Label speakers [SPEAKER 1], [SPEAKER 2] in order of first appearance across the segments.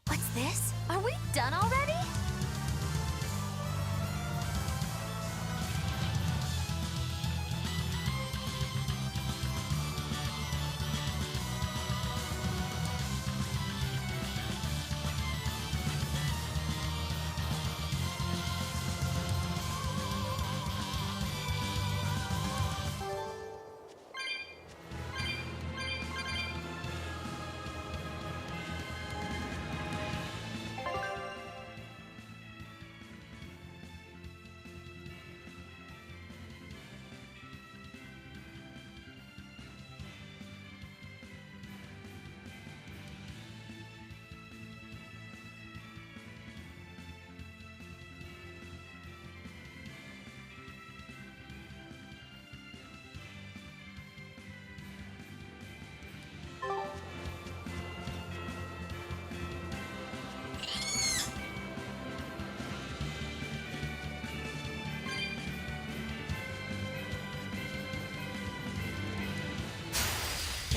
[SPEAKER 1] What's this? Are we done already?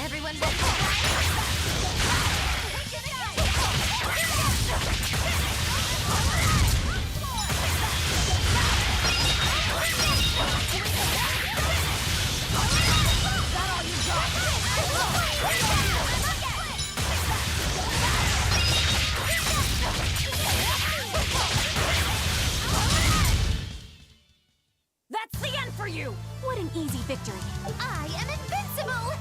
[SPEAKER 1] Everyone That's the end for you! What an easy victory. I am invincible!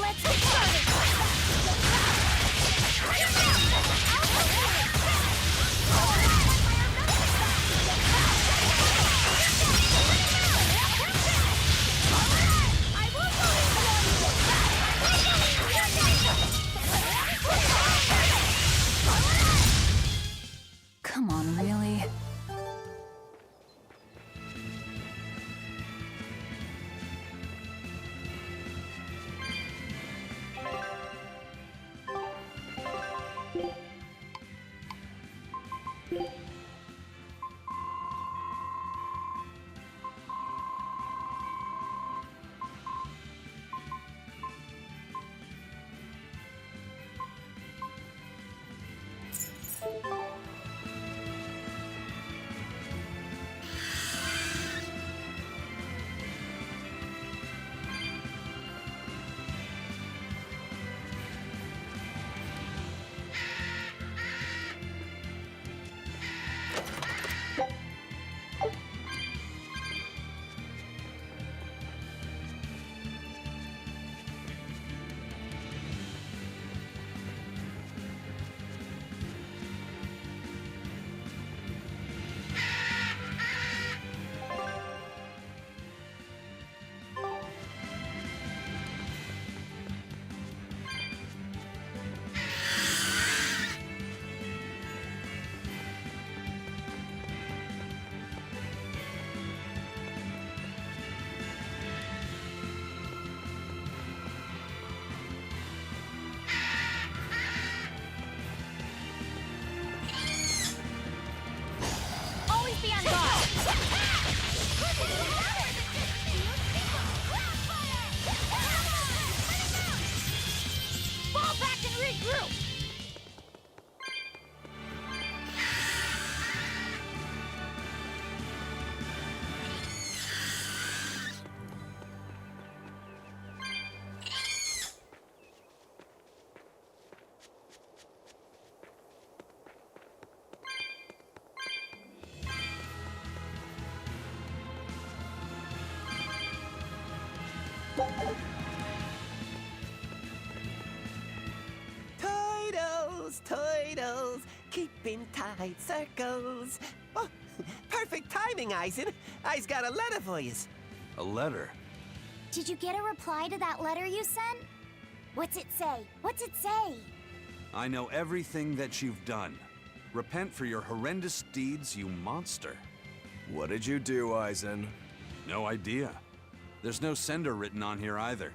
[SPEAKER 1] Let's get started! Come on, really?
[SPEAKER 2] Turtles, turtles, keeping tight circles. Oh, perfect timing, Eisen. I's got a letter for yous.
[SPEAKER 3] A letter?
[SPEAKER 1] Did you get a reply to that letter you sent? What's it say? What's it say?
[SPEAKER 3] I know everything that you've done. Repent for your horrendous deeds, you monster.
[SPEAKER 4] What did you do, Eisen?
[SPEAKER 3] No idea. There's no sender written on here either.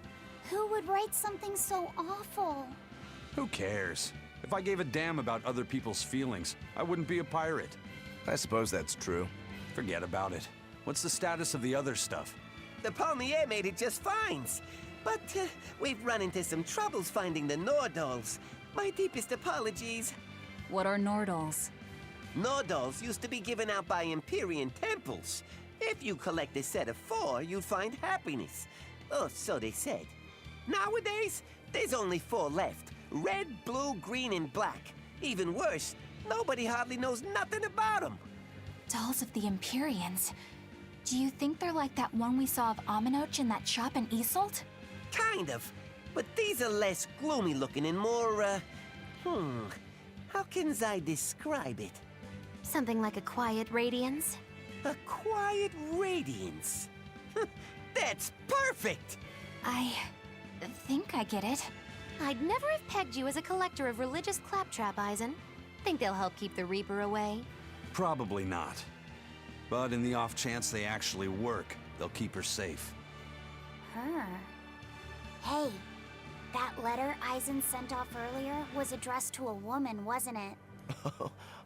[SPEAKER 1] Who would write something so awful?
[SPEAKER 3] Who cares? If I gave a damn about other people's feelings, I wouldn't be a pirate.
[SPEAKER 4] I suppose that's true.
[SPEAKER 3] Forget about it. What's the status of the other stuff?
[SPEAKER 2] The Palmier made it just fine. But we've run into some troubles finding the Nordals. My deepest apologies.
[SPEAKER 5] What are Nordals?
[SPEAKER 2] Nordals used to be given out by Empyrean temples. If you collect a set of 4, you'd find happiness. Oh, so they said. Nowadays, there's only 4 left. Red, blue, green, and black. Even worse, nobody hardly knows nothing about them.
[SPEAKER 5] Dolls of the Empyreans. Do you think they're like that one we saw of Aminoch in that shop in Isolt?
[SPEAKER 2] Kind of. But these are less gloomy looking and more, how can I describe it?
[SPEAKER 1] Something like a quiet radiance?
[SPEAKER 2] A quiet radiance. That's perfect!
[SPEAKER 5] I think I get it.
[SPEAKER 1] I'd never have pegged you as a collector of religious claptrap, Eisen. Think they'll help keep the Reaper away?
[SPEAKER 3] Probably not. But in the off chance they actually work, they'll keep her safe.
[SPEAKER 1] Her. Hey, that letter Eisen sent off earlier was addressed to a woman, wasn't it?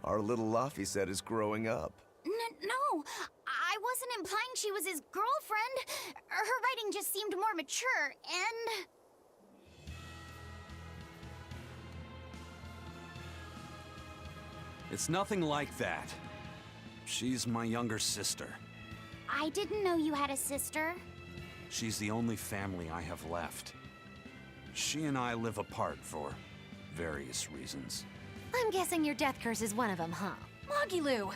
[SPEAKER 4] Our little Laffy set is growing up.
[SPEAKER 1] No, I wasn't implying she was his girlfriend. Her writing just seemed more mature, and...
[SPEAKER 3] It's nothing like that. She's my younger sister.
[SPEAKER 1] I didn't know you had a sister.
[SPEAKER 3] She's the only family I have left. She and I live apart for various reasons.
[SPEAKER 1] I'm guessing your death curse is one of them, huh?
[SPEAKER 5] Mogiloo!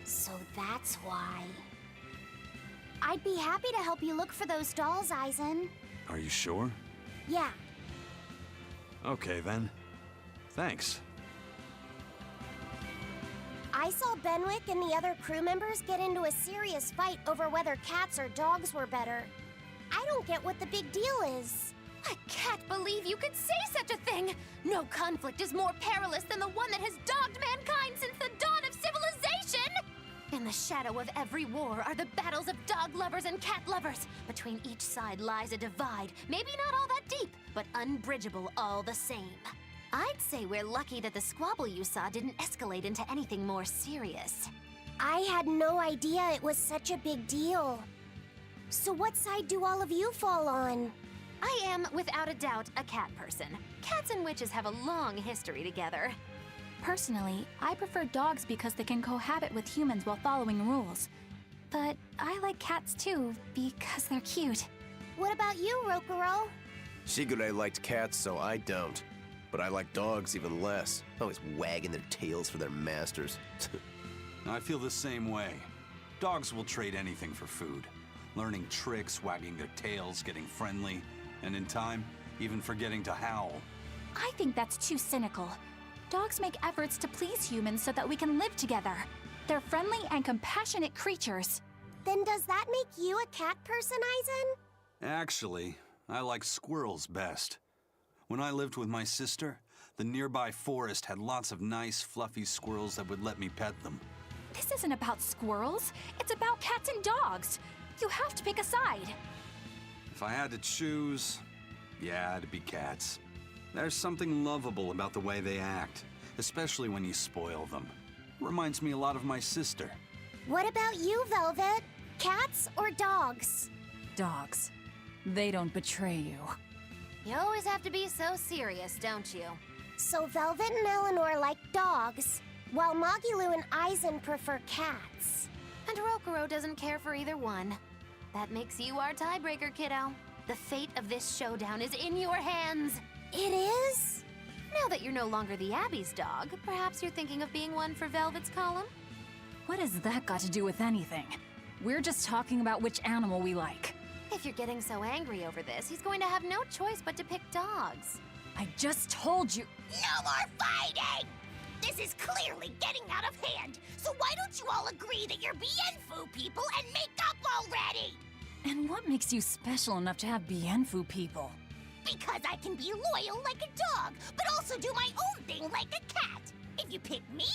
[SPEAKER 1] So that's why. I'd be happy to help you look for those dolls, Eisen.
[SPEAKER 3] Are you sure?
[SPEAKER 1] Yeah.
[SPEAKER 3] Okay then. Thanks.
[SPEAKER 1] I saw Benwick and the other crew members get into a serious fight over whether cats or dogs were better. I don't get what the big deal is. I can't believe you could say such a thing! No conflict is more perilous than the one that has dogged mankind since the dawn of civilization! In the shadow of every war are the battles of dog lovers and cat lovers. Between each side lies a divide, maybe not all that deep, but unbridgeable all the same. I'd say we're lucky that the squabble you saw didn't escalate into anything more serious. I had no idea it was such a big deal. So what side do all of you fall on? I am, without a doubt, a cat person. Cats and witches have a long history together.
[SPEAKER 5] Personally, I prefer dogs because they can cohabit with humans while following rules. But I like cats too, because they're cute.
[SPEAKER 1] What about you, Rokuro?
[SPEAKER 4] Shigure liked cats, so I don't. But I like dogs even less, always wagging their tails for their masters.
[SPEAKER 3] I feel the same way. Dogs will trade anything for food. Learning tricks, wagging their tails, getting friendly, and in time, even forgetting to howl.
[SPEAKER 5] I think that's too cynical. Dogs make efforts to please humans so that we can live together. They're friendly and compassionate creatures.
[SPEAKER 1] Then does that make you a cat person, Eisen?
[SPEAKER 3] Actually, I like squirrels best. When I lived with my sister, the nearby forest had lots of nice, fluffy squirrels that would let me pet them.
[SPEAKER 5] This isn't about squirrels. It's about cats and dogs. You have to pick a side.
[SPEAKER 3] If I had to choose, yeah, it'd be cats. There's something lovable about the way they act, especially when you spoil them. Reminds me a lot of my sister.
[SPEAKER 1] What about you, Velvet? Cats or dogs?
[SPEAKER 5] Dogs. They don't betray you.
[SPEAKER 1] You always have to be so serious, don't you? So Velvet and Eleanor like dogs, while Mogiloo and Eisen prefer cats. And Rokuro doesn't care for either one. That makes you our tiebreaker, kiddo. The fate of this showdown is in your hands. It is? Now that you're no longer the Abbey's dog, perhaps you're thinking of being one for Velvet's column?
[SPEAKER 5] What has that got to do with anything? We're just talking about which animal we like.
[SPEAKER 6] If you're getting so angry over this, he's going to have no choice but to pick dogs.
[SPEAKER 5] I just told you.
[SPEAKER 1] No more fighting! This is clearly getting out of hand, so why don't you all agree that you're Bienfu people and make up already?
[SPEAKER 5] And what makes you special enough to have Bienfu people?
[SPEAKER 1] Because I can be loyal like a dog, but also do my own thing like a cat. If you pick me,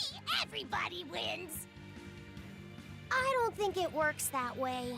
[SPEAKER 1] everybody wins. I don't think it works that way.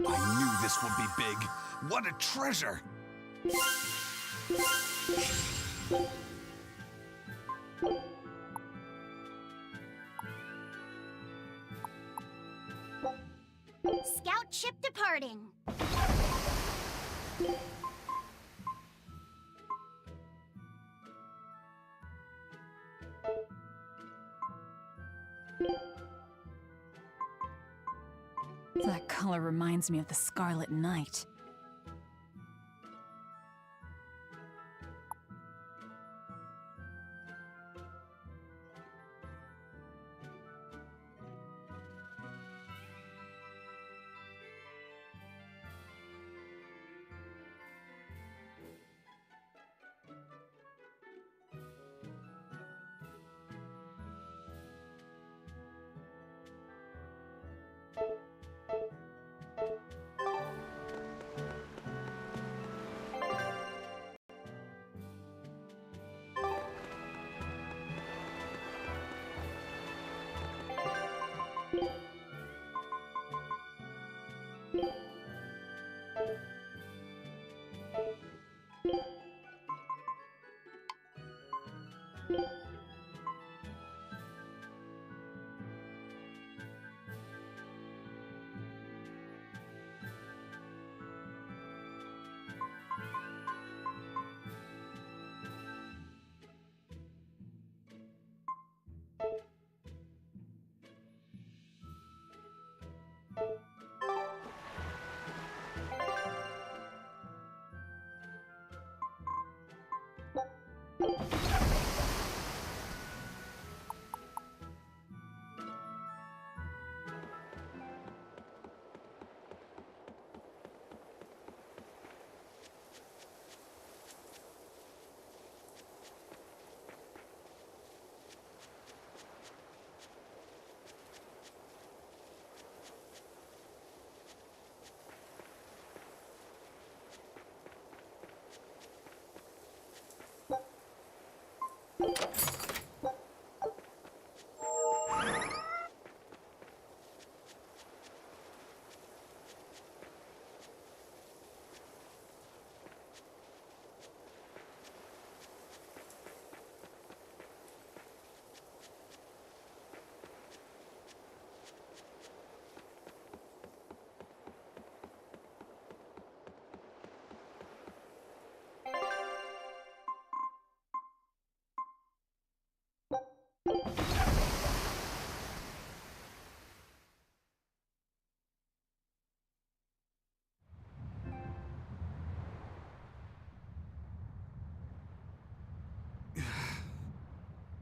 [SPEAKER 3] I knew this would be big. What a treasure!
[SPEAKER 1] Scout ship departing.
[SPEAKER 7] That color reminds me of the Scarlet Knight.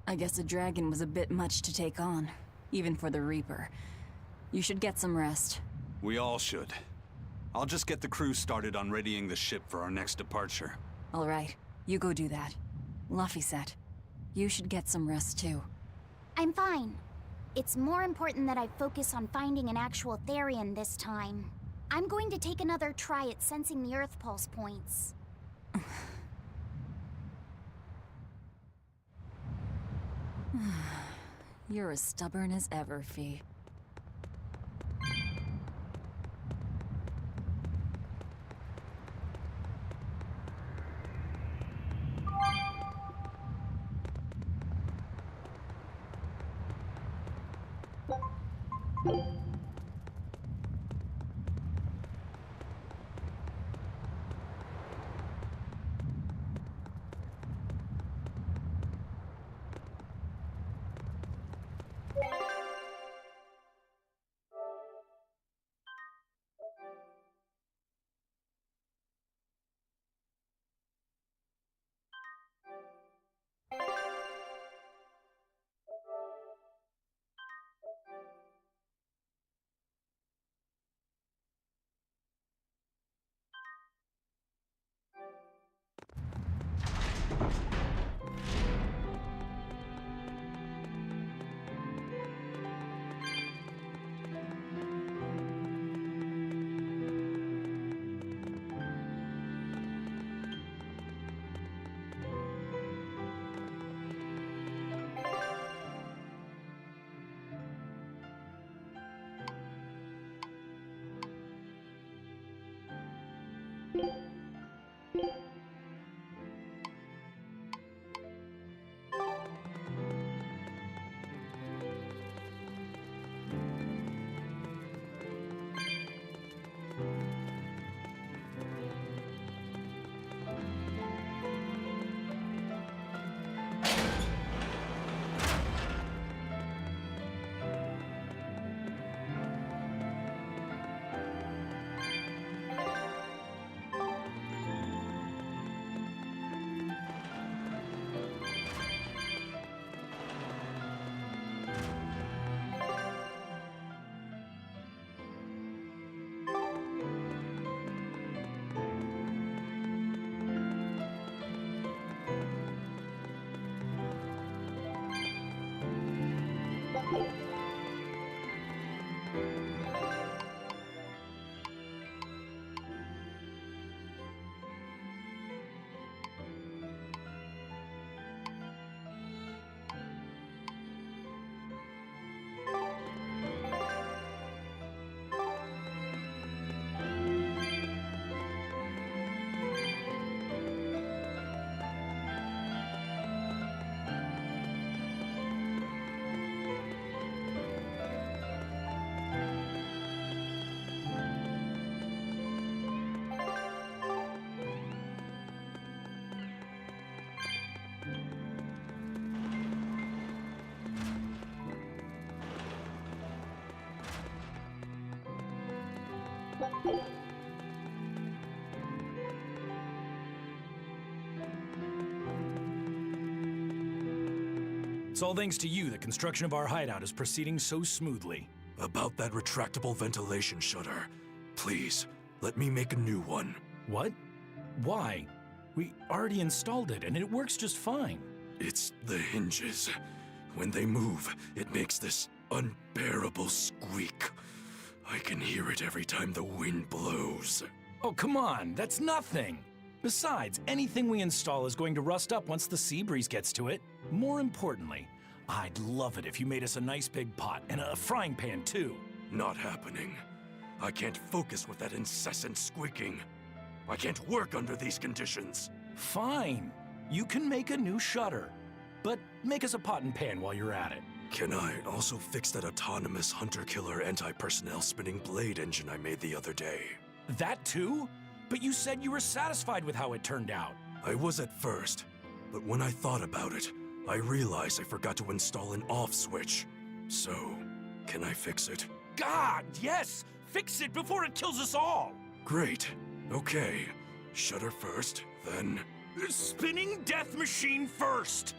[SPEAKER 7] I guess a dragon was a bit much to take on, even for the Reaper. You should get some rest.
[SPEAKER 3] We all should. I'll just get the crew started on readying the ship for our next departure.
[SPEAKER 7] All right, you go do that. Laphicet, you should get some rest too.
[SPEAKER 1] I'm fine. It's more important that I focus on finding an actual Therian this time. I'm going to take another try at sensing the Earth pulse points.
[SPEAKER 7] You're as stubborn as ever, Fee.
[SPEAKER 8] It's all thanks to you that construction of our hideout is proceeding so smoothly.
[SPEAKER 9] About that retractable ventilation shutter, please, let me make a new one.
[SPEAKER 8] What? Why? We already installed it, and it works just fine.
[SPEAKER 9] It's the hinges. When they move, it makes this unbearable squeak. I can hear it every time the wind blows.
[SPEAKER 8] Oh, come on, that's nothing. Besides, anything we install is going to rust up once the sea breeze gets to it. More importantly, I'd love it if you made us a nice big pot and a frying pan, too.
[SPEAKER 9] Not happening. I can't focus with that incessant squeaking. I can't work under these conditions.
[SPEAKER 8] Fine. You can make a new shutter. But make us a pot and pan while you're at it.
[SPEAKER 9] Can I also fix that autonomous hunter-killer anti-personnel spinning blade engine I made the other day?
[SPEAKER 8] That too? But you said you were satisfied with how it turned out.
[SPEAKER 9] I was at first, but when I thought about it, I realized I forgot to install an off switch. So, can I fix it?
[SPEAKER 8] God, yes! Fix it before it kills us all!
[SPEAKER 9] Great. Okay. Shutter first, then...
[SPEAKER 8] Spinning death machine first!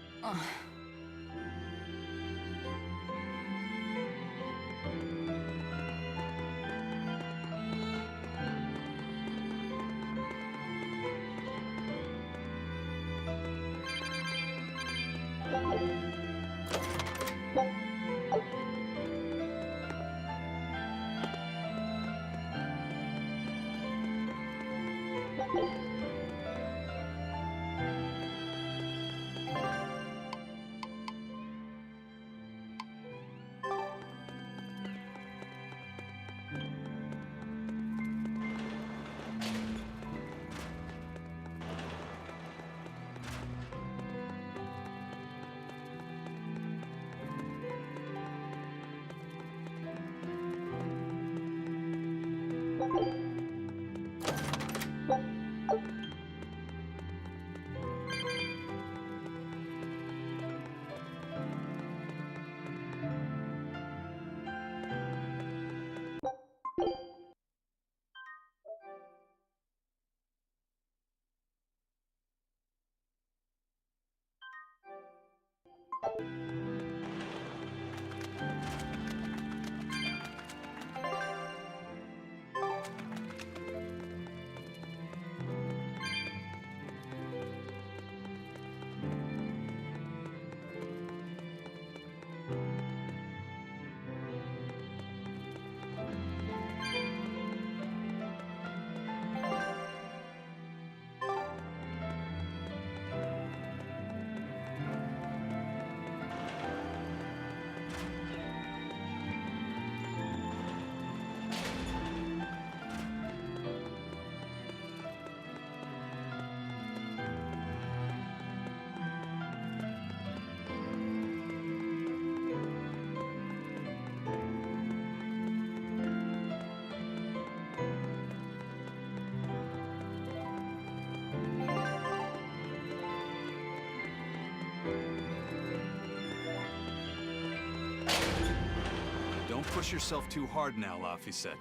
[SPEAKER 3] push yourself too hard now, Laphicet.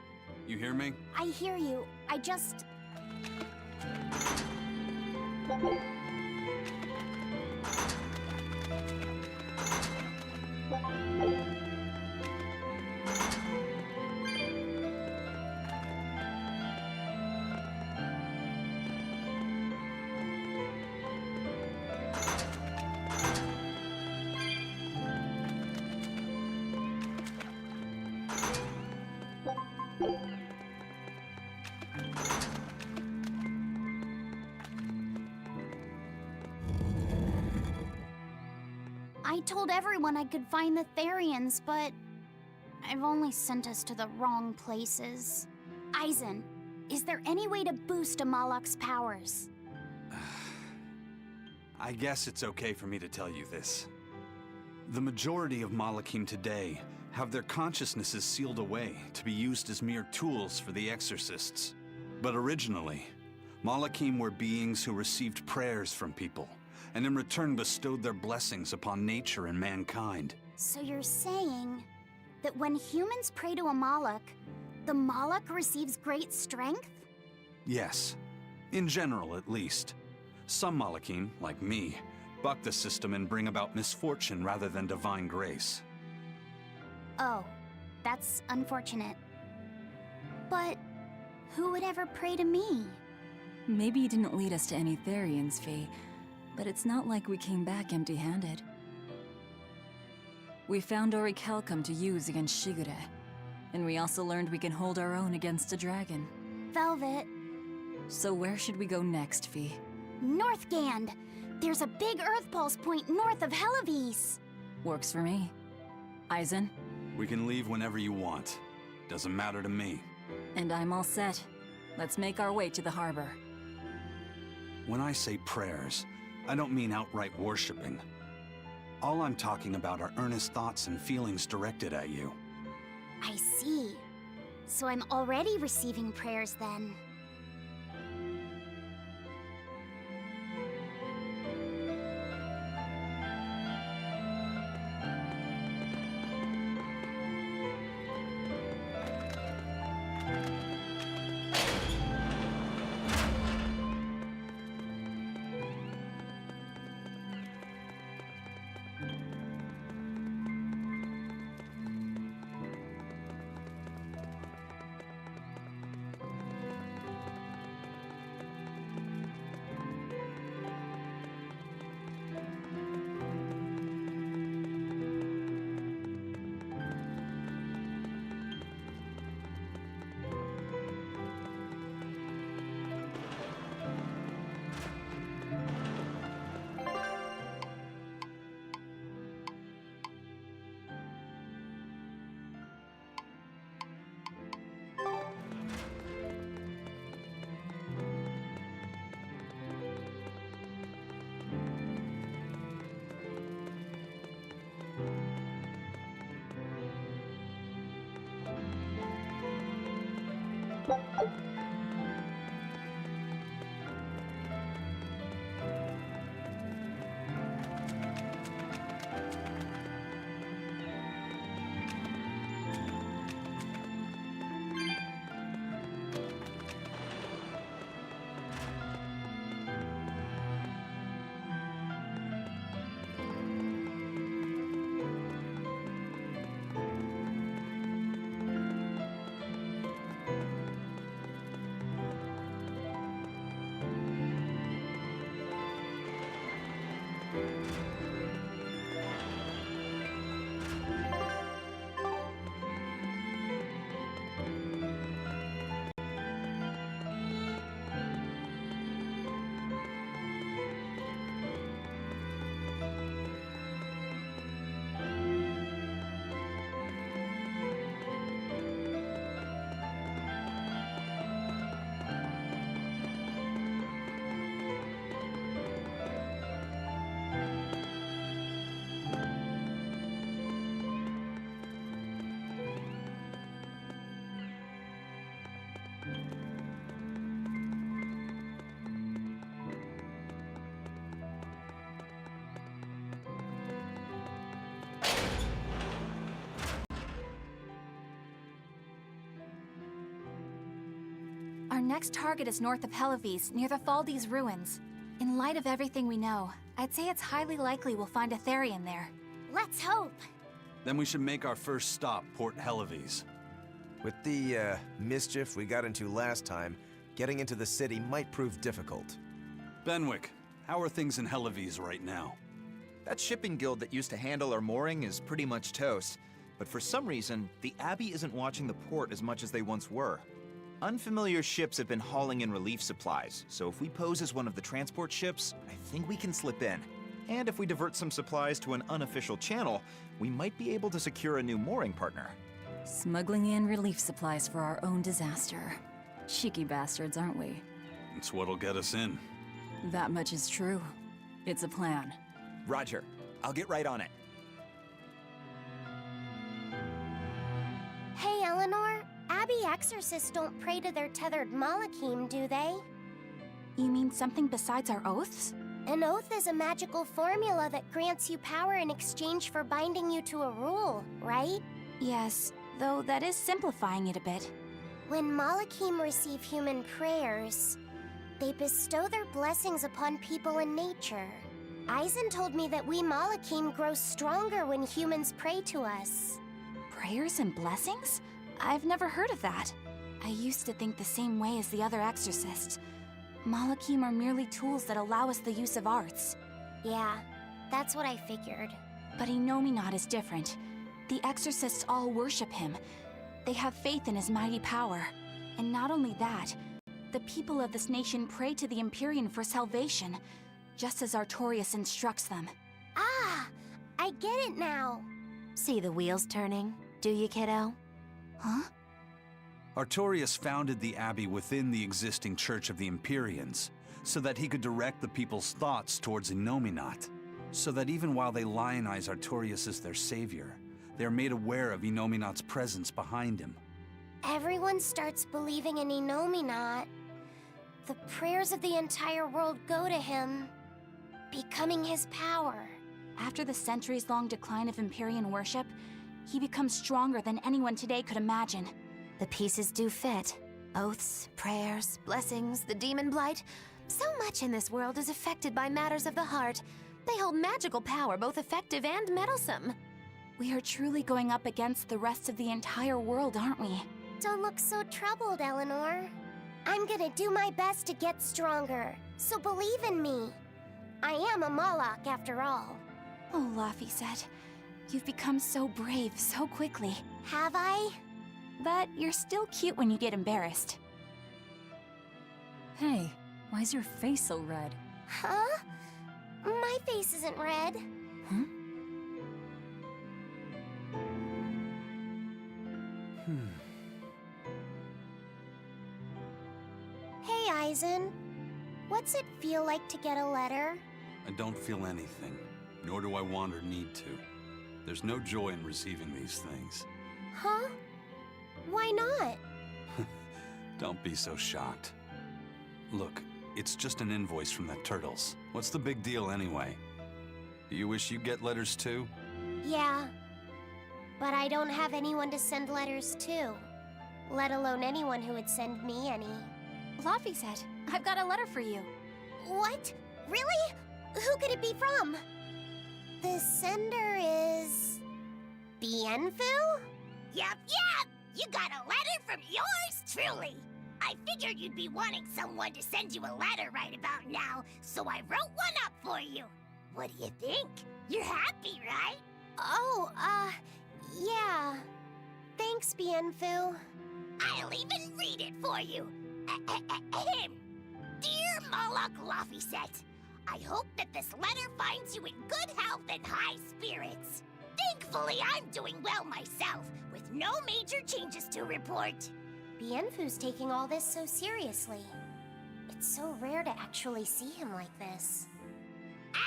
[SPEAKER 3] You hear me?
[SPEAKER 1] I hear you. I just... I told everyone I could find the Therians, but I've only sent us to the wrong places. Eisen, is there any way to boost Amalok's powers?
[SPEAKER 3] I guess it's okay for me to tell you this. The majority of Malakim today have their consciousnesses sealed away to be used as mere tools for the exorcists. But originally, Malakim were beings who received prayers from people, and in return bestowed their blessings upon nature and mankind.
[SPEAKER 1] So you're saying that when humans pray to a Malak, the Malak receives great strength?
[SPEAKER 3] Yes, in general at least. Some Malakim, like me, buck the system and bring about misfortune rather than divine grace.
[SPEAKER 1] Oh, that's unfortunate. But who would ever pray to me?
[SPEAKER 7] Maybe you didn't lead us to any Therians, Fee, but it's not like we came back empty-handed. We found Orichalcum to use against Shigure, and we also learned we can hold our own against a dragon.
[SPEAKER 1] Velvet.
[SPEAKER 7] So where should we go next, Fee?
[SPEAKER 1] Northgand! There's a big Earth Pulse point north of Helavis!
[SPEAKER 7] Works for me. Eisen?
[SPEAKER 3] We can leave whenever you want. Doesn't matter to me.
[SPEAKER 7] And I'm all set. Let's make our way to the harbor.
[SPEAKER 3] When I say prayers, I don't mean outright worshipping. All I'm talking about are earnest thoughts and feelings directed at you.
[SPEAKER 1] I see. So I'm already receiving prayers then.
[SPEAKER 5] next target is north of Helives, near the Faldes ruins. In light of everything we know, I'd say it's highly likely we'll find a Therian there.
[SPEAKER 1] Let's hope.
[SPEAKER 3] Then we should make our first stop, Port Helives.
[SPEAKER 4] With the mischief we got into last time, getting into the city might prove difficult.
[SPEAKER 3] Benwick, how are things in Helives right now?
[SPEAKER 10] That shipping guild that used to handle our mooring is pretty much toast. But for some reason, the Abbey isn't watching the port as much as they once were. Unfamiliar ships have been hauling in relief supplies, so if we pose as one of the transport ships, I think we can slip in. And if we divert some supplies to an unofficial channel, we might be able to secure a new mooring partner.
[SPEAKER 7] Smuggling in relief supplies for our own disaster. Cheeky bastards, aren't we?
[SPEAKER 3] It's what'll get us in.
[SPEAKER 7] That much is true. It's a plan.
[SPEAKER 10] Roger. I'll get right on it.
[SPEAKER 1] Hey, Eleanor. Abbey exorcists don't pray to their tethered Malachim, do they?
[SPEAKER 5] You mean something besides our oaths?
[SPEAKER 1] An oath is a magical formula that grants you power in exchange for binding you to a rule, right?
[SPEAKER 5] Yes, though that is simplifying it a bit.
[SPEAKER 1] When Malachim receive human prayers, they bestow their blessings upon people and nature. Eisen told me that we Malachim grow stronger when humans pray to us.
[SPEAKER 5] Prayers and blessings? I've never heard of that. I used to think the same way as the other exorcists. Malachim are merely tools that allow us the use of arts.
[SPEAKER 1] Yeah, that's what I figured.
[SPEAKER 5] But Innominat is different. The exorcists all worship him. They have faith in his mighty power. And not only that, the people of this nation pray to the Empyrean for salvation, just as Artorias instructs them.
[SPEAKER 1] Ah, I get it now.
[SPEAKER 6] See the wheels turning, do you, kiddo?
[SPEAKER 5] Huh?
[SPEAKER 3] Artorias founded the Abbey within the existing Church of the Empyreans, so that he could direct the people's thoughts towards Innominat, so that even while they lionize Artorias as their savior, they are made aware of Innominat's presence behind him.
[SPEAKER 1] Everyone starts believing in Innominat. The prayers of the entire world go to him, becoming his power.
[SPEAKER 5] After the centuries-long decline of Empyrean worship, he becomes stronger than anyone today could imagine.
[SPEAKER 6] The pieces do fit. Oaths, prayers, blessings, the demon blight. So much in this world is affected by matters of the heart. They hold magical power, both effective and meddlesome.
[SPEAKER 5] We are truly going up against the rest of the entire world, aren't we?
[SPEAKER 1] Don't look so troubled, Eleanor. I'm gonna do my best to get stronger, so believe in me. I am a Malak, after all.
[SPEAKER 5] Oh, Laphicet, you've become so brave so quickly.
[SPEAKER 1] Have I?
[SPEAKER 5] But you're still cute when you get embarrassed.
[SPEAKER 7] Hey, why's your face so red?
[SPEAKER 1] Huh? My face isn't red.
[SPEAKER 7] Huh?
[SPEAKER 1] Hey, Eisen. What's it feel like to get a letter?
[SPEAKER 3] I don't feel anything, nor do I want or need to. There's no joy in receiving these things.
[SPEAKER 1] Huh? Why not?
[SPEAKER 3] Don't be so shocked. Look, it's just an invoice from the Turtles. What's the big deal anyway? Do you wish you get letters too?
[SPEAKER 1] Yeah. But I don't have anyone to send letters to. Let alone anyone who would send me any.
[SPEAKER 5] Laphicet, I've got a letter for you.
[SPEAKER 1] What? Really? Who could it be from? The sender is... Bienfu?
[SPEAKER 11] Yup. You got a letter from yours truly. I figured you'd be wanting someone to send you a letter right about now, so I wrote one up for you. What do you think? You're happy, right?
[SPEAKER 1] Oh, yeah. Thanks, Bienfu.
[SPEAKER 11] I'll even read it for you. Dear Malak Laphicet, I hope that this letter finds you in good health and high spirits. Thankfully, I'm doing well myself, with no major changes to report.
[SPEAKER 1] Bienfu's taking all this so seriously. It's so rare to actually see him like this.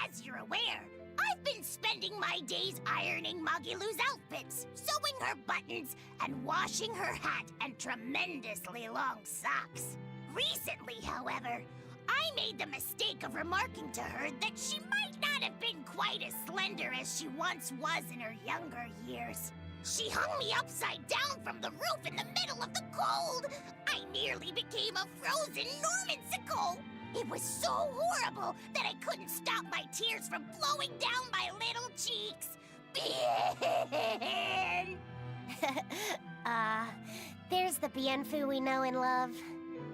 [SPEAKER 11] As you're aware, I've been spending my days ironing Magilu's outfits, sewing her buttons, and washing her hat and tremendously long socks. Recently, however, I made the mistake of remarking to her that she might not have been quite as slender as she once was in her younger years. She hung me upside down from the roof in the middle of the cold. I nearly became a frozen Normansicle. It was so horrible that I couldn't stop my tears from flowing down my little cheeks. Bien!
[SPEAKER 1] There's the Bienfu we know and love.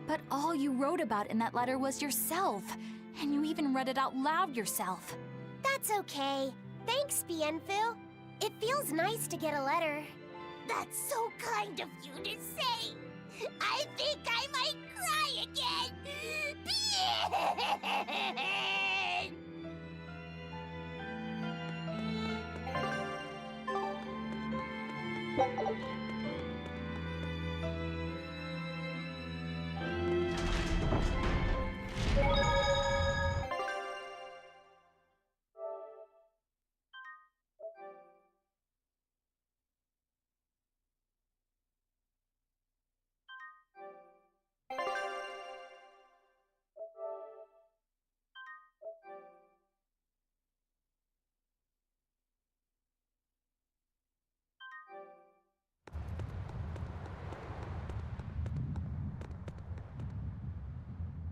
[SPEAKER 5] But all you wrote about in that letter was yourself. And you even read it out loud yourself.
[SPEAKER 1] That's okay. Thanks, Bienfu. It feels nice to get a letter.
[SPEAKER 11] That's so kind of you to say. I think I might cry again. Bien!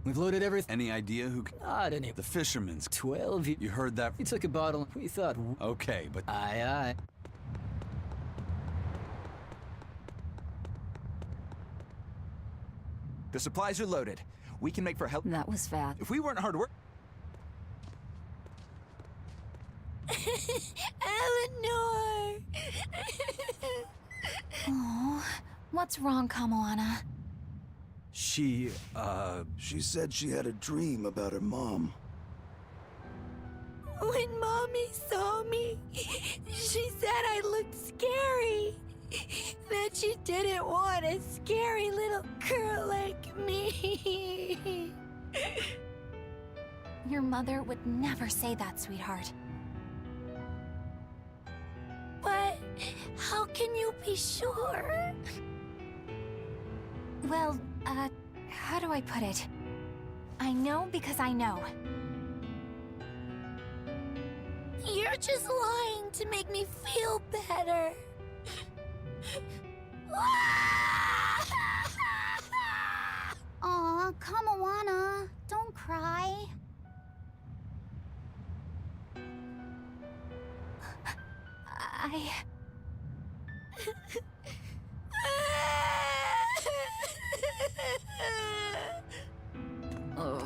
[SPEAKER 12] We've loaded everything.
[SPEAKER 3] Any idea who...
[SPEAKER 12] Not any.
[SPEAKER 3] The fisherman's...
[SPEAKER 12] 12.
[SPEAKER 3] You heard that?
[SPEAKER 12] We took a bottle. We thought...
[SPEAKER 3] Okay, but...
[SPEAKER 12] Aye.
[SPEAKER 10] The supplies are loaded. We can make for help.
[SPEAKER 7] That was fast.
[SPEAKER 10] If we weren't hard work...
[SPEAKER 1] Eleanor!
[SPEAKER 5] Oh, what's wrong, Kamoana?
[SPEAKER 9] She said she had a dream about her mom.
[SPEAKER 1] When Mommy saw me, she said I looked scary. That she didn't want a scary little girl like me.
[SPEAKER 5] Your mother would never say that, sweetheart.
[SPEAKER 1] But how can you be sure?
[SPEAKER 5] Well, how do I put it? I know because I know.
[SPEAKER 1] You're just lying to make me feel better.
[SPEAKER 5] Aw, Kamoana, don't cry.
[SPEAKER 7] Oh,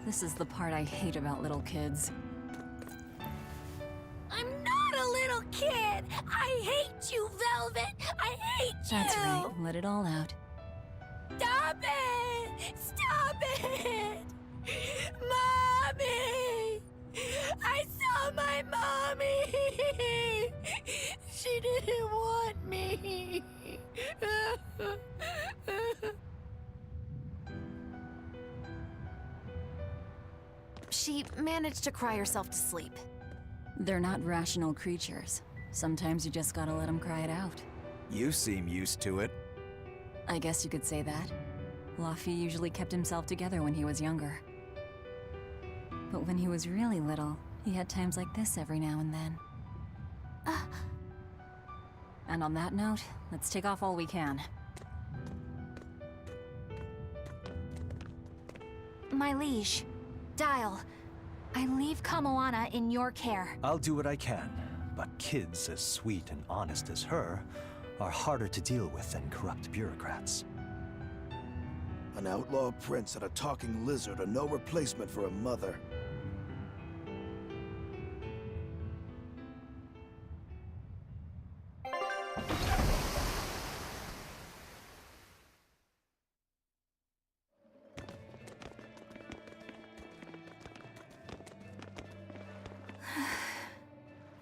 [SPEAKER 7] this is the part I hate about little kids.
[SPEAKER 1] I'm not a little kid. I hate you, Velvet. I hate you.
[SPEAKER 7] That's right. Let it all out.
[SPEAKER 1] Stop it! Stop it! Mommy! I saw my mommy! She didn't want me.
[SPEAKER 6] She managed to cry herself to sleep.
[SPEAKER 7] They're not rational creatures. Sometimes you just gotta let them cry it out.
[SPEAKER 10] You seem used to it.
[SPEAKER 7] I guess you could say that. Luffy usually kept himself together when he was younger. But when he was really little, he had times like this every now and then. And on that note, let's take off all we can.
[SPEAKER 5] My liege, Dial, I leave Kamoana in your care.
[SPEAKER 13] I'll do what I can, but kids as sweet and honest as her are harder to deal with than corrupt bureaucrats.
[SPEAKER 9] An outlaw prince and a talking lizard are no replacement for a mother.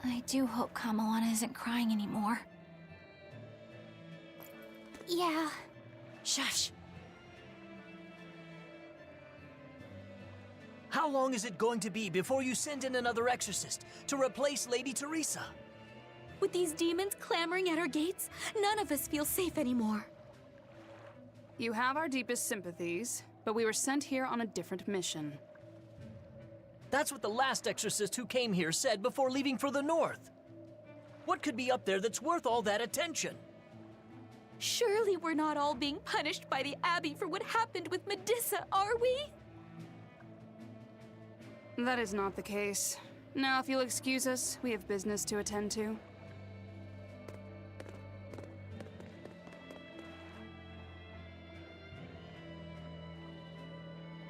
[SPEAKER 5] I do hope Kamoana isn't crying anymore. Yeah. Shush.
[SPEAKER 14] How long is it going to be before you send in another exorcist to replace Lady Teresa?
[SPEAKER 15] With these demons clamoring at our gates, none of us feel safe anymore.
[SPEAKER 16] You have our deepest sympathies, but we were sent here on a different mission.
[SPEAKER 14] That's what the last exorcist who came here said before leaving for the north. What could be up there that's worth all that attention?
[SPEAKER 15] Surely we're not all being punished by the Abbey for what happened with Medusa, are we?
[SPEAKER 16] That is not the case. Now, if you'll excuse us, we have business to attend to.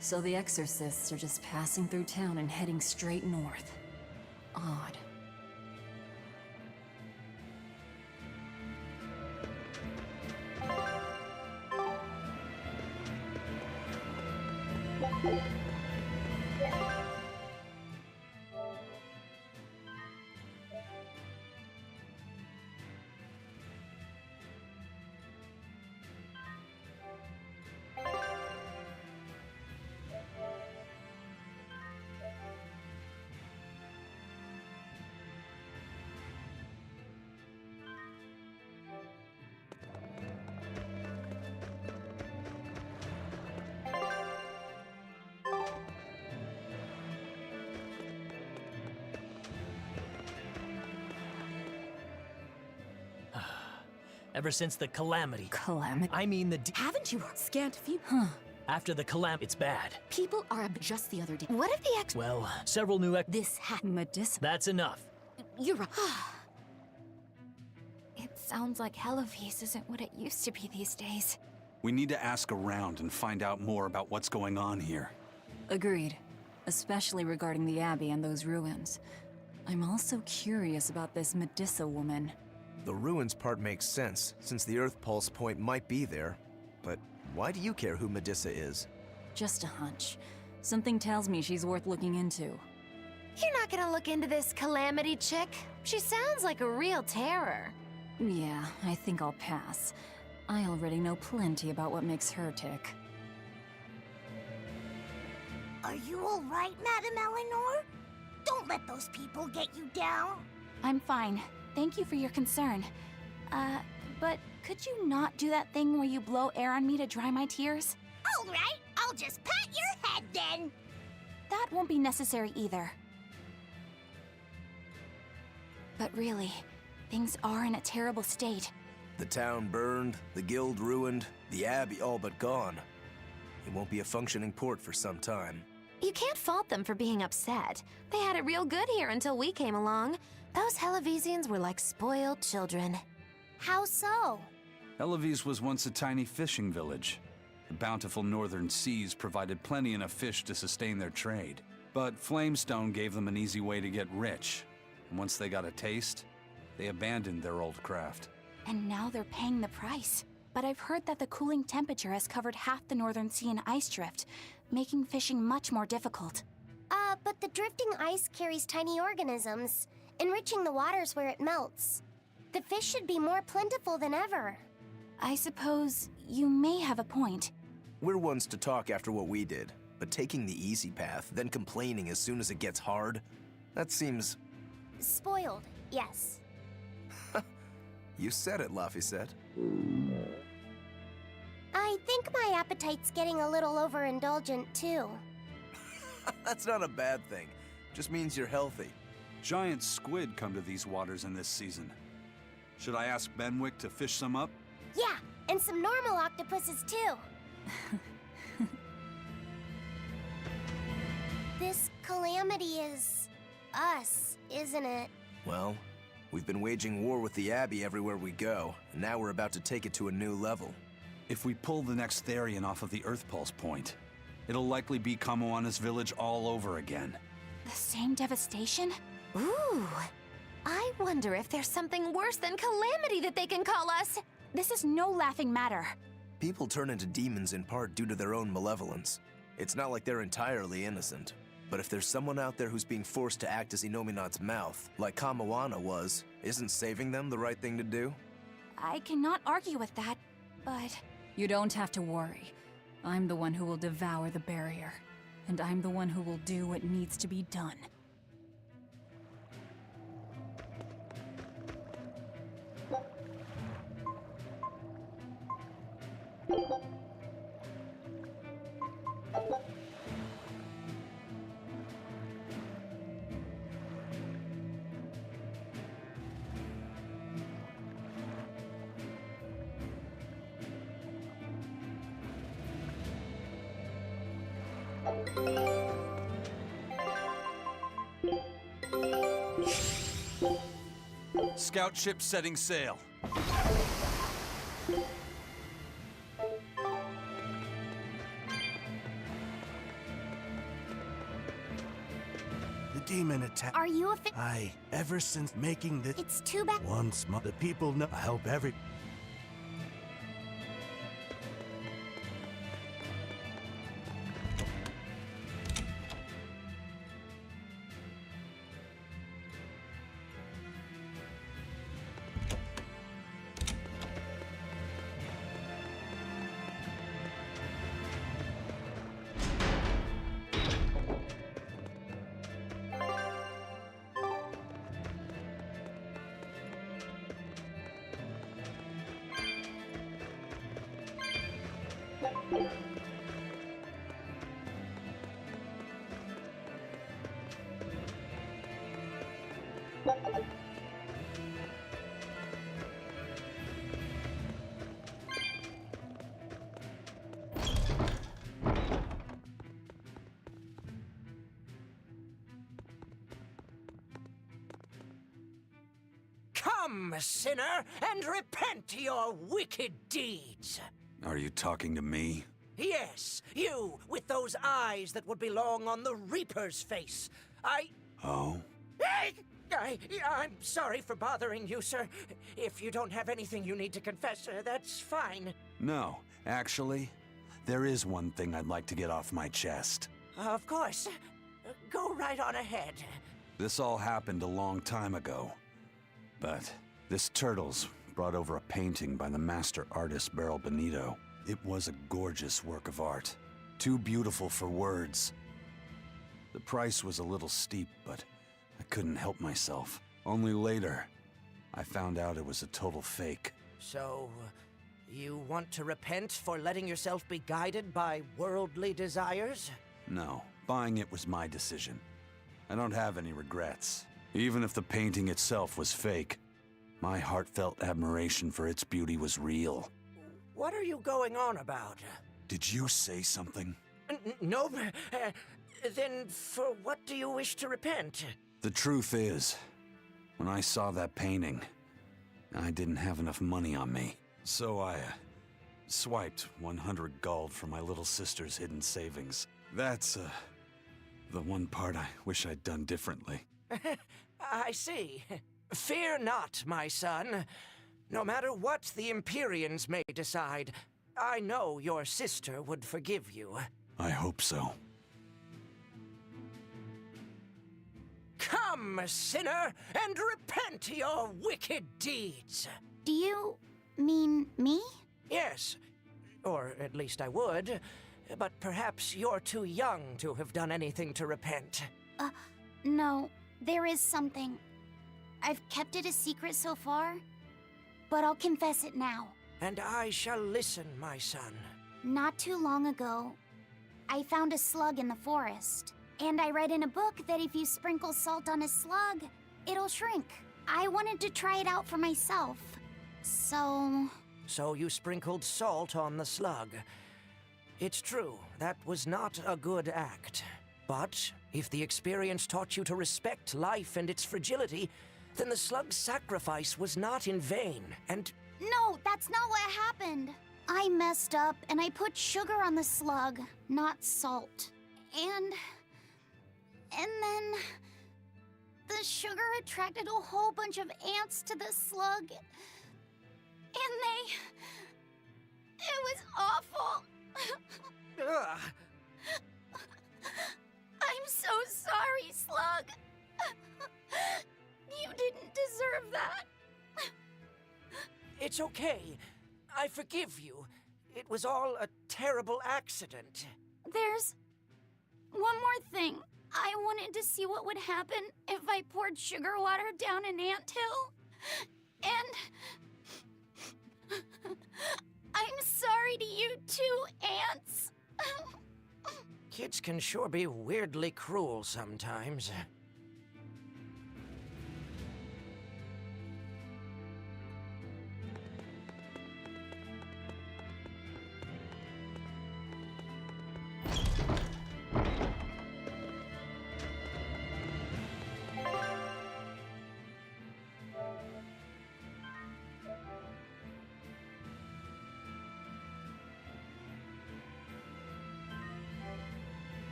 [SPEAKER 7] So the exorcists are just passing through town and heading straight north. Odd.
[SPEAKER 14] Ever since the calamity.
[SPEAKER 7] Calamity?
[SPEAKER 14] I mean
[SPEAKER 15] Haven't you heard?
[SPEAKER 6] Scant few.
[SPEAKER 14] After the calamity, it's bad.
[SPEAKER 15] People are just the other day.
[SPEAKER 6] What if the
[SPEAKER 14] Well, several new
[SPEAKER 15] This happened.
[SPEAKER 7] Medusa.
[SPEAKER 14] That's enough.
[SPEAKER 15] You're right.
[SPEAKER 5] It sounds like Hellafeast isn't what it used to be these days.
[SPEAKER 3] We need to ask around and find out more about what's going on here.
[SPEAKER 7] Agreed. Especially regarding the Abbey and those ruins. I'm also curious about this Medusa woman.
[SPEAKER 4] The ruins part makes sense, since the Earth Pulse point might be there. But why do you care who Medusa is?
[SPEAKER 7] Just a hunch. Something tells me she's worth looking into.
[SPEAKER 6] You're not gonna look into this calamity chick? She sounds like a real terror.
[SPEAKER 7] Yeah, I think I'll pass. I already know plenty about what makes her tick.
[SPEAKER 11] Are you all right, Madam Eleanor? Don't let those people get you down.
[SPEAKER 5] I'm fine. Thank you for your concern. But could you not do that thing where you blow air on me to dry my tears?
[SPEAKER 11] All right, I'll just pat your head then.
[SPEAKER 5] That won't be necessary either. But really, things are in a terrible state.
[SPEAKER 4] The town burned, the guild ruined, the abbey all but gone. It won't be a functioning port for some time.
[SPEAKER 6] You can't fault them for being upset. They had it real good here until we came along. Those Hellavesians were like spoiled children.
[SPEAKER 1] How so?
[SPEAKER 3] Eloise was once a tiny fishing village. The bountiful northern seas provided plenty enough fish to sustain their trade. But Flamestone gave them an easy way to get rich. And once they got a taste, they abandoned their old craft.
[SPEAKER 5] And now they're paying the price. But I've heard that the cooling temperature has covered half the northern sea in ice drift, making fishing much more difficult.
[SPEAKER 1] But the drifting ice carries tiny organisms, enriching the waters where it melts. The fish should be more plentiful than ever.
[SPEAKER 5] I suppose you may have a point.
[SPEAKER 4] We're ones to talk after what we did, but taking the easy path, then complaining as soon as it gets hard, that seems...
[SPEAKER 1] Spoiled, yes.
[SPEAKER 4] You said it, Laphicet.
[SPEAKER 1] I think my appetite's getting a little overindulgent, too.
[SPEAKER 4] That's not a bad thing. Just means you're healthy.
[SPEAKER 3] Giant squid come to these waters in this season. Should I ask Benwick to fish some up?
[SPEAKER 1] Yeah, and some normal octopuses, too. This calamity is... us, isn't it?
[SPEAKER 4] Well, we've been waging war with the Abbey everywhere we go, and now we're about to take it to a new level.
[SPEAKER 3] If we pull the next Therian off of the Earth Pulse point, it'll likely be Kamoana's village all over again.
[SPEAKER 5] The same devastation?
[SPEAKER 6] Ooh. I wonder if there's something worse than calamity that they can call us.
[SPEAKER 5] This is no laughing matter.
[SPEAKER 4] People turn into demons in part due to their own malevolence. It's not like they're entirely innocent. But if there's someone out there who's being forced to act as Inominat's mouth, like Kamoana was, isn't saving them the right thing to do?
[SPEAKER 5] I cannot argue with that, but...
[SPEAKER 7] You don't have to worry. I'm the one who will devour the barrier. And I'm the one who will do what needs to be done.
[SPEAKER 3] Scout ship setting sail.
[SPEAKER 12] The demon attack.
[SPEAKER 1] Are you
[SPEAKER 12] Ever since making this.
[SPEAKER 1] It's too bad.
[SPEAKER 12] Once more, the people know. I hope every.
[SPEAKER 14] Come, sinner, and repent your wicked deeds.
[SPEAKER 3] Are you talking to me?
[SPEAKER 14] Yes, you, with those eyes that would belong on the Reaper's face.
[SPEAKER 3] Oh?
[SPEAKER 14] I'm sorry for bothering you, sir. If you don't have anything you need to confess, that's fine.
[SPEAKER 3] No, actually, there is one thing I'd like to get off my chest.
[SPEAKER 14] Of course. Go right on ahead.
[SPEAKER 3] This all happened a long time ago. But this Turtles brought over a painting by the master artist Beryl Benito. It was a gorgeous work of art. Too beautiful for words. The price was a little steep, but I couldn't help myself. Only later, I found out it was a total fake.
[SPEAKER 14] So, you want to repent for letting yourself be guided by worldly desires?
[SPEAKER 3] No, buying it was my decision. I don't have any regrets. Even if the painting itself was fake, my heartfelt admiration for its beauty was real.
[SPEAKER 14] What are you going on about?
[SPEAKER 3] Did you say something?
[SPEAKER 14] No. Then for what do you wish to repent?
[SPEAKER 3] The truth is, when I saw that painting, I didn't have enough money on me. So I swiped 100 gold from my little sister's hidden savings. That's the one part I wish I'd done differently.
[SPEAKER 14] I see. Fear not, my son. No matter what the Empyreans may decide, I know your sister would forgive you.
[SPEAKER 3] I hope so.
[SPEAKER 14] Come, sinner, and repent your wicked deeds.
[SPEAKER 1] Do you mean me?
[SPEAKER 14] Yes, or at least I would. But perhaps you're too young to have done anything to repent.
[SPEAKER 1] No. There is something. I've kept it a secret so far, but I'll confess it now.
[SPEAKER 14] And I shall listen, my son.
[SPEAKER 1] Not too long ago, I found a slug in the forest. And I read in a book that if you sprinkle salt on a slug, it'll shrink. I wanted to try it out for myself.
[SPEAKER 14] So you sprinkled salt on the slug. It's true, that was not a good act. But if the experience taught you to respect life and its fragility, then the slug's sacrifice was not in vain, and...
[SPEAKER 1] No, that's not what happened. I messed up and I put sugar on the slug, not salt. And then the sugar attracted a whole bunch of ants to the slug. And it was awful.
[SPEAKER 14] Ugh.
[SPEAKER 1] I'm so sorry, Slug. You didn't deserve that.
[SPEAKER 14] It's okay. I forgive you. It was all a terrible accident.
[SPEAKER 1] There's one more thing. I wanted to see what would happen if I poured sugar water down an anthill. And I'm sorry to you too, ants.
[SPEAKER 14] Kids can sure be weirdly cruel sometimes.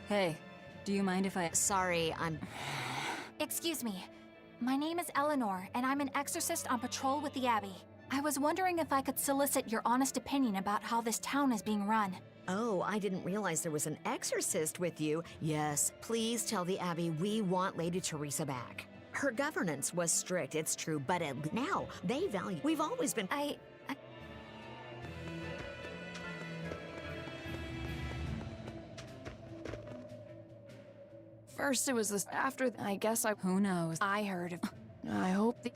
[SPEAKER 7] Hey, do you mind if I...
[SPEAKER 6] Sorry, I'm...
[SPEAKER 5] Excuse me. My name is Eleanor, and I'm an exorcist on patrol with the Abbey. I was wondering if I could solicit your honest opinion about how this town is being run.
[SPEAKER 17] Oh, I didn't realize there was an exorcist with you. Yes, please tell the Abbey we want Lady Teresa back. Her governance was strict, it's true, but now they value... We've always been...
[SPEAKER 16] First it was this, after, I guess I...
[SPEAKER 7] Who knows?
[SPEAKER 16] I heard of... I hope the...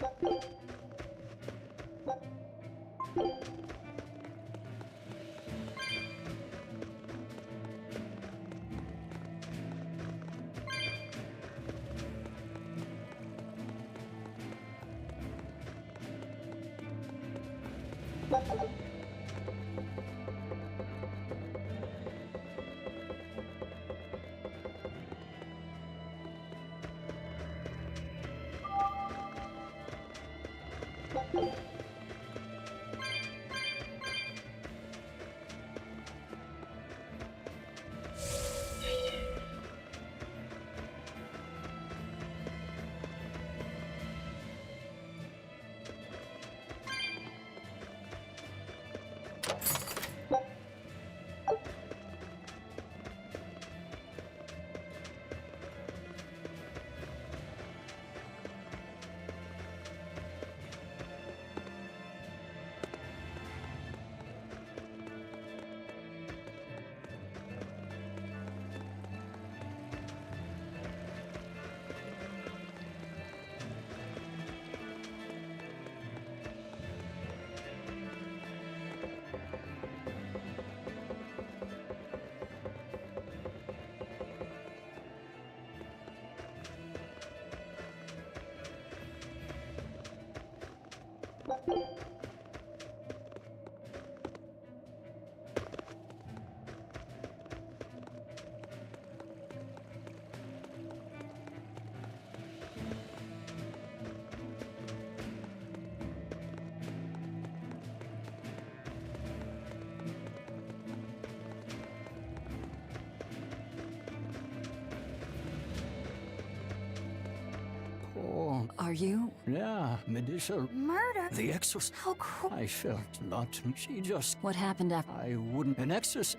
[SPEAKER 12] Oh,
[SPEAKER 7] Are you?
[SPEAKER 12] yeah, Medusa.
[SPEAKER 5] Murder?
[SPEAKER 12] The exorcist.
[SPEAKER 5] How cruel.
[SPEAKER 12] I felt not. She just.
[SPEAKER 7] What happened after...
[SPEAKER 12] I wouldn't. An exorcist.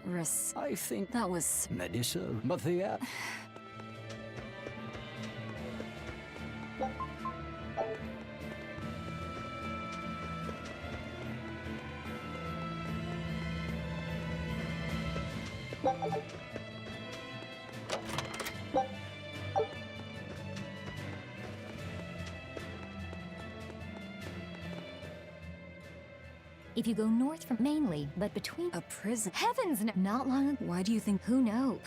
[SPEAKER 12] I think.
[SPEAKER 7] That was...
[SPEAKER 12] Medusa. But the.
[SPEAKER 18] If you go north from mainly, but between
[SPEAKER 7] a prison.
[SPEAKER 18] Heavens, not long ago.
[SPEAKER 7] Why do you think?
[SPEAKER 18] Who knows?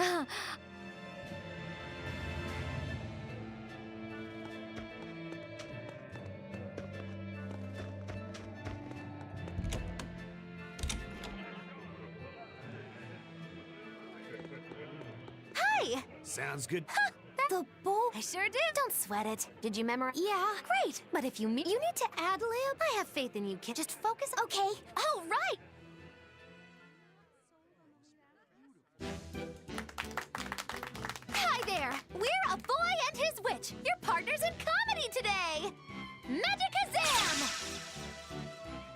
[SPEAKER 6] Hi!
[SPEAKER 12] Sounds good.
[SPEAKER 6] The bull? I sure did. Don't sweat it. Did you memorize? Yeah. Great. But if you need to ad-lib. I have faith in you, kid. Just focus. Okay. All right. Hi there. We're a boy and his witch. Your partners in comedy today. Magicazam!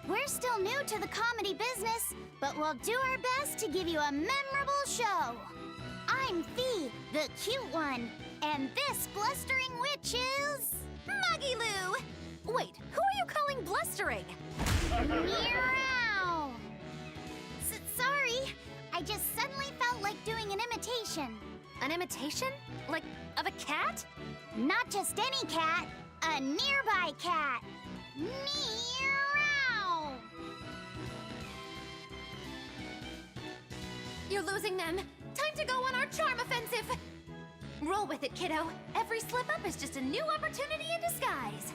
[SPEAKER 1] We're still new to the comedy business, but we'll do our best to give you a memorable show. I'm Fee, the cute one, and this blustering witch is...
[SPEAKER 6] Muggy-Loo! Wait, who are you calling blustering?
[SPEAKER 1] Meow! Sorry, I just suddenly felt like doing an imitation.
[SPEAKER 6] An imitation? Like, of a cat?
[SPEAKER 1] Not just any cat, a nearby cat. Meow!
[SPEAKER 6] You're losing them. Time to go on our charm offensive. Roll with it, kiddo. Every slip-up is just a new opportunity in disguise.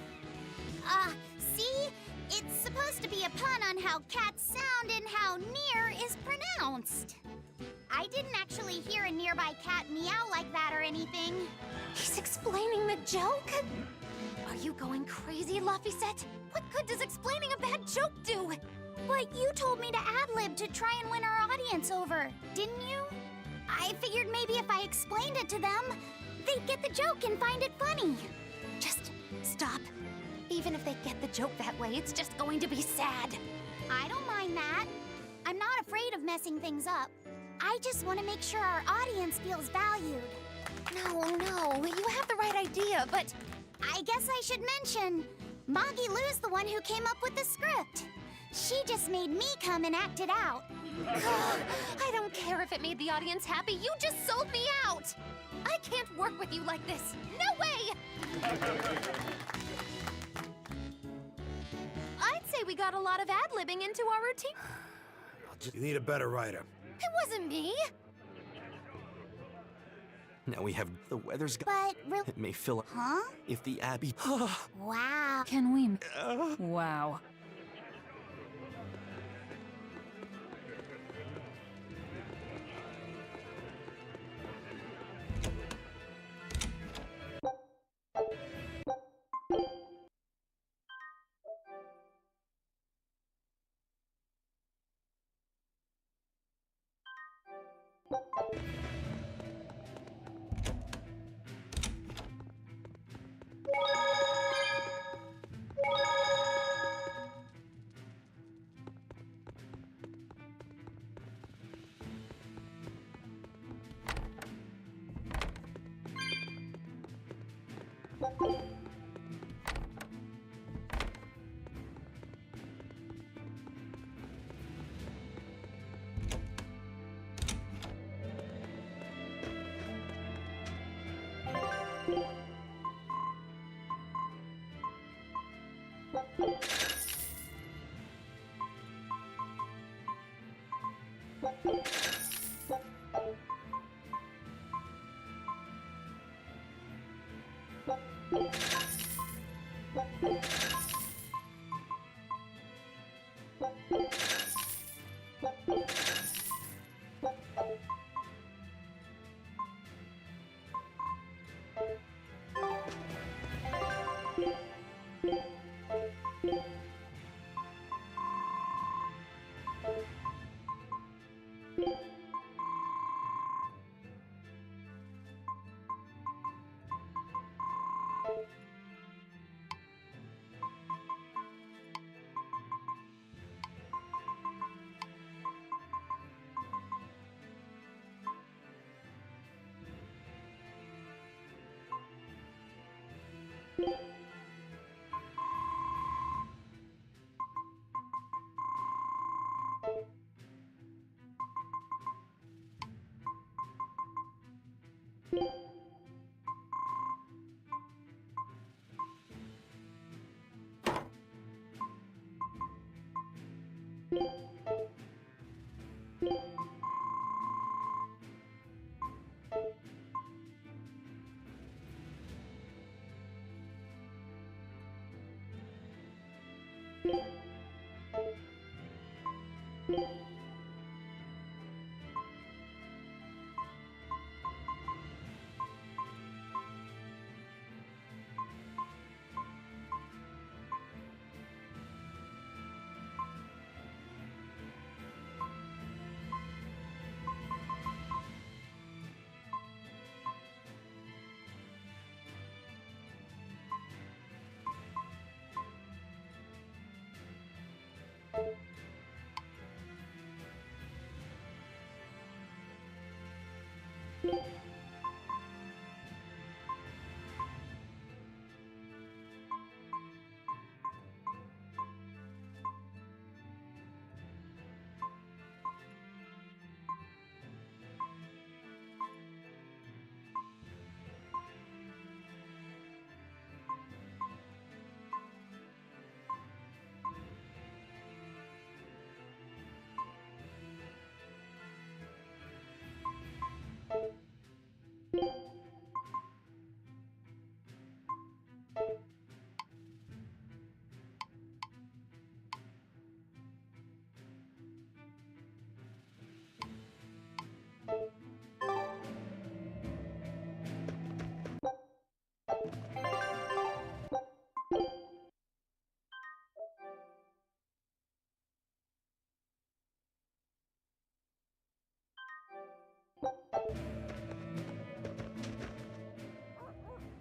[SPEAKER 1] See? It's supposed to be a pun on how cats sound and how near is pronounced. I didn't actually hear a nearby cat meow like that or anything.
[SPEAKER 6] He's explaining the joke? Are you going crazy, Laphicet? What good does explaining a bad joke do?
[SPEAKER 1] But you told me to ad-lib to try and win our audience over, didn't you? I figured maybe if I explained it to them, they'd get the joke and find it funny.
[SPEAKER 6] Just stop. Even if they get the joke that way, it's just going to be sad.
[SPEAKER 1] I don't mind that. I'm not afraid of messing things up. I just want to make sure our audience feels valued.
[SPEAKER 6] No, you have the right idea, but...
[SPEAKER 1] I guess I should mention, Moggy Lou's the one who came up with the script. She just made me come and act it out.
[SPEAKER 6] I don't care if it made the audience happy. You just sold me out. I can't work with you like this. No way! I'd say we got a lot of ad-libbing into our routine.
[SPEAKER 19] You need a better writer.
[SPEAKER 6] It wasn't me.
[SPEAKER 9] Now we have the weather's
[SPEAKER 1] But really...
[SPEAKER 9] It may fill up.
[SPEAKER 1] Huh?
[SPEAKER 9] If the Abbey...
[SPEAKER 1] Wow.
[SPEAKER 7] Can we... Wow.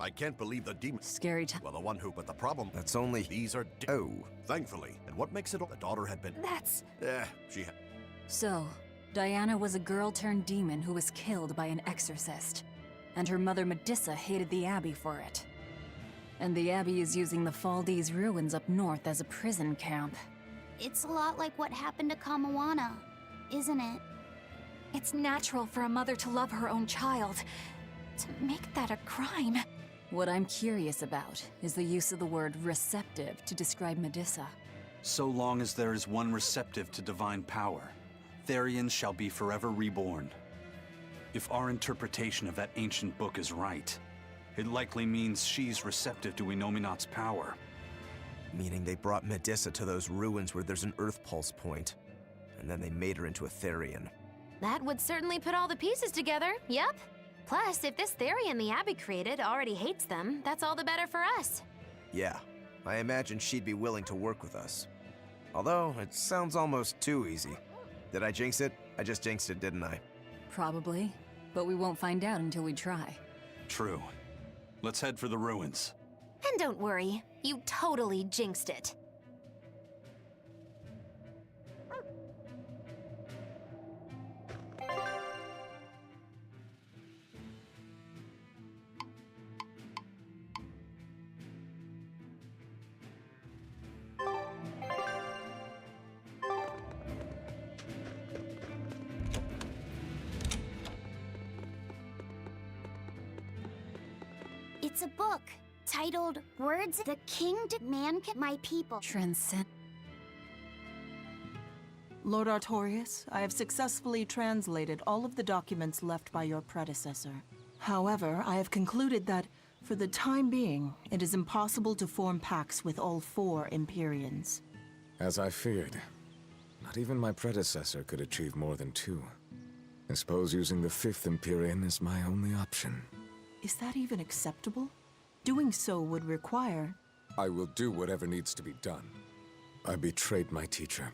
[SPEAKER 20] I can't believe the demon.
[SPEAKER 7] Scary time.
[SPEAKER 20] Well, the one who, but the problem.
[SPEAKER 4] That's only.
[SPEAKER 20] These are.
[SPEAKER 4] Oh.
[SPEAKER 20] Thankfully. And what makes it all? The daughter had been.
[SPEAKER 7] That's.
[SPEAKER 20] She had.
[SPEAKER 7] So, Diana was a girl turned demon who was killed by an exorcist. And her mother Medissa hated the Abbey for it. And the Abbey is using the Faldi's ruins up north as a prison camp.
[SPEAKER 1] It's a lot like what happened to Kamawana, isn't it?
[SPEAKER 5] It's natural for a mother to love her own child. To make that a crime.
[SPEAKER 7] What I'm curious about is the use of the word receptive to describe Medissa.
[SPEAKER 3] So long as there is one receptive to divine power, Therians shall be forever reborn. If our interpretation of that ancient book is right, it likely means she's receptive to Inominat's power.
[SPEAKER 4] Meaning they brought Medissa to those ruins where there's an Earth Pulse point, and then they made her into a Therian.
[SPEAKER 6] That would certainly put all the pieces together, yep. Plus, if this Therian the Abbey created already hates them, that's all the better for us.
[SPEAKER 4] Yeah, I imagine she'd be willing to work with us. Although, it sounds almost too easy. Did I jinx it? I just jinxed it, didn't I?
[SPEAKER 7] Probably, but we won't find out until we try.
[SPEAKER 3] True. Let's head for the ruins.
[SPEAKER 6] And don't worry, you totally jinxed it.
[SPEAKER 1] It's a book titled Words the King Demand My People.
[SPEAKER 7] Transcend.
[SPEAKER 21] Lord Artorius, I have successfully translated all of the documents left by your predecessor. However, I have concluded that, for the time being, it is impossible to form pacts with all 4 Empyreans.
[SPEAKER 22] As I feared, not even my predecessor could achieve more than 2. I suppose using the 5th Empyrean is my only option.
[SPEAKER 21] Is that even acceptable? Doing so would require...
[SPEAKER 22] I will do whatever needs to be done. I betrayed my teacher.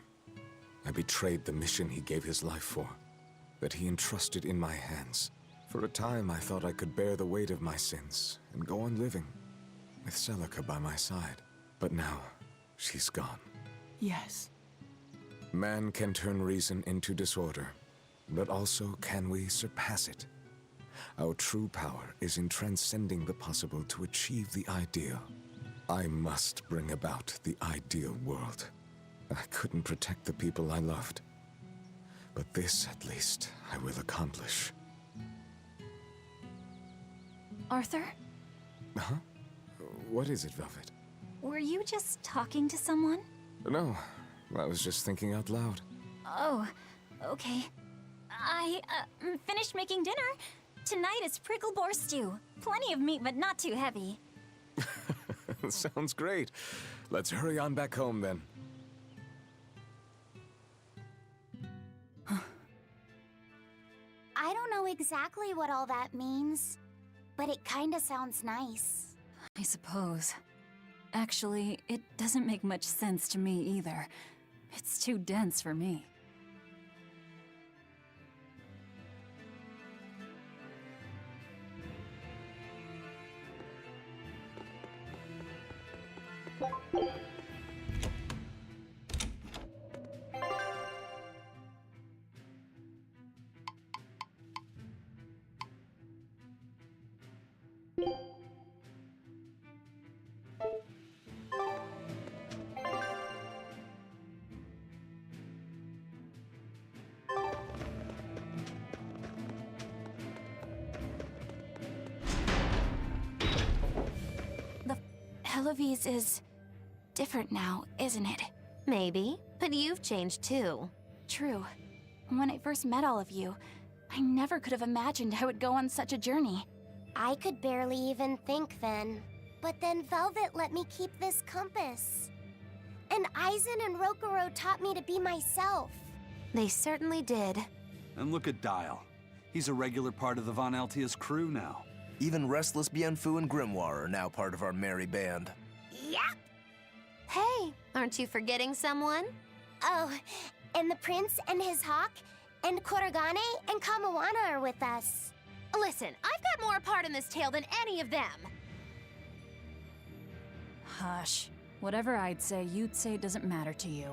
[SPEAKER 22] I betrayed the mission he gave his life for, that he entrusted in my hands. For a time, I thought I could bear the weight of my sins and go on living, with Celica by my side. But now, she's gone.
[SPEAKER 21] Yes.
[SPEAKER 22] Man can turn reason into disorder, but also can we surpass it? Our true power is in transcending the possible to achieve the ideal. I must bring about the ideal world. I couldn't protect the people I loved. But this, at least, I will accomplish.
[SPEAKER 5] Arthur?
[SPEAKER 22] Huh? What is it, Velvet?
[SPEAKER 5] Were you just talking to someone?
[SPEAKER 22] No, I was just thinking out loud.
[SPEAKER 5] Oh, okay. I finished making dinner. Tonight is prickle boar stew. Plenty of meat, but not too heavy.
[SPEAKER 22] Sounds great. Let's hurry on back home, then.
[SPEAKER 1] I don't know exactly what all that means, but it kinda sounds nice.
[SPEAKER 7] I suppose. Actually, it doesn't make much sense to me either. It's too dense for me.
[SPEAKER 5] Helavis is different now, isn't it?
[SPEAKER 6] Maybe, but you've changed too.
[SPEAKER 5] True. When I first met all of you, I never could have imagined I would go on such a journey.
[SPEAKER 1] I could barely even think then. But then Velvet let me keep this compass. And Aizen and Rokuro taught me to be myself.
[SPEAKER 6] They certainly did.
[SPEAKER 3] And look at Dial. He's a regular part of the Von Altia's crew now.
[SPEAKER 4] Even Restless Bienfu and Grimoire are now part of our merry band.
[SPEAKER 1] Yep.
[SPEAKER 6] Hey, aren't you forgetting someone?
[SPEAKER 1] Oh, and the prince and his hawk, and Kurogane and Kamawana are with us.
[SPEAKER 6] Listen, I've got more part in this tale than any of them.
[SPEAKER 7] Hush. Whatever I'd say, you'd say it doesn't matter to you.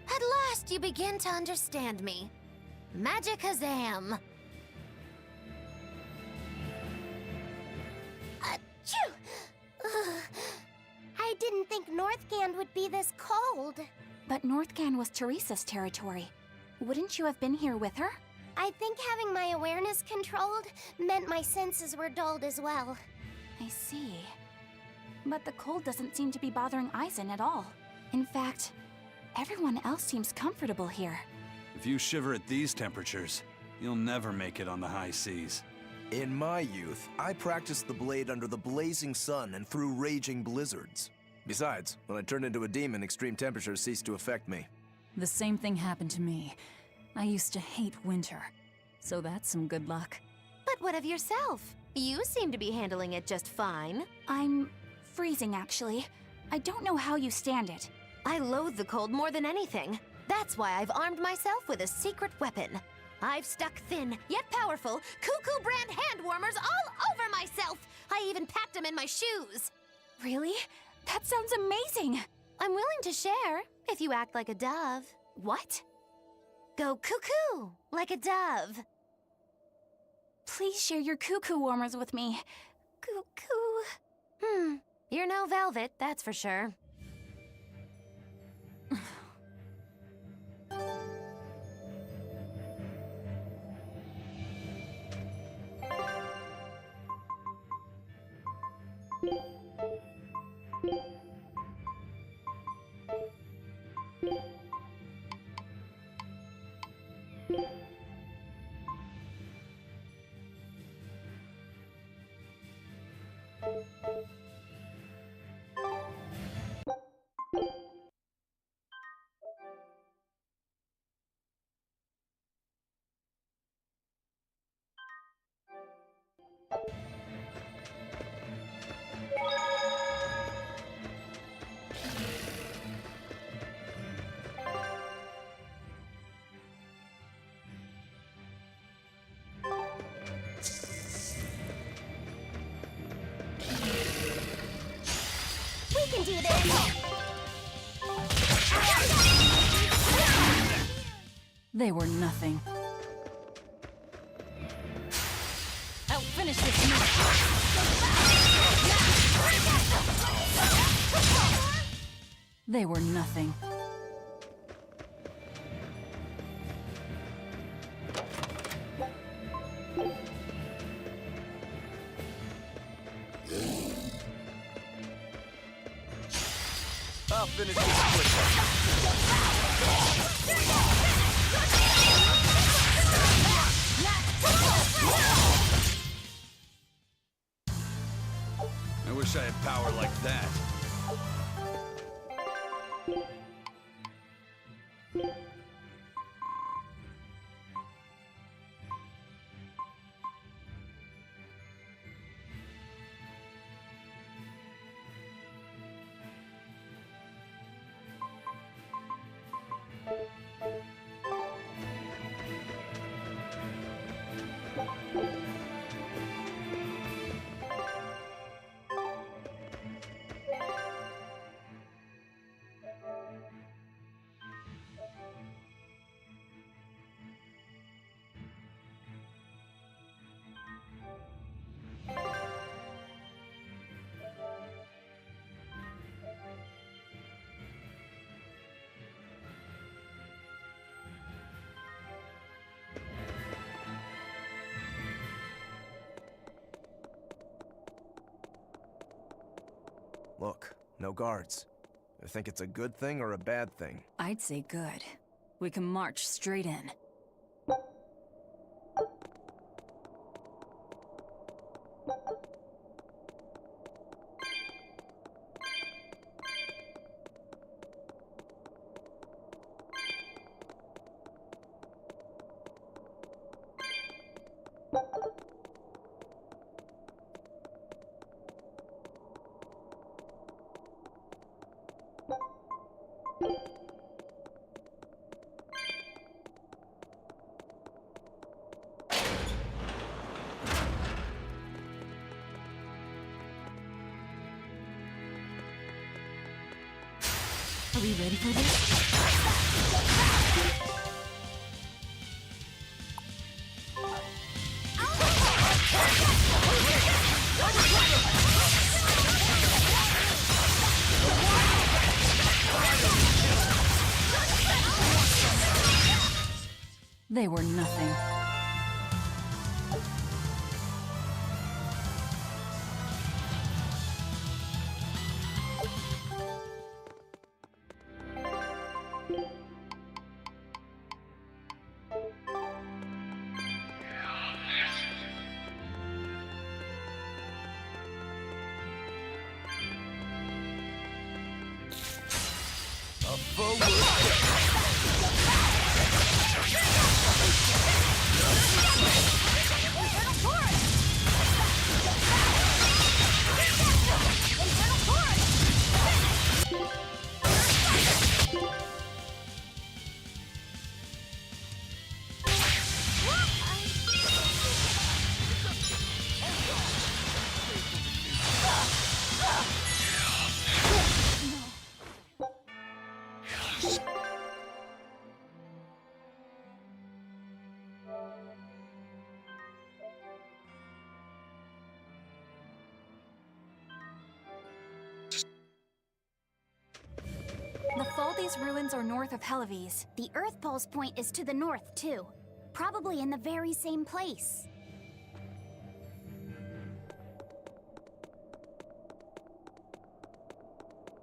[SPEAKER 6] At last you begin to understand me. Magicazam!
[SPEAKER 1] Achoo! Ugh. I didn't think Northgand would be this cold.
[SPEAKER 5] But Northgand was Teresa's territory. Wouldn't you have been here with her?
[SPEAKER 1] I think having my awareness controlled meant my senses were dulled as well.
[SPEAKER 5] I see. But the cold doesn't seem to be bothering Eisen at all. In fact, everyone else seems comfortable here.
[SPEAKER 3] If you shiver at these temperatures, you'll never make it on the high seas.
[SPEAKER 4] In my youth, I practiced the blade under the blazing sun and through raging blizzards. Besides, when I turned into a demon, extreme temperatures ceased to affect me.
[SPEAKER 7] The same thing happened to me. I used to hate winter. So that's some good luck.
[SPEAKER 6] But what of yourself? You seem to be handling it just fine.
[SPEAKER 5] I'm freezing, actually. I don't know how you stand it.
[SPEAKER 6] I loathe the cold more than anything. That's why I've armed myself with a secret weapon. I've stuck thin, yet powerful, Cuckoo brand hand warmers all over myself. I even packed them in my shoes.
[SPEAKER 5] Really? That sounds amazing.
[SPEAKER 6] I'm willing to share, if you act like a dove.
[SPEAKER 5] What?
[SPEAKER 6] Go cuckoo, like a dove.
[SPEAKER 5] Please share your cuckoo warmers with me. Cuckoo.
[SPEAKER 6] You're no velvet, that's for sure.
[SPEAKER 1] We can do this!
[SPEAKER 7] They were nothing. I'll finish this now. They were nothing.
[SPEAKER 4] I'll finish this quickly.
[SPEAKER 3] I wish I had power like that.
[SPEAKER 4] Look, no guards. I think it's a good thing or a bad thing.
[SPEAKER 7] I'd say good. We can march straight in. we ready for this? They were nothing.
[SPEAKER 5] The Faldi's ruins are north of Helives.
[SPEAKER 1] The Earth Pulse point is to the north, too. Probably in the very same place.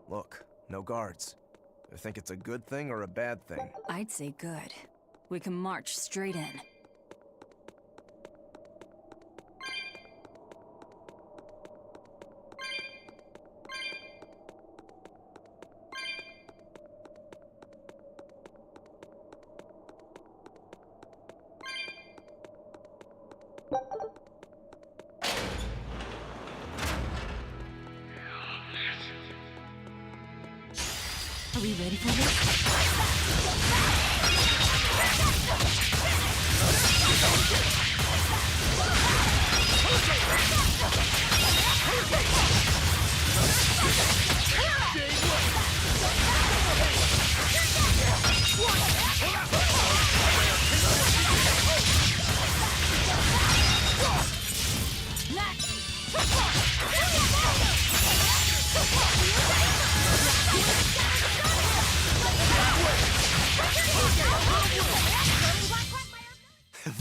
[SPEAKER 4] Look, no guards. I think it's a good thing or a bad thing.
[SPEAKER 7] I'd say good. We can march straight in. Are we ready for this?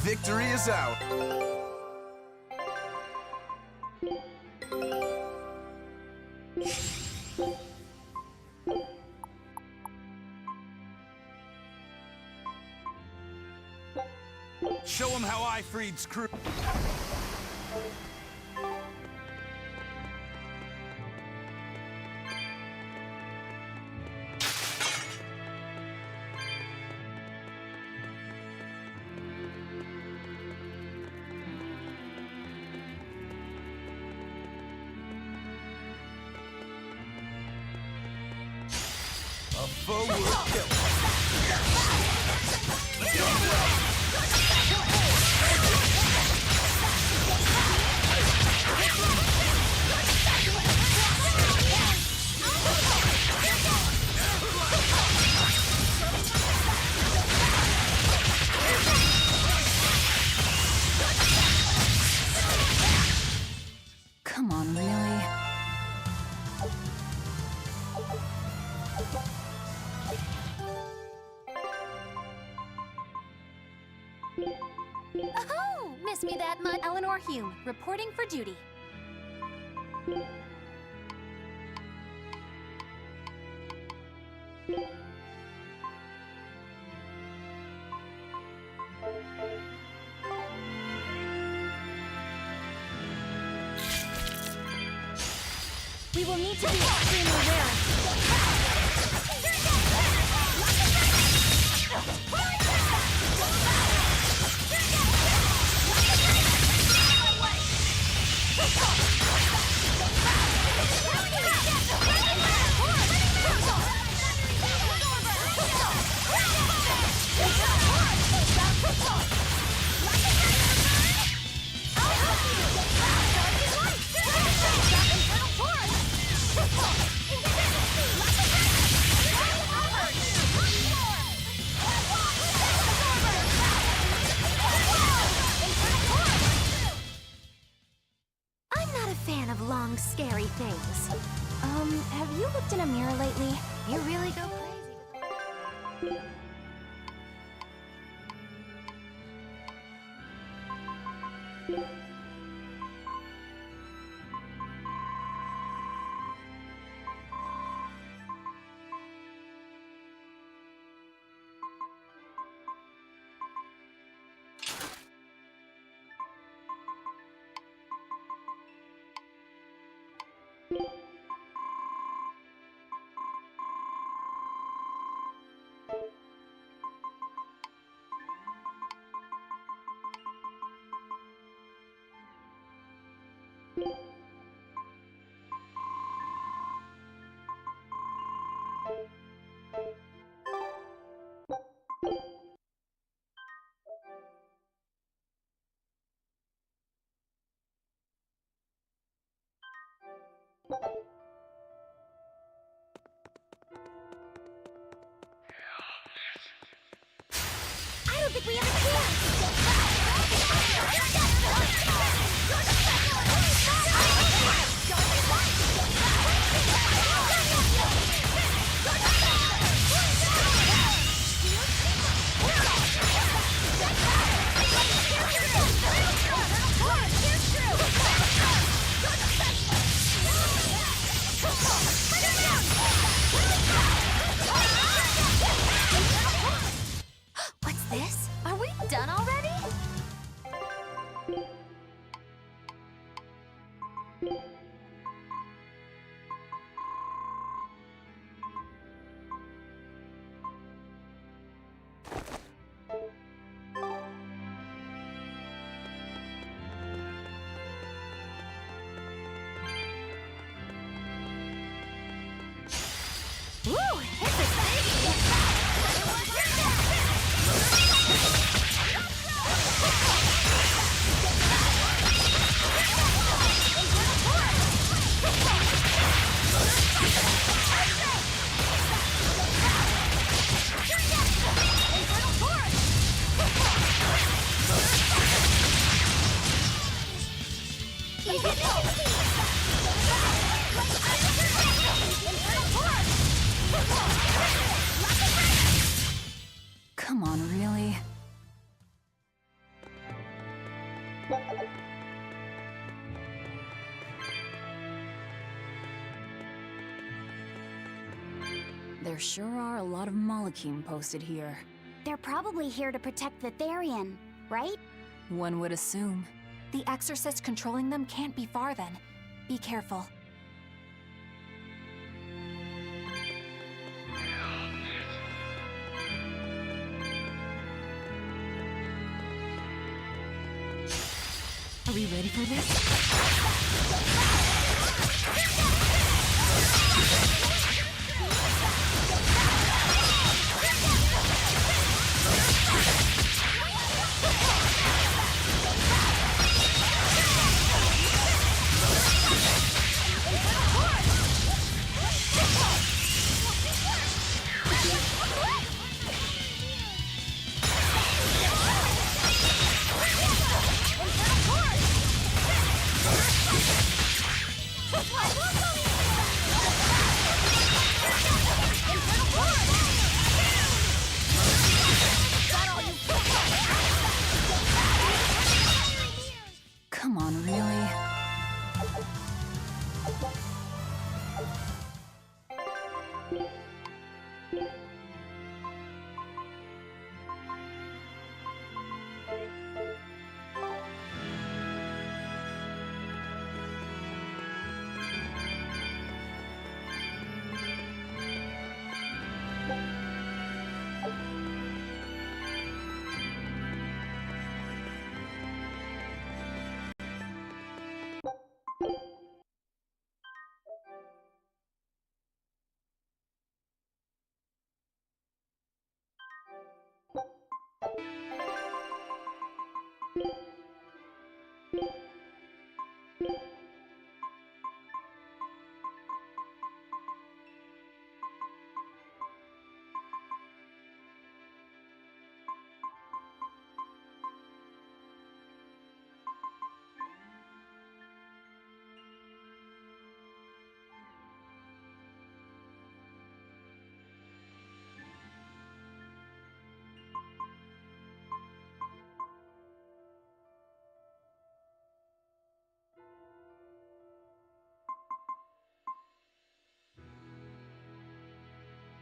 [SPEAKER 4] Victory is out!
[SPEAKER 3] Show him how I freed crew.
[SPEAKER 4] A forward kill.
[SPEAKER 7] Come on, really?
[SPEAKER 5] Oh, miss me that much? Eleanor Hume, reporting for duty. We will need to be extremely wary.
[SPEAKER 6] strong, scary things.
[SPEAKER 5] Have you looked in a mirror lately?
[SPEAKER 6] You really go crazy with
[SPEAKER 1] I don't think we have a chance!
[SPEAKER 6] What's this? Are we done already? Woo! It's exciting!
[SPEAKER 7] Come on, really? There sure are a lot of Malachim posted here.
[SPEAKER 5] They're probably here to protect the Therian, right?
[SPEAKER 7] One would assume.
[SPEAKER 5] The exorcist controlling them can't be far then. Be careful.
[SPEAKER 7] Are we ready for this? Come on, really?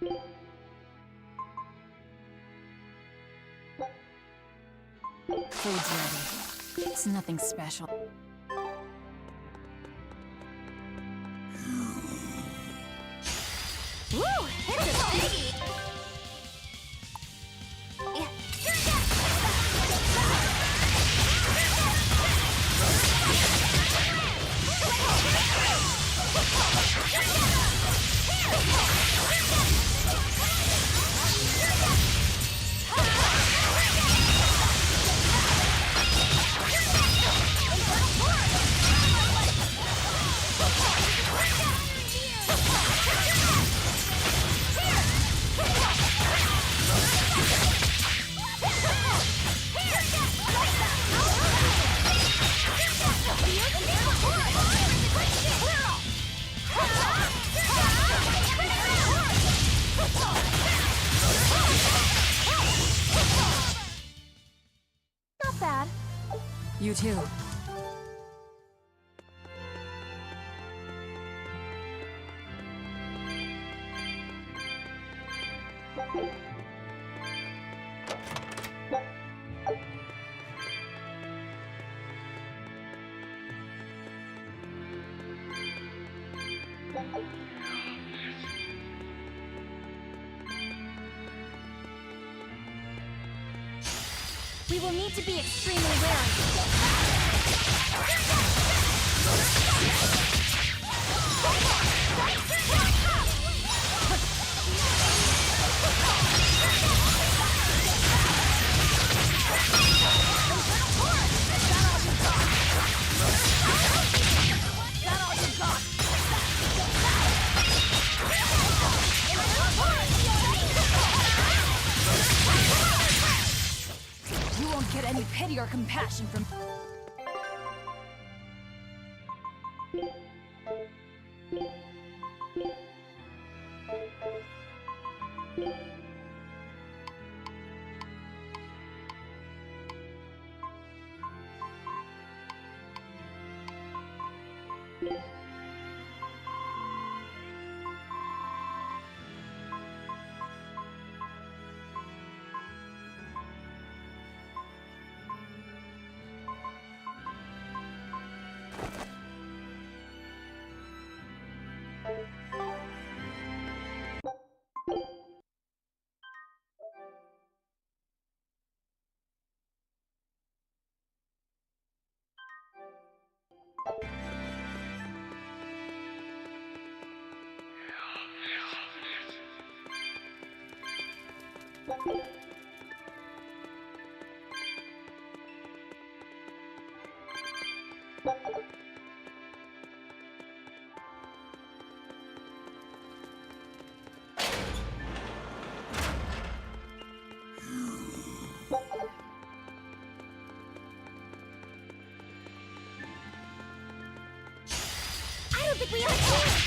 [SPEAKER 7] Food's ready. It's nothing special.
[SPEAKER 6] Woo! It's a biggie!
[SPEAKER 1] Not bad.
[SPEAKER 7] You too.
[SPEAKER 5] We will need to be extremely wary.
[SPEAKER 7] You won't get any pity or compassion from...
[SPEAKER 1] I don't think we have a chance!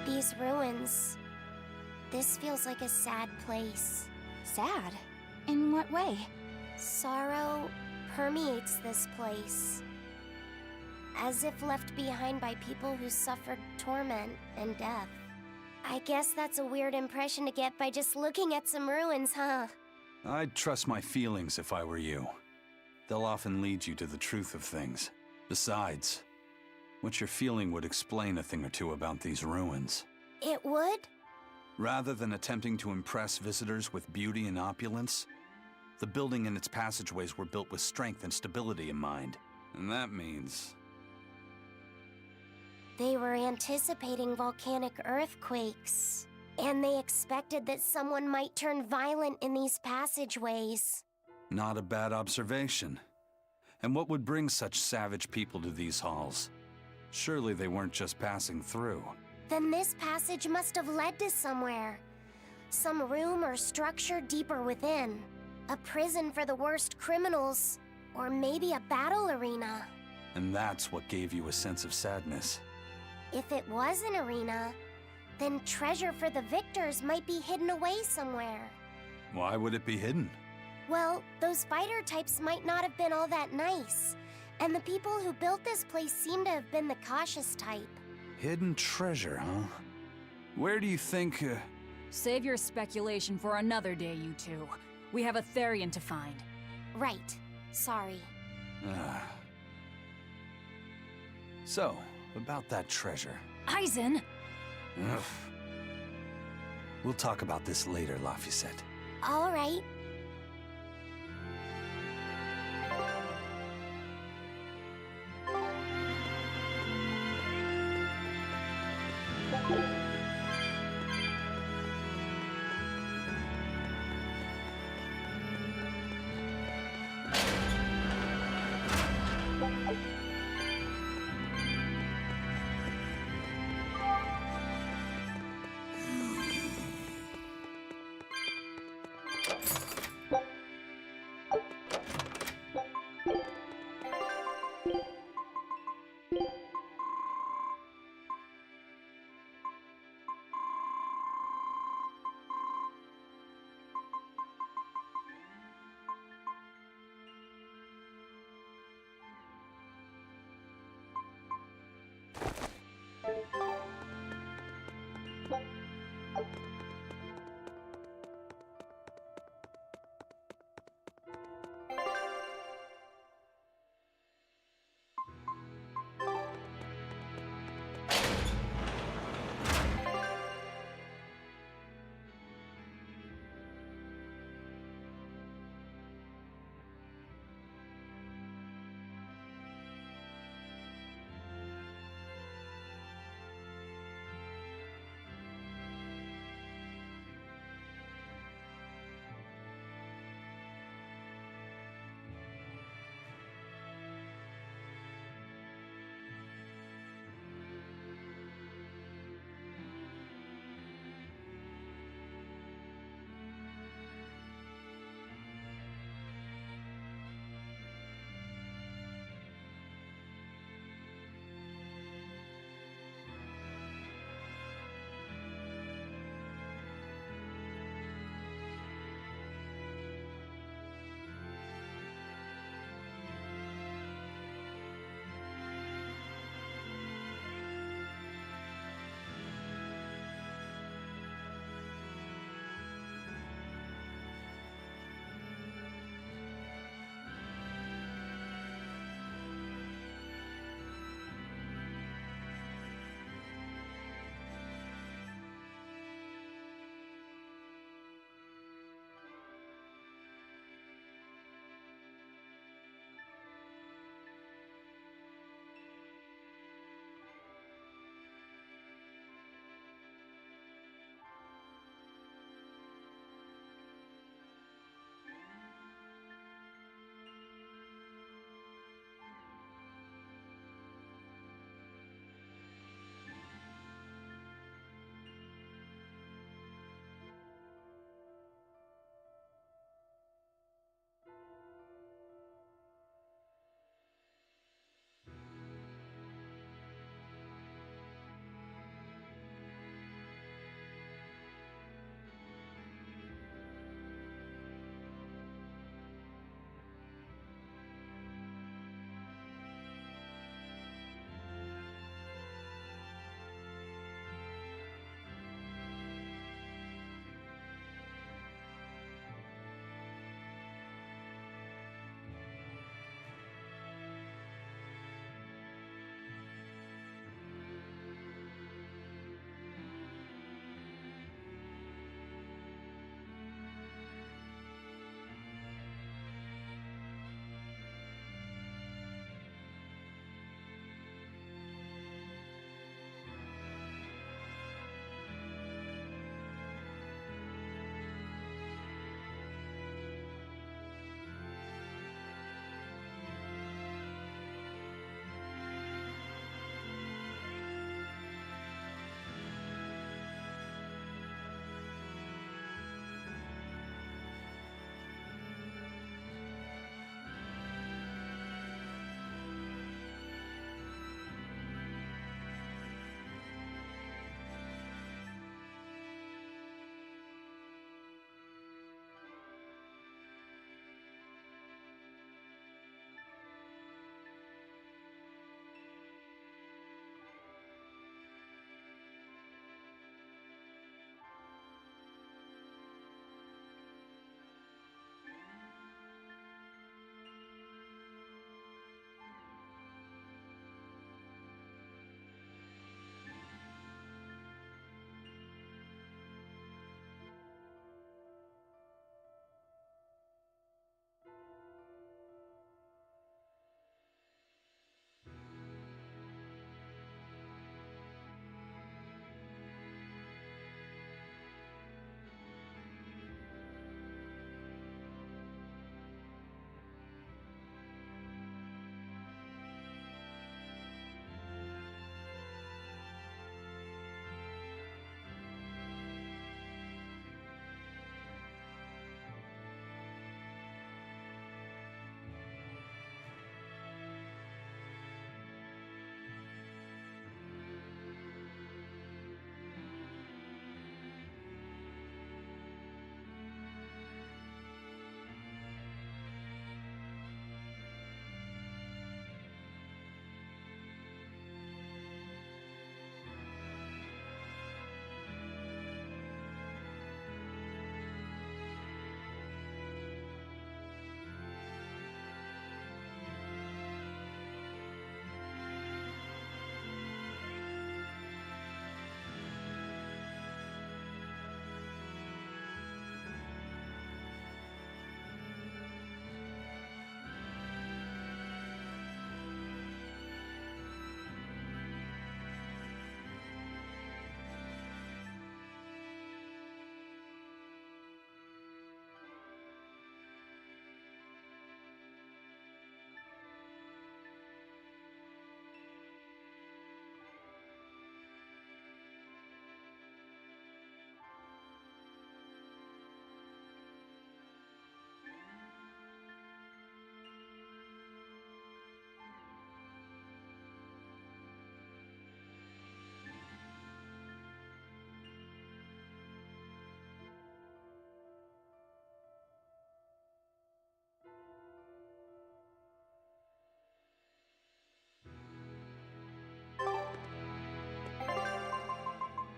[SPEAKER 1] These ruins. This feels like a sad place.
[SPEAKER 5] Sad? In what way?
[SPEAKER 1] Sorrow permeates this place. As if left behind by people who suffered torment and death. I guess that's a weird impression to get by just looking at some ruins, huh?
[SPEAKER 3] I'd trust my feelings if I were you. They'll often lead you to the truth of things. Besides, what you're feeling would explain a thing or two about these ruins.
[SPEAKER 1] It would?
[SPEAKER 3] Rather than attempting to impress visitors with beauty and opulence, the building and its passageways were built with strength and stability in mind. And that means...
[SPEAKER 1] They were anticipating volcanic earthquakes. And they expected that someone might turn violent in these passageways.
[SPEAKER 3] Not a bad observation. And what would bring such savage people to these halls? Surely they weren't just passing through.
[SPEAKER 1] Then this passage must have led to somewhere. Some room or structure deeper within. A prison for the worst criminals. Or maybe a battle arena.
[SPEAKER 3] And that's what gave you a sense of sadness.
[SPEAKER 1] If it was an arena, then treasure for the victors might be hidden away somewhere.
[SPEAKER 3] Why would it be hidden?
[SPEAKER 1] Well, those fighter types might not have been all that nice. And the people who built this place seem to have been the cautious type.
[SPEAKER 3] Hidden treasure, huh? Where do you think...
[SPEAKER 7] Save your speculation for another day, you two. We have a Therian to find.
[SPEAKER 1] Right. Sorry.
[SPEAKER 3] So, about that treasure.
[SPEAKER 7] Aizen!
[SPEAKER 3] Ugh. We'll talk about this later, Laphicet.
[SPEAKER 1] All right.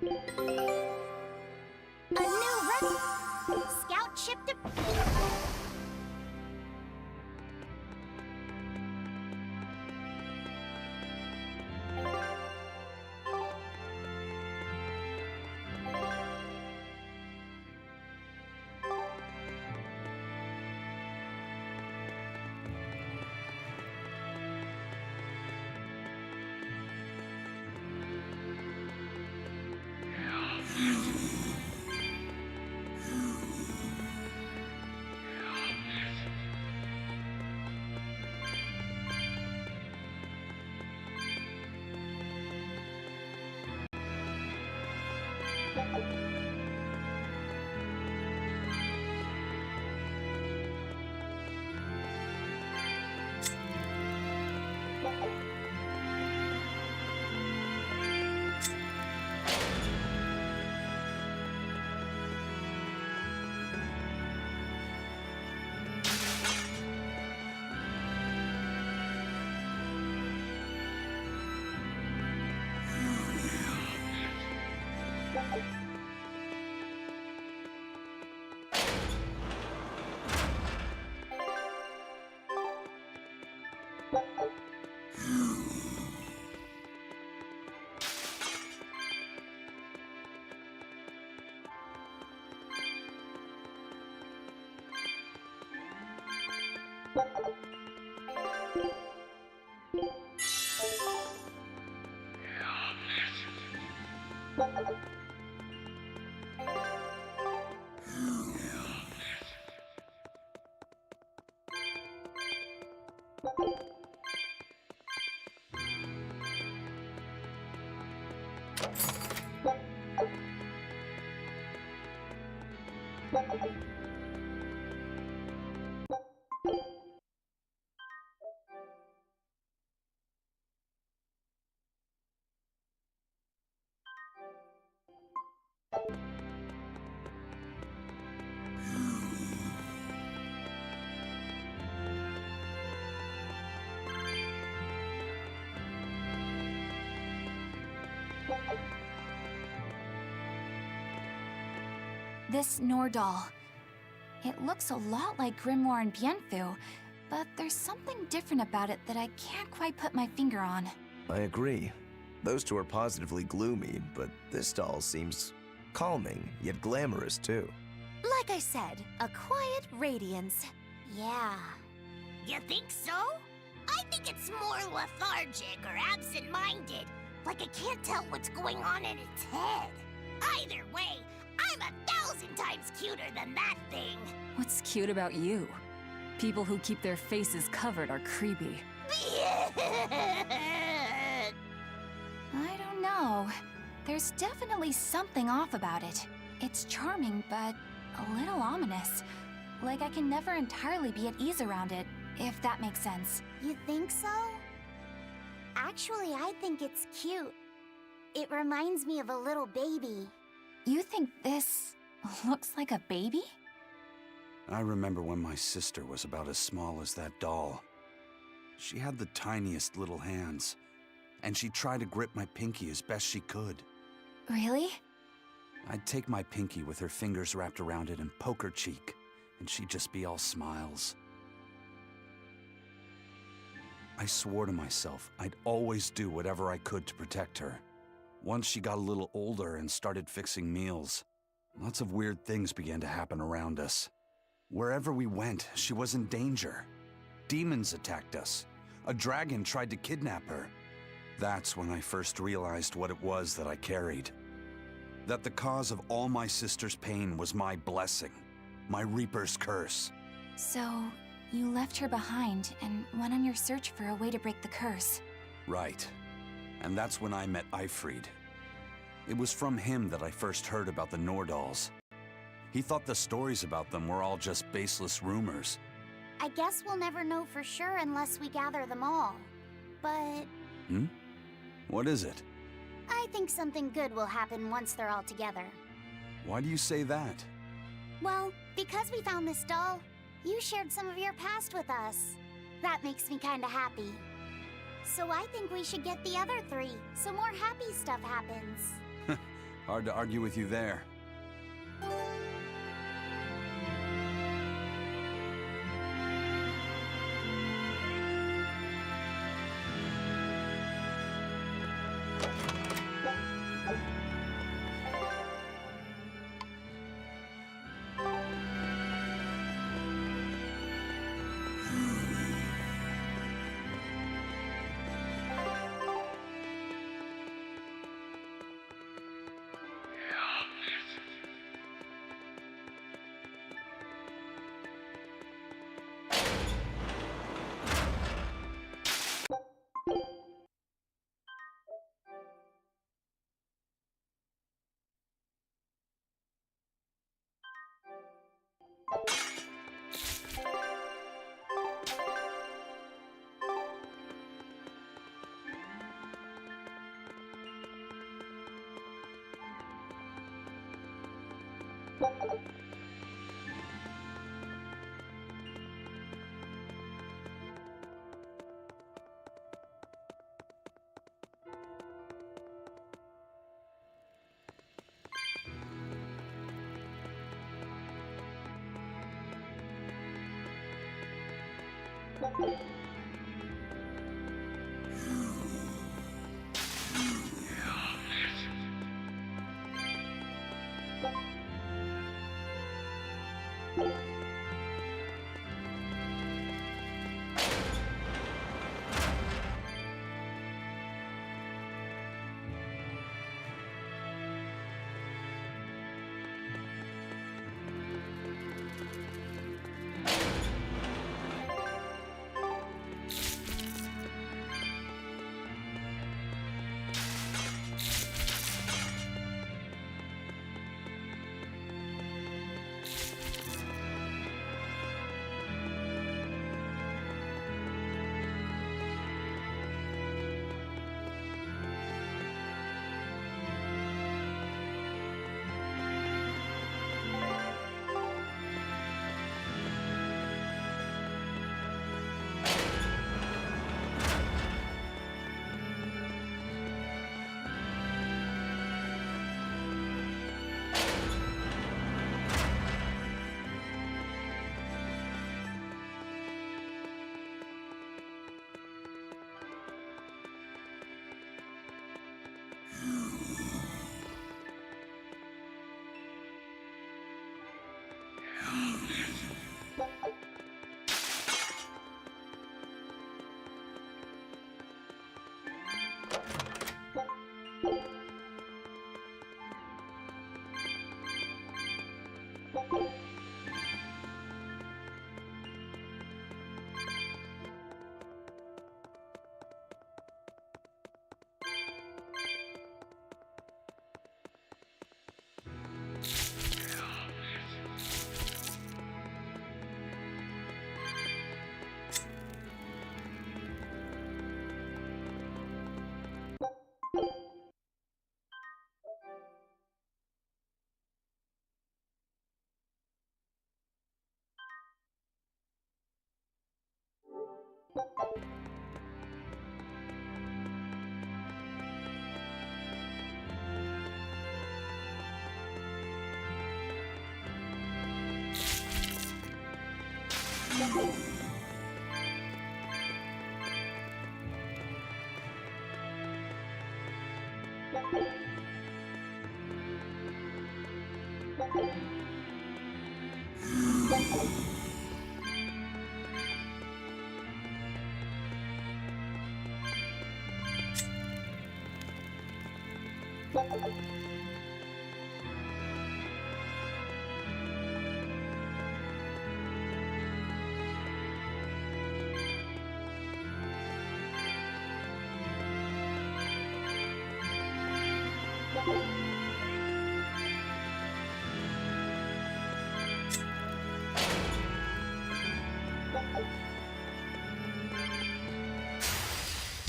[SPEAKER 1] A new scout ship to...
[SPEAKER 5] This Nordal. It looks a lot like Grimoire and Bienfu, but there's something different about it that I can't quite put my finger on.
[SPEAKER 4] I agree. Those two are positively gloomy, but this doll seems calming, yet glamorous too.
[SPEAKER 6] Like I said, a quiet radiance.
[SPEAKER 1] Yeah.
[SPEAKER 11] You think so? I think it's more lethargic or absent-minded. Like it can't tell what's going on in its head. Either way, I'm 1,000 times cuter than that thing.
[SPEAKER 7] What's cute about you? People who keep their faces covered are creepy.
[SPEAKER 5] I don't know. There's definitely something off about it. It's charming, but a little ominous. Like I can never entirely be at ease around it, if that makes sense.
[SPEAKER 1] You think so? Actually, I think it's cute. It reminds me of a little baby.
[SPEAKER 5] You think this looks like a baby?
[SPEAKER 3] I remember when my sister was about as small as that doll. She had the tiniest little hands, and she tried to grip my pinky as best she could.
[SPEAKER 5] Really?
[SPEAKER 3] I'd take my pinky with her fingers wrapped around it and poke her cheek, and she'd just be all smiles. I swore to myself I'd always do whatever I could to protect her. Once she got a little older and started fixing meals, lots of weird things began to happen around us. Wherever we went, she was in danger. Demons attacked us. A dragon tried to kidnap her. That's when I first realized what it was that I carried. That the cause of all my sister's pain was my blessing, my Reaper's curse.
[SPEAKER 5] So, you left her behind and went on your search for a way to break the curse.
[SPEAKER 3] Right. And that's when I met Eifried. It was from him that I first heard about the Nordals. He thought the stories about them were all just baseless rumors.
[SPEAKER 1] I guess we'll never know for sure unless we gather them all. But...
[SPEAKER 3] What is it?
[SPEAKER 1] I think something good will happen once they're all together.
[SPEAKER 3] Why do you say that?
[SPEAKER 1] Well, because we found this doll, you shared some of your past with us. That makes me kinda happy. So I think we should get the other three, so more happy stuff happens.
[SPEAKER 3] Hard to argue with you there.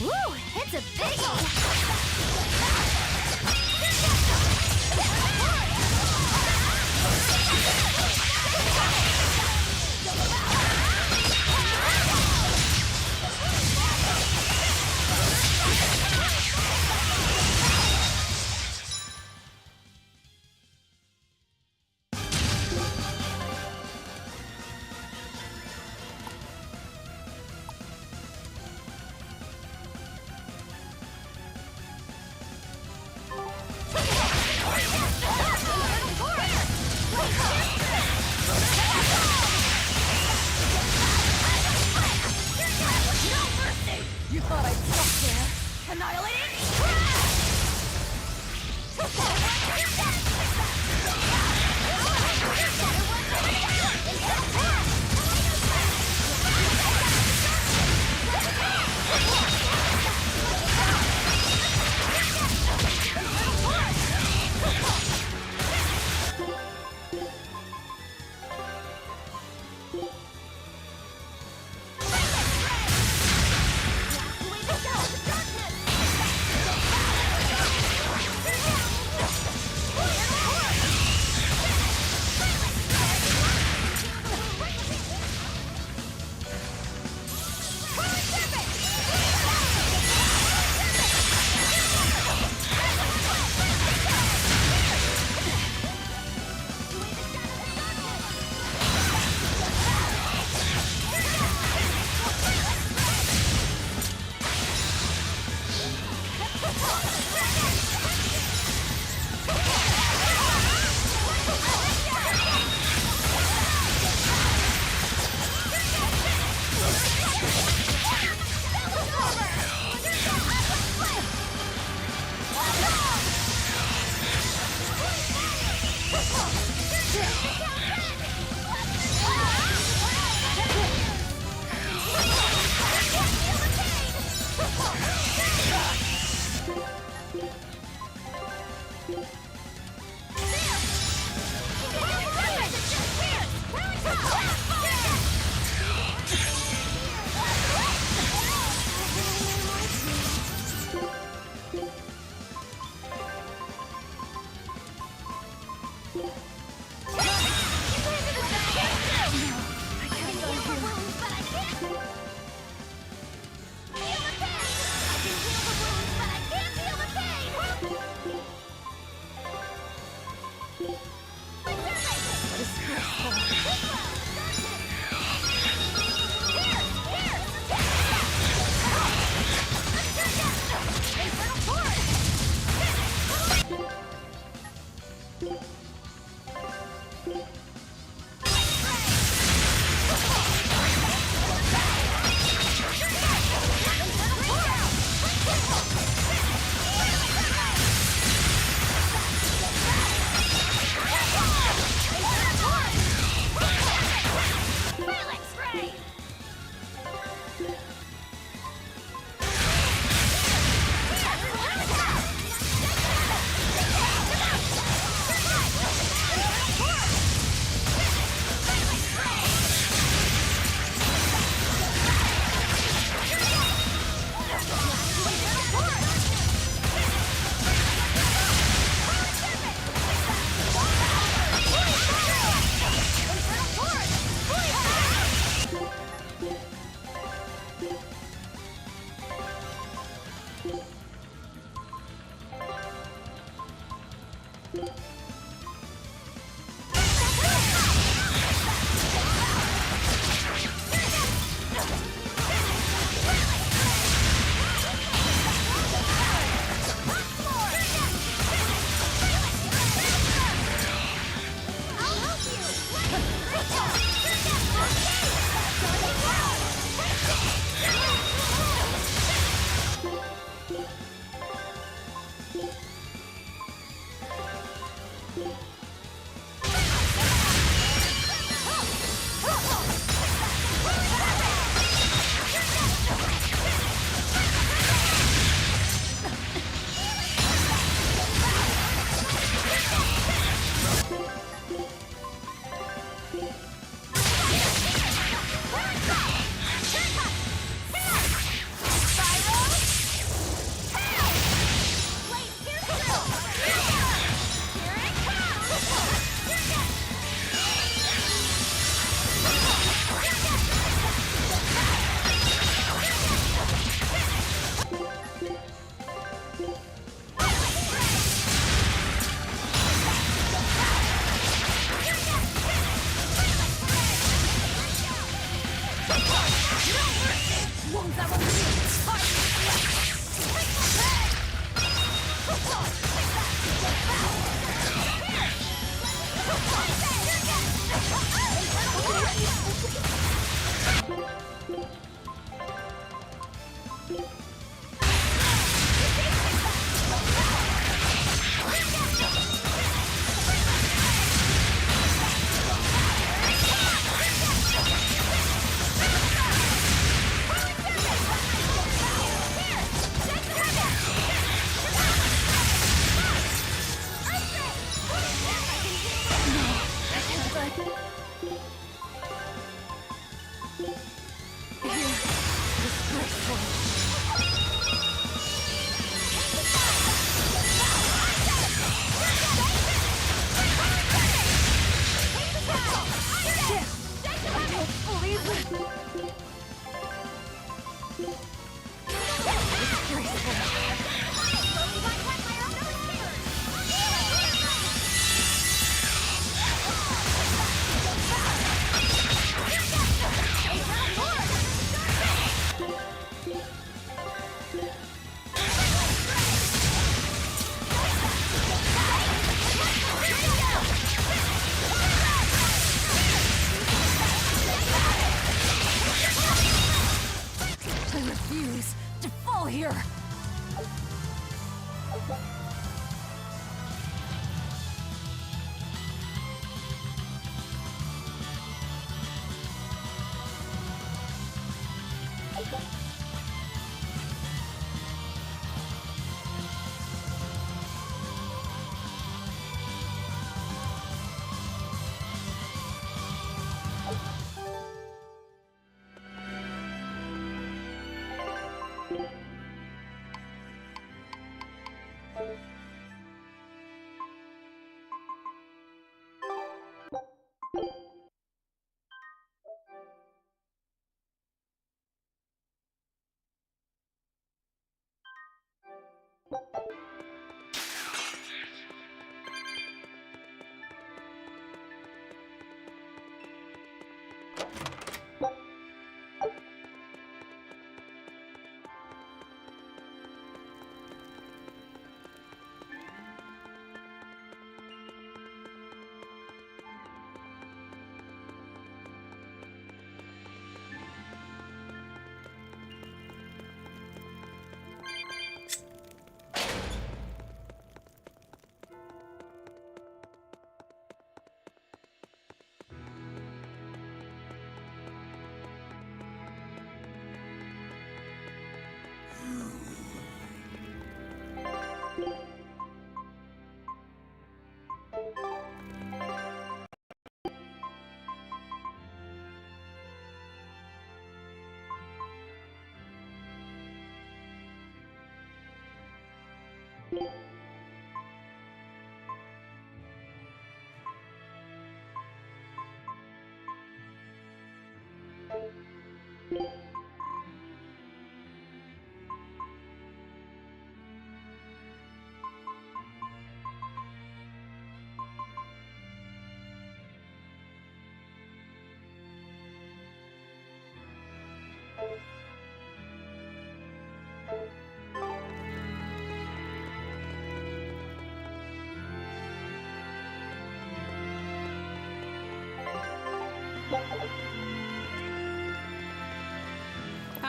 [SPEAKER 6] Woo! It's a big one!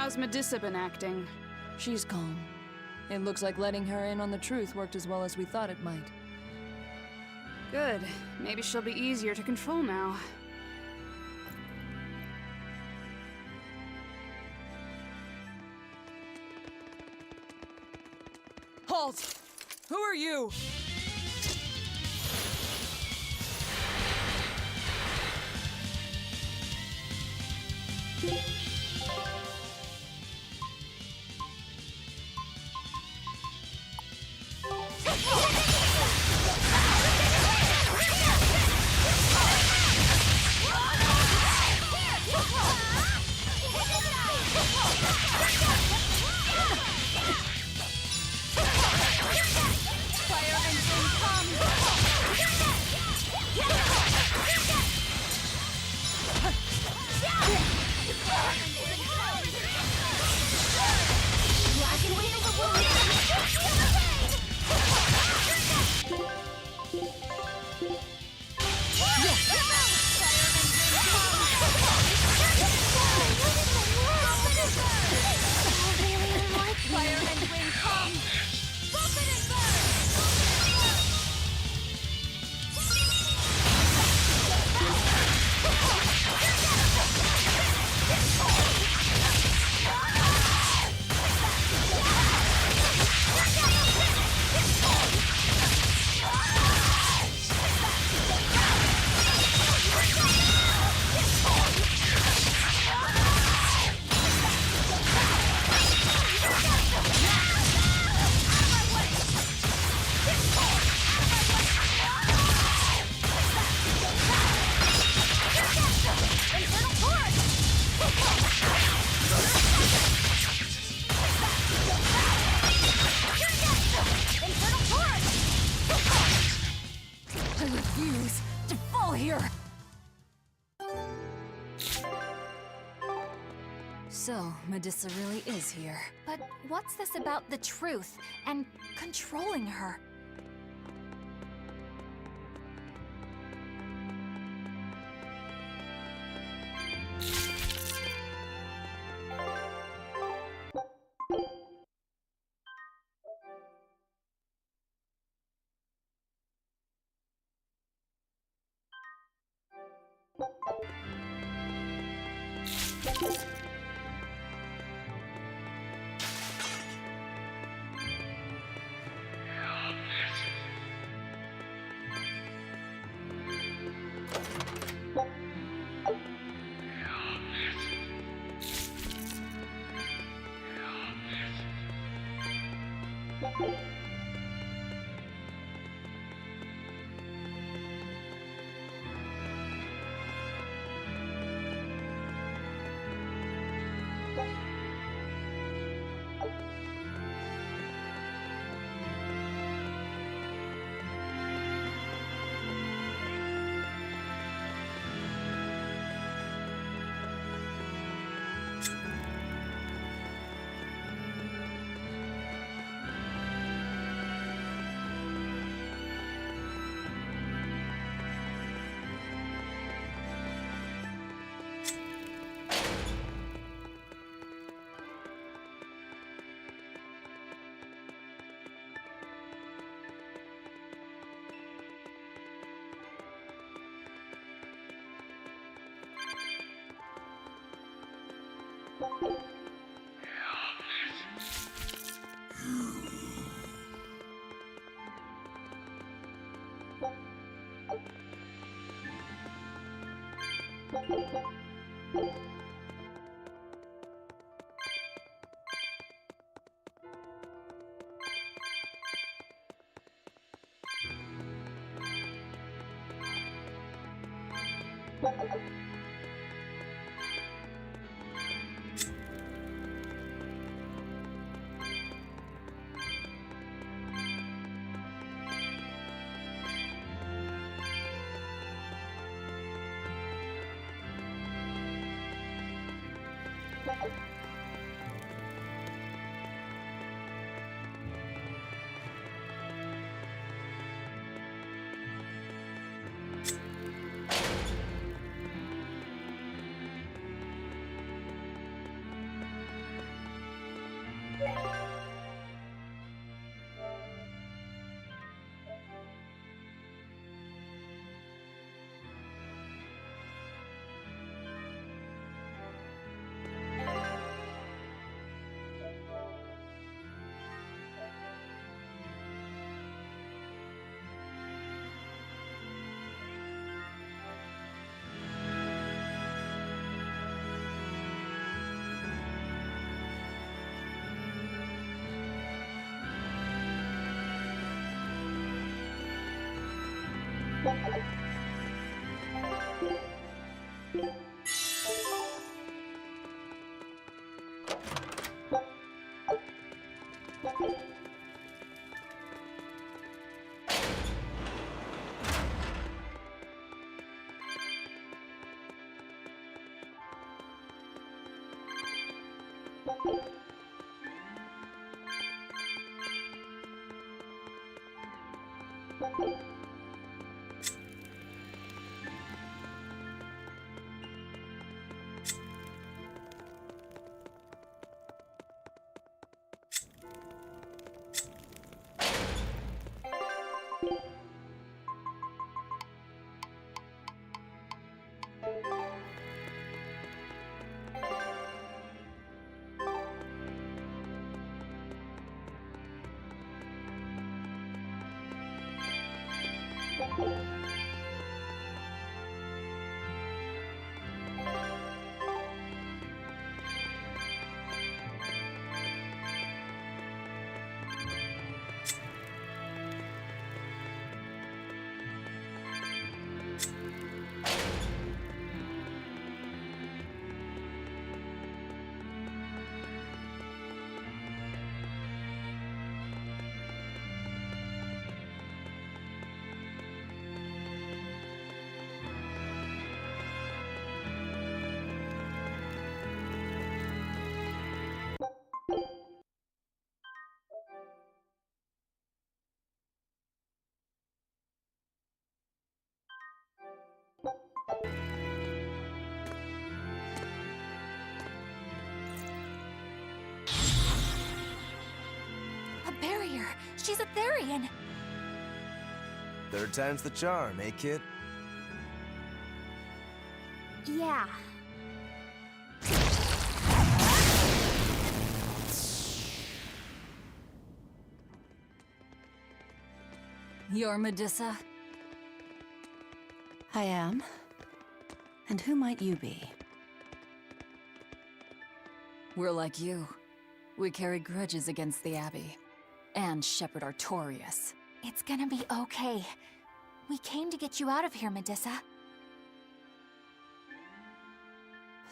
[SPEAKER 16] How's Medissa been acting?
[SPEAKER 7] She's calm. It looks like letting her in on the truth worked as well as we thought it might.
[SPEAKER 16] Good. Maybe she'll be easier to control now.
[SPEAKER 7] Halt! Who are you? So, Medissa really is here.
[SPEAKER 5] But what's this about the truth and controlling her? A barrier! She's a Therian!
[SPEAKER 4] Third time's the charm, eh, kid?
[SPEAKER 1] Yeah.
[SPEAKER 7] You're Medissa?
[SPEAKER 2] I am. And who might you be?
[SPEAKER 7] We're like you. We carry grudges against the Abbey. And Shepherd Artorias.
[SPEAKER 5] It's gonna be okay. We came to get you out of here, Medissa.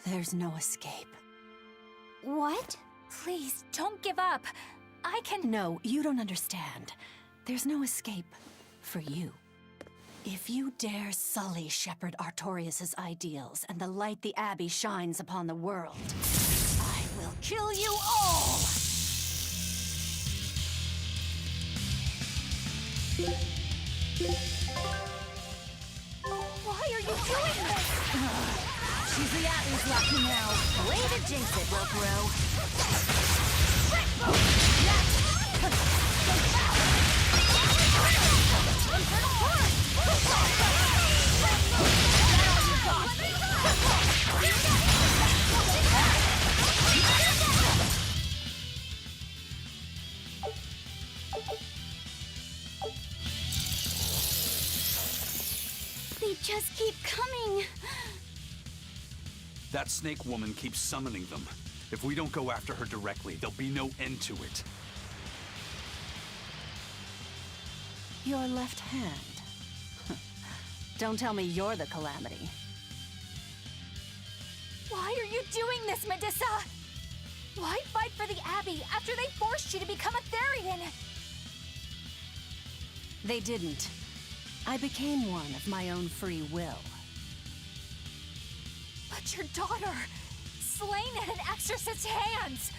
[SPEAKER 2] There's no escape.
[SPEAKER 5] What? Please, don't give up. I can—
[SPEAKER 2] No, you don't understand. There's no escape for you. If you dare sully Shepherd Artorias' ideals and the light the Abbey shines upon the world, I will kill you all!
[SPEAKER 5] Why are you doing this?
[SPEAKER 2] She's the Abbey's lucky now. Way to jinx it, Wilbro.
[SPEAKER 1] They just keep coming.
[SPEAKER 3] That snake woman keeps summoning them. If we don't go after her directly, there'll be no end to it.
[SPEAKER 2] Your left hand. Don't tell me you're the Calamity.
[SPEAKER 5] Why are you doing this, Medissa? Why fight for the Abbey after they forced you to become a Therian?
[SPEAKER 2] They didn't. I became one of my own free will.
[SPEAKER 5] But your daughter, slain at an exorcist's hands!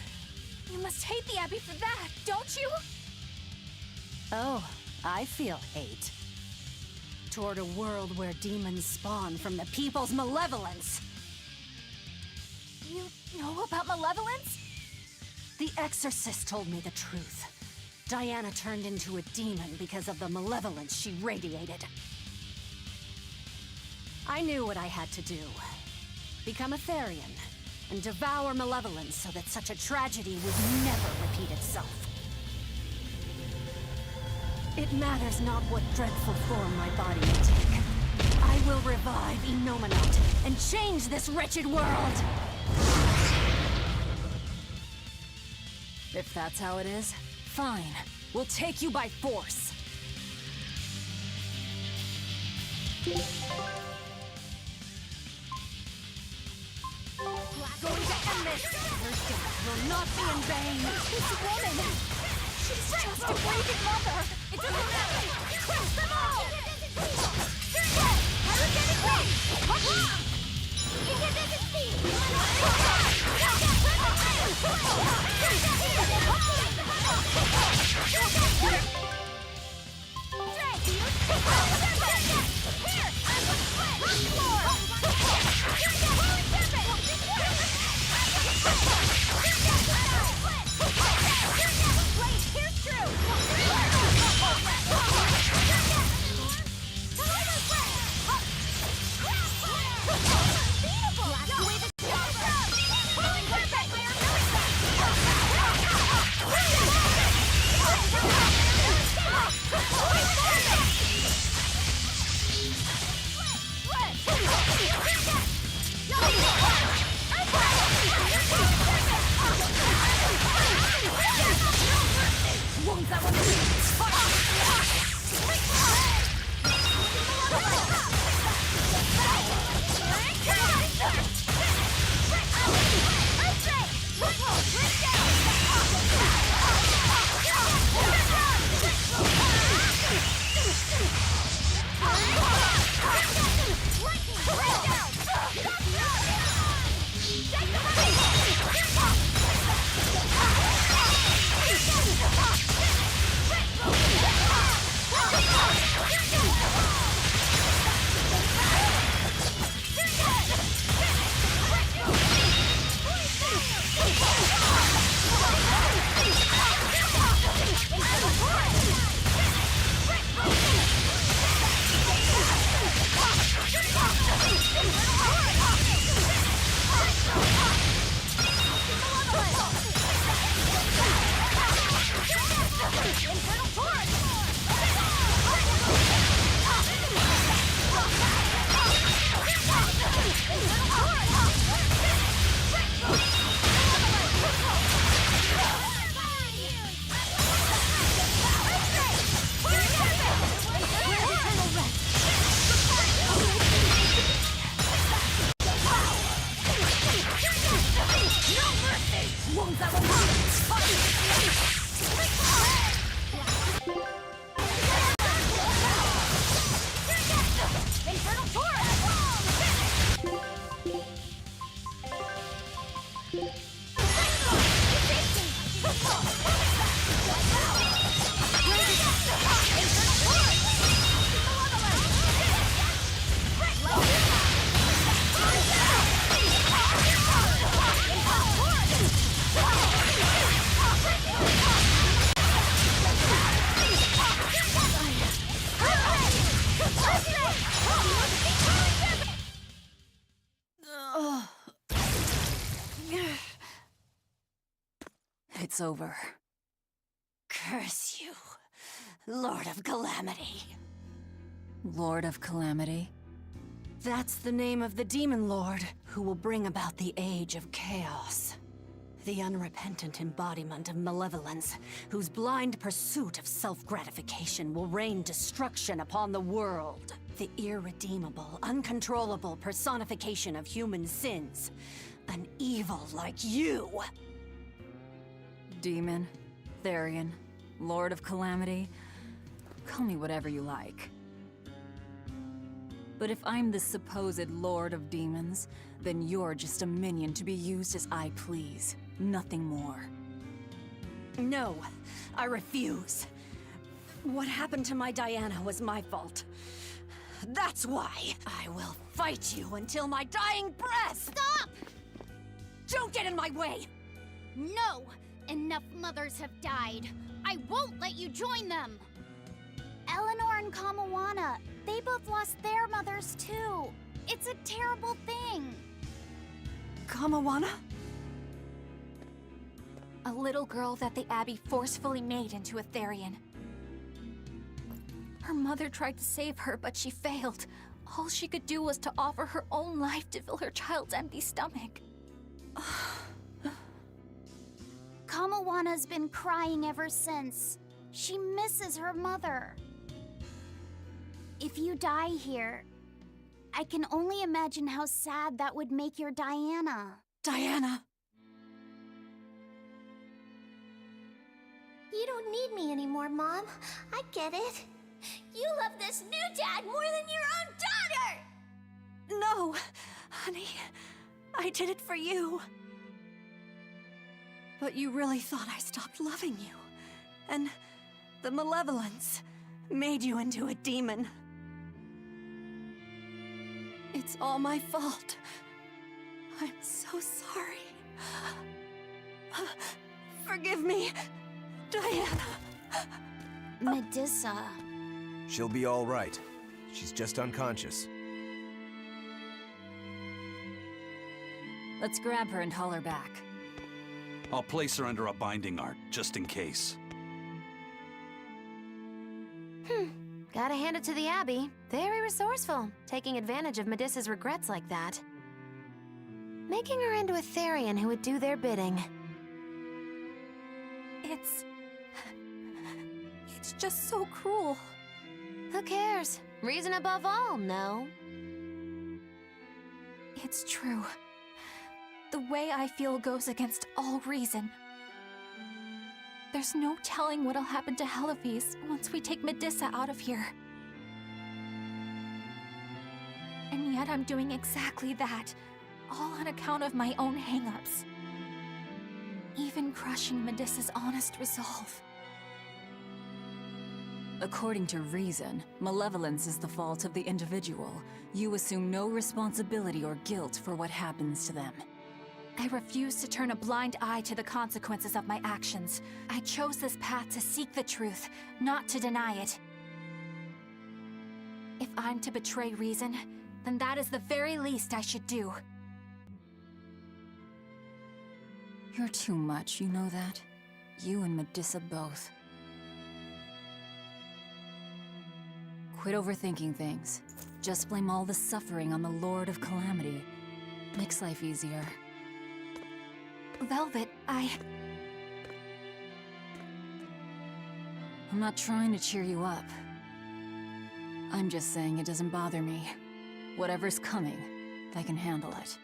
[SPEAKER 5] You must hate the Abbey for that, don't you?
[SPEAKER 2] Oh, I feel hate. Toward a world where demons spawn from the people's malevolence.
[SPEAKER 5] You know about malevolence?
[SPEAKER 2] The exorcist told me the truth. Diana turned into a demon because of the malevolence she radiated. I knew what I had to do. Become a Therian, and devour malevolence so that such a tragedy would never repeat itself. It matters not what dreadful form my body may take. I will revive Inominat and change this wretched world!
[SPEAKER 7] If that's how it is, fine. We'll take you by force.
[SPEAKER 2] Going to end this! Her death will not be in vain!
[SPEAKER 5] This woman! She's just a grieving mother! It doesn't matter! Crush them all! Hurricane Queen!
[SPEAKER 7] It's over.
[SPEAKER 2] Curse you, Lord of Calamity.
[SPEAKER 7] Lord of Calamity?
[SPEAKER 2] That's the name of the Demon Lord who will bring about the Age of Chaos. The unrepentant embodiment of malevolence, whose blind pursuit of self-gratification will rain destruction upon the world. The irredeemable, uncontrollable personification of human sins. An evil like you!
[SPEAKER 7] Demon, Therian, Lord of Calamity. Call me whatever you like. But if I'm the supposed Lord of Demons, then you're just a minion to be used as I please. Nothing more.
[SPEAKER 2] No, I refuse. What happened to my Diana was my fault. That's why I will fight you until my dying breath!
[SPEAKER 1] Stop!
[SPEAKER 2] Don't get in my way!
[SPEAKER 1] No! Enough mothers have died. I won't let you join them! Eleanor and Kamawana, they both lost their mothers too. It's a terrible thing.
[SPEAKER 2] Kamawana?
[SPEAKER 5] A little girl that the Abbey forcefully made into a Therian. Her mother tried to save her, but she failed. All she could do was to offer her own life to fill her child's empty stomach.
[SPEAKER 1] Kamawana's been crying ever since. She misses her mother. If you die here, I can only imagine how sad that would make your Diana.
[SPEAKER 2] Diana!
[SPEAKER 1] You don't need me anymore, Mom. I get it. You love this new dad more than your own daughter!
[SPEAKER 2] No, honey. I did it for you. But you really thought I stopped loving you. And the malevolence made you into a demon. It's all my fault. I'm so sorry. Forgive me, Diana.
[SPEAKER 1] Medissa.
[SPEAKER 4] She'll be all right. She's just unconscious.
[SPEAKER 7] Let's grab her and haul her back.
[SPEAKER 3] I'll place her under a binding art, just in case.
[SPEAKER 6] Gotta hand it to the Abbey. Very resourceful, taking advantage of Medissa's regrets like that. Making her into a Therian who would do their bidding.
[SPEAKER 5] It's just so cruel.
[SPEAKER 6] Who cares? Reason above all, no?
[SPEAKER 5] It's true. The way I feel goes against all reason. There's no telling what'll happen to Heliphys once we take Medissa out of here. And yet I'm doing exactly that, all on account of my own hang-ups. Even crushing Medissa's honest resolve.
[SPEAKER 7] According to reason, malevolence is the fault of the individual. You assume no responsibility or guilt for what happens to them.
[SPEAKER 5] I refuse to turn a blind eye to the consequences of my actions. I chose this path to seek the truth, not to deny it. If I'm to betray reason, then that is the very least I should do.
[SPEAKER 7] You're too much, you know that? You and Medissa both. Quit overthinking things. Just blame all the suffering on the Lord of Calamity. Makes life easier.
[SPEAKER 5] Velvet, I'm
[SPEAKER 7] not trying to cheer you up. I'm just saying it doesn't bother me. Whatever's coming, I can handle it.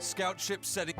[SPEAKER 3] Scout ship setting.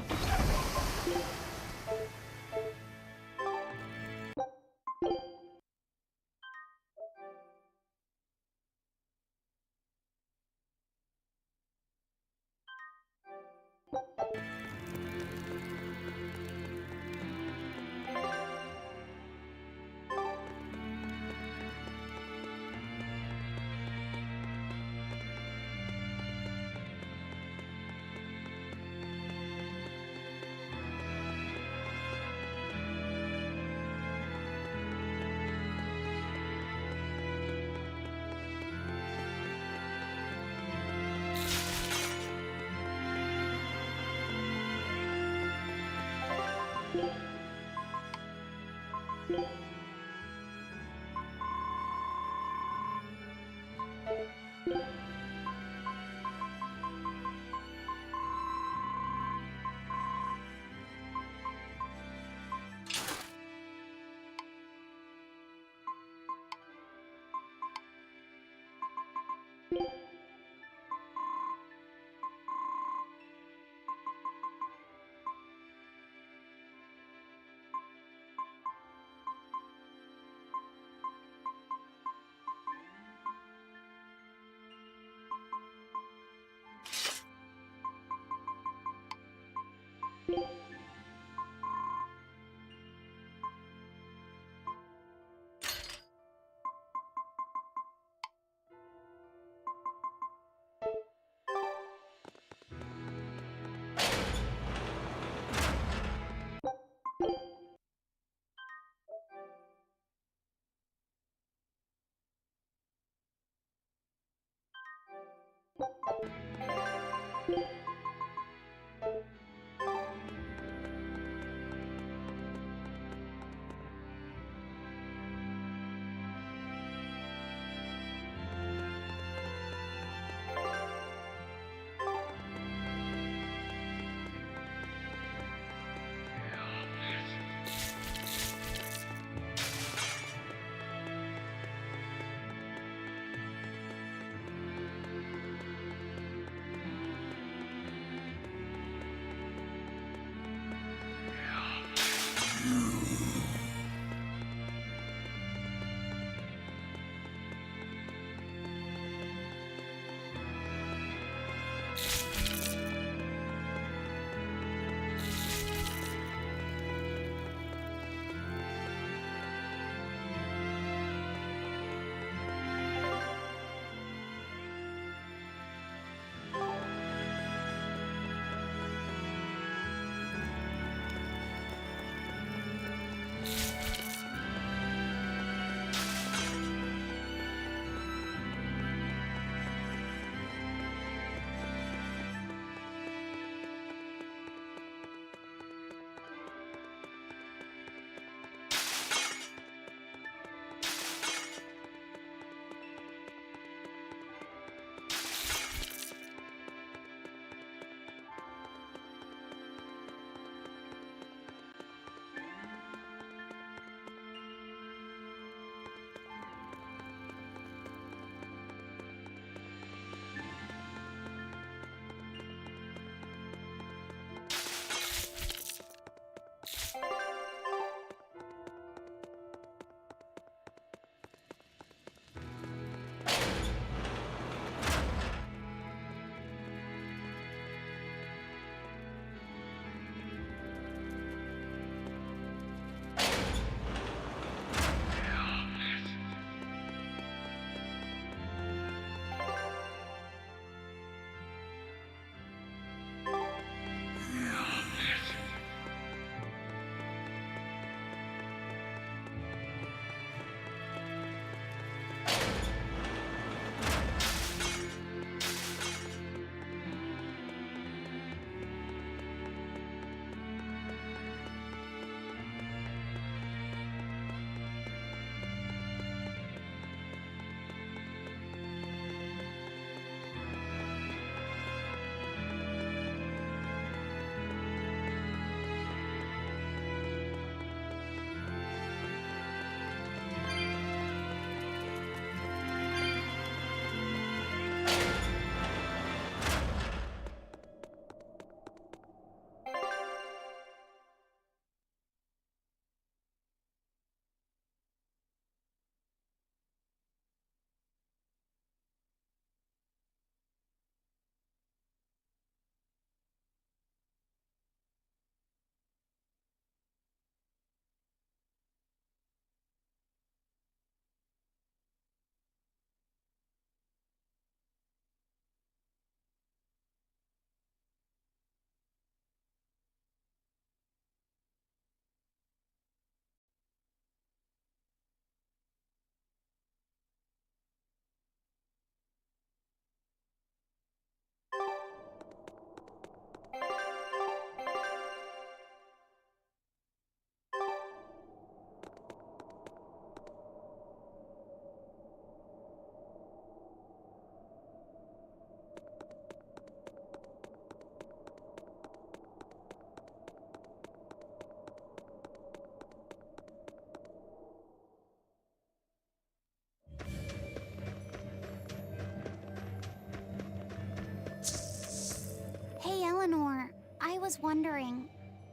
[SPEAKER 1] was wondering,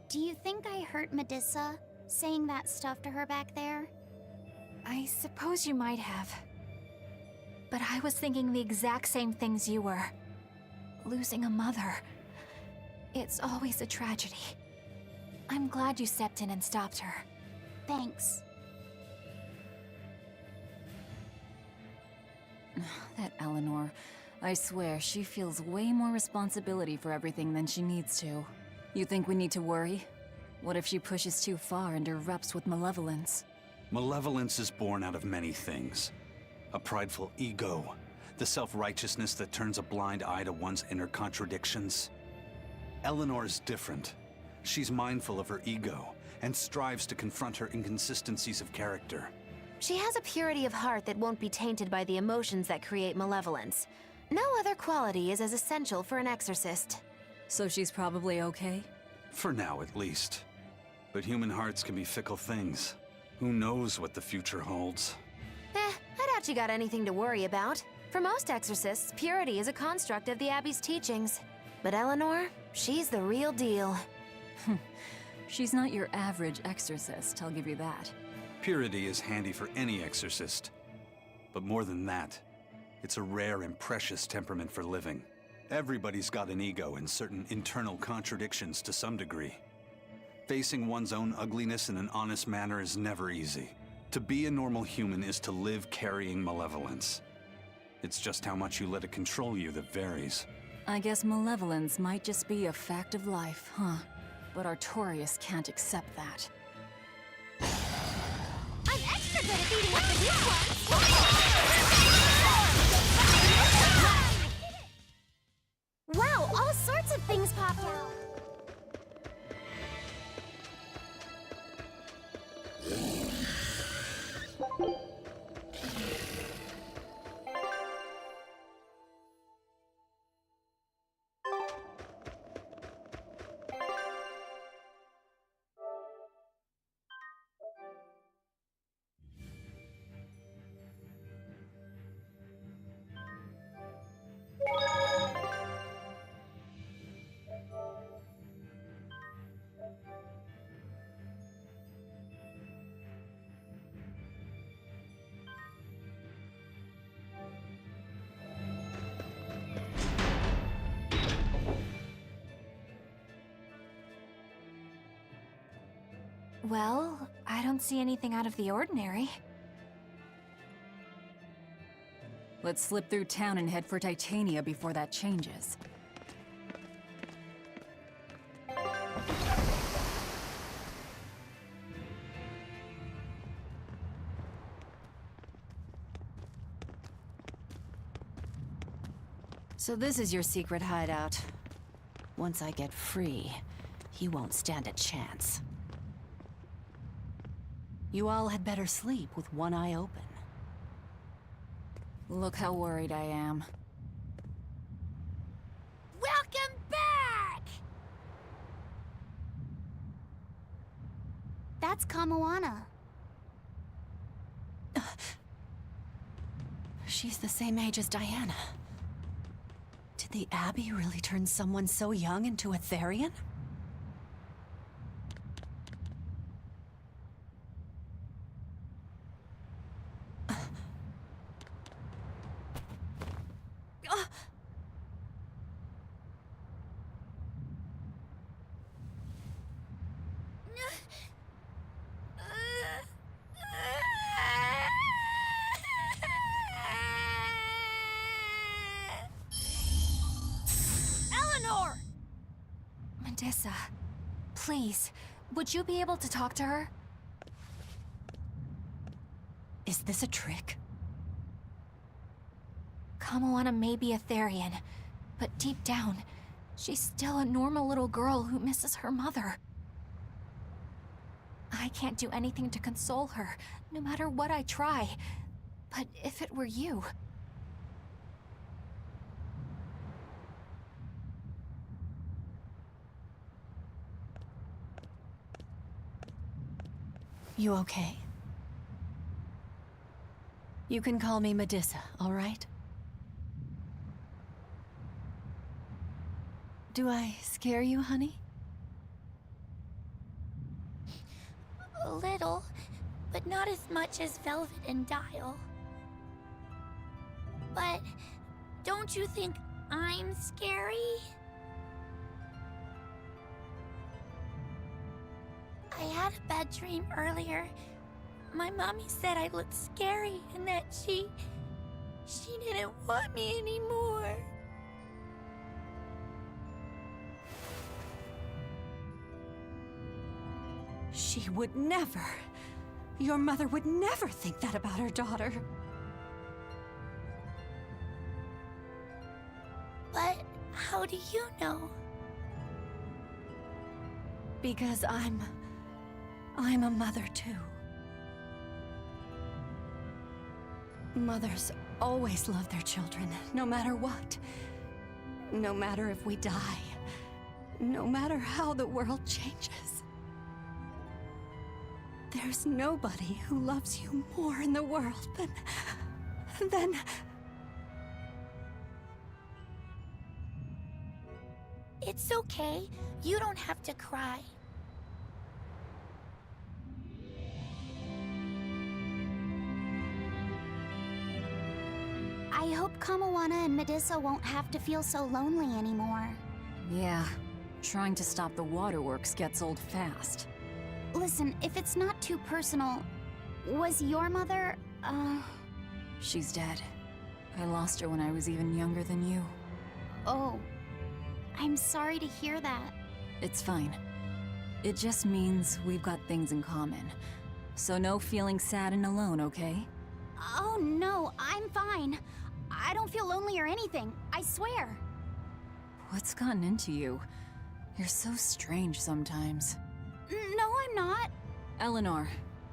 [SPEAKER 1] do you think I hurt Medusa, saying that stuff to her back there?
[SPEAKER 5] I suppose you might have. But I was thinking the exact same things you were. Losing a mother. It's always a tragedy. I'm glad you stepped in and stopped her.
[SPEAKER 1] Thanks.
[SPEAKER 7] That Eleanor. I swear, she feels way more responsibility for everything than she needs to. You think we need to worry? What if she pushes too far and erupts with malevolence?
[SPEAKER 3] Malevolence is born out of many things. A prideful ego, the self-righteousness that turns a blind eye to one's inner contradictions. Eleanor's different. She's mindful of her ego and strives to confront her inconsistencies of character.
[SPEAKER 6] She has a purity of heart that won't be tainted by the emotions that create malevolence. No other quality is as essential for an exorcist.
[SPEAKER 7] So she's probably okay?
[SPEAKER 3] For now, at least. But human hearts can be fickle things. Who knows what the future holds?
[SPEAKER 6] I doubt you got anything to worry about. For most exorcists, purity is a construct of the Abbey's teachings. But Eleanor, she's the real deal.
[SPEAKER 7] She's not your average exorcist, I'll give you that.
[SPEAKER 3] Purity is handy for any exorcist. But more than that, it's a rare and precious temperament for living. Everybody's got an ego and certain internal contradictions to some degree. Facing one's own ugliness in an honest manner is never easy. To be a normal human is to live carrying malevolence. It's just how much you let it control you that varies.
[SPEAKER 7] I guess malevolence might just be a fact of life, huh? But Artorias can't accept that.
[SPEAKER 1] I'm extra good at beating up the new ones! Wow, all sorts of things popped out!
[SPEAKER 5] Well, I don't see anything out of the ordinary.
[SPEAKER 7] Let's slip through town and head for Titania before that changes.
[SPEAKER 2] So this is your secret hideout. Once I get free, he won't stand a chance. You all had better sleep with one eye open.
[SPEAKER 7] Look how worried I am.
[SPEAKER 11] Welcome back!
[SPEAKER 1] That's Kamoana.
[SPEAKER 2] She's the same age as Diana. Did the Abbey really turn someone so young into a Therian?
[SPEAKER 11] Eleanor!
[SPEAKER 5] Medusa, please, would you be able to talk to her?
[SPEAKER 2] Is this a trick?
[SPEAKER 5] Kamoana may be a Therian, but deep down, she's still a normal little girl who misses her mother. I can't do anything to console her, no matter what I try. But if it were you...
[SPEAKER 2] You okay? You can call me Medusa, all right? Do I scare you, honey?
[SPEAKER 11] Not as much as Velvet and Dial. But don't you think I'm scary? I had a bad dream earlier. My mommy said I looked scary and that she didn't want me anymore.
[SPEAKER 2] She would never. Your mother would never think that about her daughter.
[SPEAKER 11] But how do you know?
[SPEAKER 2] Because I'm a mother too. Mothers always love their children, no matter what. No matter if we die. No matter how the world changes. There's nobody who loves you more in the world than...
[SPEAKER 11] It's okay. You don't have to cry.
[SPEAKER 1] I hope Kamawana and Medusa won't have to feel so lonely anymore.
[SPEAKER 7] Yeah, trying to stop the waterworks gets old fast.
[SPEAKER 1] Listen, if it's not too personal, was your mother,
[SPEAKER 7] She's dead. I lost her when I was even younger than you.
[SPEAKER 1] Oh, I'm sorry to hear that.
[SPEAKER 7] It's fine. It just means we've got things in common. So no feeling sad and alone, okay?
[SPEAKER 1] Oh no, I'm fine. I don't feel lonely or anything, I swear.
[SPEAKER 7] What's gotten into you? You're so strange sometimes.
[SPEAKER 1] No, I'm not.
[SPEAKER 7] Eleanor,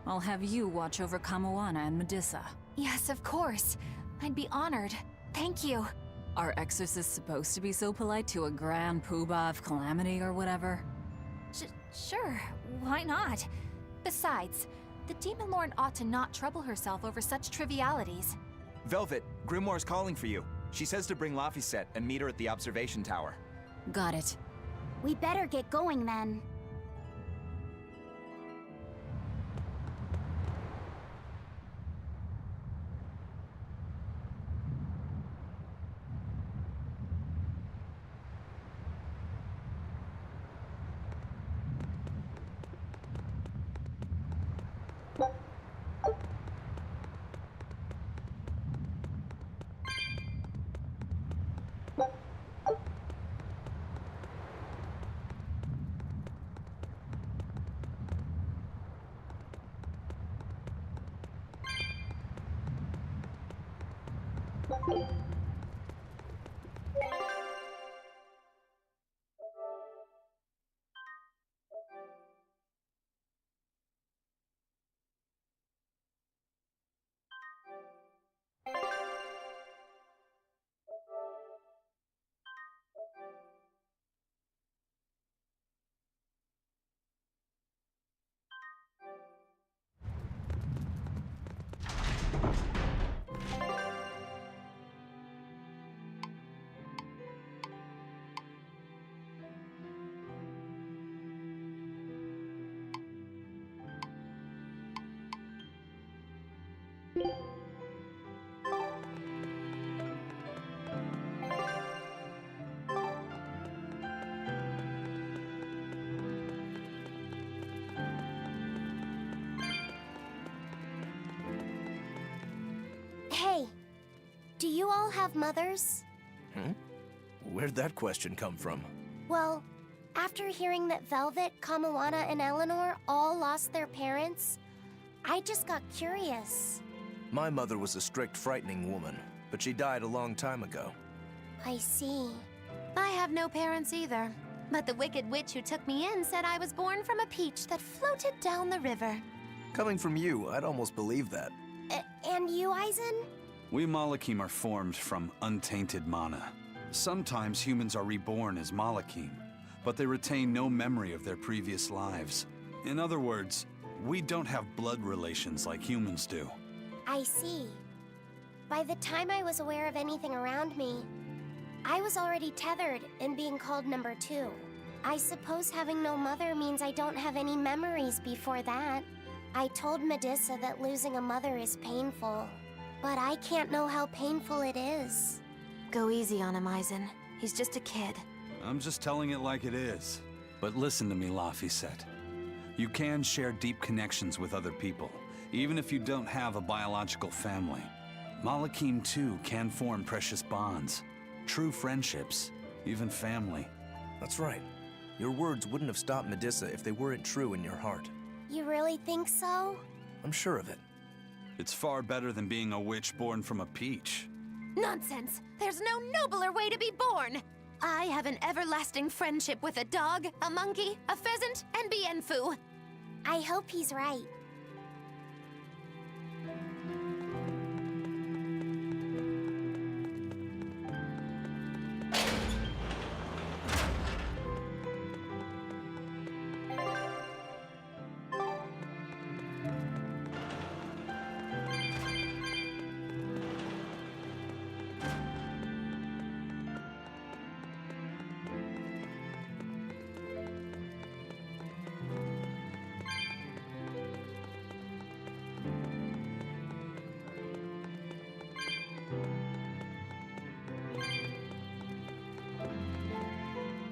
[SPEAKER 7] I'll have you watch over Kamawana and Medusa.
[SPEAKER 5] Yes, of course. I'd be honored. Thank you.
[SPEAKER 7] Are exorcists supposed to be so polite to a grand poobah of calamity or whatever?
[SPEAKER 5] Sure, why not? Besides, the Demon Lord ought to not trouble herself over such trivialities.
[SPEAKER 8] Velvet, Grimoire's calling for you. She says to bring Laphicet and meet her at the observation tower.
[SPEAKER 7] Got it.
[SPEAKER 1] We better get going then. Hey, do you all have mothers?
[SPEAKER 4] Where'd that question come from?
[SPEAKER 1] Well, after hearing that Velvet, Kamawana, and Eleanor all lost their parents, I just got curious.
[SPEAKER 4] My mother was a strict, frightening woman, but she died a long time ago.
[SPEAKER 1] I see.
[SPEAKER 6] I have no parents either. But the wicked witch who took me in said I was born from a peach that floated down the river.
[SPEAKER 4] Coming from you, I'd almost believe that.
[SPEAKER 1] And you, Eisen?
[SPEAKER 3] We Malachim are formed from untainted mana. Sometimes humans are reborn as Malachim, but they retain no memory of their previous lives. In other words, we don't have blood relations like humans do.
[SPEAKER 1] I see. By the time I was aware of anything around me, I was already tethered and being called number 2. I suppose having no mother means I don't have any memories before that. I told Medissa that losing a mother is painful, but I can't know how painful it is.
[SPEAKER 6] Go easy on him, Aizen. He's just a kid.
[SPEAKER 3] I'm just telling it like it is. But listen to me, Laphicet. You can share deep connections with other people, even if you don't have a biological family. Malakim, too, can form precious bonds. True friendships, even family.
[SPEAKER 4] That's right. Your words wouldn't have stopped Medissa if they weren't true in your heart.
[SPEAKER 1] You really think so?
[SPEAKER 4] I'm sure of it.
[SPEAKER 3] It's far better than being a witch born from a peach.
[SPEAKER 6] Nonsense! There's no nobler way to be born! I have an everlasting friendship with a dog, a monkey, a pheasant, and Bienfu.
[SPEAKER 1] I hope he's right.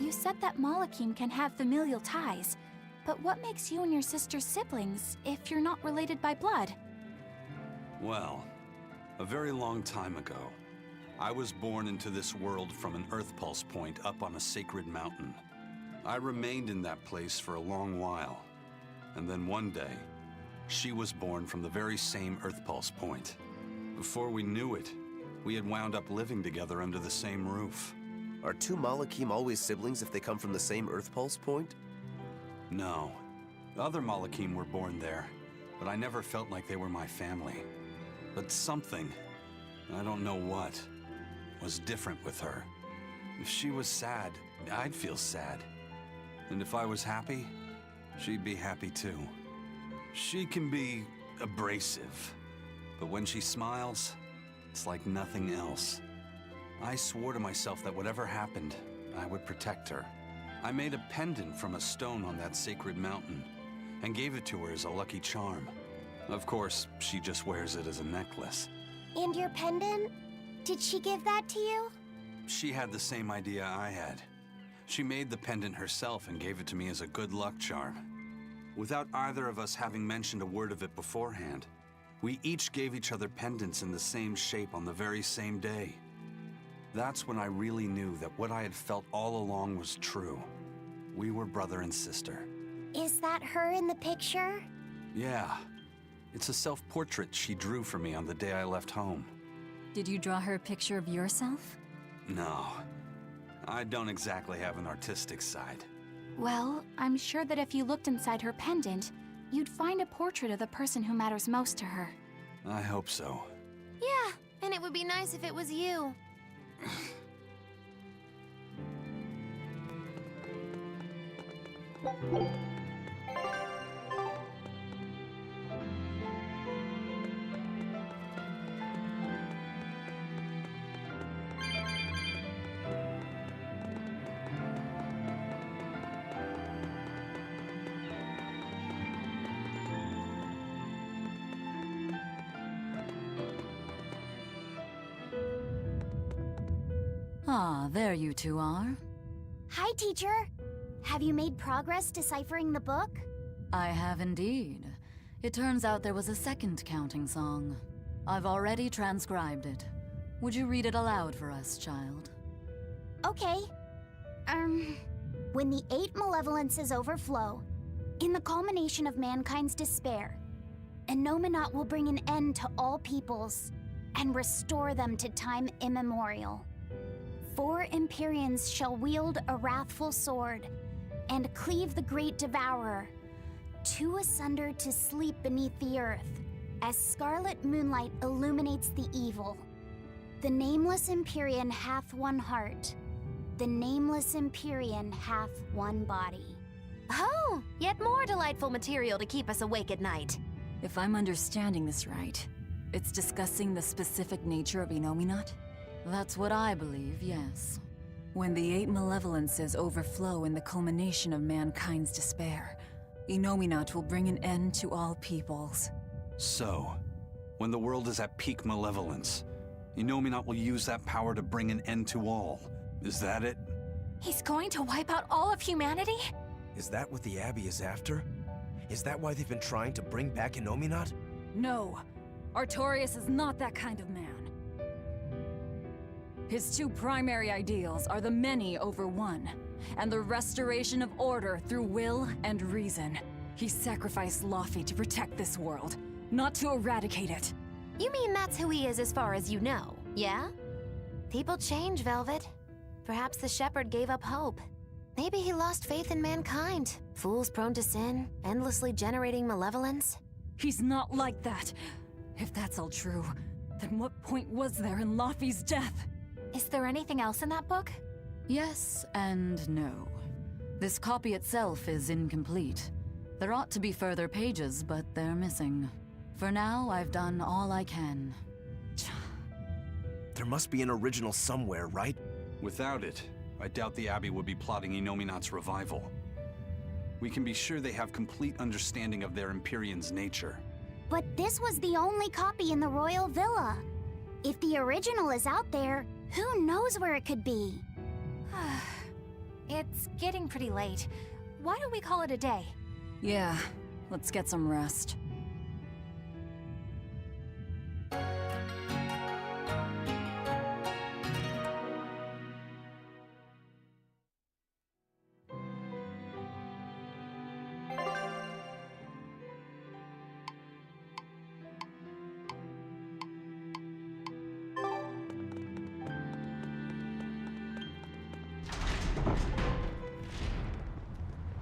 [SPEAKER 5] You said that Malakim can have familial ties, but what makes you and your sister siblings if you're not related by blood?
[SPEAKER 3] Well, a very long time ago, I was born into this world from an Earth Pulse point up on a sacred mountain. I remained in that place for a long while, and then one day, she was born from the very same Earth Pulse point. Before we knew it, we had wound up living together under the same roof.
[SPEAKER 4] Are two Malakim always siblings if they come from the same Earth Pulse point?
[SPEAKER 3] No. Other Malakim were born there, but I never felt like they were my family. But something, I don't know what, was different with her. If she was sad, I'd feel sad. And if I was happy, she'd be happy too. She can be abrasive, but when she smiles, it's like nothing else. I swore to myself that whatever happened, I would protect her. I made a pendant from a stone on that sacred mountain and gave it to her as a lucky charm. Of course, she just wears it as a necklace.
[SPEAKER 1] And your pendant? Did she give that to you?
[SPEAKER 3] She had the same idea I had. She made the pendant herself and gave it to me as a good luck charm. Without either of us having mentioned a word of it beforehand, we each gave each other pendants in the same shape on the very same day. That's when I really knew that what I had felt all along was true. We were brother and sister.
[SPEAKER 1] Is that her in the picture?
[SPEAKER 3] Yeah. It's a self-portrait she drew for me on the day I left home.
[SPEAKER 7] Did you draw her a picture of yourself?
[SPEAKER 3] No. I don't exactly have an artistic side.
[SPEAKER 5] Well, I'm sure that if you looked inside her pendant, you'd find a portrait of the person who matters most to her.
[SPEAKER 3] I hope so.
[SPEAKER 6] Yeah, and it would be nice if it was you.
[SPEAKER 7] Ah, there you two are.
[SPEAKER 1] Hi, teacher. Have you made progress deciphering the book?
[SPEAKER 7] I have indeed. It turns out there was a second counting song. I've already transcribed it. Would you read it aloud for us, child?
[SPEAKER 1] Okay. When the 8 malevolences overflow, in the culmination of mankind's despair, Innominat will bring an end to all peoples and restore them to time immemorial. 4 Empyreans shall wield a wrathful sword and cleave the great devourer, 2 asunder to sleep beneath the earth, as scarlet moonlight illuminates the evil. The nameless Empyrean hath one heart. The nameless Empyrean hath one body.
[SPEAKER 6] Oh, yet more delightful material to keep us awake at night.
[SPEAKER 7] If I'm understanding this right, it's discussing the specific nature of Innominat? That's what I believe, yes. When the 8 malevolences overflow in the culmination of mankind's despair, Innominat will bring an end to all peoples.
[SPEAKER 3] So, when the world is at peak malevolence, Innominat will use that power to bring an end to all. Is that it?
[SPEAKER 5] He's going to wipe out all of humanity?
[SPEAKER 4] Is that what the Abbey is after? Is that why they've been trying to bring back Innominat?
[SPEAKER 7] No, Artorias is not that kind of man. His two primary ideals are the many over one, and the restoration of order through will and reason. He sacrificed Laufey to protect this world, not to eradicate it.
[SPEAKER 6] You mean that's who he is as far as you know, yeah? People change, Velvet. Perhaps the shepherd gave up hope. Maybe he lost faith in mankind. Fools prone to sin, endlessly generating malevolence.
[SPEAKER 7] He's not like that. If that's all true, then what point was there in Laufey's death?
[SPEAKER 5] Is there anything else in that book?
[SPEAKER 7] Yes and no. This copy itself is incomplete. There ought to be further pages, but they're missing. For now, I've done all I can.
[SPEAKER 4] There must be an original somewhere, right?
[SPEAKER 3] Without it, I doubt the Abbey would be plotting Innominat's revival. We can be sure they have complete understanding of their Empyrean's nature.
[SPEAKER 1] But this was the only copy in the royal villa. If the original is out there, who knows where it could be?
[SPEAKER 5] It's getting pretty late. Why don't we call it a day?
[SPEAKER 7] Yeah, let's get some rest.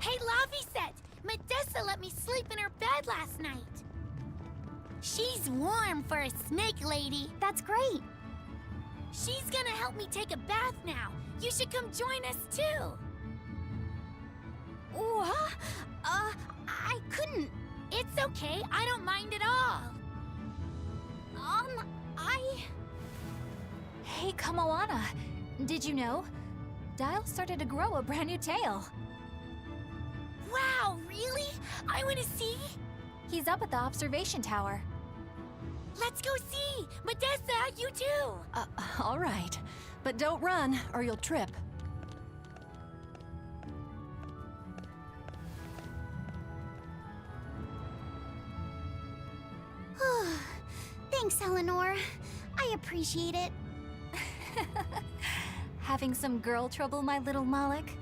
[SPEAKER 11] Hey, Laufey, Medissa let me sleep in her bed last night. She's warm for a snake lady.
[SPEAKER 1] That's great.
[SPEAKER 11] She's gonna help me take a bath now. You should come join us too.
[SPEAKER 1] What? I couldn't.
[SPEAKER 11] It's okay. I don't mind at all.
[SPEAKER 5] Hey, Kamoana. Did you know? Dial started to grow a brand new tail.
[SPEAKER 11] Wow, really? I want to see.
[SPEAKER 5] He's up at the observation tower.
[SPEAKER 11] Let's go see. Medissa, you too.
[SPEAKER 2] All right. But don't run, or you'll trip.
[SPEAKER 1] Thanks, Eleanor. I appreciate it.
[SPEAKER 5] Having some girl trouble, my little Malik?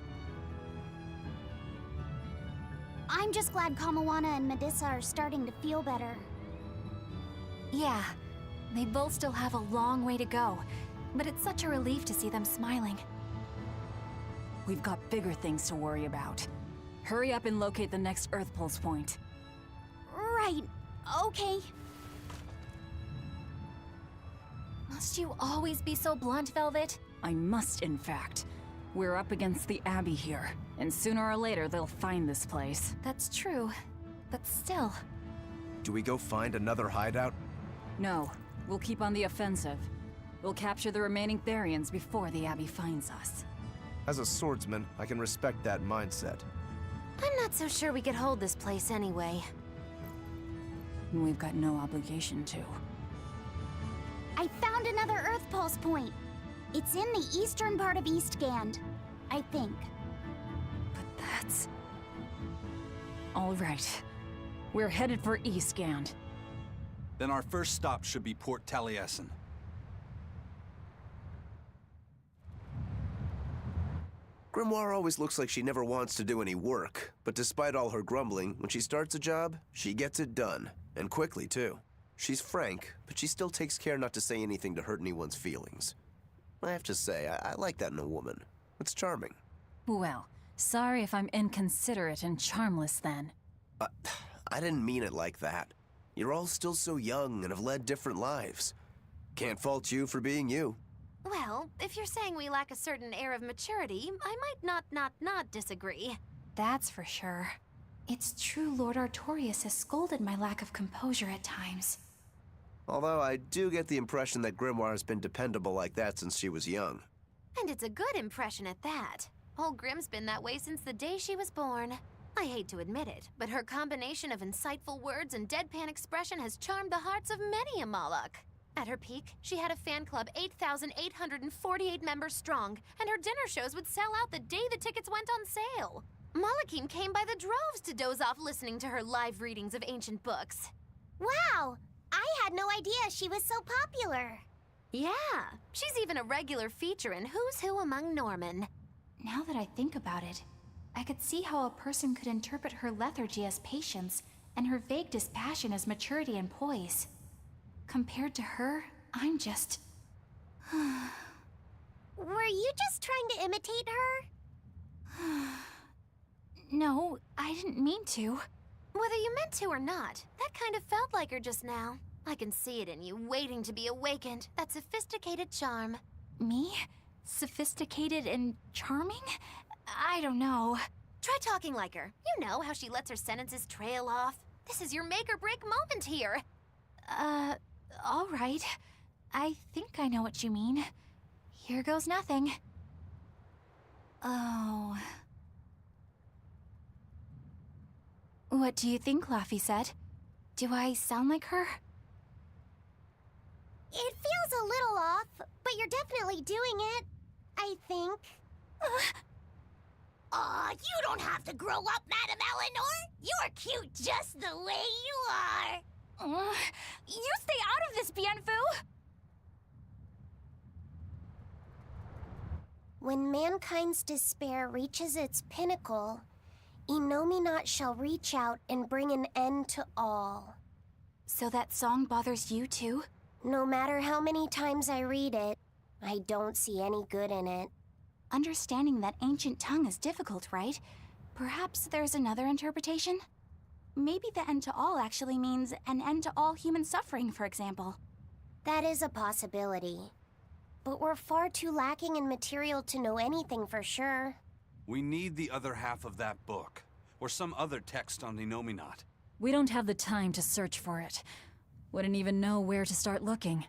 [SPEAKER 1] I'm just glad Kamoana and Medissa are starting to feel better.
[SPEAKER 5] Yeah, they both still have a long way to go, but it's such a relief to see them smiling.
[SPEAKER 7] We've got bigger things to worry about. Hurry up and locate the next Earth Pulse point.
[SPEAKER 1] Right. Okay.
[SPEAKER 5] Must you always be so blunt, Velvet?
[SPEAKER 7] I must, in fact. We're up against the Abbey here, and sooner or later they'll find this place.
[SPEAKER 5] That's true, but still.
[SPEAKER 4] Do we go find another hideout?
[SPEAKER 7] No, we'll keep on the offensive. We'll capture the remaining Therians before the Abbey finds us.
[SPEAKER 4] As a swordsman, I can respect that mindset.
[SPEAKER 6] I'm not so sure we could hold this place anyway.
[SPEAKER 7] We've got no obligation to.
[SPEAKER 1] I found another Earth Pulse point. It's in the eastern part of Eastgand, I think.
[SPEAKER 7] But that's... All right. We're headed for Eastgand.
[SPEAKER 3] Then our first stop should be Port Taliesin.
[SPEAKER 4] Grimoire always looks like she never wants to do any work, but despite all her grumbling, when she starts a job, she gets it done. And quickly, too. She's frank, but she still takes care not to say anything to hurt anyone's feelings. I have to say, I like that in a woman. It's charming.
[SPEAKER 7] Well, sorry if I'm inconsiderate and charmless then.
[SPEAKER 4] I didn't mean it like that. You're all still so young and have led different lives. Can't fault you for being you.
[SPEAKER 6] Well, if you're saying we lack a certain air of maturity, I might not disagree.
[SPEAKER 5] That's for sure. It's true Lord Artorias has scolded my lack of composure at times.
[SPEAKER 4] Although I do get the impression that Grimoire has been dependable like that since she was young.
[SPEAKER 6] And it's a good impression at that. Old Grim's been that way since the day she was born. I hate to admit it, but her combination of insightful words and deadpan expression has charmed the hearts of many a Moloch. At her peak, she had a fan club 8,848 members strong, and her dinner shows would sell out the day the tickets went on sale. Malachim came by the droves to doze off listening to her live readings of ancient books.
[SPEAKER 1] Wow! I had no idea she was so popular.
[SPEAKER 6] Yeah, she's even a regular feature in Who's Who Among Norman.
[SPEAKER 5] Now that I think about it, I could see how a person could interpret her lethargy as patience and her vague dispassion as maturity and poise. Compared to her, I'm just...
[SPEAKER 1] Were you just trying to imitate her?
[SPEAKER 5] No, I didn't mean to.
[SPEAKER 6] Whether you meant to or not, that kind of felt like her just now. I can see it in you, waiting to be awakened. That sophisticated charm.
[SPEAKER 5] Me? Sophisticated and charming? I don't know.
[SPEAKER 6] Try talking like her. You know how she lets her sentences trail off. This is your make-or-break moment here.
[SPEAKER 5] All right. I think I know what you mean. Here goes nothing. Oh... What do you think, Laffy said? Do I sound like her?
[SPEAKER 1] It feels a little off, but you're definitely doing it. I think.
[SPEAKER 11] Aw, you don't have to grow up, Madam Eleanor. You're cute just the way you are.
[SPEAKER 5] You stay out of this, Bienfu!
[SPEAKER 1] When mankind's despair reaches its pinnacle, Innominat shall reach out and bring an end to all.
[SPEAKER 5] So that song bothers you too?
[SPEAKER 1] No matter how many times I read it, I don't see any good in it.
[SPEAKER 5] Understanding that ancient tongue is difficult, right? Perhaps there's another interpretation? Maybe the end to all actually means an end to all human suffering, for example.
[SPEAKER 1] That is a possibility. But we're far too lacking in material to know anything for sure.
[SPEAKER 3] We need the other half of that book, or some other text on Innominat.
[SPEAKER 7] We don't have the time to search for it. Wouldn't even know where to start looking.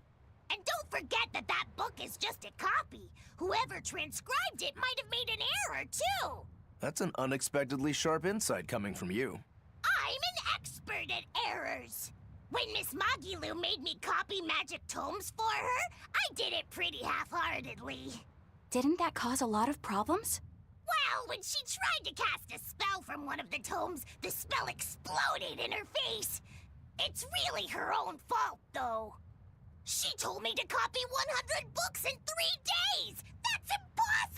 [SPEAKER 11] And don't forget that that book is just a copy. Whoever transcribed it might have made an error, too.
[SPEAKER 4] That's an unexpectedly sharp insight coming from you.
[SPEAKER 11] I'm an expert at errors. When Miss Magilu made me copy magic tomes for her, I did it pretty half-heartedly.
[SPEAKER 5] Didn't that cause a lot of problems?
[SPEAKER 11] Well, when she tried to cast a spell from one of the tomes, the spell exploded in her face. It's really her own fault, though. She told me to copy 100 books in 3 days! That's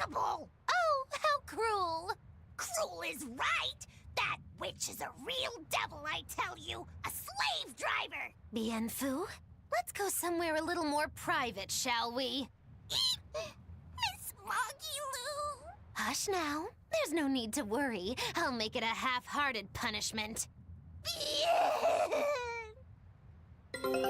[SPEAKER 11] impossible!
[SPEAKER 6] Oh, how cruel!
[SPEAKER 11] Cruel is right! That witch is a real devil, I tell you! A slave driver!
[SPEAKER 6] Bienfu, let's go somewhere a little more private, shall we?
[SPEAKER 11] Miss Magilu!
[SPEAKER 6] Hush now. There's no need to worry. I'll make it a half-hearted punishment. Not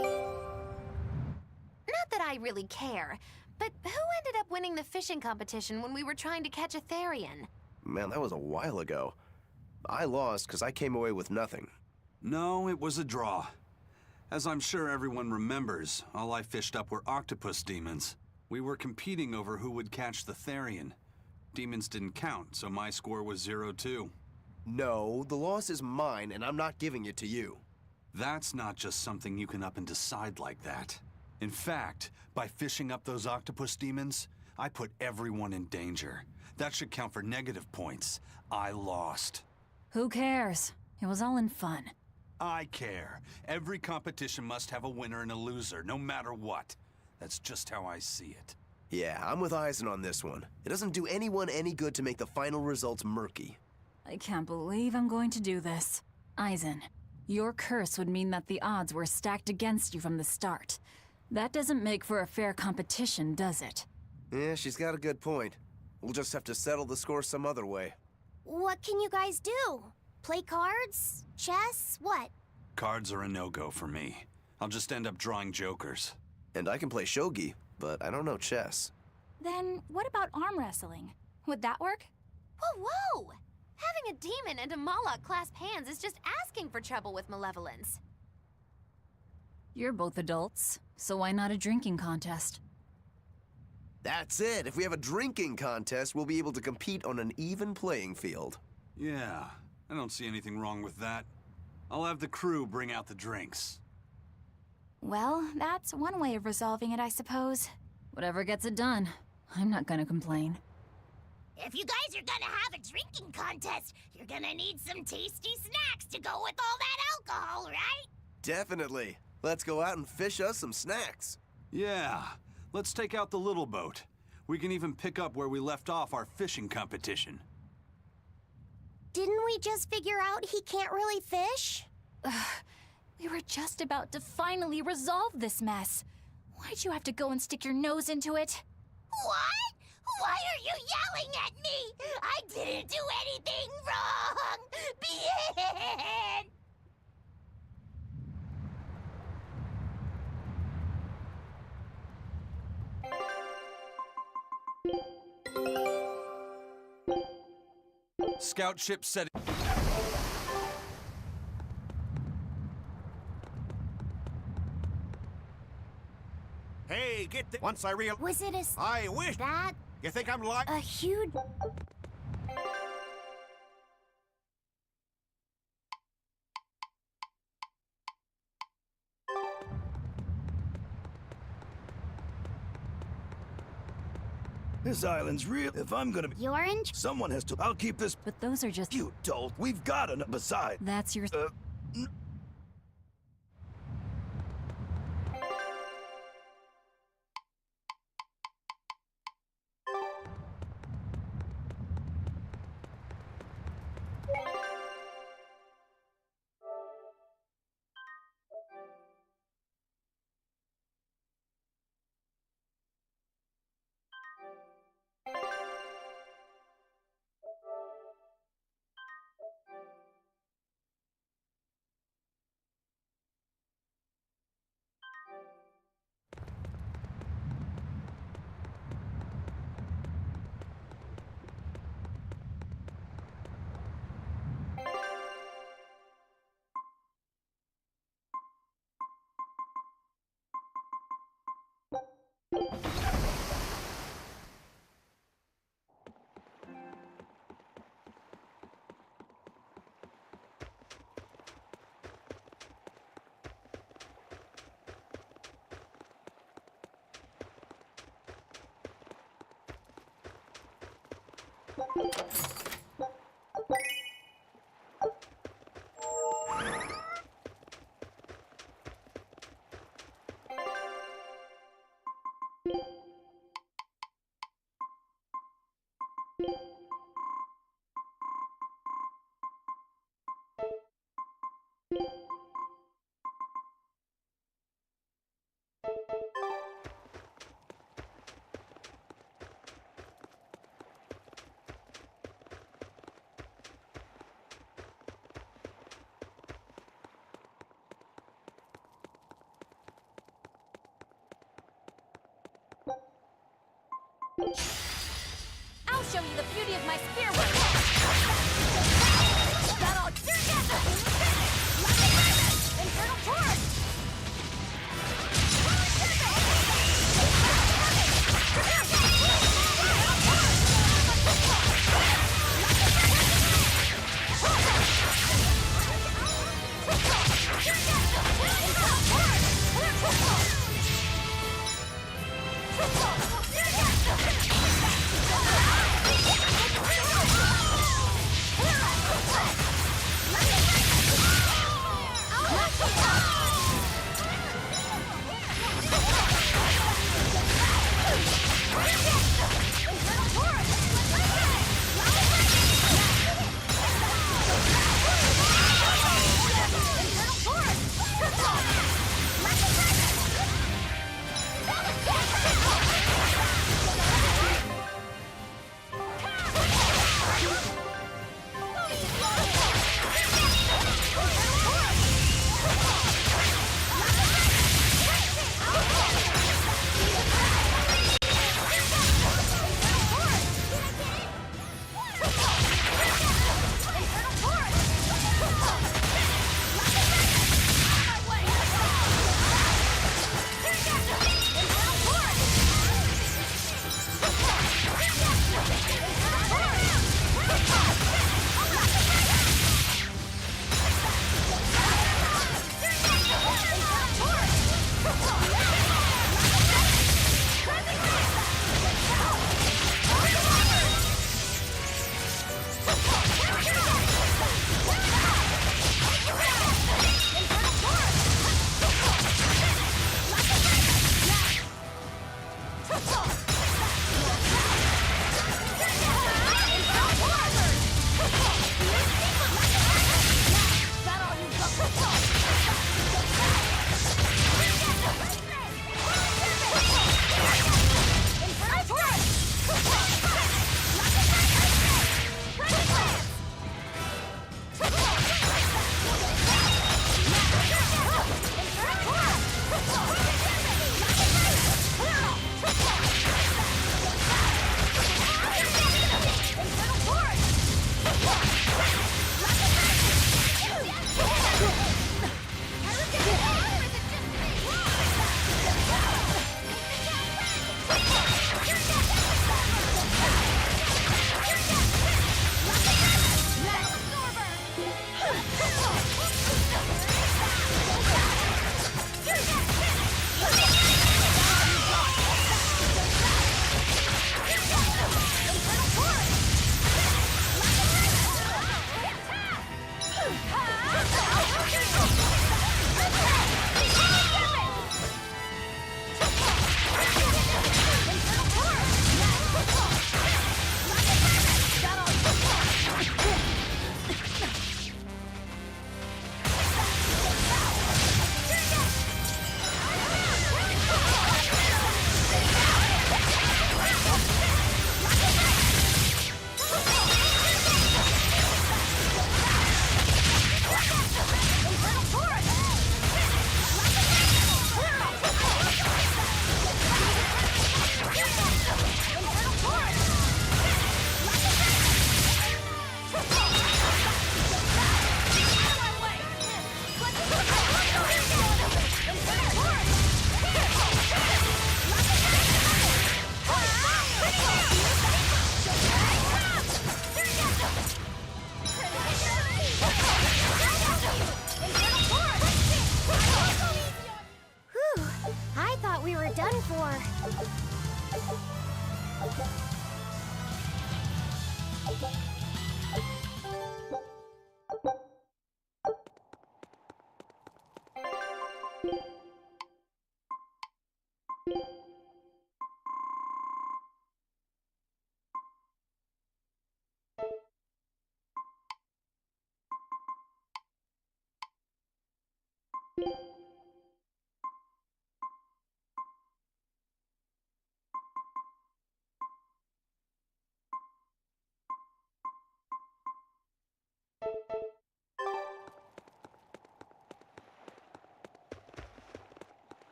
[SPEAKER 6] that I really care, but who ended up winning the fishing competition when we were trying to catch a Therian?
[SPEAKER 4] Man, that was a while ago. I lost because I came away with nothing.
[SPEAKER 3] No, it was a draw. As I'm sure everyone remembers, all I fished up were octopus demons. We were competing over who would catch the Therian. Demons didn't count, so my score was 0-2.
[SPEAKER 4] No, the loss is mine, and I'm not giving it to you.
[SPEAKER 3] That's not just something you can up and decide like that. In fact, by fishing up those octopus demons, I put everyone in danger. That should count for negative points. I lost.
[SPEAKER 7] Who cares? It was all in fun.
[SPEAKER 3] I care. Every competition must have a winner and a loser, no matter what. That's just how I see it.
[SPEAKER 4] Yeah, I'm with Eisen on this one. It doesn't do anyone any good to make the final results murky.
[SPEAKER 7] I can't believe I'm going to do this. Eisen, your curse would mean that the odds were stacked against you from the start. That doesn't make for a fair competition, does it?
[SPEAKER 4] Yeah, she's got a good point. We'll just have to settle the score some other way.
[SPEAKER 1] What can you guys do? Play cards? Chess? What?
[SPEAKER 3] Cards are a no-go for me. I'll just end up drawing jokers.
[SPEAKER 4] And I can play shogi, but I don't know chess.
[SPEAKER 5] Then what about arm wrestling? Would that work?
[SPEAKER 6] Whoa, whoa! Having a demon and a Moloch clasp hands is just asking for trouble with malevolence.
[SPEAKER 7] You're both adults, so why not a drinking contest?
[SPEAKER 4] That's it! If we have a drinking contest, we'll be able to compete on an even playing field.
[SPEAKER 3] Yeah, I don't see anything wrong with that. I'll have the crew bring out the drinks.
[SPEAKER 5] Well, that's one way of resolving it, I suppose.
[SPEAKER 7] Whatever gets it done. I'm not gonna complain.
[SPEAKER 11] If you guys are gonna have a drinking contest, you're gonna need some tasty snacks to go with all that alcohol, right?
[SPEAKER 4] Definitely. Let's go out and fish us some snacks.
[SPEAKER 3] Yeah, let's take out the little boat. We can even pick up where we left off our fishing competition.
[SPEAKER 1] Didn't we just figure out he can't really fish?
[SPEAKER 5] We were just about to finally resolve this mess. Why'd you have to go and stick your nose into it?
[SPEAKER 11] What? Why are you yelling at me? I didn't do anything wrong! Bien!
[SPEAKER 3] Scout ship set.
[SPEAKER 20] Hey, get the. Once I
[SPEAKER 1] Was it
[SPEAKER 20] I wish.
[SPEAKER 1] that
[SPEAKER 20] You think I'm like.
[SPEAKER 1] a huge...
[SPEAKER 12] This island's real. If I'm gonna be...
[SPEAKER 1] You're in...
[SPEAKER 12] Someone has to... I'll keep this...
[SPEAKER 7] But those are just...
[SPEAKER 12] You dolt. We've got an... Beside...
[SPEAKER 7] That's your...
[SPEAKER 5] I'll show you the beauty of my spearwork! That'll... Infernal Torch!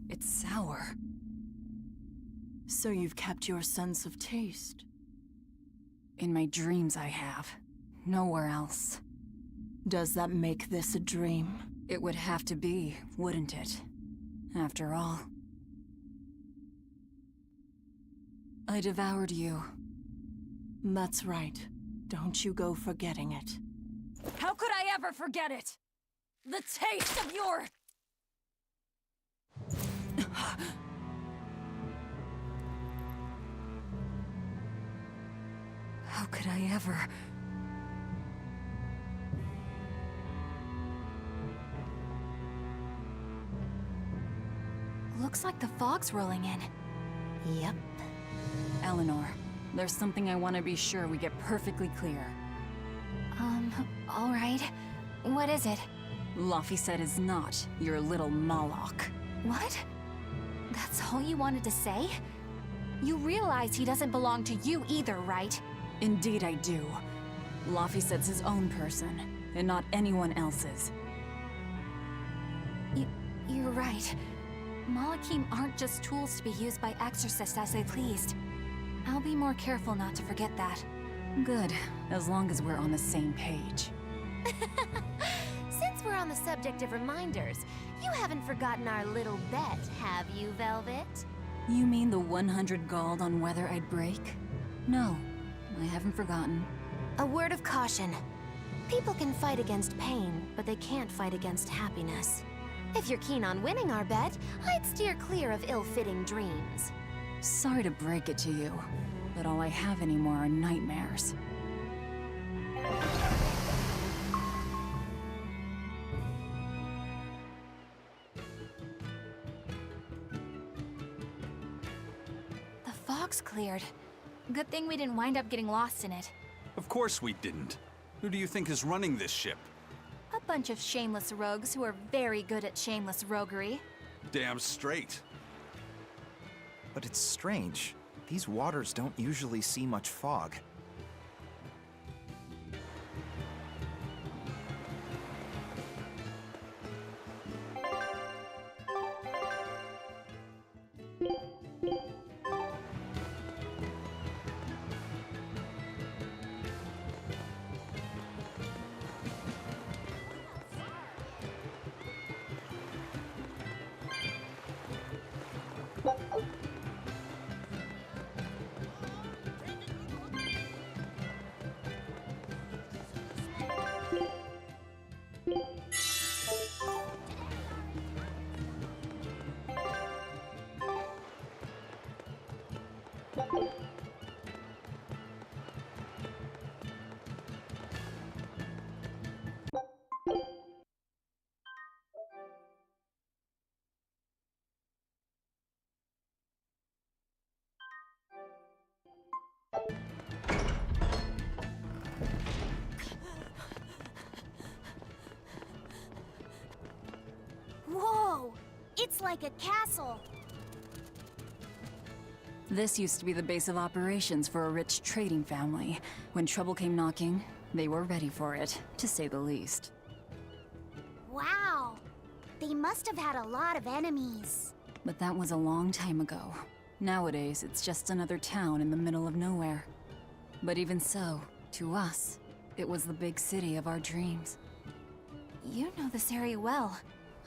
[SPEAKER 7] It's sour.
[SPEAKER 21] So you've kept your sense of taste.
[SPEAKER 7] In my dreams I have. Nowhere else.
[SPEAKER 21] Does that make this a dream?
[SPEAKER 7] It would have to be, wouldn't it? After all. I devoured you.
[SPEAKER 21] That's right. Don't you go forgetting it.
[SPEAKER 7] How could I ever forget it? The taste of your... How could I ever...
[SPEAKER 5] Looks like the fog's rolling in.
[SPEAKER 6] Yep.
[SPEAKER 7] Eleanor, there's something I want to be sure we get perfectly clear.
[SPEAKER 5] All right. What is it?
[SPEAKER 7] Laphicet is not your little Moloch.
[SPEAKER 5] What? That's all you wanted to say? You realize he doesn't belong to you either, right?
[SPEAKER 7] Indeed I do. Laphicet's his own person, and not anyone else's.
[SPEAKER 5] You're right. Malachim aren't just tools to be used by exorcists as they pleased. I'll be more careful not to forget that.
[SPEAKER 7] Good, as long as we're on the same page.
[SPEAKER 6] Since we're on the subject of reminders, you haven't forgotten our little bet, have you, Velvet?
[SPEAKER 7] You mean the 100 gold on whether I'd break? No, I haven't forgotten.
[SPEAKER 6] A word of caution. People can fight against pain, but they can't fight against happiness. If you're keen on winning our bet, I'd steer clear of ill-fitting dreams.
[SPEAKER 7] Sorry to break it to you, but all I have anymore are nightmares.
[SPEAKER 5] The fog's cleared. Good thing we didn't wind up getting lost in it.
[SPEAKER 3] Of course we didn't. Who do you think is running this ship?
[SPEAKER 5] A bunch of shameless rogues who are very good at shameless roguery.
[SPEAKER 3] Damn straight.
[SPEAKER 8] But it's strange. These waters don't usually see much fog.
[SPEAKER 1] Whoa! It's like a castle.
[SPEAKER 7] This used to be the base of operations for a rich trading family. When trouble came knocking, they were ready for it, to say the least.
[SPEAKER 1] Wow! They must have had a lot of enemies.
[SPEAKER 7] But that was a long time ago. Nowadays, it's just another town in the middle of nowhere. But even so, to us, it was the big city of our dreams.
[SPEAKER 5] You know this area well.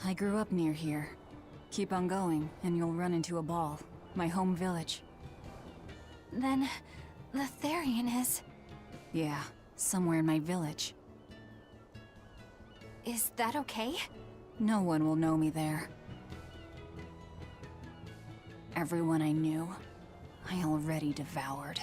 [SPEAKER 7] I grew up near here. Keep on going, and you'll run into a ball. My home village.
[SPEAKER 5] Then, the Therian is...
[SPEAKER 7] Yeah, somewhere in my village.
[SPEAKER 5] Is that okay?
[SPEAKER 7] No one will know me there. Everyone I knew, I already devoured.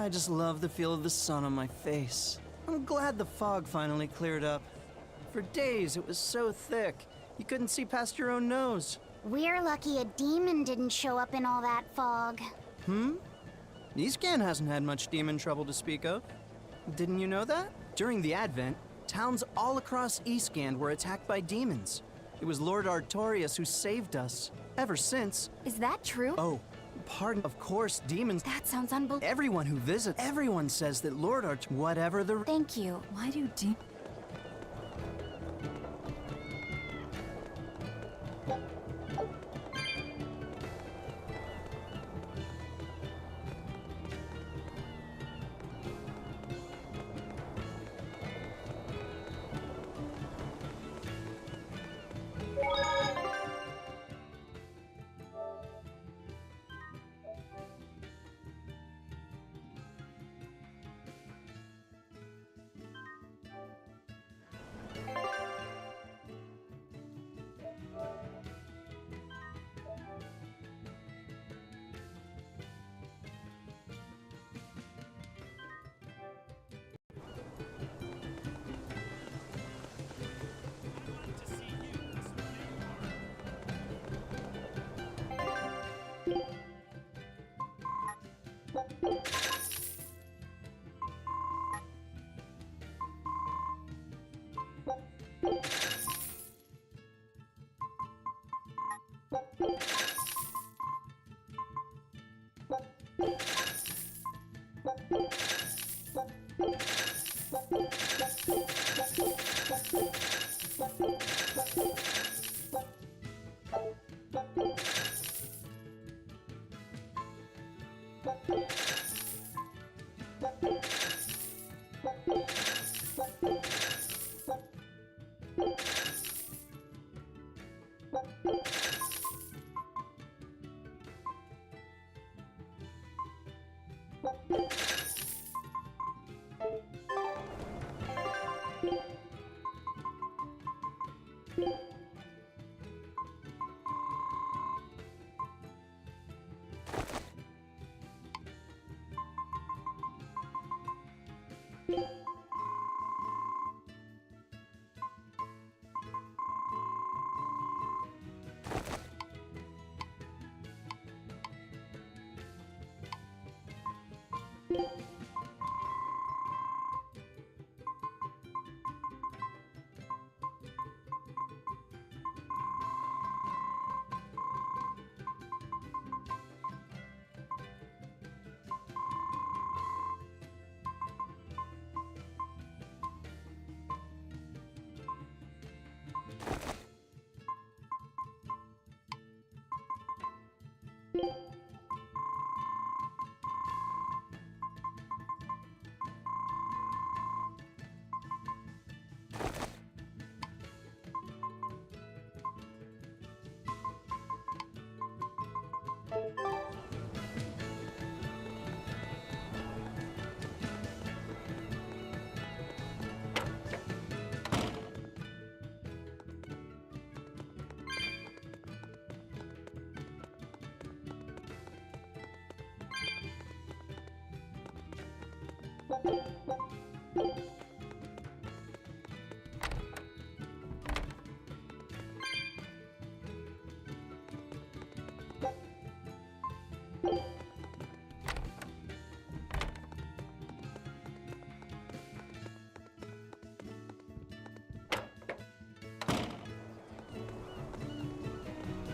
[SPEAKER 10] I just love the feel of the sun on my face. I'm glad the fog finally cleared up. For days, it was so thick, you couldn't see past your own nose.
[SPEAKER 1] We're lucky a demon didn't show up in all that fog.
[SPEAKER 10] Eastcan hasn't had much demon trouble to speak of. Didn't you know that? During the Advent, towns all across Eastcan were attacked by demons. It was Lord Artorias who saved us. Ever since...
[SPEAKER 5] Is that true?
[SPEAKER 10] Oh, pardon. Of course, demons...
[SPEAKER 5] That sounds unbelievable.
[SPEAKER 10] Everyone who visits, everyone says that Lord whatever the...
[SPEAKER 5] Thank you.
[SPEAKER 7] Why do demons...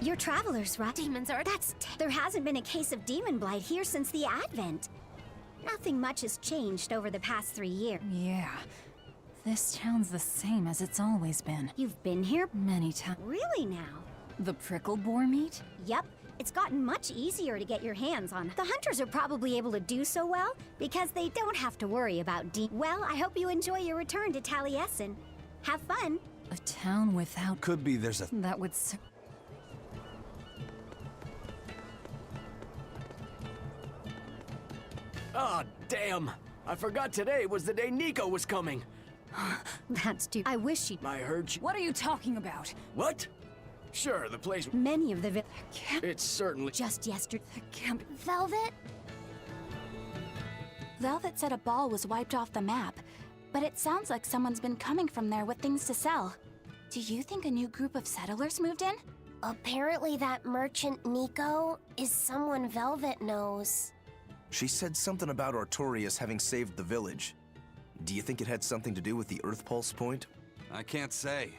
[SPEAKER 1] You're travelers, right?
[SPEAKER 6] Demons are...
[SPEAKER 1] There hasn't been a case of demon blight here since the Advent. Nothing much has changed over the past 3 years.
[SPEAKER 7] Yeah. This town's the same as it's always been.
[SPEAKER 1] You've been here?
[SPEAKER 7] Many times.
[SPEAKER 1] Really now?
[SPEAKER 7] The prickle boar meat?
[SPEAKER 1] Yep. It's gotten much easier to get your hands on. The hunters are probably able to do so well because they don't have to worry about Well, I hope you enjoy your return to Taliesin. Have fun.
[SPEAKER 7] A town without...
[SPEAKER 3] Could be there's a...
[SPEAKER 7] That would...
[SPEAKER 13] Ah, damn! I forgot today was the day Nico was coming.
[SPEAKER 1] That's too... I wish she...
[SPEAKER 13] I heard she...
[SPEAKER 7] What are you talking about?
[SPEAKER 13] What? Sure, the place...
[SPEAKER 1] Many of the...
[SPEAKER 13] It's certainly...
[SPEAKER 1] Just yesterday...
[SPEAKER 7] The camp...
[SPEAKER 1] Velvet?
[SPEAKER 5] Velvet said a ball was wiped off the map, but it sounds like someone's been coming from there with things to sell. Do you think a new group of settlers moved in?
[SPEAKER 1] Apparently that merchant Nico is someone Velvet knows.
[SPEAKER 4] She said something about Artorias having saved the village. Do you think it had something to do with the Earth Pulse point?
[SPEAKER 3] I can't say.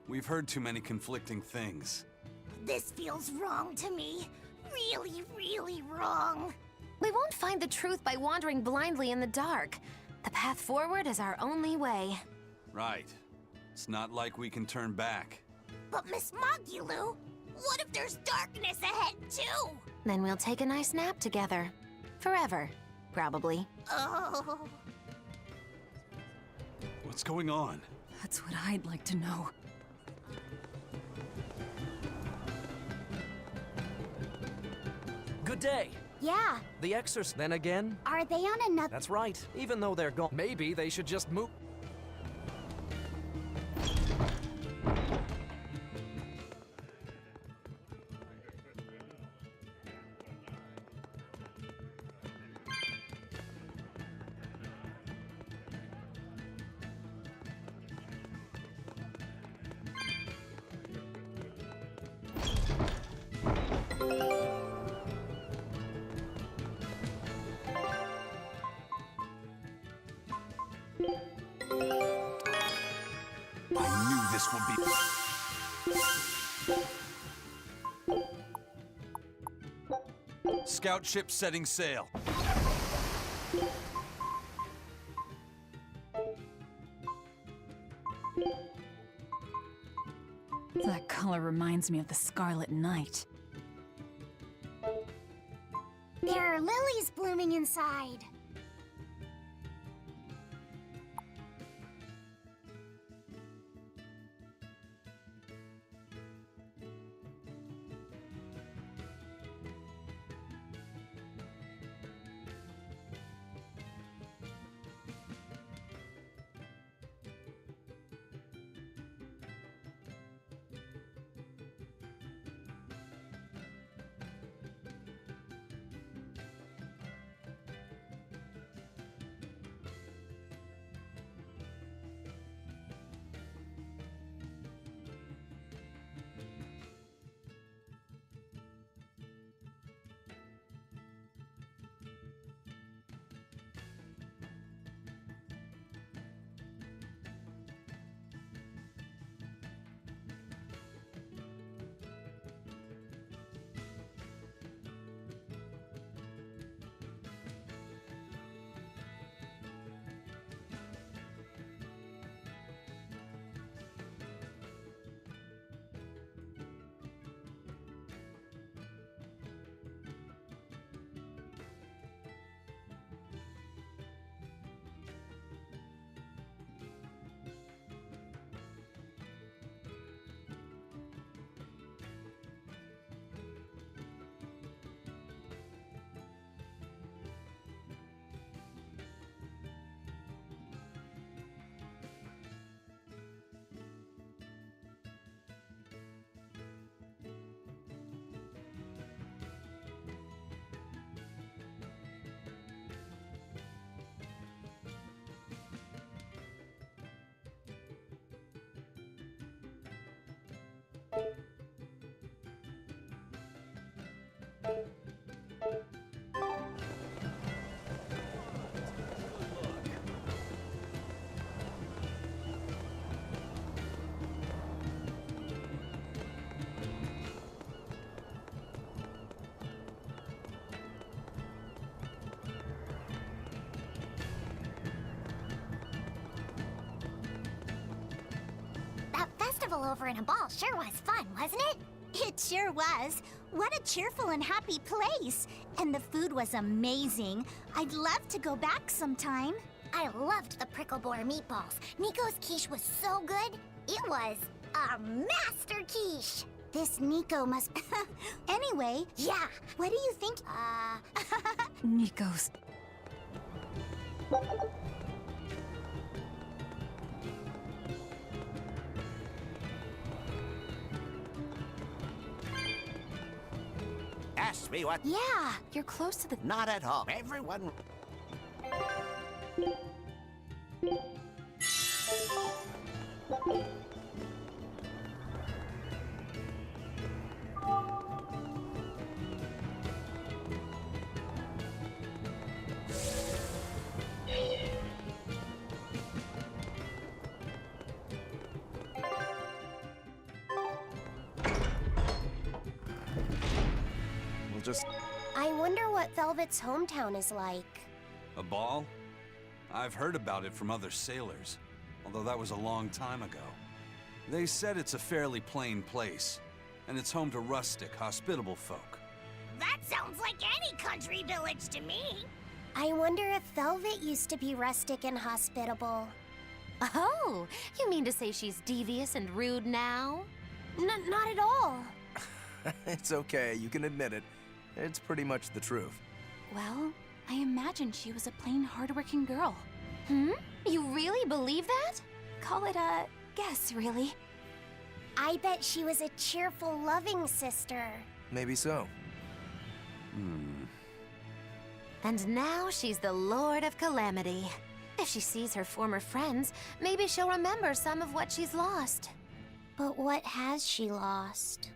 [SPEAKER 3] We've heard too many conflicting things.
[SPEAKER 11] This feels wrong to me. Really, really wrong.
[SPEAKER 6] We won't find the truth by wandering blindly in the dark. The path forward is our only way.
[SPEAKER 3] Right. It's not like we can turn back.
[SPEAKER 11] But Miss Mogulu, what if there's darkness ahead too?
[SPEAKER 6] Then we'll take a nice nap together. Forever, probably.
[SPEAKER 11] Oh.
[SPEAKER 3] What's going on?
[SPEAKER 7] That's what I'd like to know.
[SPEAKER 14] Good day.
[SPEAKER 1] Yeah.
[SPEAKER 14] The Exorcist. Then again?
[SPEAKER 1] Are they on another?
[SPEAKER 14] That's right. Even though they're gone, maybe they should just move.
[SPEAKER 3] I knew this would be... Scout ship setting sail.
[SPEAKER 7] That color reminds me of the Scarlet Knight.
[SPEAKER 1] There are lilies blooming inside.
[SPEAKER 11] That festival over in a ball sure was fun, wasn't it? It sure was. What a cheerful and happy place. And the food was amazing. I'd love to go back sometime. I loved the prickle boar meatballs. Nico's quiche was so good. It was a master quiche. This Nico must... Anyway, yeah, what do you think?
[SPEAKER 7] Nico's...
[SPEAKER 20] Ask me what...
[SPEAKER 6] Yeah, you're close to the...
[SPEAKER 20] Not at all. Everyone...
[SPEAKER 4] just...
[SPEAKER 1] I wonder what Velvet's hometown is like.
[SPEAKER 3] A ball? I've heard about it from other sailors, although that was a long time ago. They said it's a fairly plain place, and it's home to rustic, hospitable folk.
[SPEAKER 11] That sounds like any country village to me.
[SPEAKER 1] I wonder if Velvet used to be rustic and hospitable.
[SPEAKER 6] Oh, you mean to say she's devious and rude now?
[SPEAKER 1] Not at all.
[SPEAKER 4] It's okay, you can admit it. It's pretty much the truth.
[SPEAKER 5] Well, I imagine she was a plain, hardworking girl.
[SPEAKER 6] You really believe that?
[SPEAKER 5] Call it a guess, really.
[SPEAKER 1] I bet she was a cheerful, loving sister.
[SPEAKER 4] Maybe so.
[SPEAKER 6] And now she's the Lord of Calamity. If she sees her former friends, maybe she'll remember some of what she's lost.
[SPEAKER 1] But what has she lost?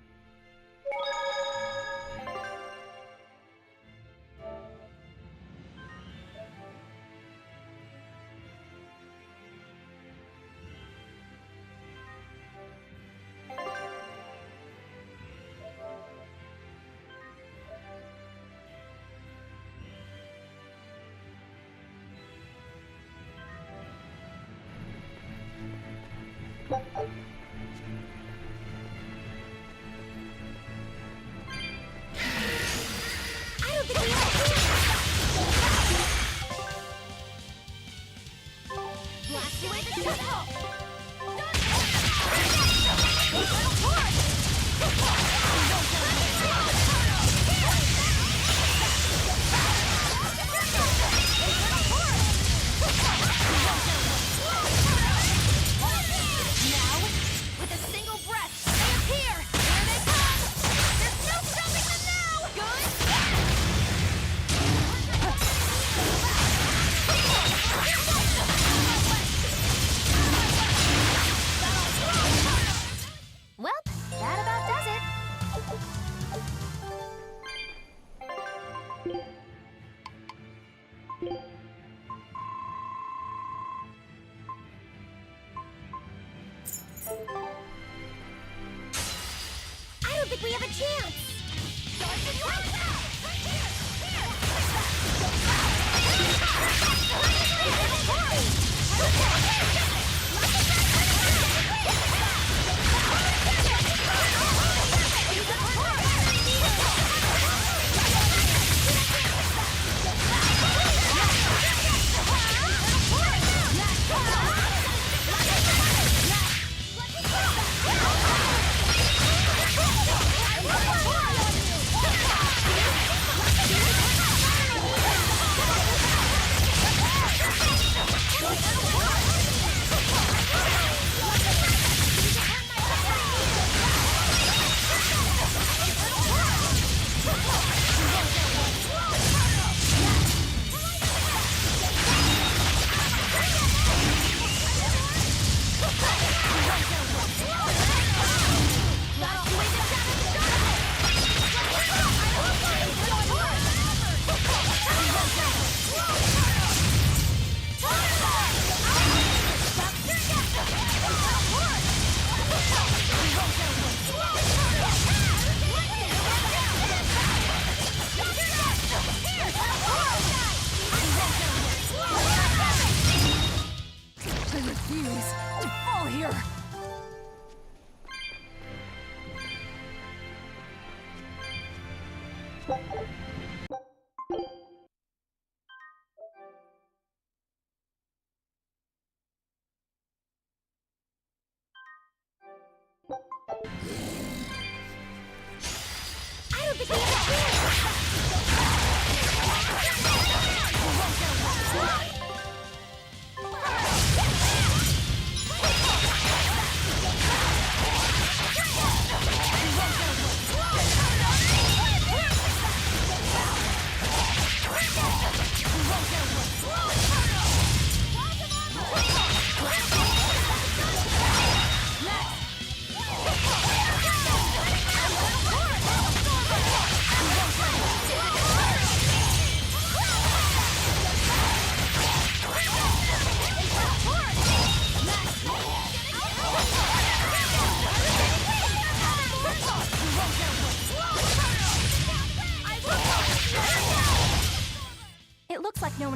[SPEAKER 1] I don't think we have a chance!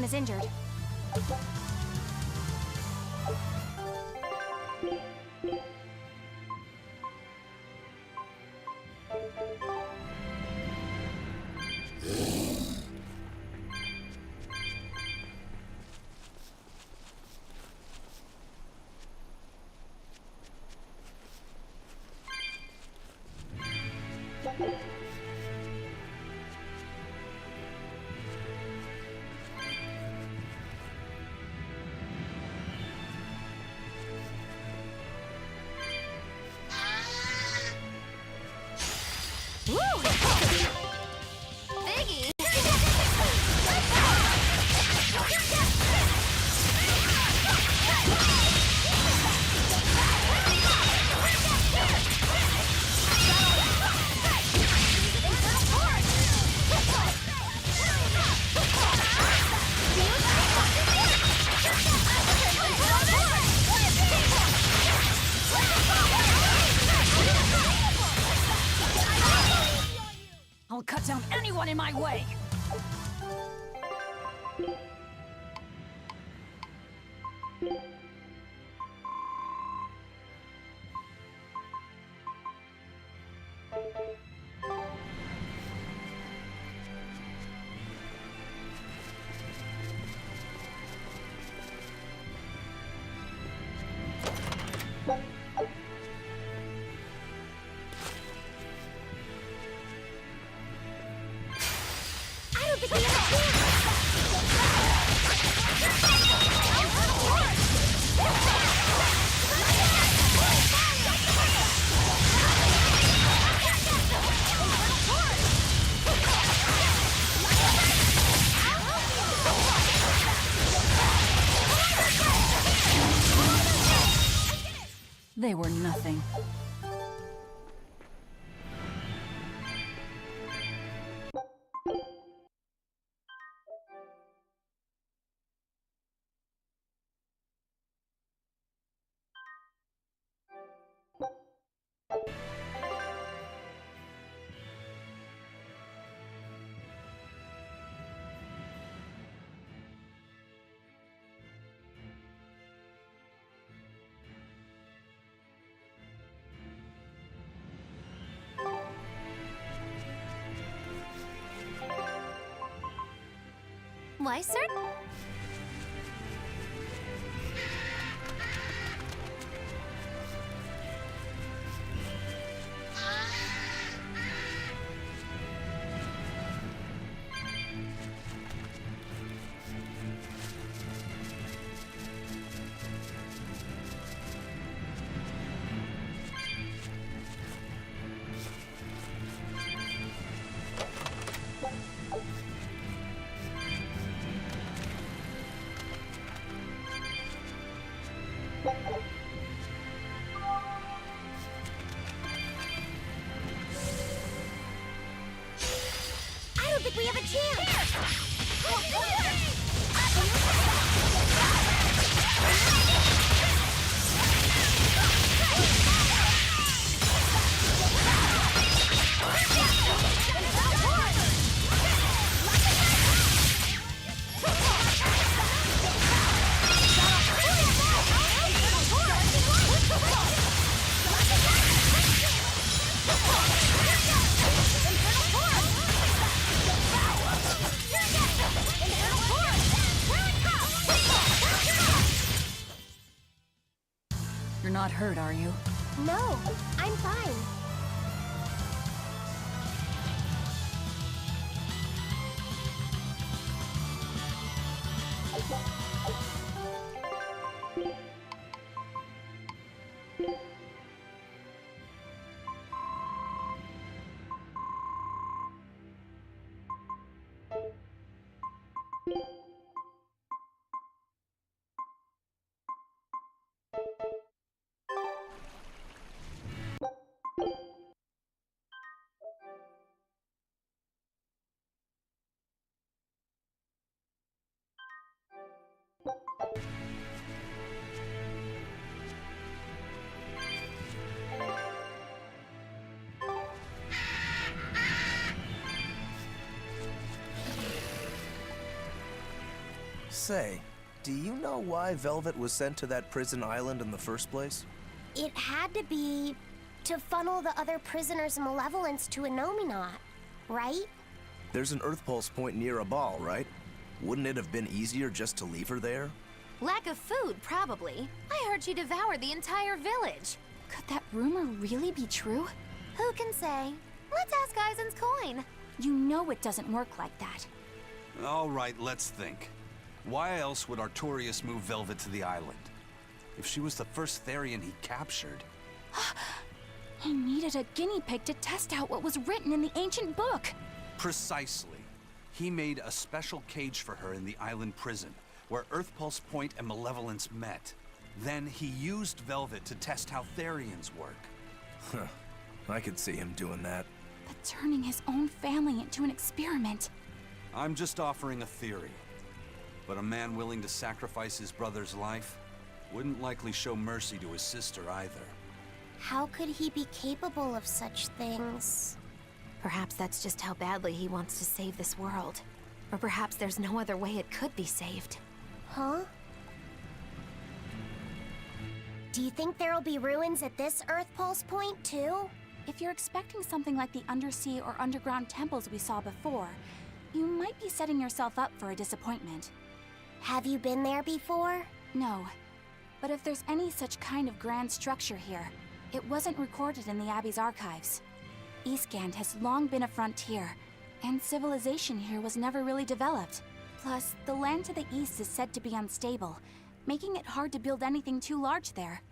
[SPEAKER 5] someone is injured.
[SPEAKER 6] Biggie!
[SPEAKER 2] I'll cut down anyone in my way!
[SPEAKER 1] I don't think we have a chance!
[SPEAKER 7] They were nothing.
[SPEAKER 6] Why, sir?
[SPEAKER 1] I don't think we have a chance!
[SPEAKER 7] You're not hurt, are you?
[SPEAKER 1] No, I'm fine.
[SPEAKER 4] say, do you know why Velvet was sent to that prison island in the first place?
[SPEAKER 1] It had to be to funnel the other prisoners' malevolence to Innominat, right?
[SPEAKER 4] There's an Earth Pulse point near a ball, right? Wouldn't it have been easier just to leave her there?
[SPEAKER 6] Lack of food, probably. I heard she devoured the entire village.
[SPEAKER 5] Could that rumor really be true?
[SPEAKER 6] Who can say? Let's ask Eisen's coin.
[SPEAKER 5] You know it doesn't work like that.
[SPEAKER 3] All right, let's think. Why else would Artorias move Velvet to the island? If she was the first Therian he captured...
[SPEAKER 5] He needed a guinea pig to test out what was written in the ancient book.
[SPEAKER 3] Precisely. He made a special cage for her in the island prison, where Earth Pulse Point and Malevolence met. Then he used Velvet to test how Therians work.
[SPEAKER 4] Huh. I could see him doing that.
[SPEAKER 5] But turning his own family into an experiment.
[SPEAKER 3] I'm just offering a theory. But a man willing to sacrifice his brother's life wouldn't likely show mercy to his sister either.
[SPEAKER 1] How could he be capable of such things?
[SPEAKER 6] Perhaps that's just how badly he wants to save this world. Or perhaps there's no other way it could be saved.
[SPEAKER 1] Huh? Do you think there'll be ruins at this Earth Pulse Point, too?
[SPEAKER 5] If you're expecting something like the undersea or underground temples we saw before, you might be setting yourself up for a disappointment.
[SPEAKER 1] Have you been there before?
[SPEAKER 5] No. But if there's any such kind of grand structure here, it wasn't recorded in the Abbey's archives. Eastgand has long been a frontier, and civilization here was never really developed. Plus, the land to the east is said to be unstable, making it hard to build anything too large there.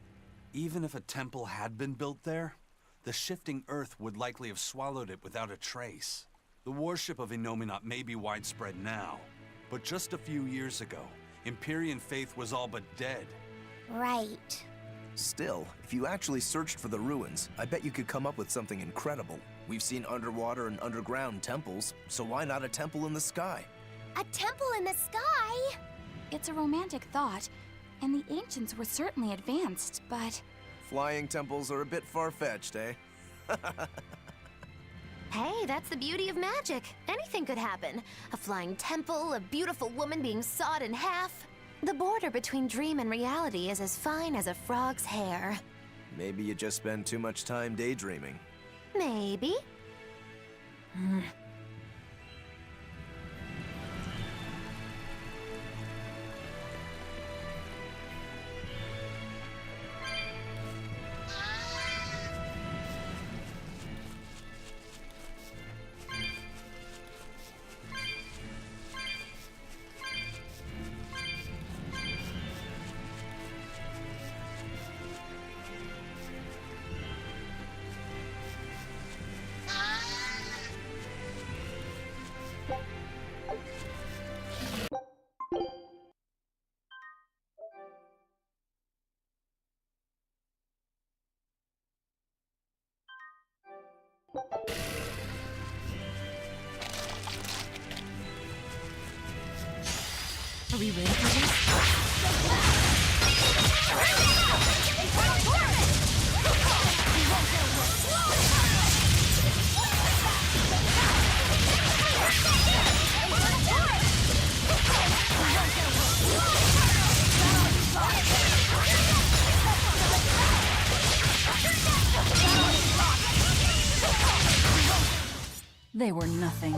[SPEAKER 3] Even if a temple had been built there, the shifting earth would likely have swallowed it without a trace. The worship of Innominat may be widespread now, but just a few years ago, Empyrean faith was all but dead.
[SPEAKER 1] Right.
[SPEAKER 4] Still, if you actually searched for the ruins, I bet you could come up with something incredible. We've seen underwater and underground temples, so why not a temple in the sky?
[SPEAKER 1] A temple in the sky?
[SPEAKER 5] It's a romantic thought, and the ancients were certainly advanced, but...
[SPEAKER 4] Flying temples are a bit far-fetched, eh?
[SPEAKER 6] Hey, that's the beauty of magic. Anything could happen. A flying temple, a beautiful woman being sawed in half. The border between dream and reality is as fine as a frog's hair.
[SPEAKER 4] Maybe you just spend too much time daydreaming.
[SPEAKER 6] Maybe.
[SPEAKER 7] Are we ready for this? They were nothing.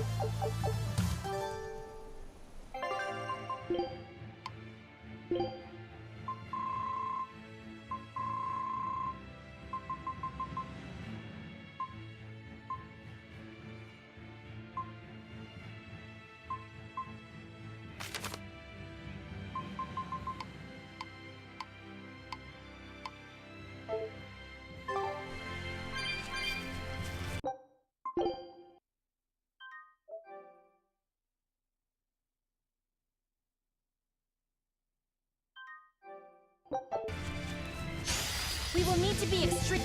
[SPEAKER 5] We will need to be extremely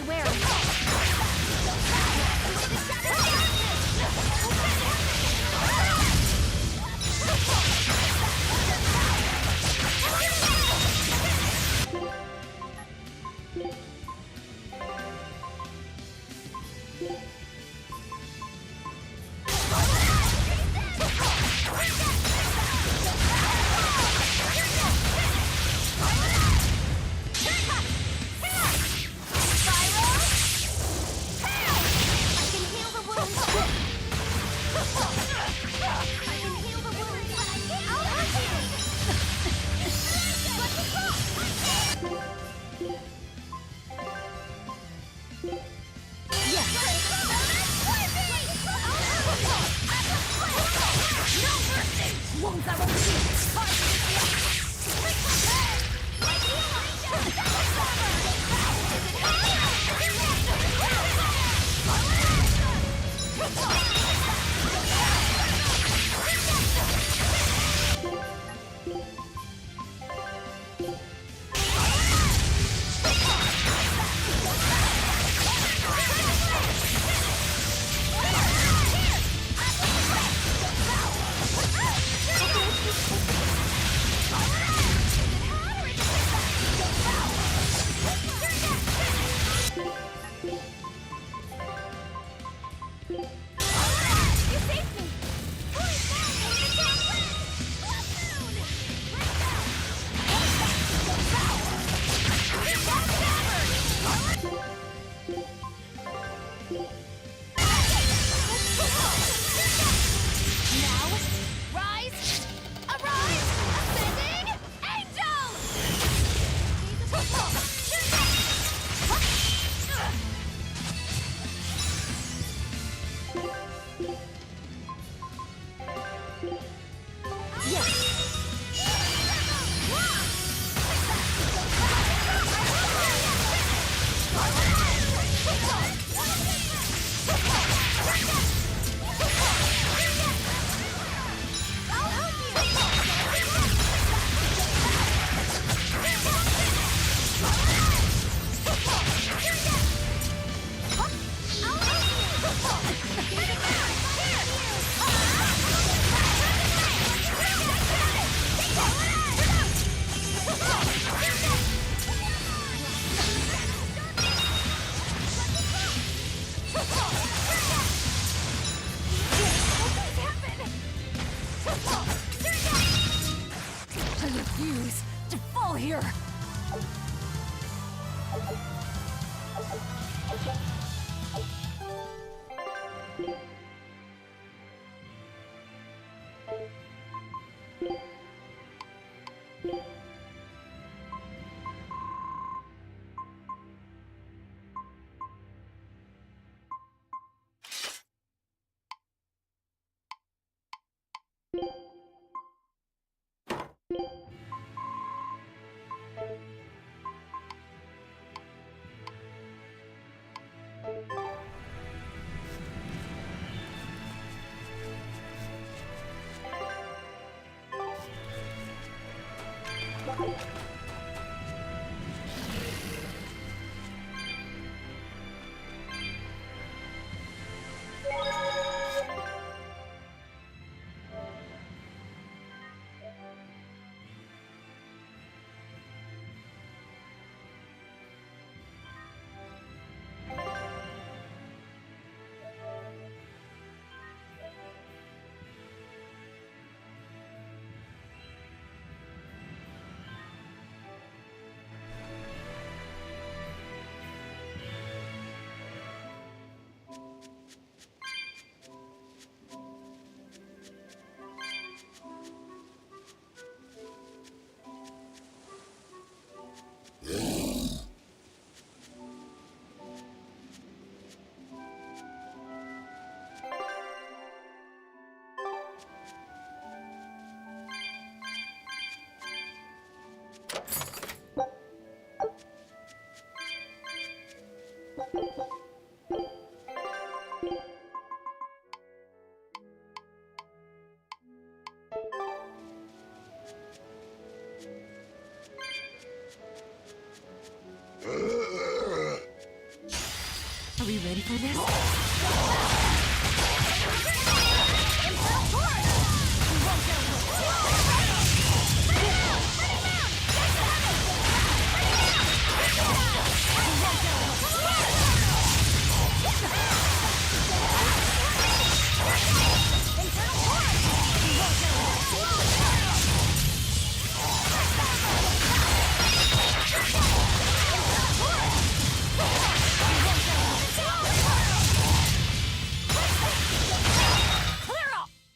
[SPEAKER 5] wary.
[SPEAKER 7] refuse to fall here! Are we ready for this?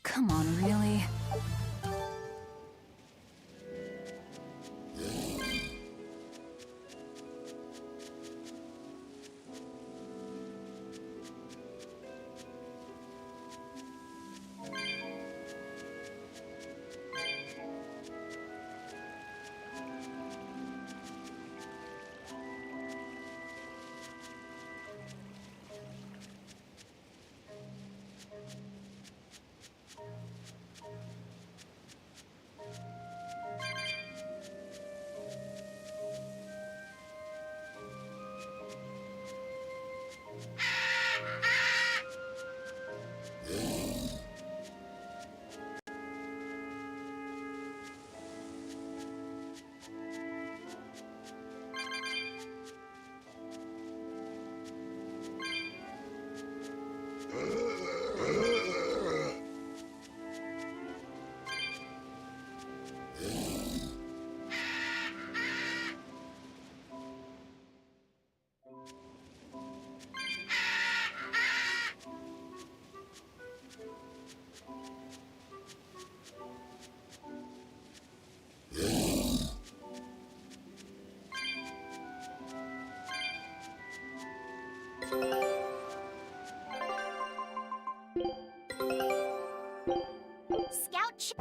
[SPEAKER 7] Come on, really?
[SPEAKER 1] Scout.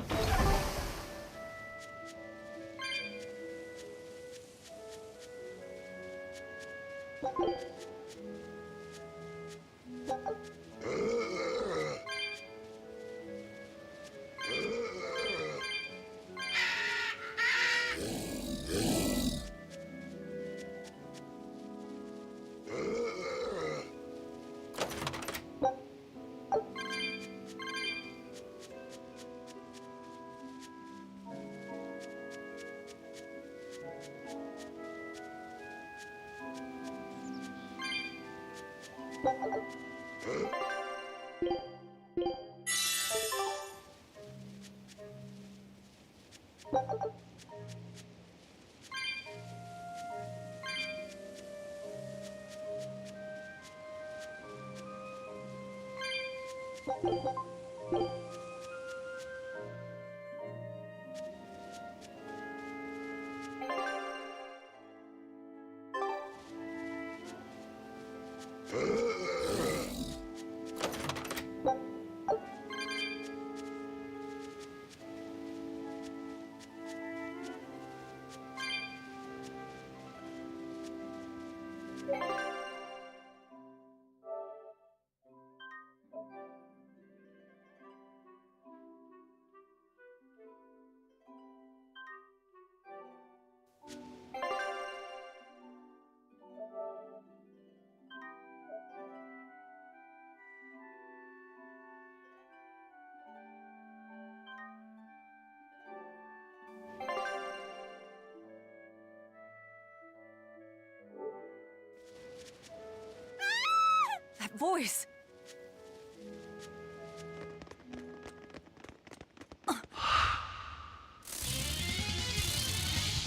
[SPEAKER 7] That voice!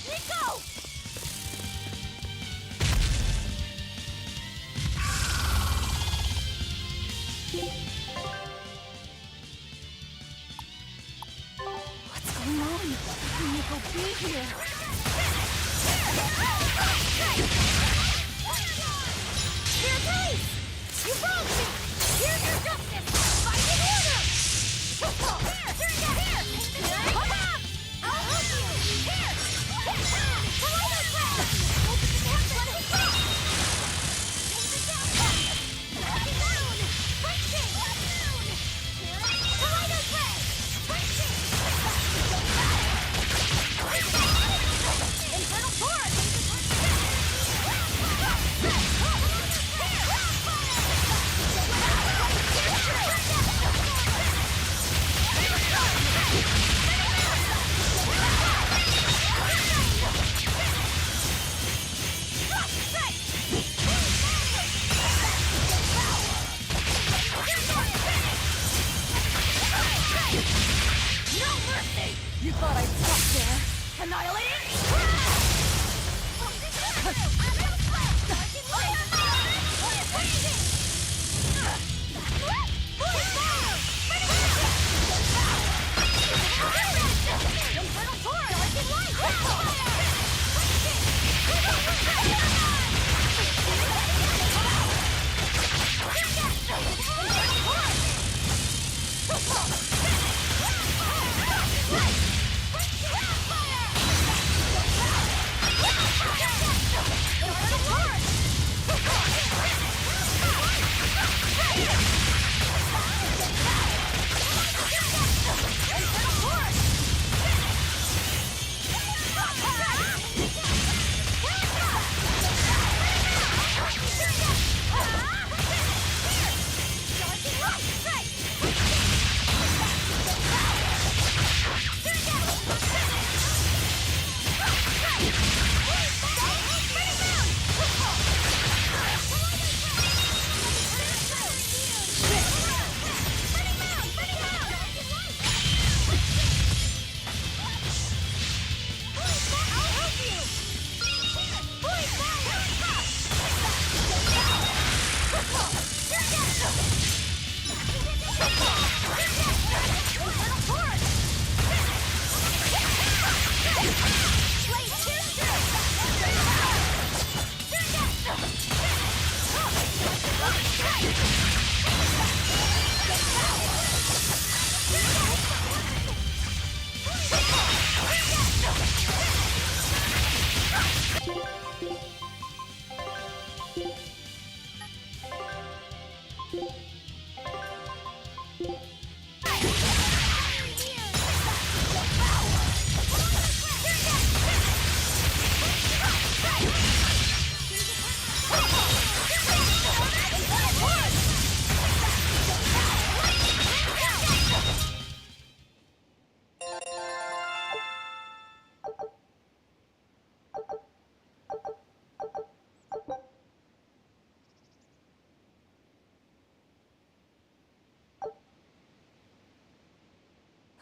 [SPEAKER 11] Nico!
[SPEAKER 7] What's going on? How can Nico be here?
[SPEAKER 11] Here, please! You broke me! Here's your justice! Fight in order! Here! Come on! I'll help you! Here! Toledo Blast! Open the down! Let it go! Take the down! Down! Punching! Down! Toledo Blast! Punching! Infernal Torus! No mercy!
[SPEAKER 7] You thought I'd stop there?
[SPEAKER 11] Annihilating!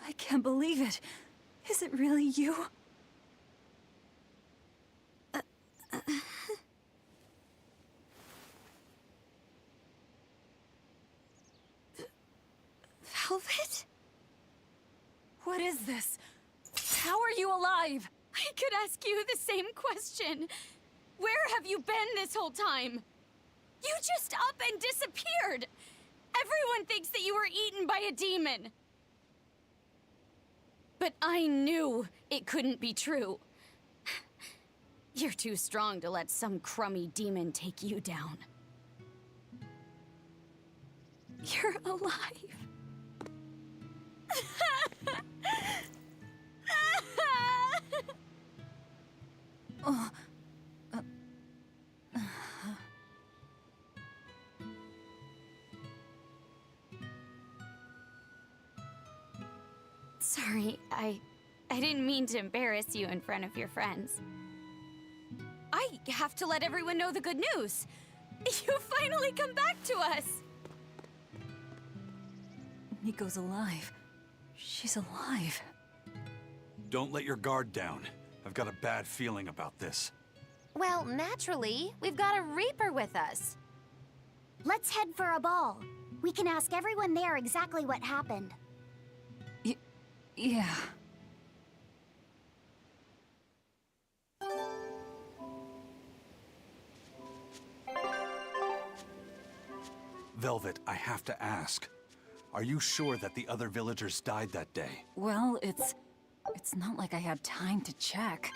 [SPEAKER 7] I can't believe it. Is it really you?
[SPEAKER 5] is this? How are you alive? I could ask you the same question. Where have you been this whole time? You just up and disappeared! Everyone thinks that you were eaten by a demon! But I knew it couldn't be true. You're too strong to let some crummy demon take you down. You're alive. Oh. Sorry, I didn't mean to embarrass you in front of your friends. I have to let everyone know the good news. You finally come back to us!
[SPEAKER 7] Nico's alive. She's alive.
[SPEAKER 3] Don't let your guard down. I've got a bad feeling about this.
[SPEAKER 6] Well, naturally, we've got a Reaper with us.
[SPEAKER 1] Let's head for a ball. We can ask everyone there exactly what happened.
[SPEAKER 7] Yeah.
[SPEAKER 3] Velvet, I have to ask. Are you sure that the other villagers died that day?
[SPEAKER 7] Well, it's not like I had time to check.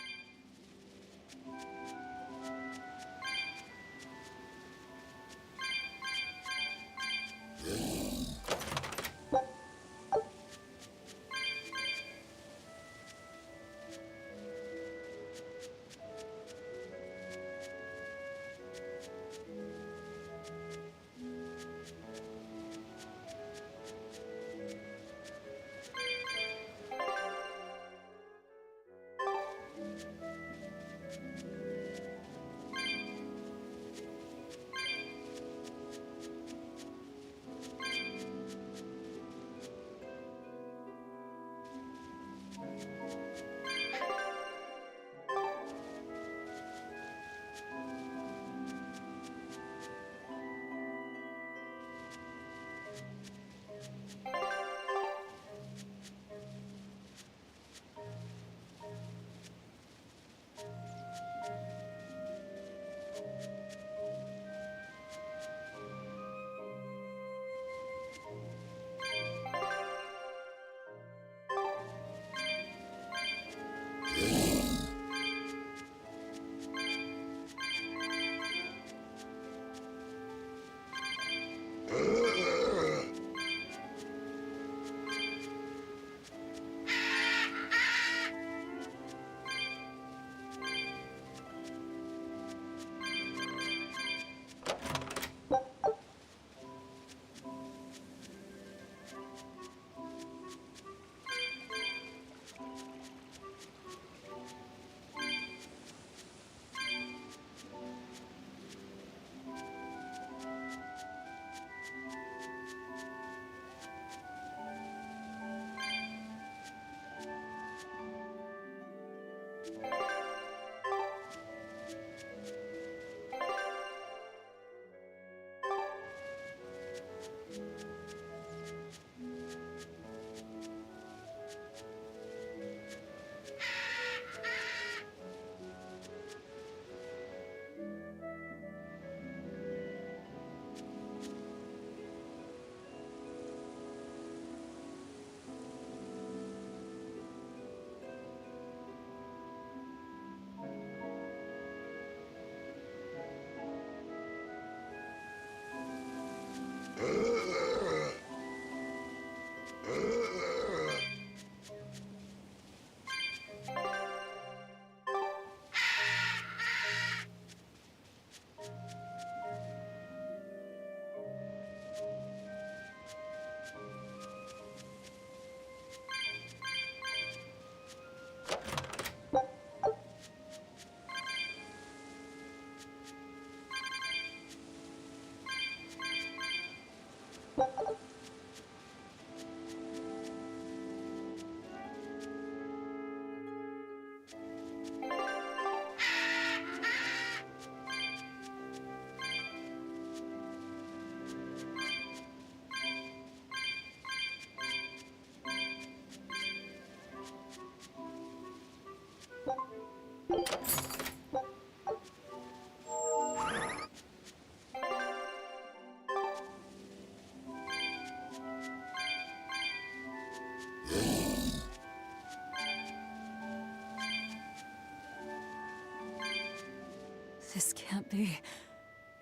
[SPEAKER 7] This can't be.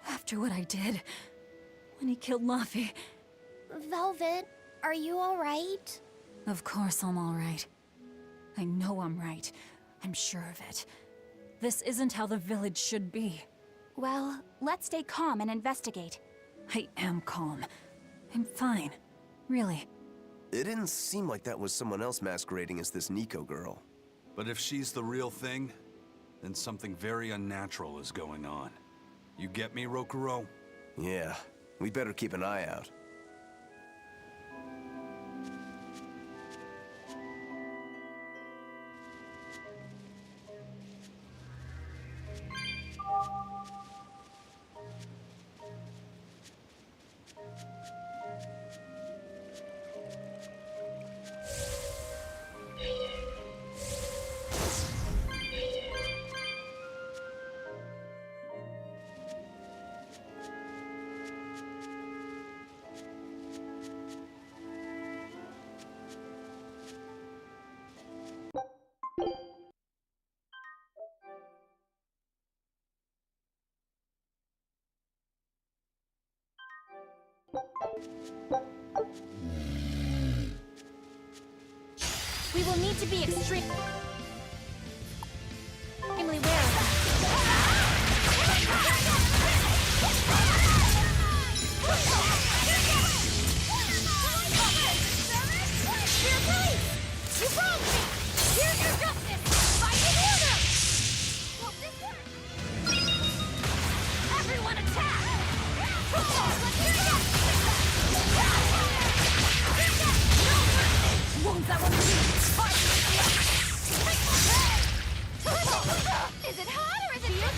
[SPEAKER 7] After what I did, when he killed Laffy.
[SPEAKER 1] Velvet, are you alright?
[SPEAKER 7] Of course I'm alright. I know I'm right. I'm sure of it. This isn't how the village should be.
[SPEAKER 5] Well, let's stay calm and investigate.
[SPEAKER 7] I am calm. I'm fine. Really.
[SPEAKER 15] It didn't seem like that was someone else masquerading as this Nico girl.
[SPEAKER 3] But if she's the real thing, then something very unnatural is going on. You get me, Rokuro?
[SPEAKER 15] Yeah, we better keep an eye out.
[SPEAKER 5] We will need to be extremely wary of them.
[SPEAKER 11] We're police! You wronged me! Here's your justice! Fight in order! Hope this works! Everyone attack! Let's hear it!
[SPEAKER 5] Won't that one be?
[SPEAKER 11] Is it hot or is it just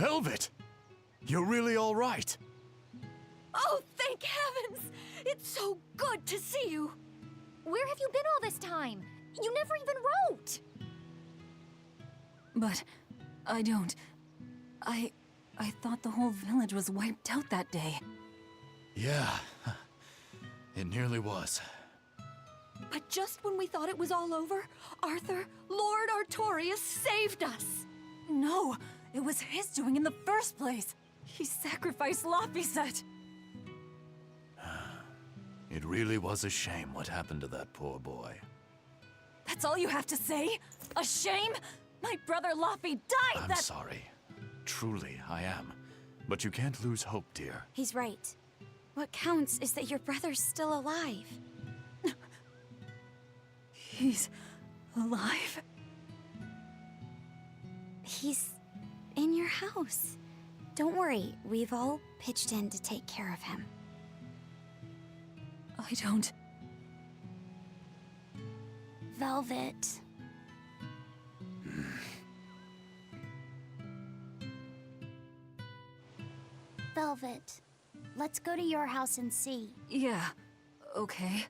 [SPEAKER 17] Velvet! You're really all right.
[SPEAKER 5] Oh, thank heavens! It's so good to see you!
[SPEAKER 1] Where have you been all this time? You never even wrote!
[SPEAKER 7] But I don't. I thought the whole village was wiped out that day.
[SPEAKER 17] Yeah, it nearly was.
[SPEAKER 5] But just when we thought it was all over, Arthur, Lord Artorias saved us!
[SPEAKER 7] No, it was his doing in the first place. He sacrificed Laphicet.
[SPEAKER 17] It really was a shame what happened to that poor boy.
[SPEAKER 7] That's all you have to say? A shame? My brother Laphi died
[SPEAKER 17] I'm sorry. Truly, I am. But you can't lose hope, dear.
[SPEAKER 5] He's right. What counts is that your brother's still alive.
[SPEAKER 7] He's alive?
[SPEAKER 5] He's in your house. Don't worry, we've all pitched in to take care of him.
[SPEAKER 7] I don't...
[SPEAKER 5] Velvet.
[SPEAKER 1] Velvet, let's go to your house and see.
[SPEAKER 7] Yeah, okay.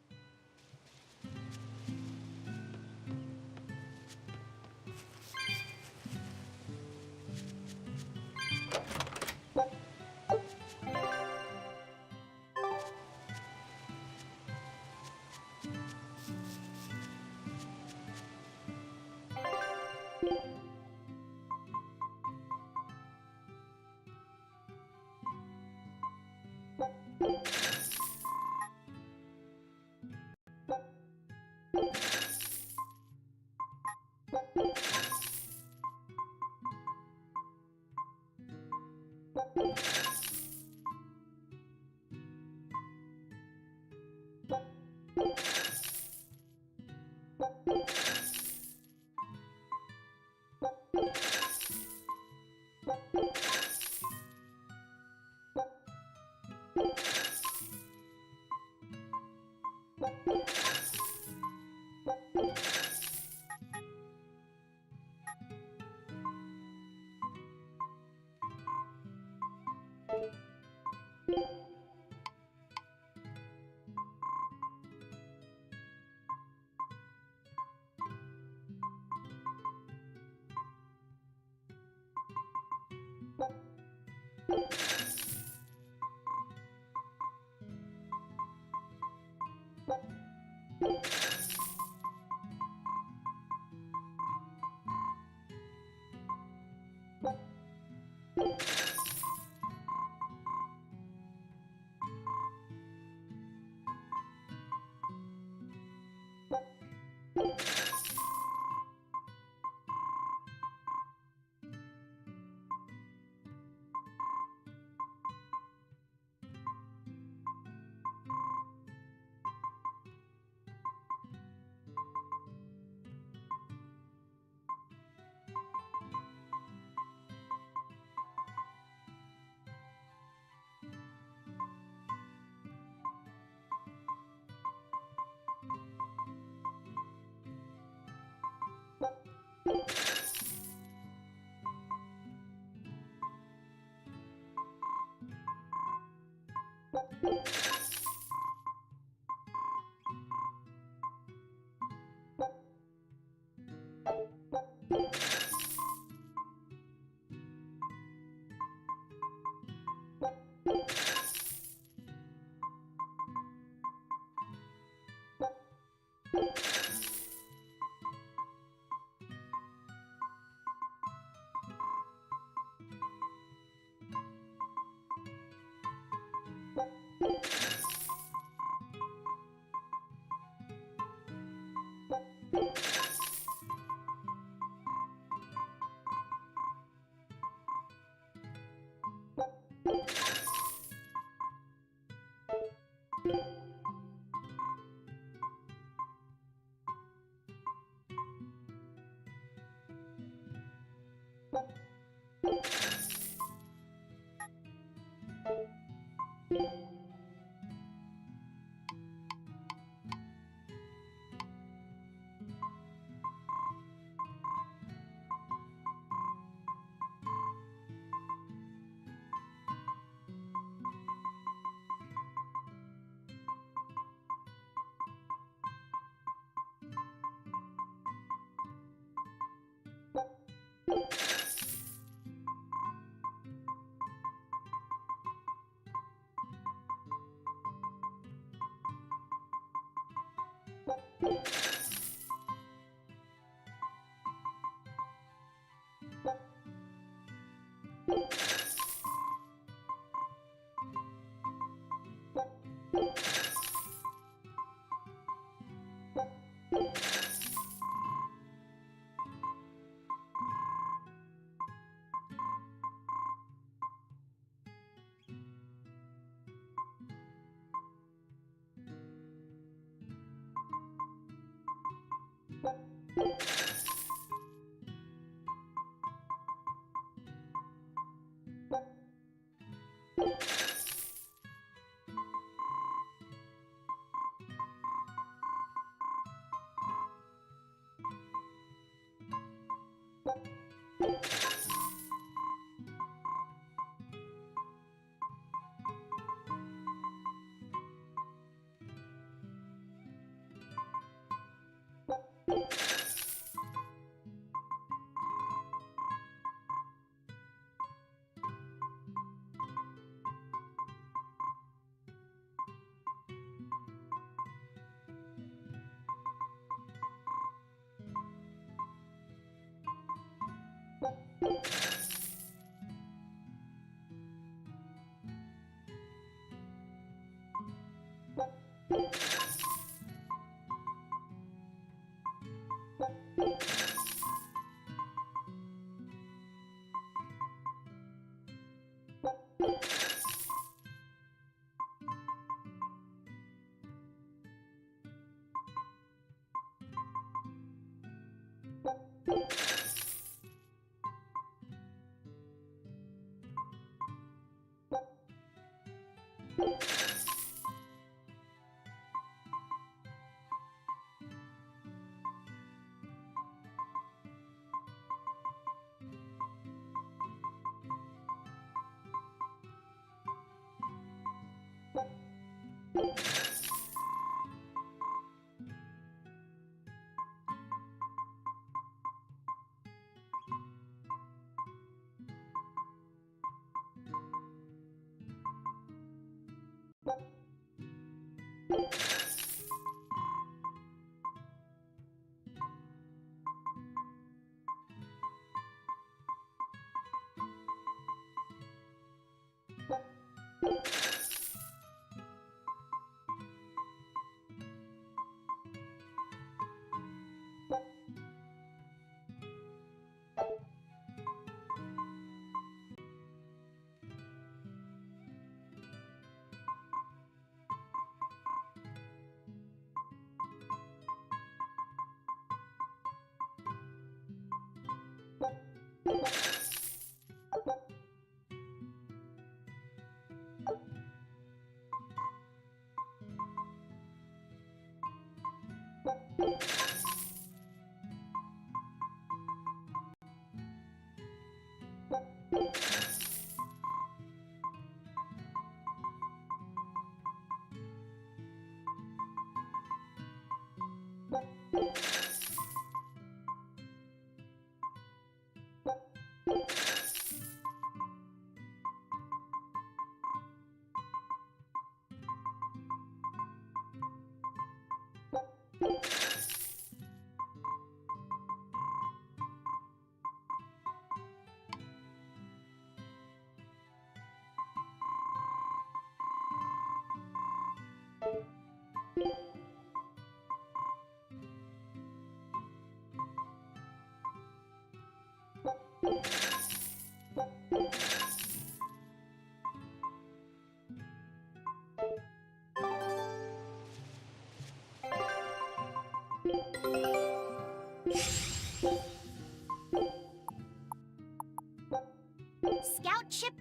[SPEAKER 1] Scout ship.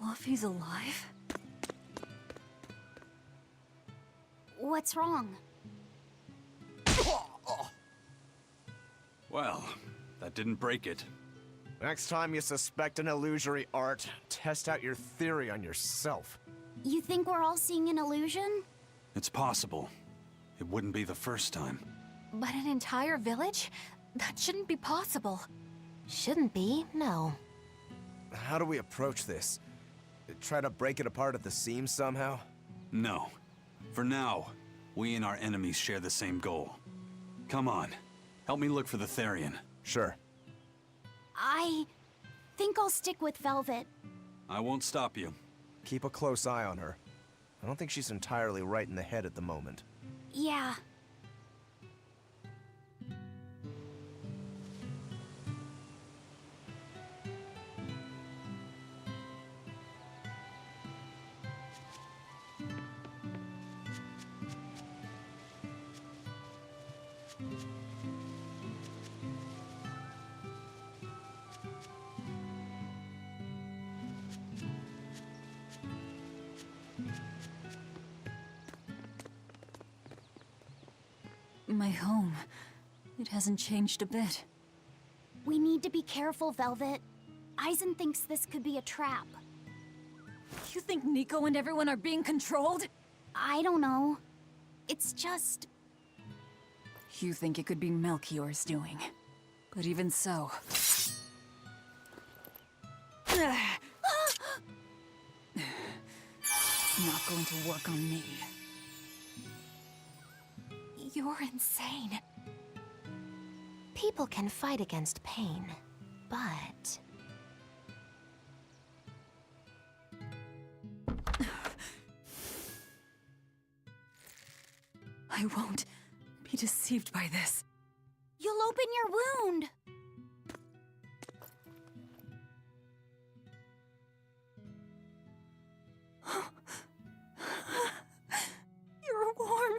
[SPEAKER 7] Luffy's alive?
[SPEAKER 5] What's wrong?
[SPEAKER 3] Well, that didn't break it.
[SPEAKER 4] Next time you suspect an illusory art, test out your theory on yourself.
[SPEAKER 1] You think we're all seeing an illusion?
[SPEAKER 3] It's possible. It wouldn't be the first time.
[SPEAKER 5] But an entire village? That shouldn't be possible.
[SPEAKER 6] Shouldn't be, no.
[SPEAKER 4] How do we approach this? Try to break it apart at the seams somehow?
[SPEAKER 3] No. For now, we and our enemies share the same goal. Come on. Help me look for the Therian.
[SPEAKER 4] Sure.
[SPEAKER 1] I think I'll stick with Velvet.
[SPEAKER 3] I won't stop you.
[SPEAKER 4] Keep a close eye on her. I don't think she's entirely right in the head at the moment.
[SPEAKER 1] Yeah.
[SPEAKER 7] My home. It hasn't changed a bit.
[SPEAKER 1] We need to be careful, Velvet. Eisen thinks this could be a trap.
[SPEAKER 7] You think Nico and everyone are being controlled?
[SPEAKER 1] I don't know. It's just...
[SPEAKER 7] You think it could be Melchior's doing. But even so... It's not going to work on me.
[SPEAKER 5] You're insane.
[SPEAKER 6] People can fight against pain, but...
[SPEAKER 7] I won't be deceived by this.
[SPEAKER 1] You'll open your wound!
[SPEAKER 7] You're warm.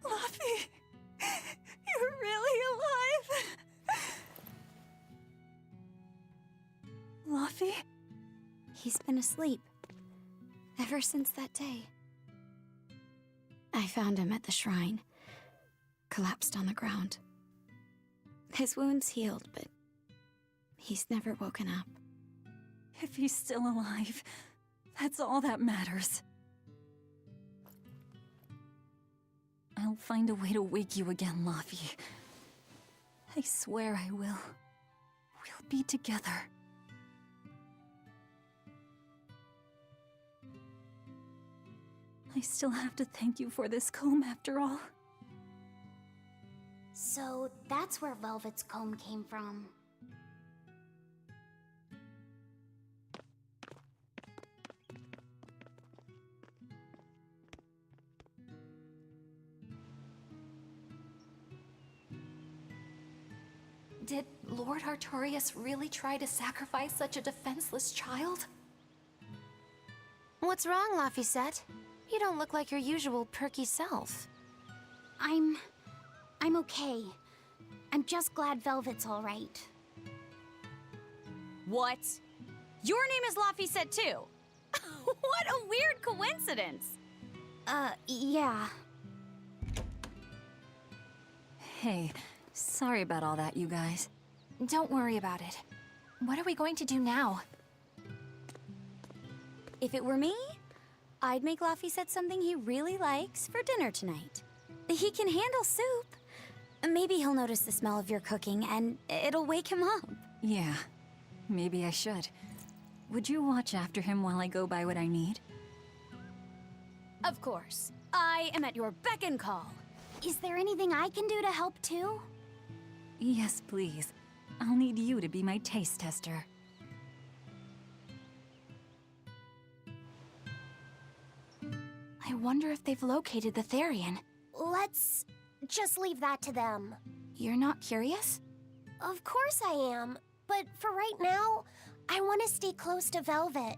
[SPEAKER 7] Luffy, you're really alive. Luffy?
[SPEAKER 5] He's been asleep. Ever since that day. I found him at the shrine. Collapsed on the ground. His wounds healed, but he's never woken up.
[SPEAKER 7] If he's still alive, that's all that matters. I'll find a way to wake you again, Luffy. I swear I will. We'll be together. I still have to thank you for this comb after all.
[SPEAKER 1] So that's where Velvet's comb came from.
[SPEAKER 5] Did Lord Artorias really try to sacrifice such a defenseless child?
[SPEAKER 6] What's wrong, Laphicet? You don't look like your usual perky self.
[SPEAKER 1] I'm okay. I'm just glad Velvet's all right.
[SPEAKER 18] What? Your name is Laphicet too? What a weird coincidence!
[SPEAKER 1] Yeah.
[SPEAKER 7] Hey, sorry about all that, you guys.
[SPEAKER 5] Don't worry about it. What are we going to do now?
[SPEAKER 18] If it were me, I'd make Laphicet something he really likes for dinner tonight. He can handle soup. Maybe he'll notice the smell of your cooking and it'll wake him up.
[SPEAKER 7] Yeah, maybe I should. Would you watch after him while I go buy what I need?
[SPEAKER 18] Of course. I am at your beck and call.
[SPEAKER 1] Is there anything I can do to help too?
[SPEAKER 7] Yes, please. I'll need you to be my taste tester.
[SPEAKER 5] I wonder if they've located the Therian.
[SPEAKER 1] Let's just leave that to them.
[SPEAKER 5] You're not curious?
[SPEAKER 1] Of course I am. But for right now, I want to stay close to Velvet.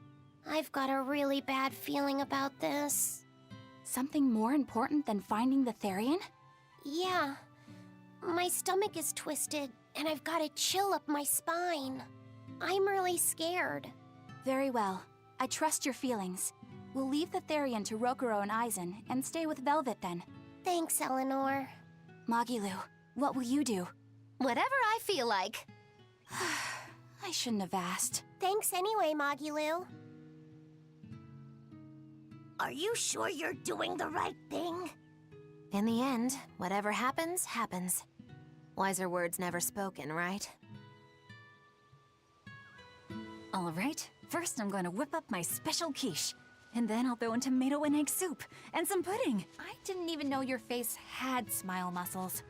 [SPEAKER 1] I've got a really bad feeling about this.
[SPEAKER 5] Something more important than finding the Therian?
[SPEAKER 1] Yeah. My stomach is twisted, and I've got a chill up my spine. I'm really scared.
[SPEAKER 5] Very well. I trust your feelings. We'll leave the Therian to Rokuro and Eisen, and stay with Velvet then.
[SPEAKER 1] Thanks, Eleanor.
[SPEAKER 5] Magilu, what will you do?
[SPEAKER 6] Whatever I feel like.
[SPEAKER 5] I shouldn't have asked.
[SPEAKER 1] Thanks anyway, Magilu.
[SPEAKER 11] Are you sure you're doing the right thing?
[SPEAKER 6] In the end, whatever happens, happens. Wiser words never spoken, right?
[SPEAKER 2] All right, first I'm going to whip up my special quiche. And then I'll throw in tomato and egg soup. And some pudding.
[SPEAKER 5] I didn't even know your face had smile muscles.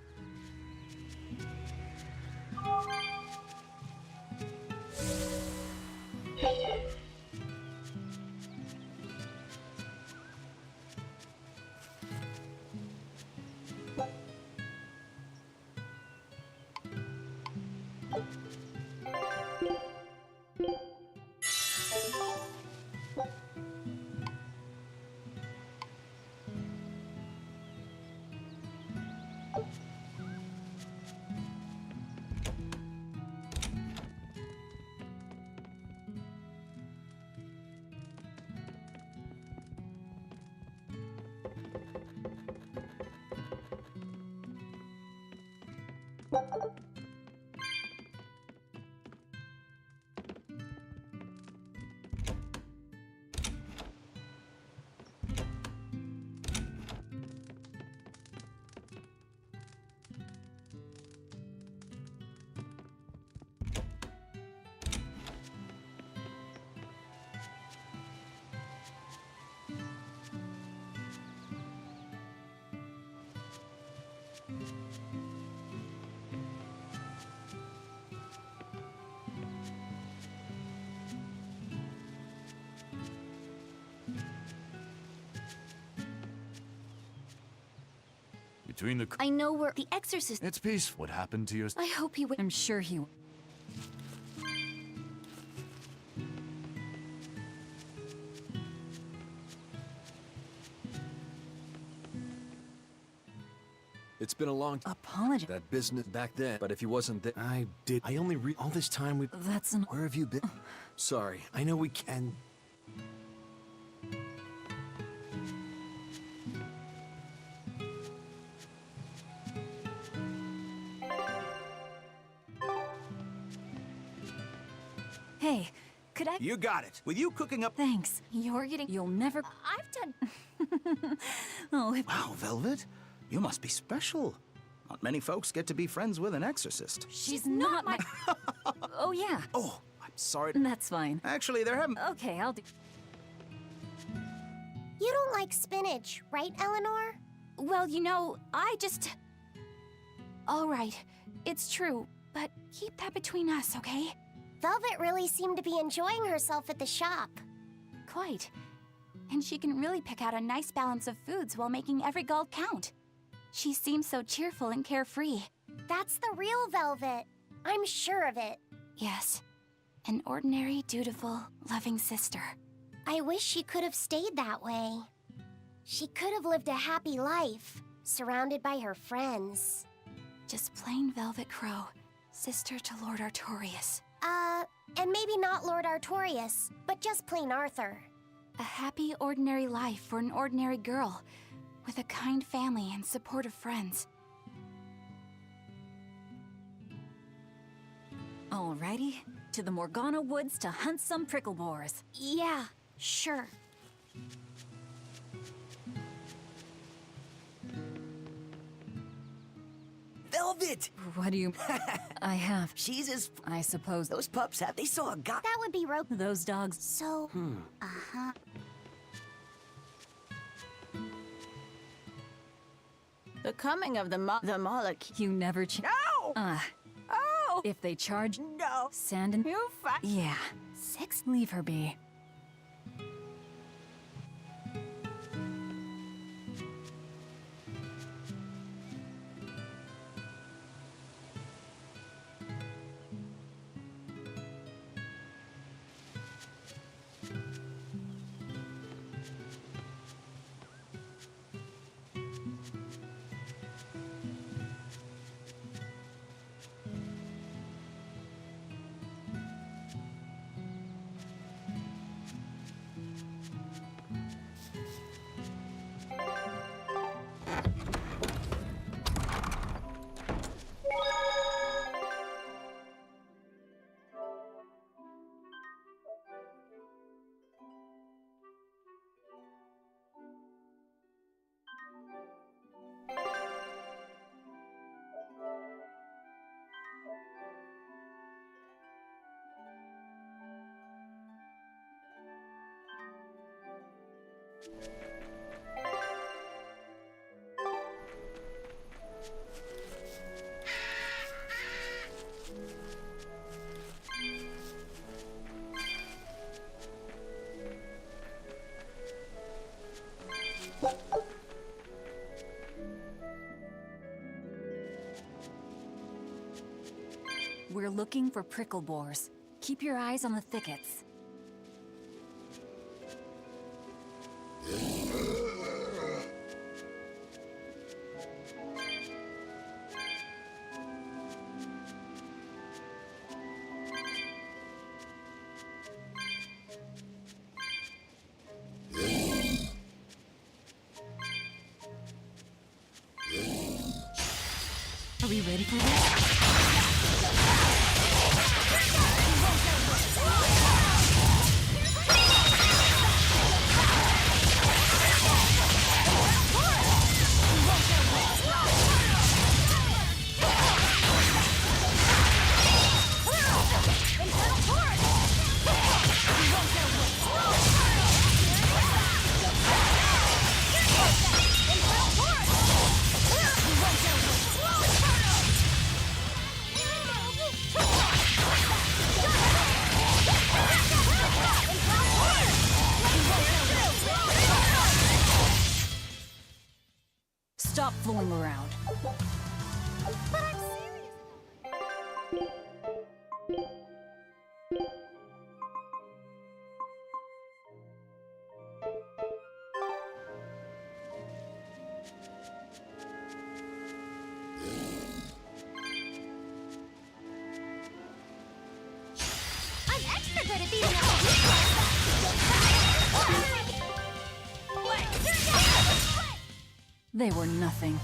[SPEAKER 17] Between the...
[SPEAKER 18] I know where the exorcist...
[SPEAKER 17] It's peaceful. What happened to your...
[SPEAKER 18] I hope he would...
[SPEAKER 7] I'm sure he...
[SPEAKER 14] It's been a long time.
[SPEAKER 7] Apology.
[SPEAKER 14] That business back then, but if he wasn't there... I only all this time we...
[SPEAKER 7] That's an...
[SPEAKER 14] Where have you been? Sorry, I know we can...
[SPEAKER 2] Hey, could I...
[SPEAKER 20] You got it. With you cooking up...
[SPEAKER 2] Thanks.
[SPEAKER 5] You're getting...
[SPEAKER 2] You'll never...
[SPEAKER 5] I've done...
[SPEAKER 2] Oh,
[SPEAKER 20] Wow, Velvet. You must be special. Not many folks get to be friends with an exorcist.
[SPEAKER 2] she's not my... Oh, yeah.
[SPEAKER 20] Oh, I'm sorry.
[SPEAKER 2] That's fine.
[SPEAKER 20] Actually, there haven't...
[SPEAKER 2] Okay, I'll do...
[SPEAKER 1] You don't like spinach, right, Eleanor?
[SPEAKER 5] Well, you know, I just... All right, it's true, but keep that between us, okay?
[SPEAKER 1] Velvet really seemed to be enjoying herself at the shop.
[SPEAKER 5] Quite. And she can really pick out a nice balance of foods while making every gulp count. She seems so cheerful and carefree.
[SPEAKER 1] That's the real Velvet. I'm sure of it.
[SPEAKER 5] Yes, an ordinary, dutiful, loving sister.
[SPEAKER 1] I wish she could have stayed that way. She could have lived a happy life, surrounded by her friends.
[SPEAKER 5] Just plain Velvet Crow, sister to Lord Artorias.
[SPEAKER 1] And maybe not Lord Artorias, but just plain Arthur.
[SPEAKER 5] A happy, ordinary life for an ordinary girl, with a kind family and supportive friends.
[SPEAKER 2] Alrighty, to the Morgana Woods to hunt some prickle boars.
[SPEAKER 5] Yeah, sure.
[SPEAKER 9] Velvet!
[SPEAKER 7] What do you... I have...
[SPEAKER 9] She's as...
[SPEAKER 7] I suppose...
[SPEAKER 9] Those pups have... They saw a guy...
[SPEAKER 1] That would be rope.
[SPEAKER 2] Those dogs...
[SPEAKER 1] So... Uh-huh.
[SPEAKER 19] The coming of the molecule...
[SPEAKER 7] You never...
[SPEAKER 19] No! Oh!
[SPEAKER 7] If they charge...
[SPEAKER 19] No!
[SPEAKER 7] Sand and...
[SPEAKER 19] You fight...
[SPEAKER 7] Yeah.
[SPEAKER 5] 6?
[SPEAKER 7] Leave her be. We're looking for prickle boars. Keep your eyes on the thickets. Are we ready for this? Stop fooling around.
[SPEAKER 1] But I'm serious. I'm extra good at beating up
[SPEAKER 7] They were nothing.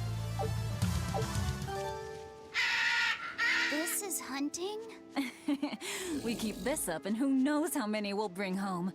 [SPEAKER 18] This is hunting?
[SPEAKER 7] We keep this up and who knows how many we'll bring home.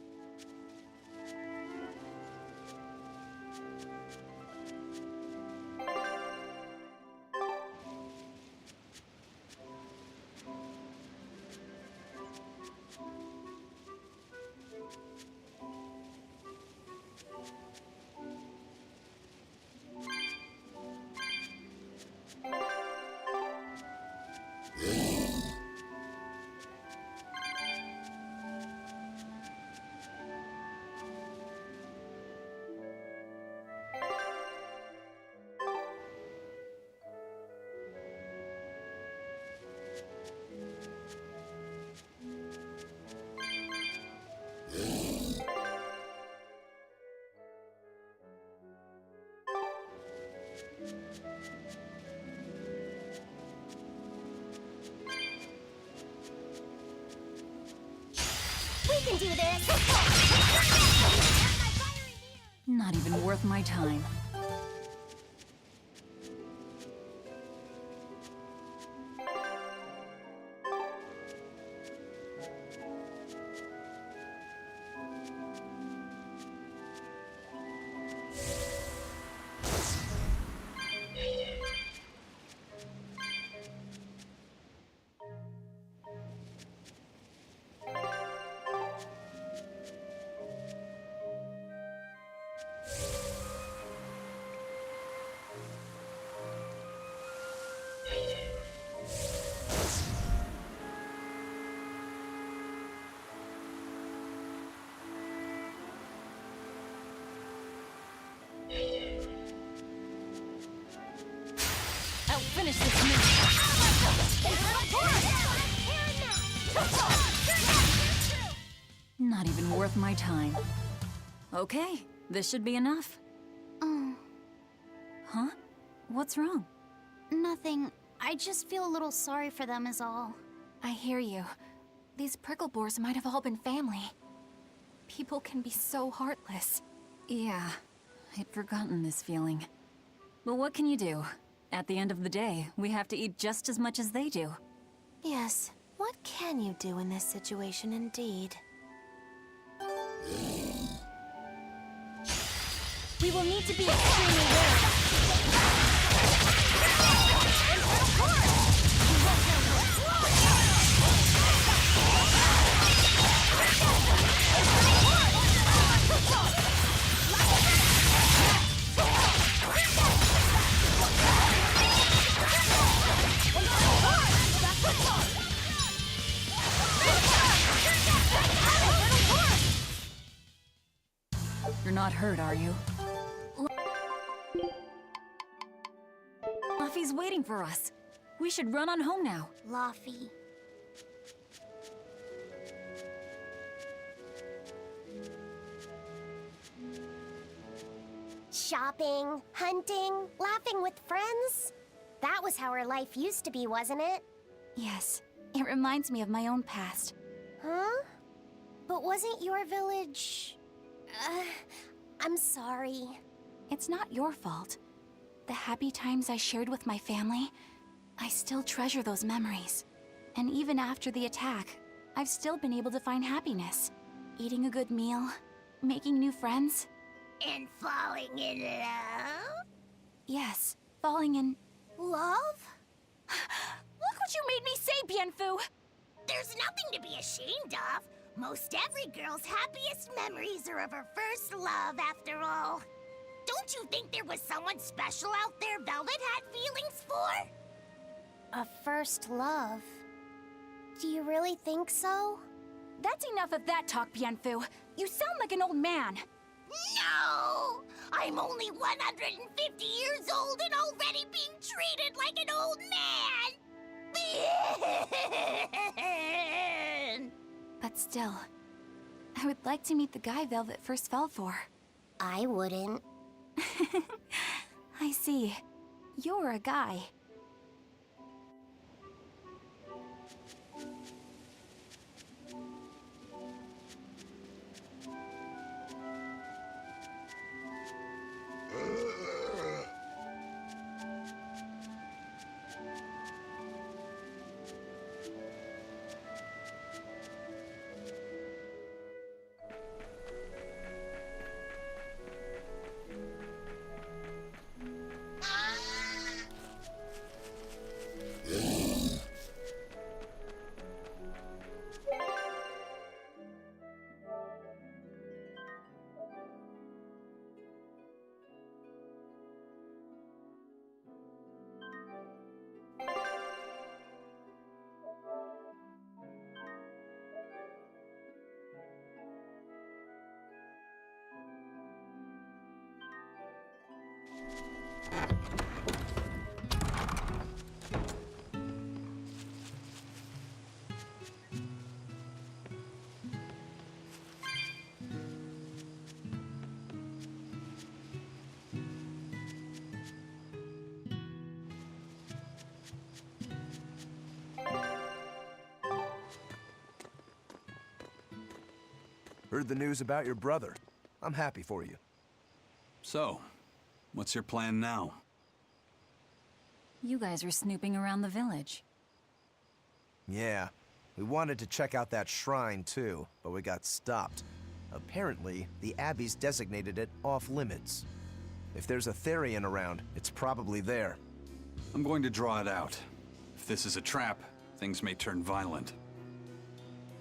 [SPEAKER 1] We can do this!
[SPEAKER 7] Not even worth my time. I'll finish this Not even worth my time. Okay, this should be enough.
[SPEAKER 18] Oh.
[SPEAKER 7] Huh? What's wrong?
[SPEAKER 18] Nothing. I just feel a little sorry for them is all.
[SPEAKER 5] I hear you. These prickle boars might have all been family. People can be so heartless.
[SPEAKER 7] Yeah, I'd forgotten this feeling. But what can you do? At the end of the day, we have to eat just as much as they do.
[SPEAKER 6] Yes. What can you do in this situation, indeed?
[SPEAKER 1] We will need to be extremely wary.
[SPEAKER 7] You're not hurt, are you? Luffy's waiting for us. We should run on home now.
[SPEAKER 1] Luffy. Shopping, hunting, laughing with friends. That was how our life used to be, wasn't it?
[SPEAKER 5] Yes, it reminds me of my own past.
[SPEAKER 1] Huh? But wasn't your village... I'm sorry.
[SPEAKER 5] It's not your fault. The happy times I shared with my family, I still treasure those memories. And even after the attack, I've still been able to find happiness. Eating a good meal, making new friends.
[SPEAKER 11] And falling in love?
[SPEAKER 5] Yes, falling in...
[SPEAKER 1] Love?
[SPEAKER 5] Look what you made me say, Bienfu!
[SPEAKER 11] There's nothing to be ashamed of. Most every girl's happiest memories are of her first love, after all. Don't you think there was someone special out there Velvet had feelings for?
[SPEAKER 1] A first love. Do you really think so?
[SPEAKER 5] That's enough of that talk, Bienfu. You sound like an old man.
[SPEAKER 11] No! I'm only 150 years old and already being treated like an old man!
[SPEAKER 5] But still, I would like to meet the guy Velvet first fell for.
[SPEAKER 1] I wouldn't.
[SPEAKER 5] I see. You're a guy.
[SPEAKER 4] Heard the news about your brother. I'm happy for you.
[SPEAKER 3] So, what's your plan now?
[SPEAKER 7] You guys are snooping around the village.
[SPEAKER 4] Yeah, we wanted to check out that shrine too, but we got stopped. Apparently, the Abbey's designated it off-limits. If there's a Therian around, it's probably there.
[SPEAKER 3] I'm going to draw it out. If this is a trap, things may turn violent.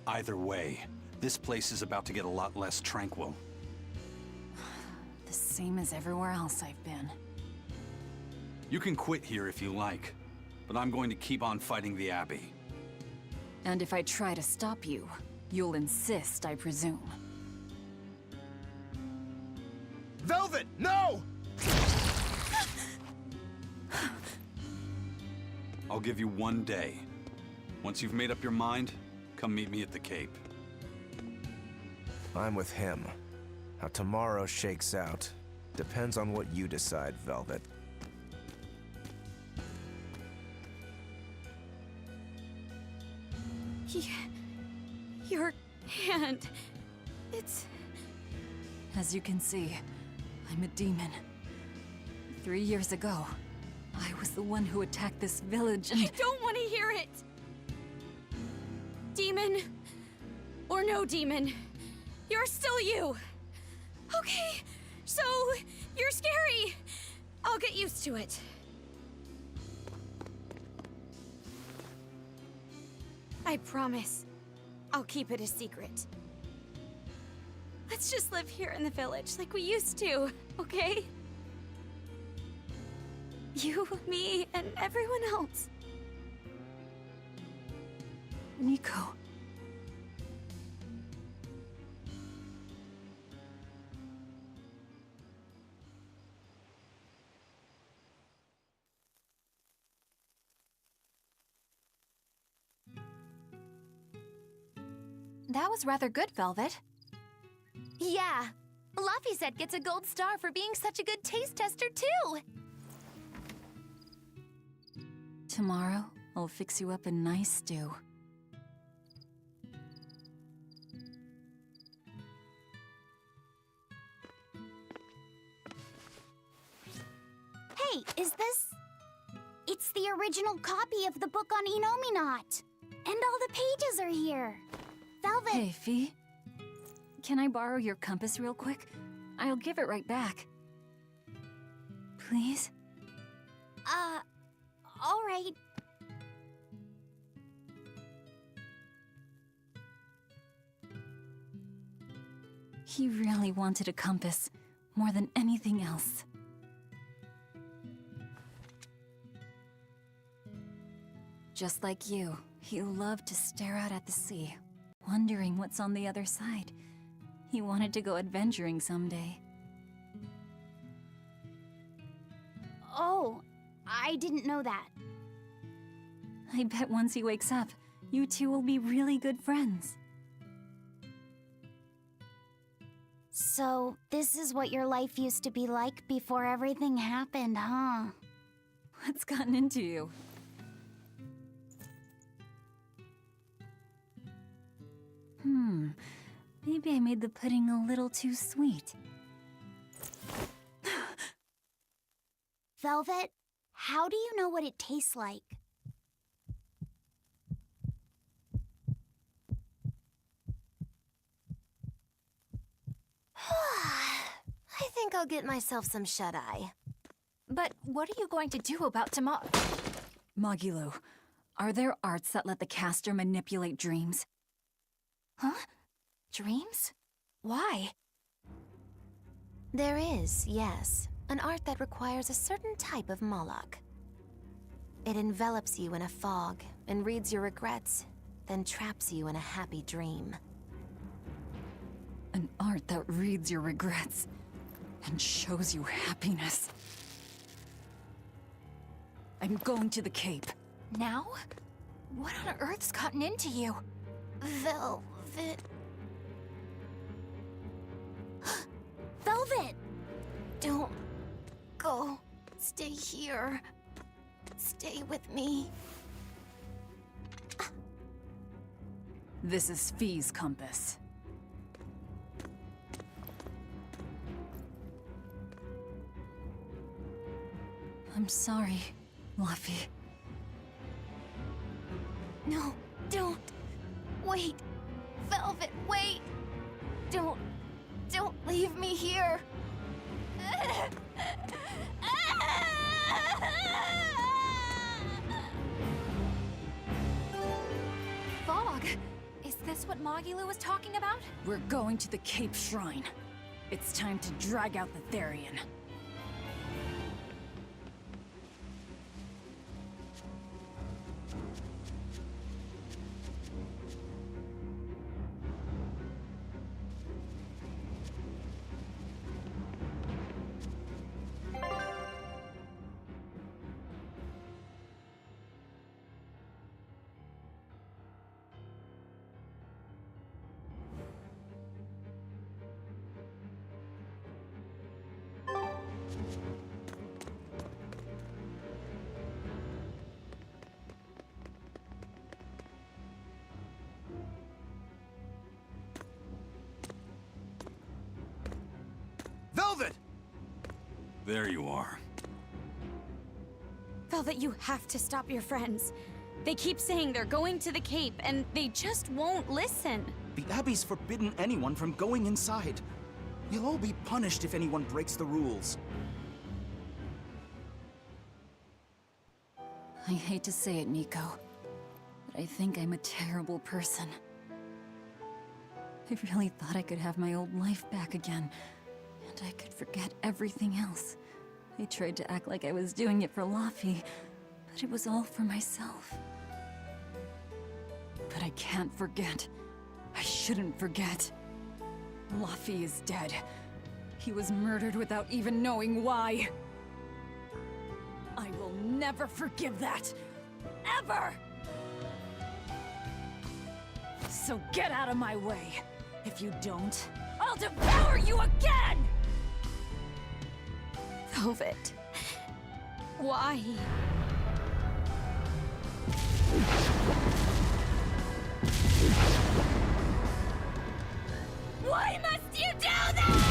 [SPEAKER 3] Either way, this place is about to get a lot less tranquil.
[SPEAKER 7] The same as everywhere else I've been.
[SPEAKER 3] You can quit here if you like, but I'm going to keep on fighting the Abbey.
[SPEAKER 7] And if I try to stop you, you'll insist, I presume.
[SPEAKER 4] Velvet, no!
[SPEAKER 3] I'll give you 1 day. Once you've made up your mind, come meet me at the Cape.
[SPEAKER 4] I'm with him. How tomorrow shakes out depends on what you decide, Velvet.
[SPEAKER 18] Your hand... it's...
[SPEAKER 7] As you can see, I'm a demon. 3 years ago, I was the one who attacked this village and...
[SPEAKER 18] I don't want to hear it! Demon, or no demon, you're still you! Okay, so you're scary. I'll get used to it. I promise, I'll keep it a secret. Let's just live here in the village like we used to, okay? You, me, and everyone else.
[SPEAKER 7] Nico.
[SPEAKER 5] That was rather good, Velvet.
[SPEAKER 6] Yeah. Laphicet gets a gold star for being such a good taste tester, too!
[SPEAKER 7] Tomorrow, I'll fix you up a nice stew.
[SPEAKER 1] Hey, is this... It's the original copy of the book on Enominat. And all the pages are here. Velvet...
[SPEAKER 7] Hey, Fee. Can I borrow your compass real quick? I'll give it right back. Please?
[SPEAKER 1] All right.
[SPEAKER 7] He really wanted a compass, more than anything else. Just like you, he loved to stare out at the sea, wondering what's on the other side. He wanted to go adventuring someday.
[SPEAKER 1] Oh, I didn't know that.
[SPEAKER 7] I bet once he wakes up, you two will be really good friends.
[SPEAKER 1] So, this is what your life used to be like before everything happened, huh?
[SPEAKER 7] What's gotten into you? Maybe I made the pudding a little too sweet.
[SPEAKER 1] Velvet, how do you know what it tastes like?
[SPEAKER 6] I think I'll get myself some shut-eye.
[SPEAKER 5] But what are you going to do about tomorrow?
[SPEAKER 7] Magilu, are there arts that let the caster manipulate dreams?
[SPEAKER 5] Huh? Dreams? Why?
[SPEAKER 6] There is, yes. An art that requires a certain type of Moloch. It envelops you in a fog and reads your regrets, then traps you in a happy dream.
[SPEAKER 7] An art that reads your regrets and shows you happiness. I'm going to the Cape.
[SPEAKER 5] Now? What on earth's gotten into you?
[SPEAKER 6] Velvet...
[SPEAKER 1] Velvet!
[SPEAKER 6] Don't go. Stay here. Stay with me.
[SPEAKER 7] This is Fee's compass. I'm sorry, Laphie.
[SPEAKER 6] No, don't. Wait. Velvet, wait. Don't leave me here.
[SPEAKER 5] Fog! Is this what Magilu was talking about?
[SPEAKER 7] We're going to the Cape Shrine. It's time to drag out the Therian.
[SPEAKER 3] Velvet! There you are.
[SPEAKER 18] Velvet, you have to stop your friends. They keep saying they're going to the Cape, and they just won't listen.
[SPEAKER 20] The Abbey's forbidden anyone from going inside. You'll all be punished if anyone breaks the rules.
[SPEAKER 7] I hate to say it, Nico, but I think I'm a terrible person. I really thought I could have my old life back again, and I could forget everything else. I tried to act like I was doing it for Laphie, but it was all for myself. But I can't forget. I shouldn't forget. Laphie is dead. He was murdered without even knowing why. I will never forgive that. Ever! So get out of my way. If you don't, I'll devour you again!
[SPEAKER 18] Velvet. Why?
[SPEAKER 7] Why must you do this?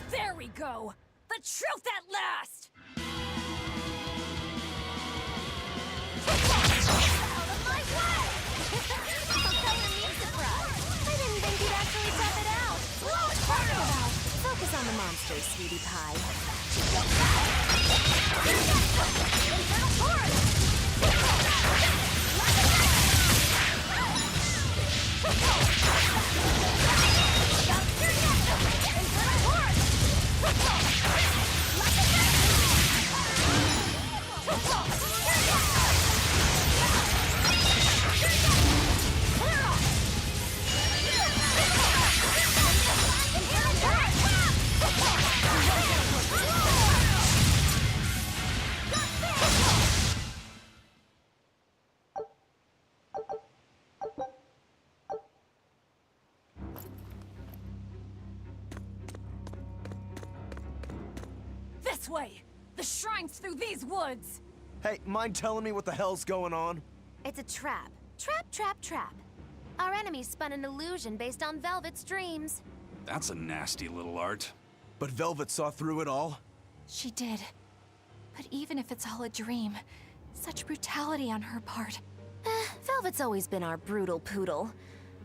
[SPEAKER 7] There we go. The truth at last!
[SPEAKER 1] Out of my way! I'll tell him you surprised. I didn't think you'd actually tough it out. Blow it out! Focus on the monsters, sweetie pie. Infernal Torrent!
[SPEAKER 7] This way! The shrine's through these woods!
[SPEAKER 4] Hey, mind telling me what the hell's going on?
[SPEAKER 6] It's a trap. Trap. Our enemy spun an illusion based on Velvet's dreams.
[SPEAKER 3] That's a nasty little art.
[SPEAKER 4] But Velvet saw through it all?
[SPEAKER 5] She did. But even if it's all a dream, such brutality on her part.
[SPEAKER 6] Velvet's always been our brutal poodle.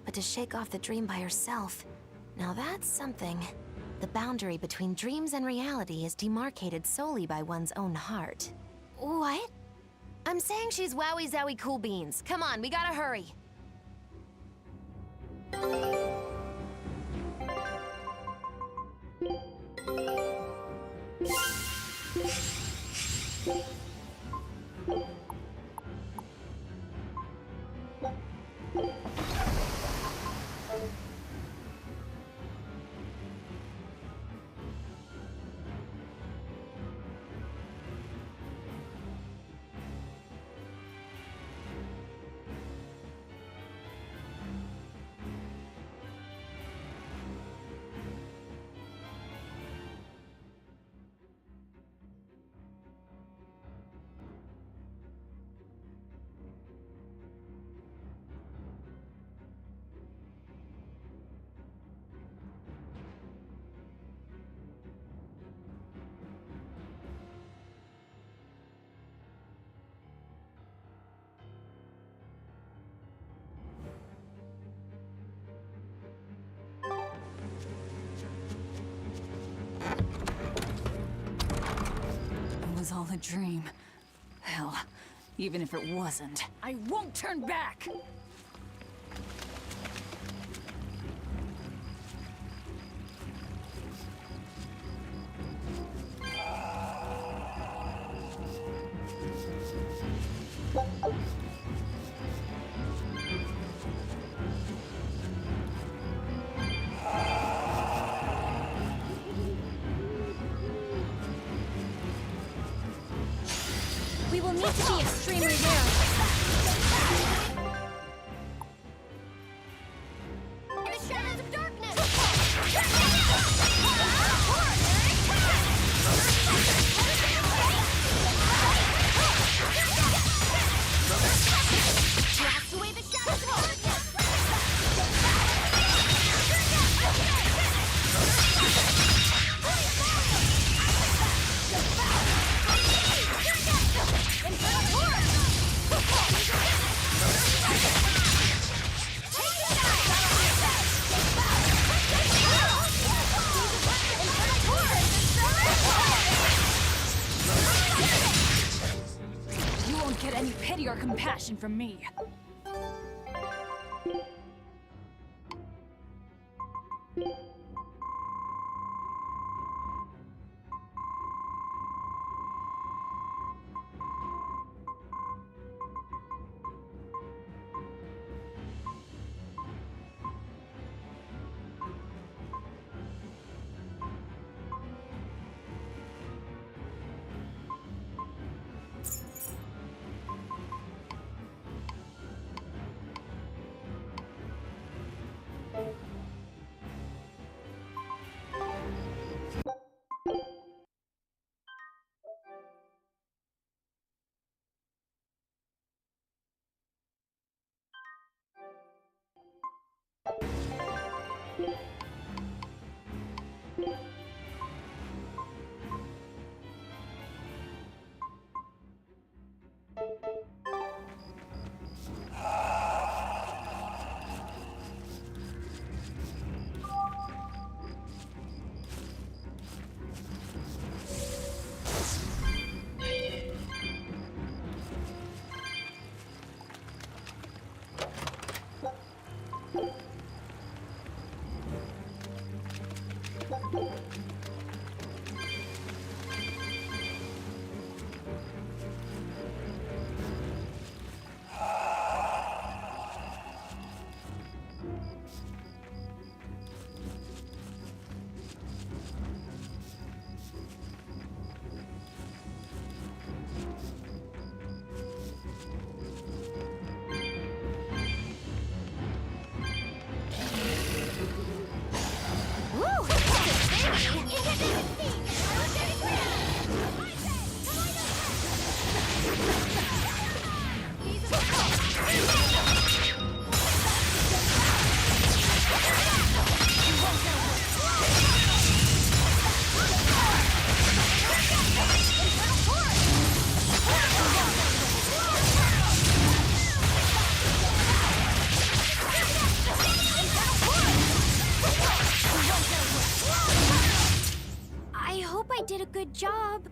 [SPEAKER 6] But to shake off the dream by herself, now that's something. The boundary between dreams and reality is demarcated solely by one's own heart.
[SPEAKER 18] What?
[SPEAKER 6] I'm saying she's wowie zowie cool beans. Come on, we gotta hurry.
[SPEAKER 7] It was all a dream. Hell, even if it wasn't, I won't turn back!
[SPEAKER 18] We will need to be extremely wary.
[SPEAKER 1] In the shadows of darkness! Blast away the shadows of darkness!
[SPEAKER 7] You won't get any pity or compassion from me.
[SPEAKER 1] I hope I did a good job.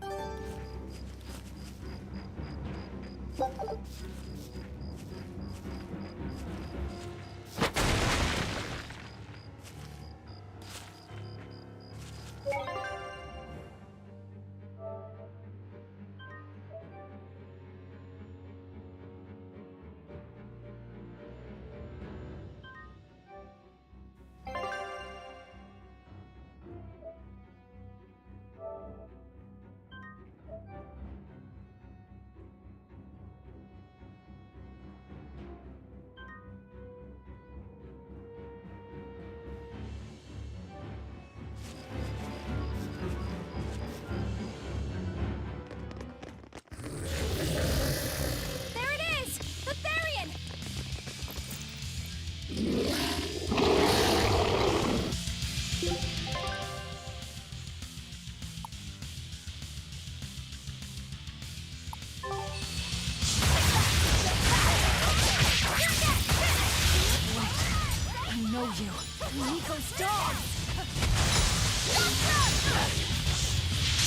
[SPEAKER 11] Nico's dog!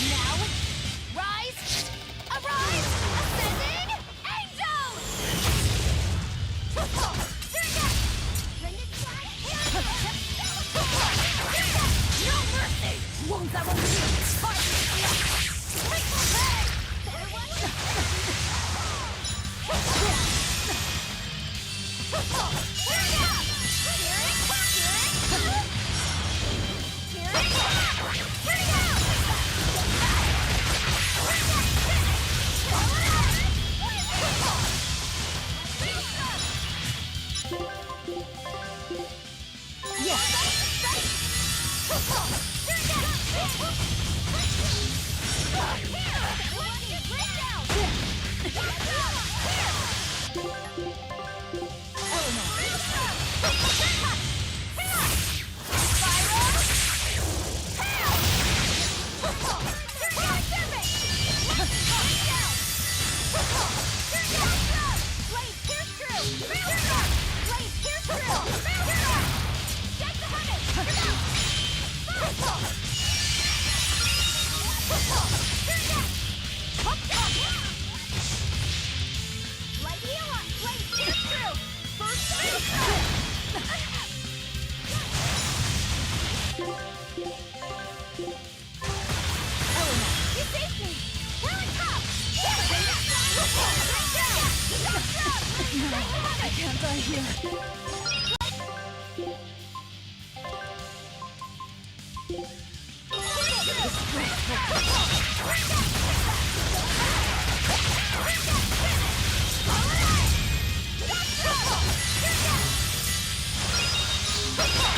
[SPEAKER 11] Now, rise! Arise! Ascending! Angels! No mercy! Wounds that will
[SPEAKER 2] I can't die here.
[SPEAKER 11] Let's go!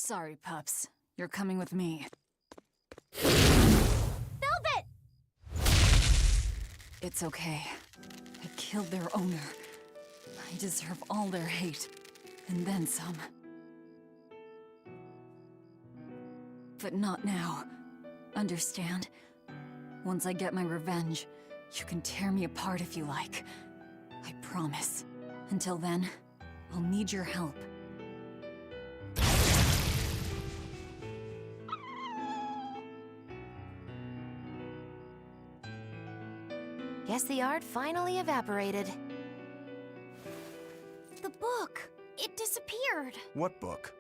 [SPEAKER 7] Sorry, pups. You're coming with me.
[SPEAKER 1] Velvet!
[SPEAKER 7] It's okay. I killed their owner. I deserve all their hate. And then some. But not now. Understand? Once I get my revenge, you can tear me apart if you like. I promise. Until then, I'll need your help.
[SPEAKER 6] Guess the art finally evaporated.
[SPEAKER 1] The book. It disappeared.
[SPEAKER 15] What book?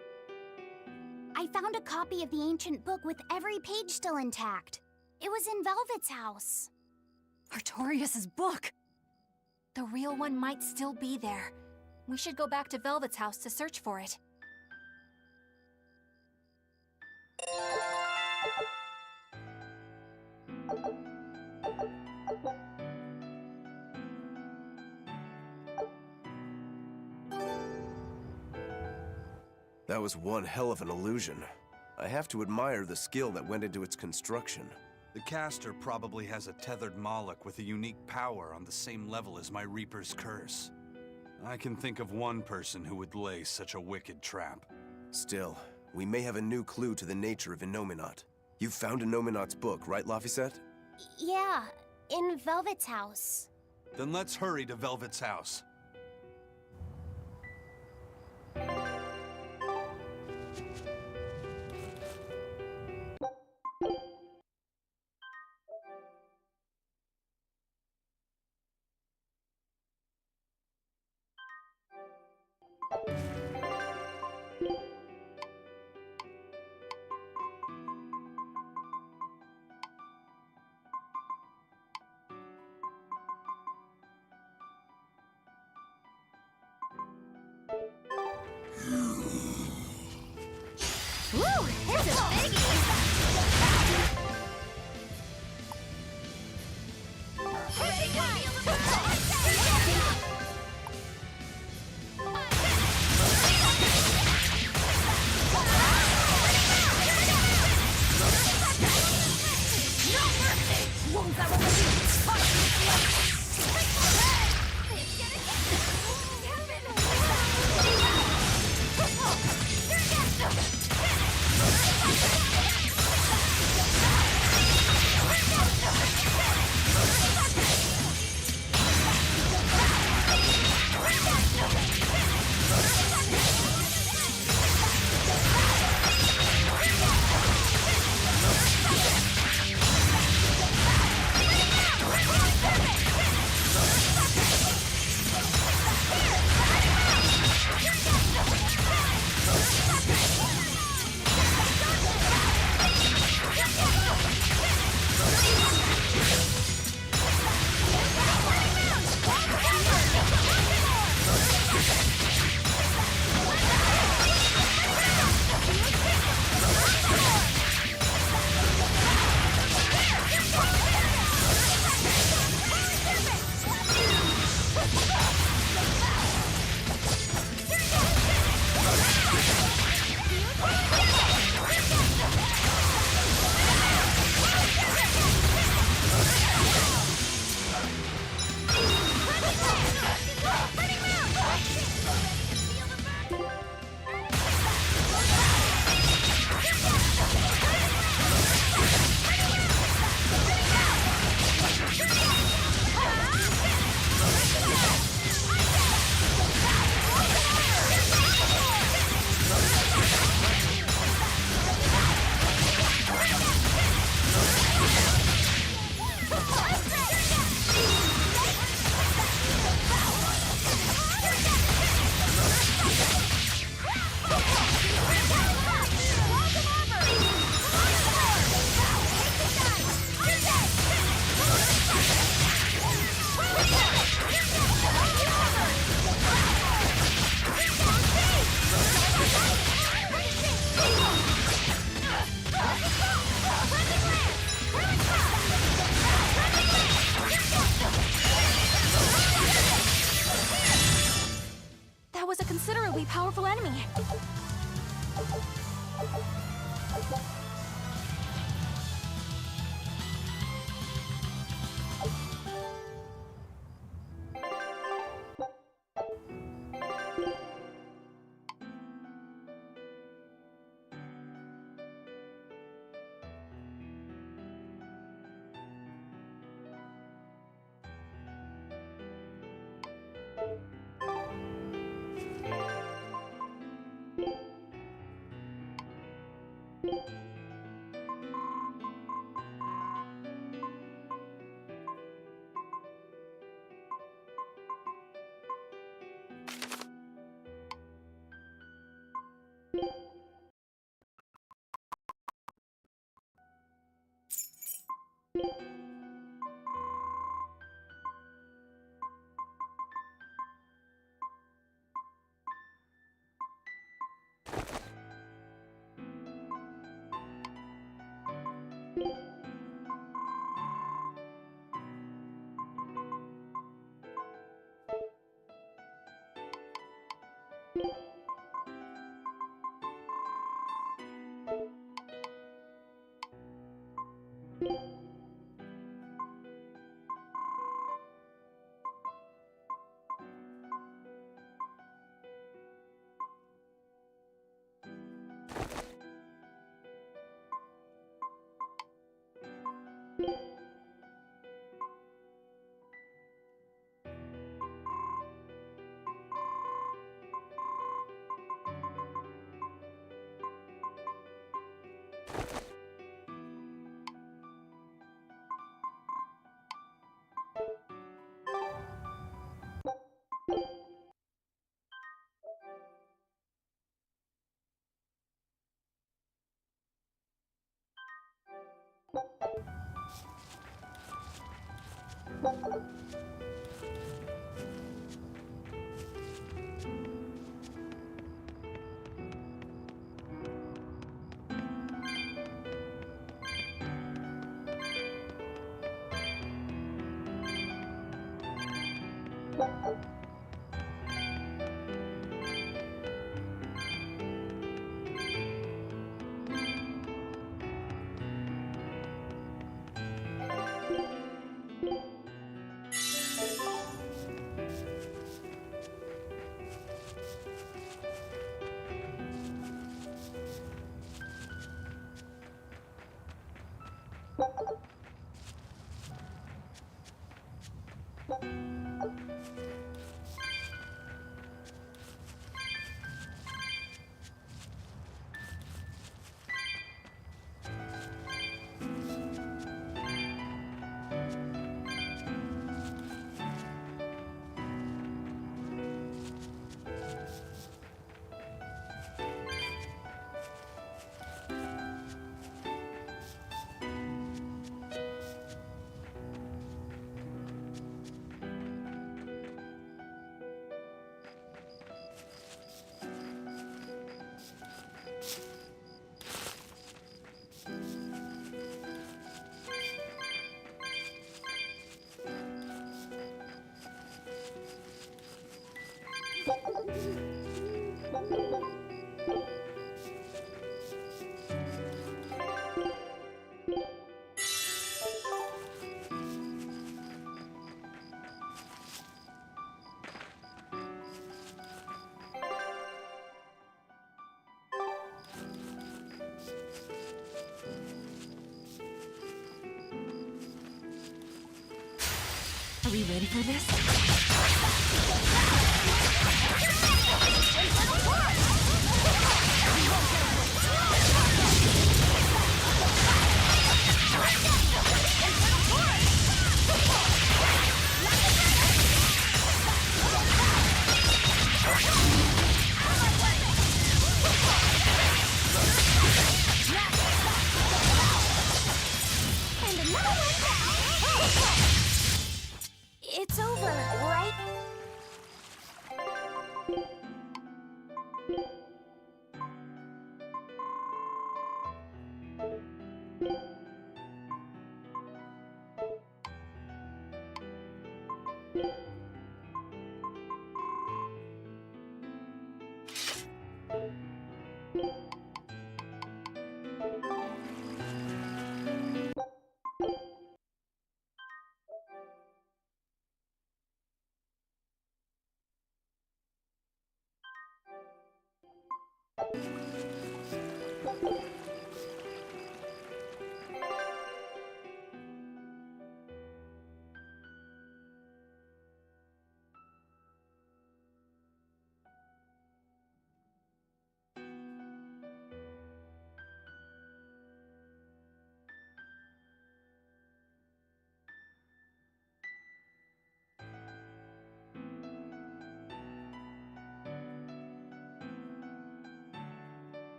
[SPEAKER 1] I found a copy of the ancient book with every page still intact. It was in Velvet's house.
[SPEAKER 5] Artorias' book! The real one might still be there. We should go back to Velvet's house to search for it.
[SPEAKER 15] That was one hell of an illusion. I have to admire the skill that went into its construction.
[SPEAKER 3] The caster probably has a tethered Moloch with a unique power on the same level as my Reaper's curse. I can think of one person who would lay such a wicked trap.
[SPEAKER 15] Still, we may have a new clue to the nature of Innominat. You found Innominat's book, right, Laphicet?
[SPEAKER 1] Yeah, in Velvet's house.
[SPEAKER 3] Then let's hurry to Velvet's house.
[SPEAKER 1] Woo! Here's a biggie!
[SPEAKER 7] Are we ready for this?
[SPEAKER 1] And another one down! It's over, right?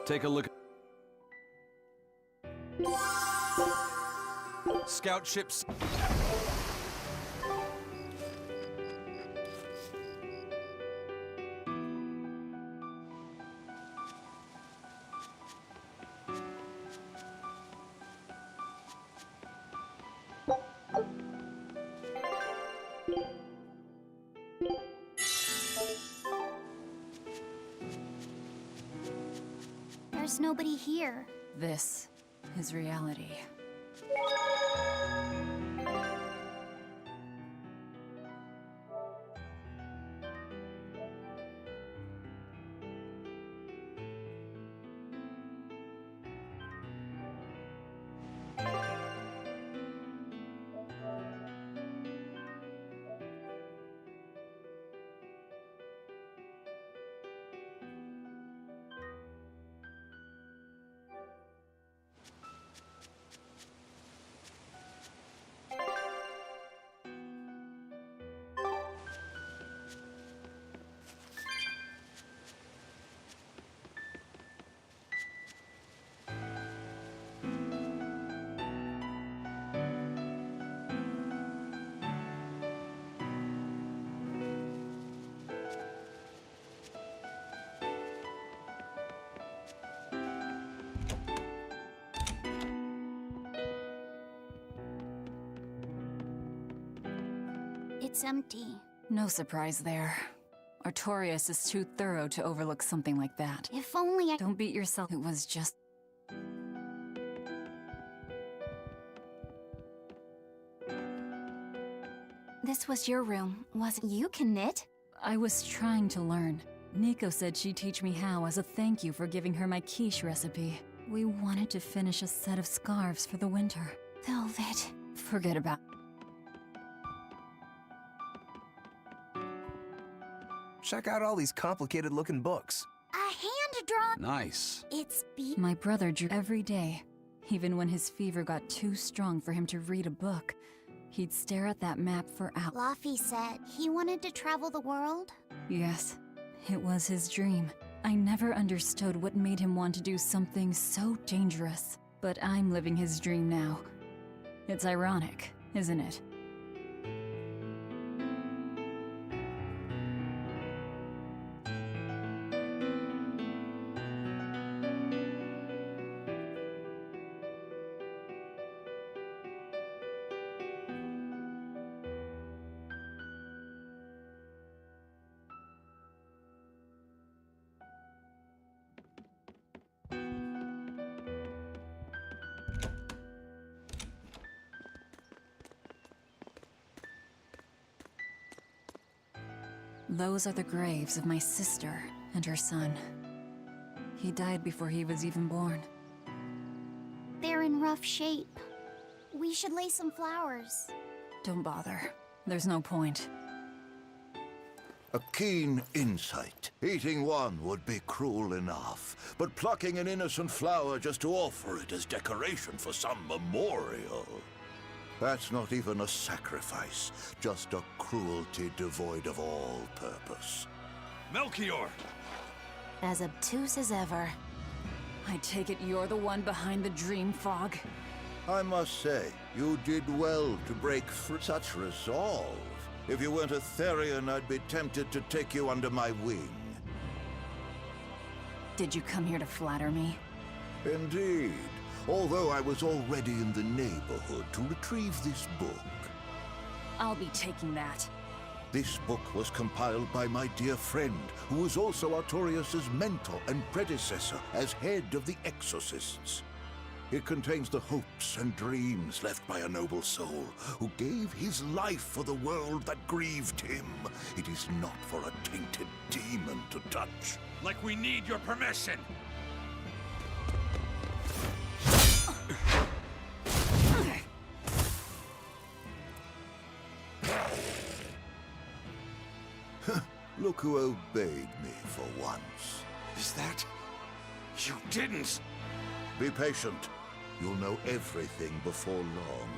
[SPEAKER 3] Take a look. Scout ships.
[SPEAKER 1] There's nobody here.
[SPEAKER 7] This is reality.
[SPEAKER 1] It's empty.
[SPEAKER 7] No surprise there. Artorias is too thorough to overlook something like that.
[SPEAKER 1] If only I...
[SPEAKER 7] Don't beat yourself. It was just...
[SPEAKER 5] This was your room, wasn't you? Can knit?
[SPEAKER 7] I was trying to learn. Nico said she'd teach me how as a thank you for giving her my quiche recipe. We wanted to finish a set of scarves for the winter.
[SPEAKER 5] Velvet.
[SPEAKER 7] Forget about...
[SPEAKER 4] Check out all these complicated-looking books.
[SPEAKER 1] A hand-drawn...
[SPEAKER 3] Nice.
[SPEAKER 1] It's
[SPEAKER 7] My brother drew every day. Even when his fever got too strong for him to read a book, he'd stare at that map for hours.
[SPEAKER 1] Laffy said he wanted to travel the world.
[SPEAKER 7] Yes, it was his dream. I never understood what made him want to do something so dangerous. But I'm living his dream now. It's ironic, isn't it? Those are the graves of my sister and her son. He died before he was even born.
[SPEAKER 1] They're in rough shape. We should lay some flowers.
[SPEAKER 7] Don't bother. There's no point.
[SPEAKER 16] A keen insight. Eating one would be cruel enough, but plucking an innocent flower just to offer it as decoration for some memorial... That's not even a sacrifice, just a cruelty devoid of all purpose.
[SPEAKER 3] Melchior!
[SPEAKER 6] As obtuse as ever.
[SPEAKER 7] I take it you're the one behind the dream fog?
[SPEAKER 16] I must say, you did well to break through such resolve. If you weren't a Therian, I'd be tempted to take you under my wing.
[SPEAKER 7] Did you come here to flatter me?
[SPEAKER 16] Indeed. Although I was already in the neighborhood to retrieve this book.
[SPEAKER 7] I'll be taking that.
[SPEAKER 16] This book was compiled by my dear friend, who was also Artorias' mentor and predecessor as head of the Exorcists. It contains the hopes and dreams left by a noble soul who gave his life for the world that grieved him. It is not for a tainted demon to touch.
[SPEAKER 3] Like we need your permission!
[SPEAKER 16] Look who obeyed me for once.
[SPEAKER 3] Is that... You didn't!
[SPEAKER 16] Be patient. You'll know everything before long.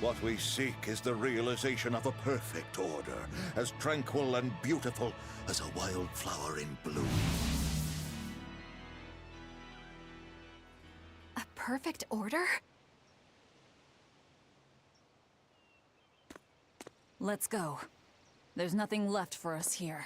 [SPEAKER 16] What we seek is the realization of a perfect order, as tranquil and beautiful as a wildflower in bloom.
[SPEAKER 5] perfect order?
[SPEAKER 7] Let's go. There's nothing left for us here.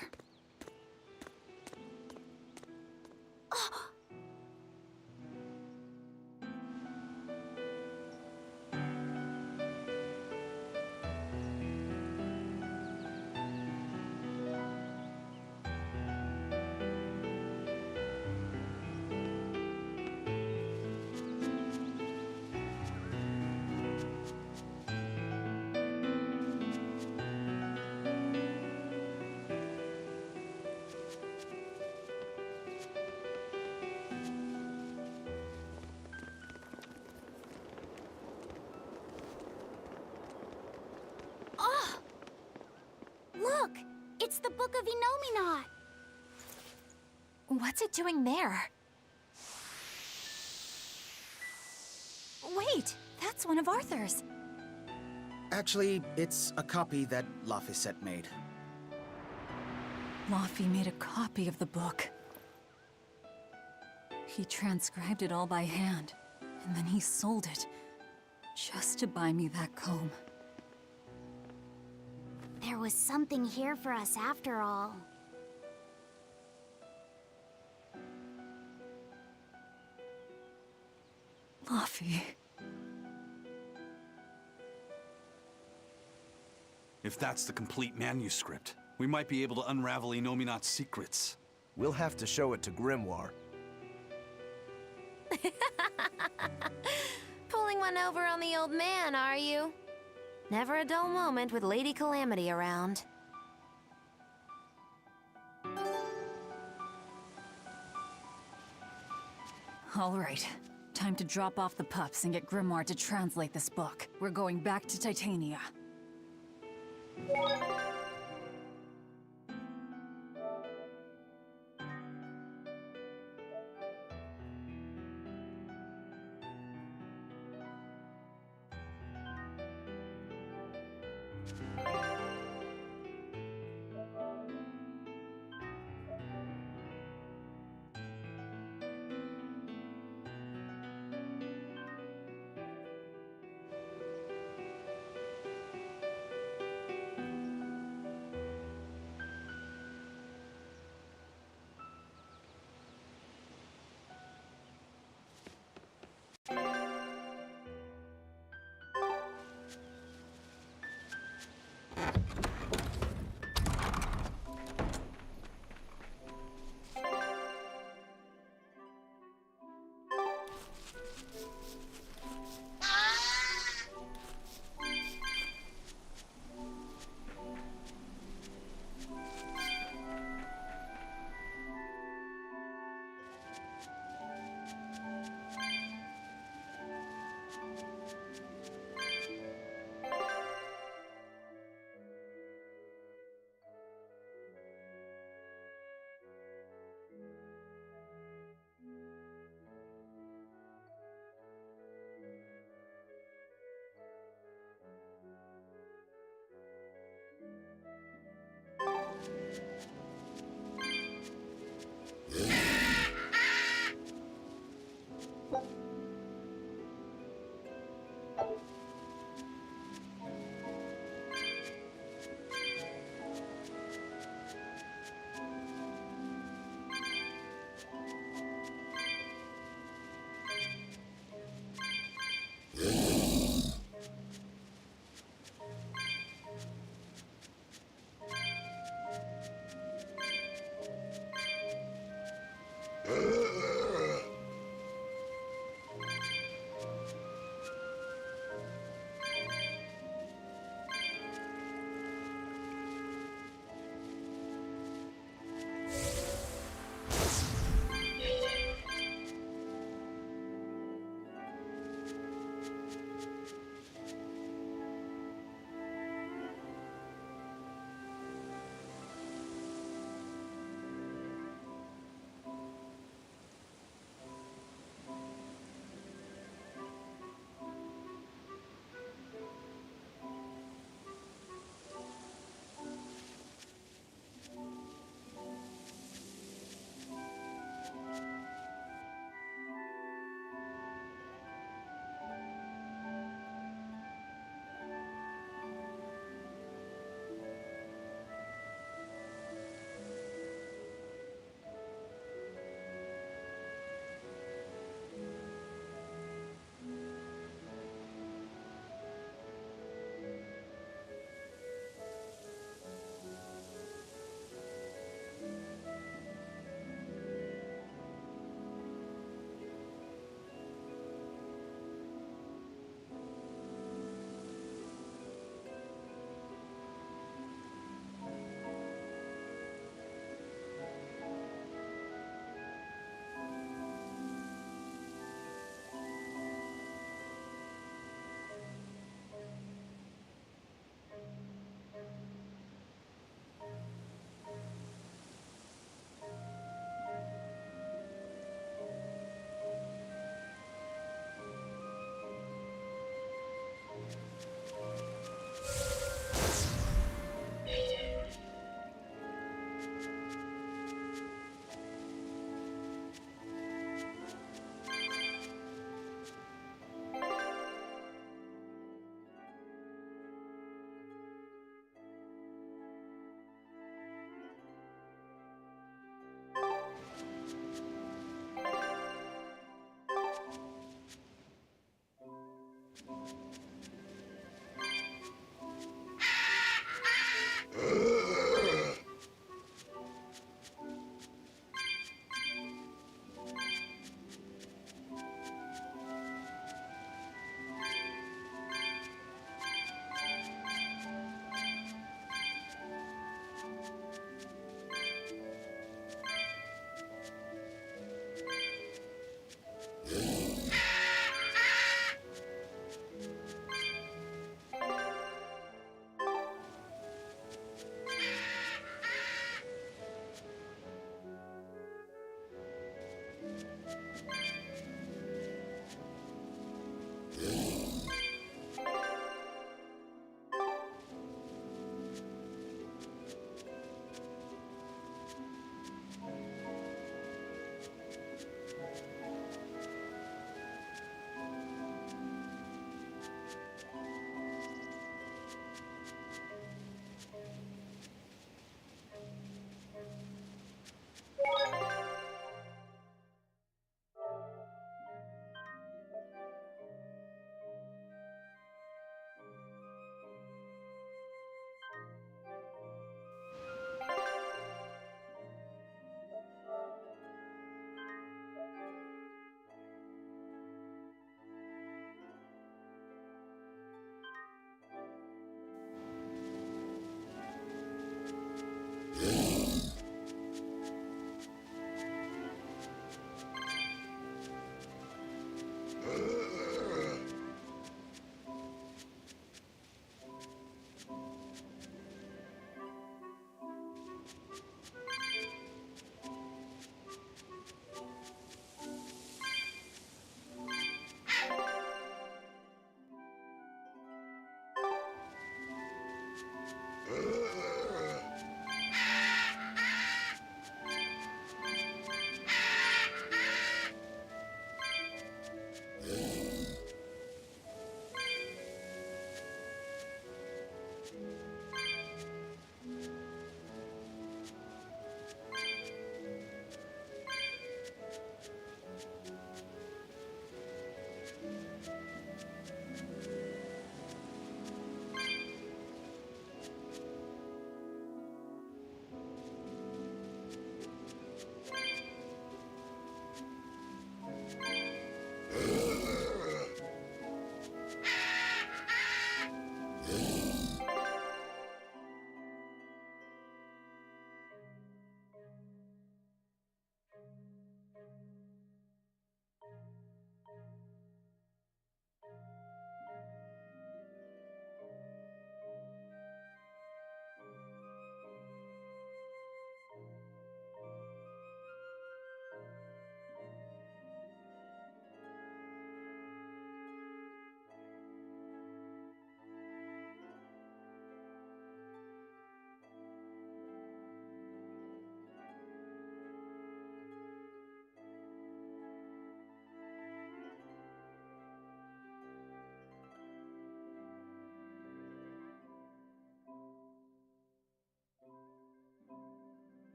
[SPEAKER 1] Look! It's the Book of Enominat!
[SPEAKER 5] What's it doing there? Wait, that's one of Arthur's.
[SPEAKER 20] Actually, it's a copy that Laphicet made.
[SPEAKER 7] Laffy made a copy of the book. He transcribed it all by hand, and then he sold it, just to buy me that comb.
[SPEAKER 1] There was something here for us after all.
[SPEAKER 7] Laffy.
[SPEAKER 3] If that's the complete manuscript, we might be able to unravel Enominat's secrets.
[SPEAKER 4] We'll have to show it to Grimoire.
[SPEAKER 6] Pulling one over on the old man, are you? Never a dull moment with Lady Calamity around.
[SPEAKER 7] All right. Time to drop off the pups and get Grimoire to translate this book. We're going back to Titania.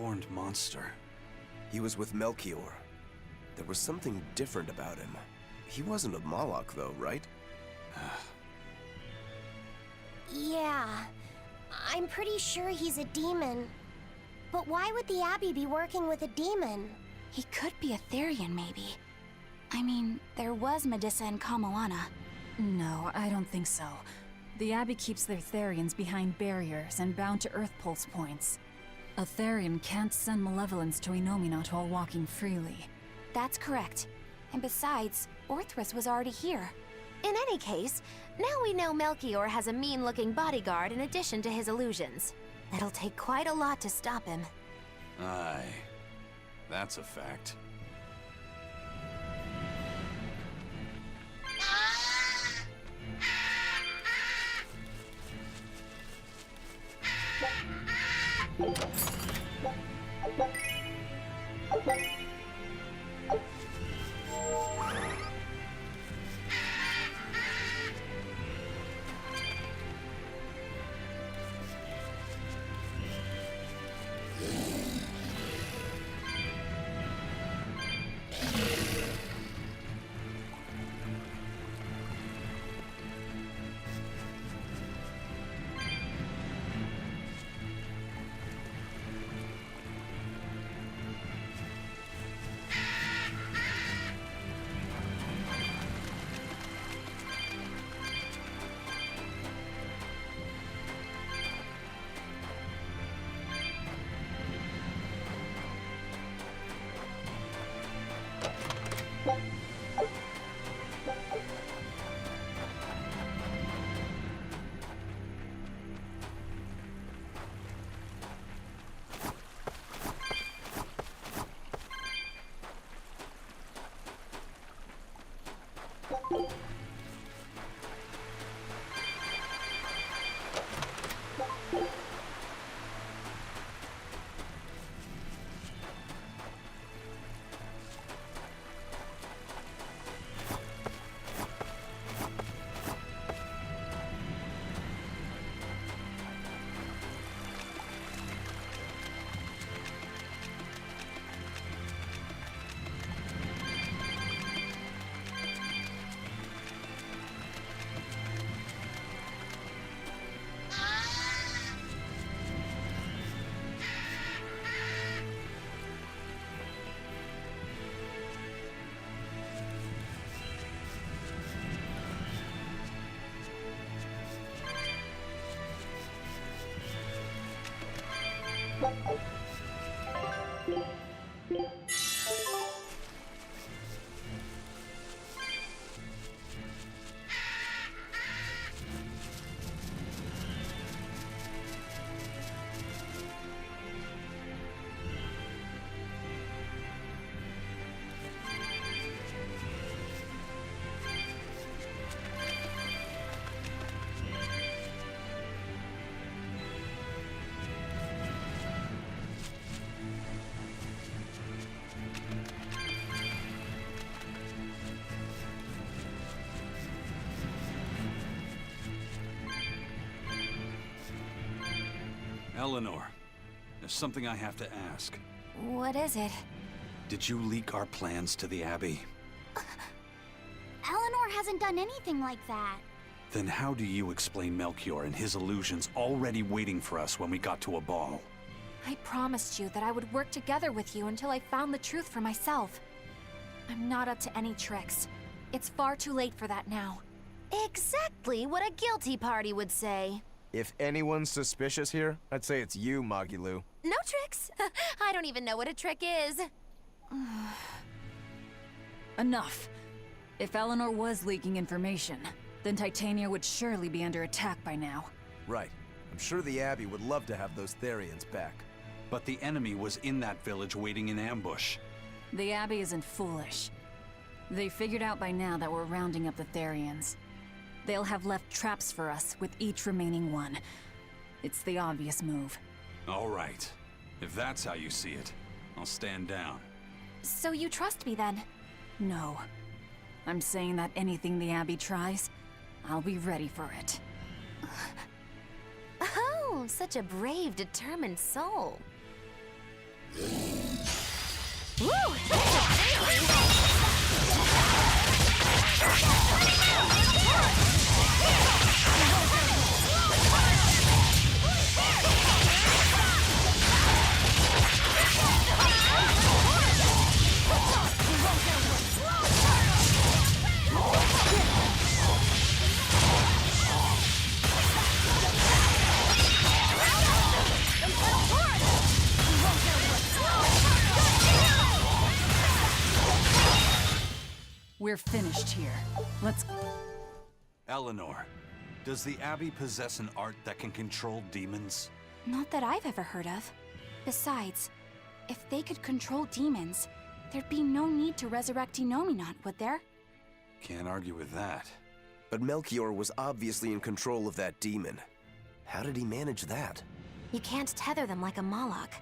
[SPEAKER 3] horned monster.
[SPEAKER 15] He was with Melchior. There was something different about him. He wasn't a Moloch, though, right?
[SPEAKER 1] Yeah, I'm pretty sure he's a demon. But why would the Abbey be working with a demon?
[SPEAKER 5] He could be a Therian, maybe. I mean, there was Medissa and Kamoana.
[SPEAKER 7] No, I don't think so. The Abbey keeps their Therians behind barriers and bound to Earth Pulse points. A Therian can't send malevolence to Inominat while walking freely.
[SPEAKER 5] That's correct. And besides, Orthrus was already here.
[SPEAKER 6] In any case, now we know Melchior has a mean-looking bodyguard in addition to his illusions. It'll take quite a lot to stop him.
[SPEAKER 3] Aye. That's a fact. Eleanor, there's something I have to ask.
[SPEAKER 5] What is it?
[SPEAKER 3] Did you leak our plans to the Abbey?
[SPEAKER 1] Eleanor hasn't done anything like that.
[SPEAKER 3] Then how do you explain Melchior and his illusions already waiting for us when we got to a ball?
[SPEAKER 5] I promised you that I would work together with you until I found the truth for myself. I'm not up to any tricks. It's far too late for that now.
[SPEAKER 6] Exactly what a guilty party would say.
[SPEAKER 4] If anyone's suspicious here, I'd say it's you, Magilu.
[SPEAKER 6] No tricks. I don't even know what a trick is.
[SPEAKER 7] Enough. If Eleanor was leaking information, then Titania would surely be under attack by now.
[SPEAKER 4] Right. I'm sure the Abbey would love to have those Therians back.
[SPEAKER 3] But the enemy was in that village waiting in ambush.
[SPEAKER 7] The Abbey isn't foolish. They figured out by now that we're rounding up the Therians. They'll have left traps for us with each remaining one. It's the obvious move.
[SPEAKER 3] All right. If that's how you see it, I'll stand down.
[SPEAKER 5] So you trust me then?
[SPEAKER 7] No. I'm saying that anything the Abbey tries, I'll be ready for it.
[SPEAKER 6] Oh, such a brave, determined soul. Woo!
[SPEAKER 7] We're finished here. Let's...
[SPEAKER 3] Eleanor, does the Abbey possess an art that can control demons?
[SPEAKER 5] Not that I've ever heard of. Besides, if they could control demons, there'd be no need to resurrect Inominat, would there?
[SPEAKER 3] Can't argue with that.
[SPEAKER 4] But Melchior was obviously in control of that demon. How did he manage that?
[SPEAKER 6] You can't tether them like a Moloch,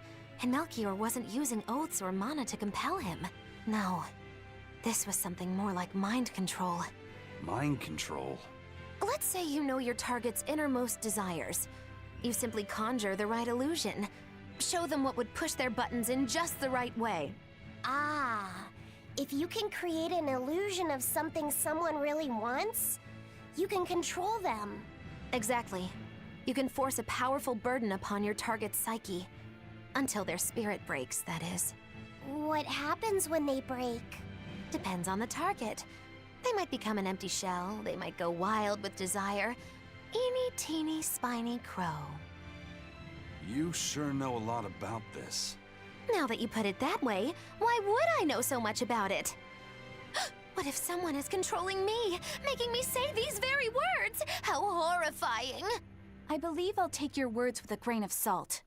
[SPEAKER 6] and Melchior wasn't using oaths or mana to compel him. No, this was something more like mind control.
[SPEAKER 3] Mind control?
[SPEAKER 6] Let's say you know your target's innermost desires. You simply conjure the right illusion. Show them what would push their buttons in just the right way.
[SPEAKER 1] Ah, if you can create an illusion of something someone really wants, you can control them.
[SPEAKER 6] Exactly. You can force a powerful burden upon your target's psyche. Until their spirit breaks, that is.
[SPEAKER 1] What happens when they break?
[SPEAKER 6] Depends on the target. They might become an empty shell, they might go wild with desire. Eeny, teeny, spiny crow.
[SPEAKER 3] You sure know a lot about this.
[SPEAKER 6] Now that you put it that way, why would I know so much about it? What if someone is controlling me, making me say these very words? How horrifying!
[SPEAKER 5] I believe I'll take your words with a grain of salt.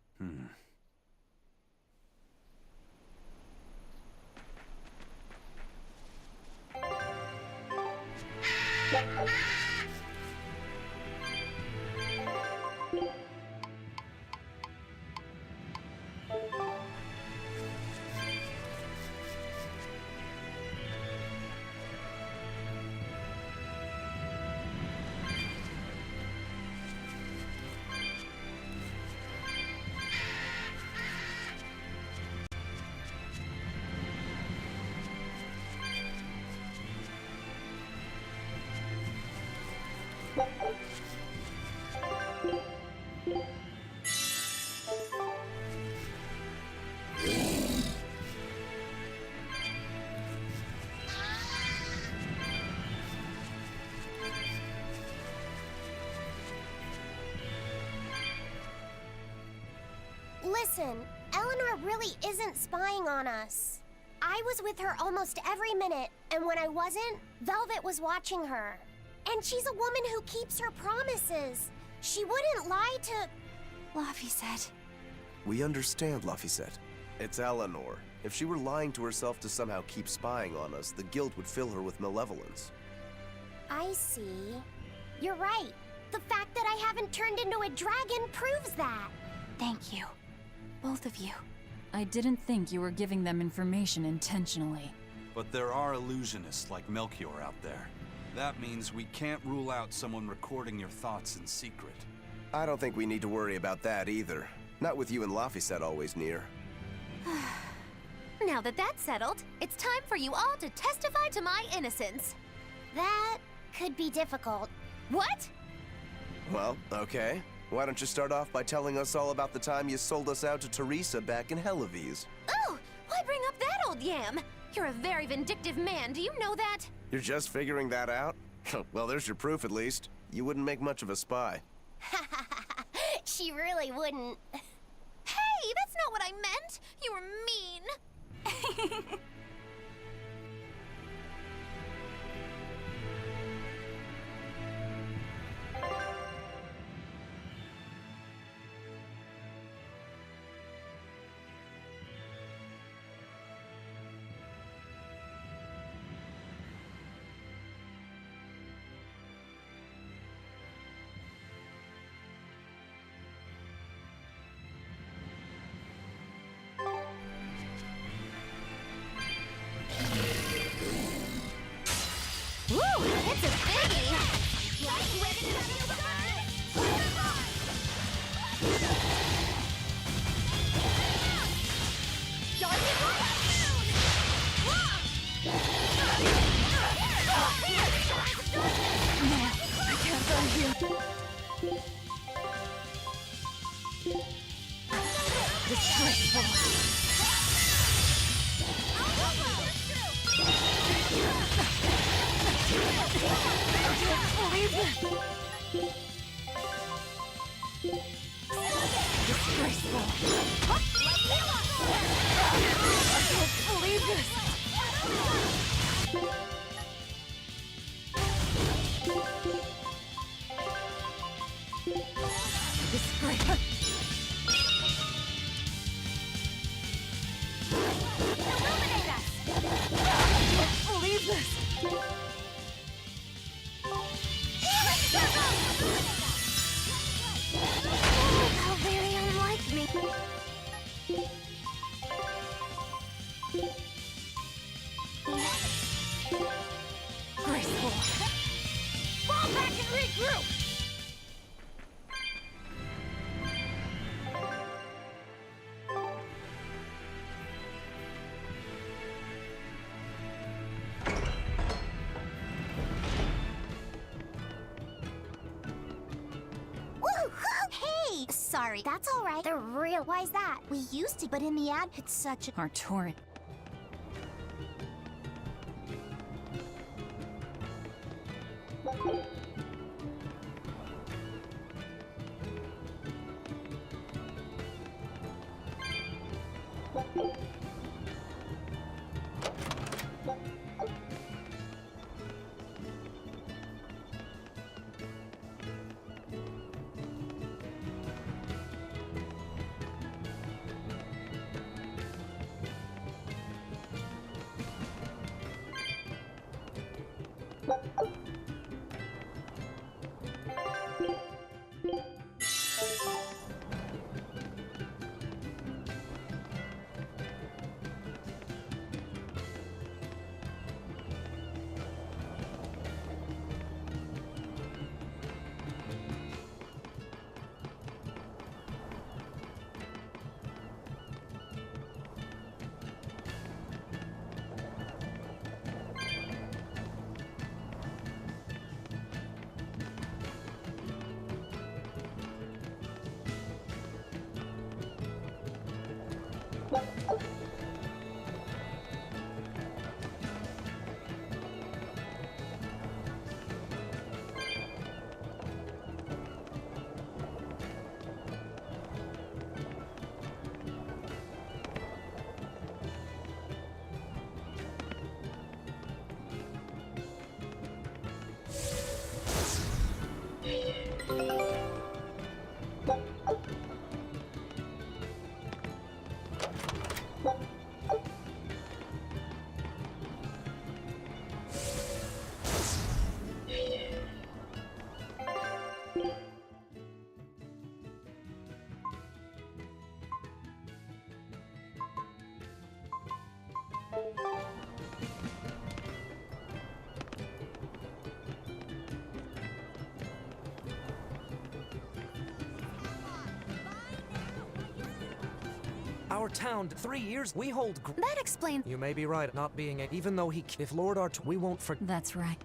[SPEAKER 1] Listen, Eleanor really isn't spying on us. I was with her almost every minute, and when I wasn't, Velvet was watching her. And she's a woman who keeps her promises. She wouldn't lie to...
[SPEAKER 5] Laphicet.
[SPEAKER 4] We understand, Laphicet. It's Eleanor. If she were lying to herself to somehow keep spying on us, the guilt would fill her with malevolence.
[SPEAKER 1] I see. You're right. The fact that I haven't turned into a dragon proves that.
[SPEAKER 5] Thank you. Both of you.
[SPEAKER 7] I didn't think you were giving them information intentionally.
[SPEAKER 3] But there are illusionists like Melchior out there. That means we can't rule out someone recording your thoughts in secret.
[SPEAKER 4] I don't think we need to worry about that either. Not with you and Laphicet always near.
[SPEAKER 6] Now that that's settled, it's time for you all to testify to my innocence.
[SPEAKER 1] That could be difficult.
[SPEAKER 6] What?
[SPEAKER 4] Well, okay. Why don't you start off by telling us all about the time you sold us out to Teresa back in Helives?
[SPEAKER 6] Oh, why bring up that old yam? You're a very vindictive man, do you know that?
[SPEAKER 4] You're just figuring that out? Well, there's your proof at least. You wouldn't make much of a spy.
[SPEAKER 1] She really wouldn't.
[SPEAKER 6] Hey, that's not what I meant! You were mean! Woo! It's a biggie!
[SPEAKER 5] I can't find you. Disgraceful. I can't believe it! Disgraceful! I can't believe this!
[SPEAKER 11] remorseful. Fall back and regroup!
[SPEAKER 1] Hey! Sorry, that's all right. They're real. Why's that? We used to, but in the ad, it's such a...
[SPEAKER 7] Artorias.
[SPEAKER 12] Our town, 3 years, we hold.
[SPEAKER 6] That explains.
[SPEAKER 12] You may be right, not being a. Even though he. If Lord Art, we won't forget.
[SPEAKER 7] That's right.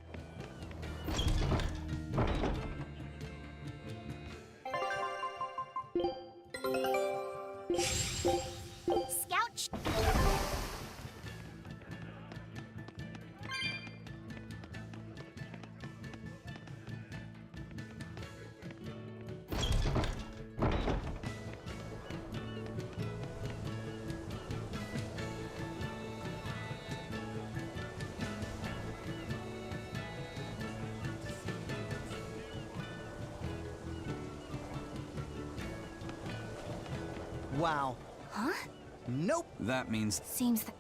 [SPEAKER 1] Scout.
[SPEAKER 10] Wow.
[SPEAKER 6] Huh?
[SPEAKER 10] Nope.
[SPEAKER 3] That means...
[SPEAKER 6] Seems that...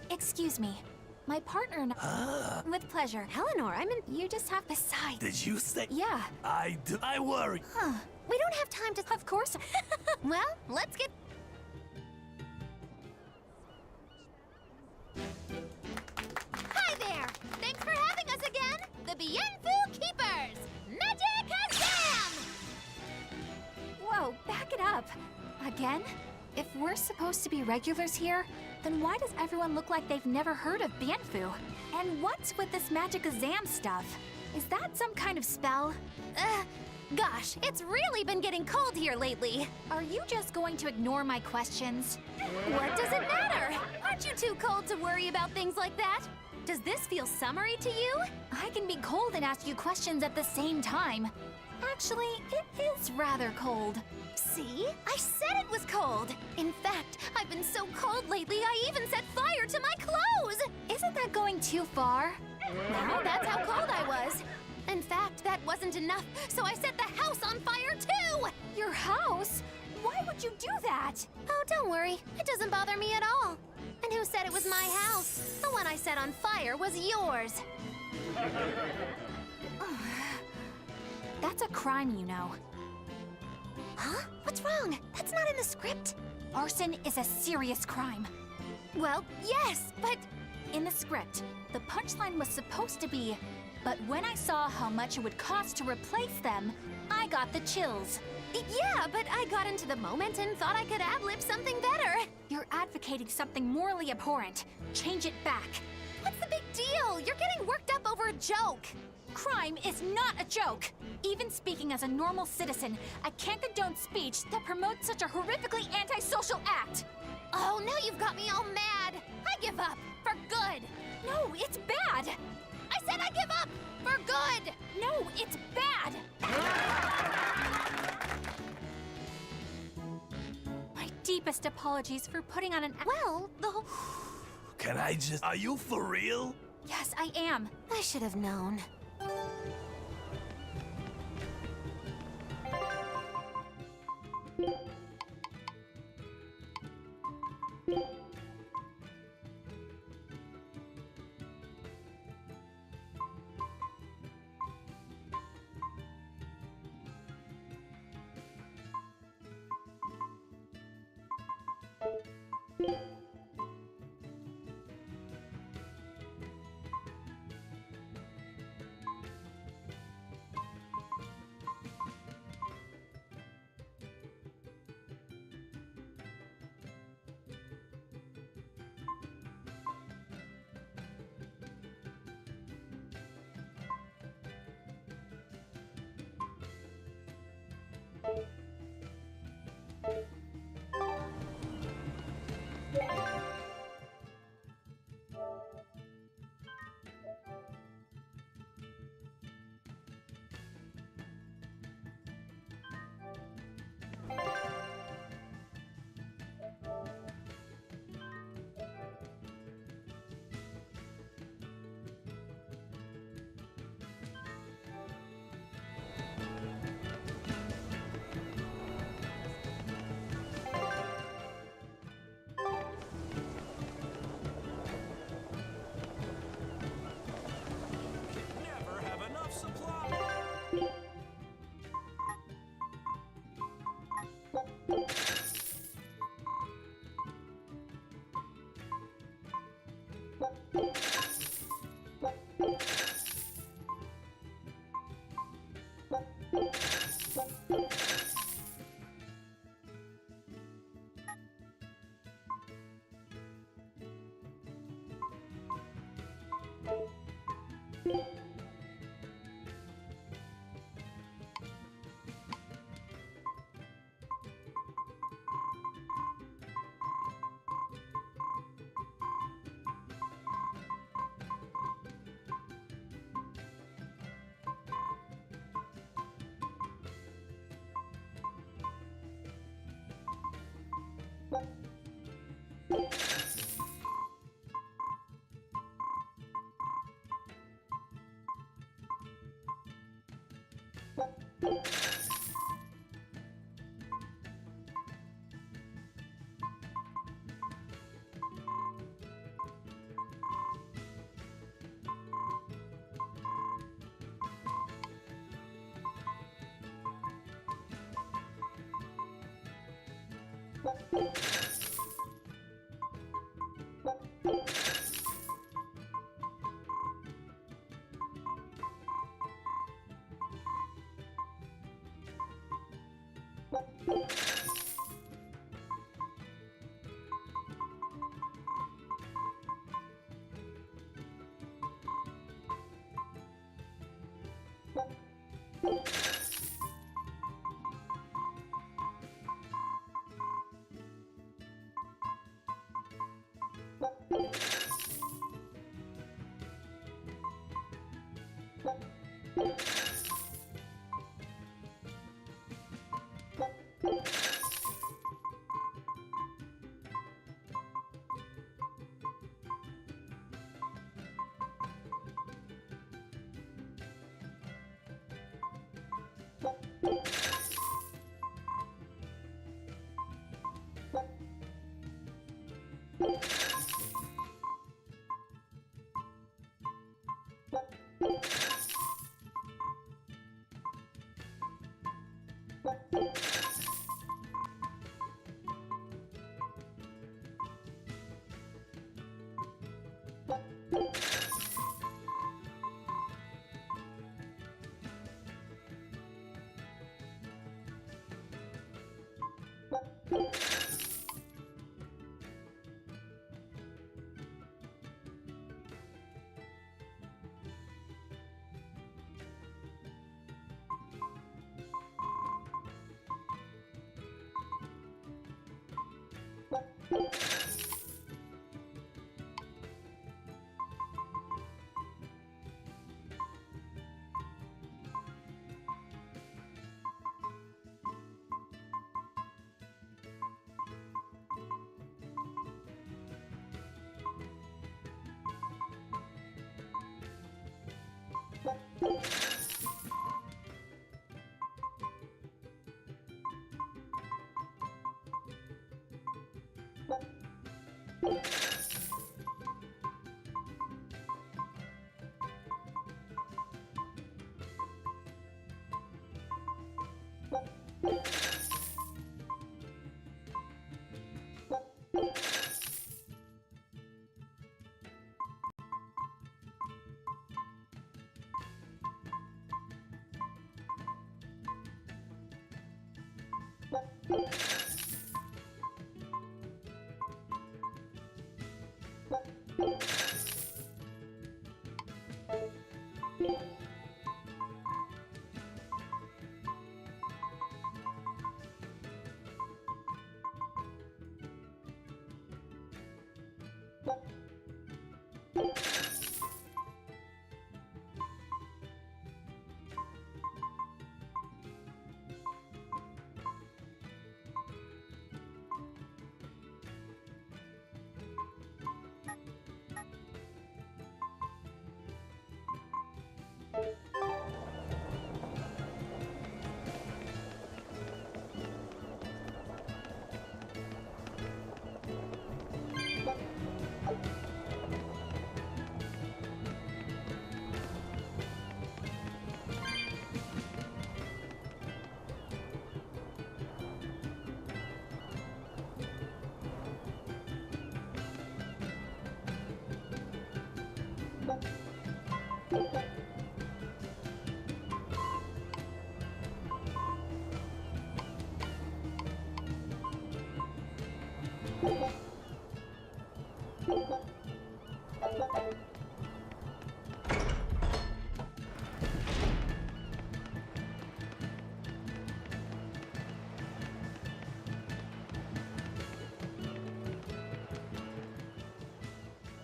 [SPEAKER 6] Excuse me. My partner and with pleasure.
[SPEAKER 9] Eleanor, I'm in.
[SPEAKER 6] You just have besides.
[SPEAKER 9] Did you say?
[SPEAKER 6] Yeah.
[SPEAKER 9] I worry.
[SPEAKER 6] Huh. We don't have time to. Of course. Well, let's get.
[SPEAKER 5] supposed to be regulars here? Then why does everyone look like they've never heard of Banfu? And what's with this magic exam stuff? Is that some kind of spell?
[SPEAKER 6] Gosh, it's really been getting cold here lately.
[SPEAKER 5] Are you just going to ignore my questions?
[SPEAKER 6] What does it matter? Aren't you too cold to worry about things like that? Does this feel summery to you?
[SPEAKER 5] I can be cold and ask you questions at the same time. Actually, it is rather cold.
[SPEAKER 6] See? I said it was cold. In fact, I've been so cold lately, I even set fire to my clothes.
[SPEAKER 5] Isn't that going too far?
[SPEAKER 6] Well, that's how cold I was. In fact, that wasn't enough, so I set the house on fire too!
[SPEAKER 5] Your house? Why would you do that?
[SPEAKER 6] Oh, don't worry. It doesn't bother me at all. And who said it was my house? The one I set on fire was yours.
[SPEAKER 5] That's a crime, you know.
[SPEAKER 6] Huh? What's wrong? That's not in the script.
[SPEAKER 5] Arson is a serious crime.
[SPEAKER 6] Well, yes, but...
[SPEAKER 5] In the script, the punchline was supposed to be, but when I saw how much it would cost to replace them, I got the chills.
[SPEAKER 6] Yeah, but I got into the moment and thought I could ad-lib something better.
[SPEAKER 5] You're advocating something morally abhorrent. Change it back.
[SPEAKER 6] What's the big deal? You're getting worked up over a joke.
[SPEAKER 5] Crime is not a joke. Even speaking as a normal citizen, I can't condone speech that promotes such a horrifically antisocial act.
[SPEAKER 6] Oh, now you've got me all mad. I give up. For good.
[SPEAKER 5] No, it's bad.
[SPEAKER 6] I said I give up. For good.
[SPEAKER 5] No, it's bad. My deepest apologies for putting on an...
[SPEAKER 6] Well, the whole...
[SPEAKER 9] Can I just... Are you for real?
[SPEAKER 5] Yes, I am.
[SPEAKER 6] I should have known.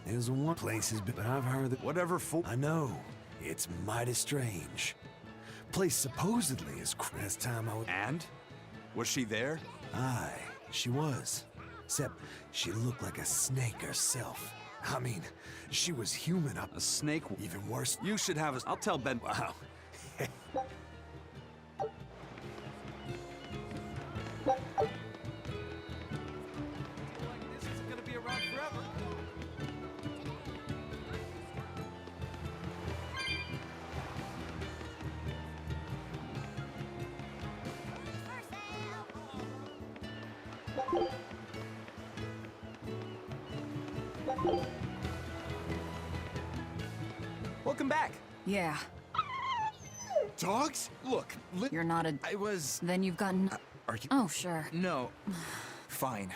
[SPEAKER 9] There's one place, but I've heard that
[SPEAKER 3] whatever for.
[SPEAKER 9] I know. It's mighty strange. Place supposedly is last time I was.
[SPEAKER 3] And? Was she there?
[SPEAKER 9] Aye, she was. Except she looked like a snake herself. I mean, she was human up.
[SPEAKER 3] A snake?
[SPEAKER 9] Even worse.
[SPEAKER 3] You should have us. I'll tell Ben.
[SPEAKER 9] Wow.
[SPEAKER 8] Welcome back.
[SPEAKER 7] Yeah.
[SPEAKER 8] Dogs? Look,
[SPEAKER 7] You're not a...
[SPEAKER 8] I was...
[SPEAKER 7] Then you've gotten...
[SPEAKER 8] Are you...
[SPEAKER 7] Oh, sure.
[SPEAKER 8] No. Fine.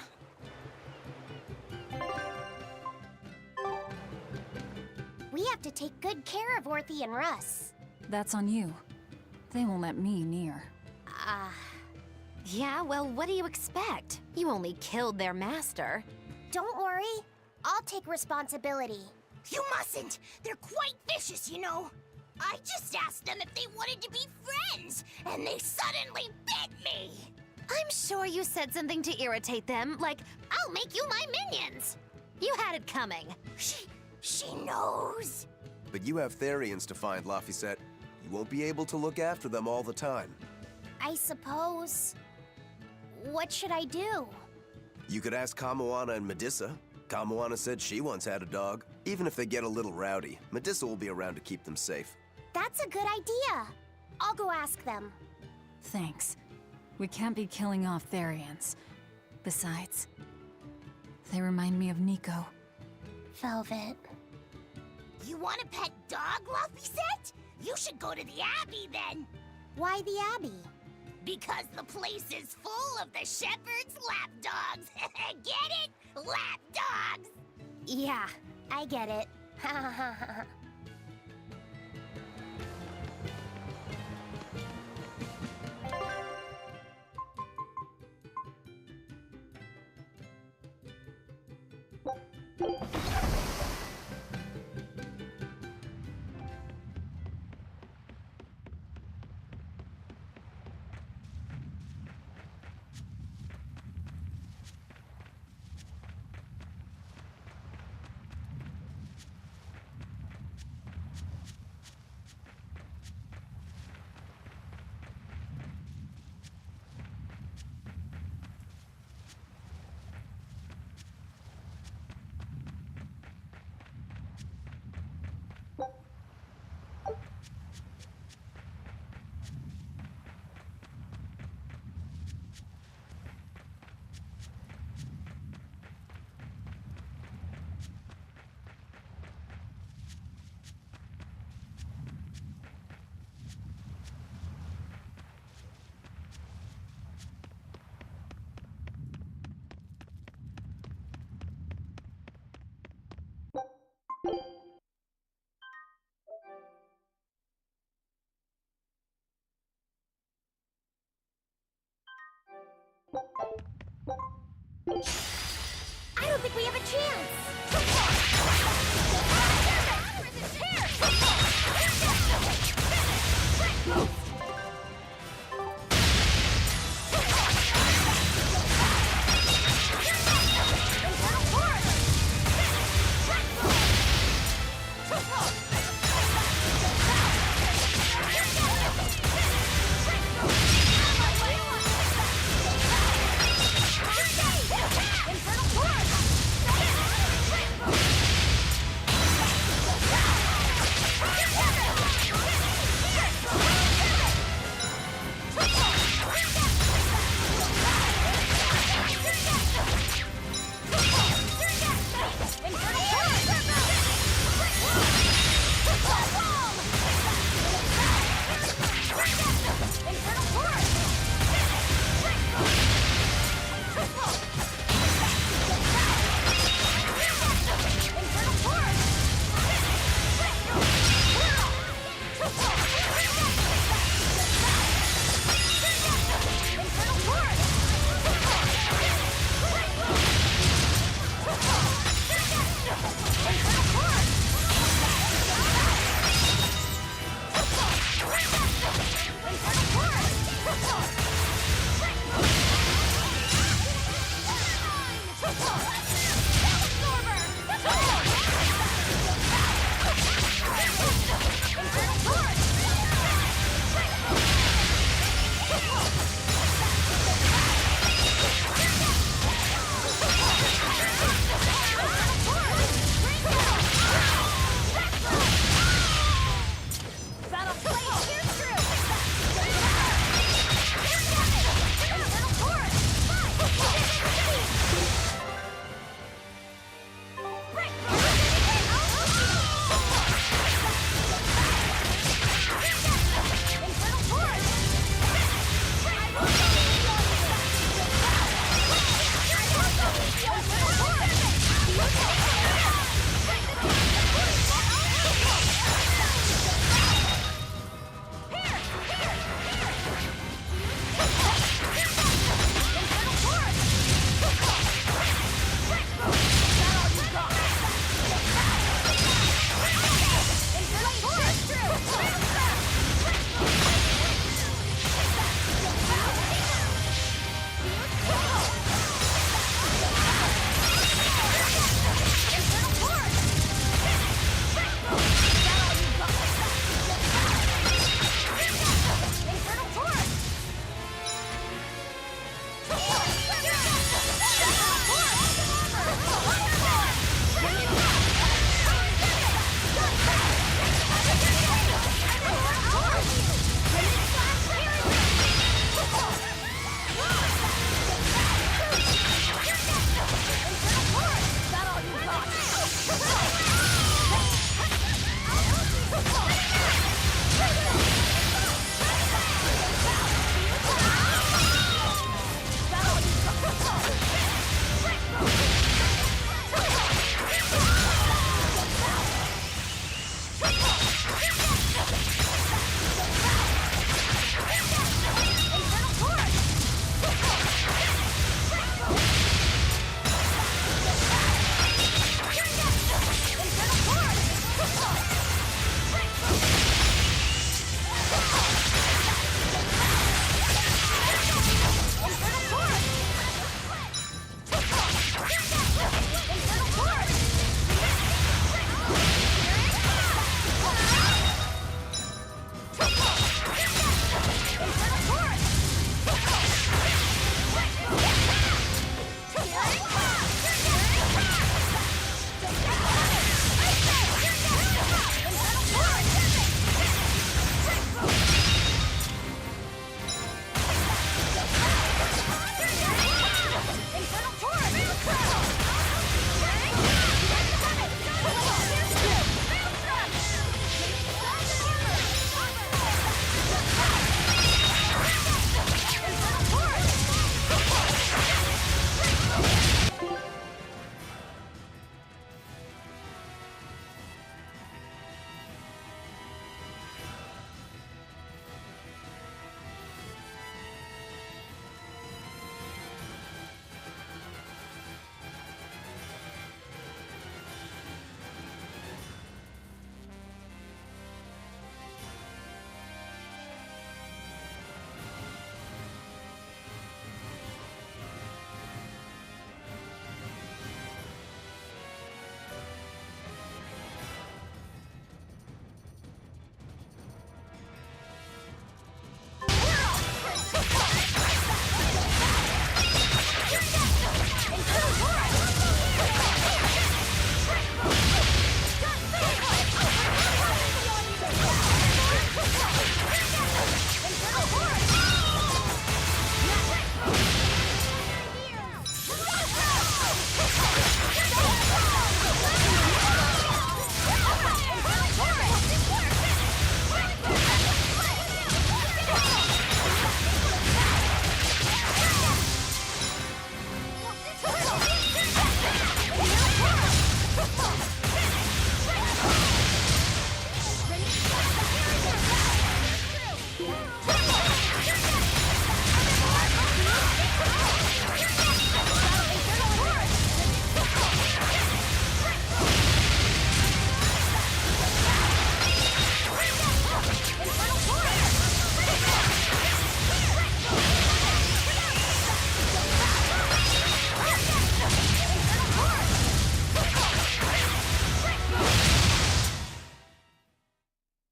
[SPEAKER 1] We have to take good care of Orthy and Russ.
[SPEAKER 7] That's on you. They won't let me near.
[SPEAKER 6] Yeah, well, what do you expect? You only killed their master.
[SPEAKER 1] Don't worry. I'll take responsibility.
[SPEAKER 11] You mustn't! They're quite vicious, you know. I just asked them if they wanted to be friends, and they suddenly bit me!
[SPEAKER 6] I'm sure you said something to irritate them, like, I'll make you my minions! You had it coming.
[SPEAKER 11] She knows.
[SPEAKER 15] But you have Therians to find, Laphicet. You won't be able to look after them all the time.
[SPEAKER 1] I suppose. What should I do?
[SPEAKER 15] You could ask Kamoana and Medissa. Kamoana said she once had a dog. Even if they get a little rowdy, Medissa will be around to keep them safe.
[SPEAKER 1] That's a good idea. I'll go ask them.
[SPEAKER 7] Thanks. We can't be killing off Therians. Besides, they remind me of Nico.
[SPEAKER 1] Velvet.
[SPEAKER 11] You want a pet dog, Laphicet? You should go to the Abbey then.
[SPEAKER 1] Why the Abbey?
[SPEAKER 11] Because the place is full of the shepherd's lapdogs. Get it? Lapdogs!
[SPEAKER 1] Yeah, I get it. I don't think we have a chance! Infernal Torch!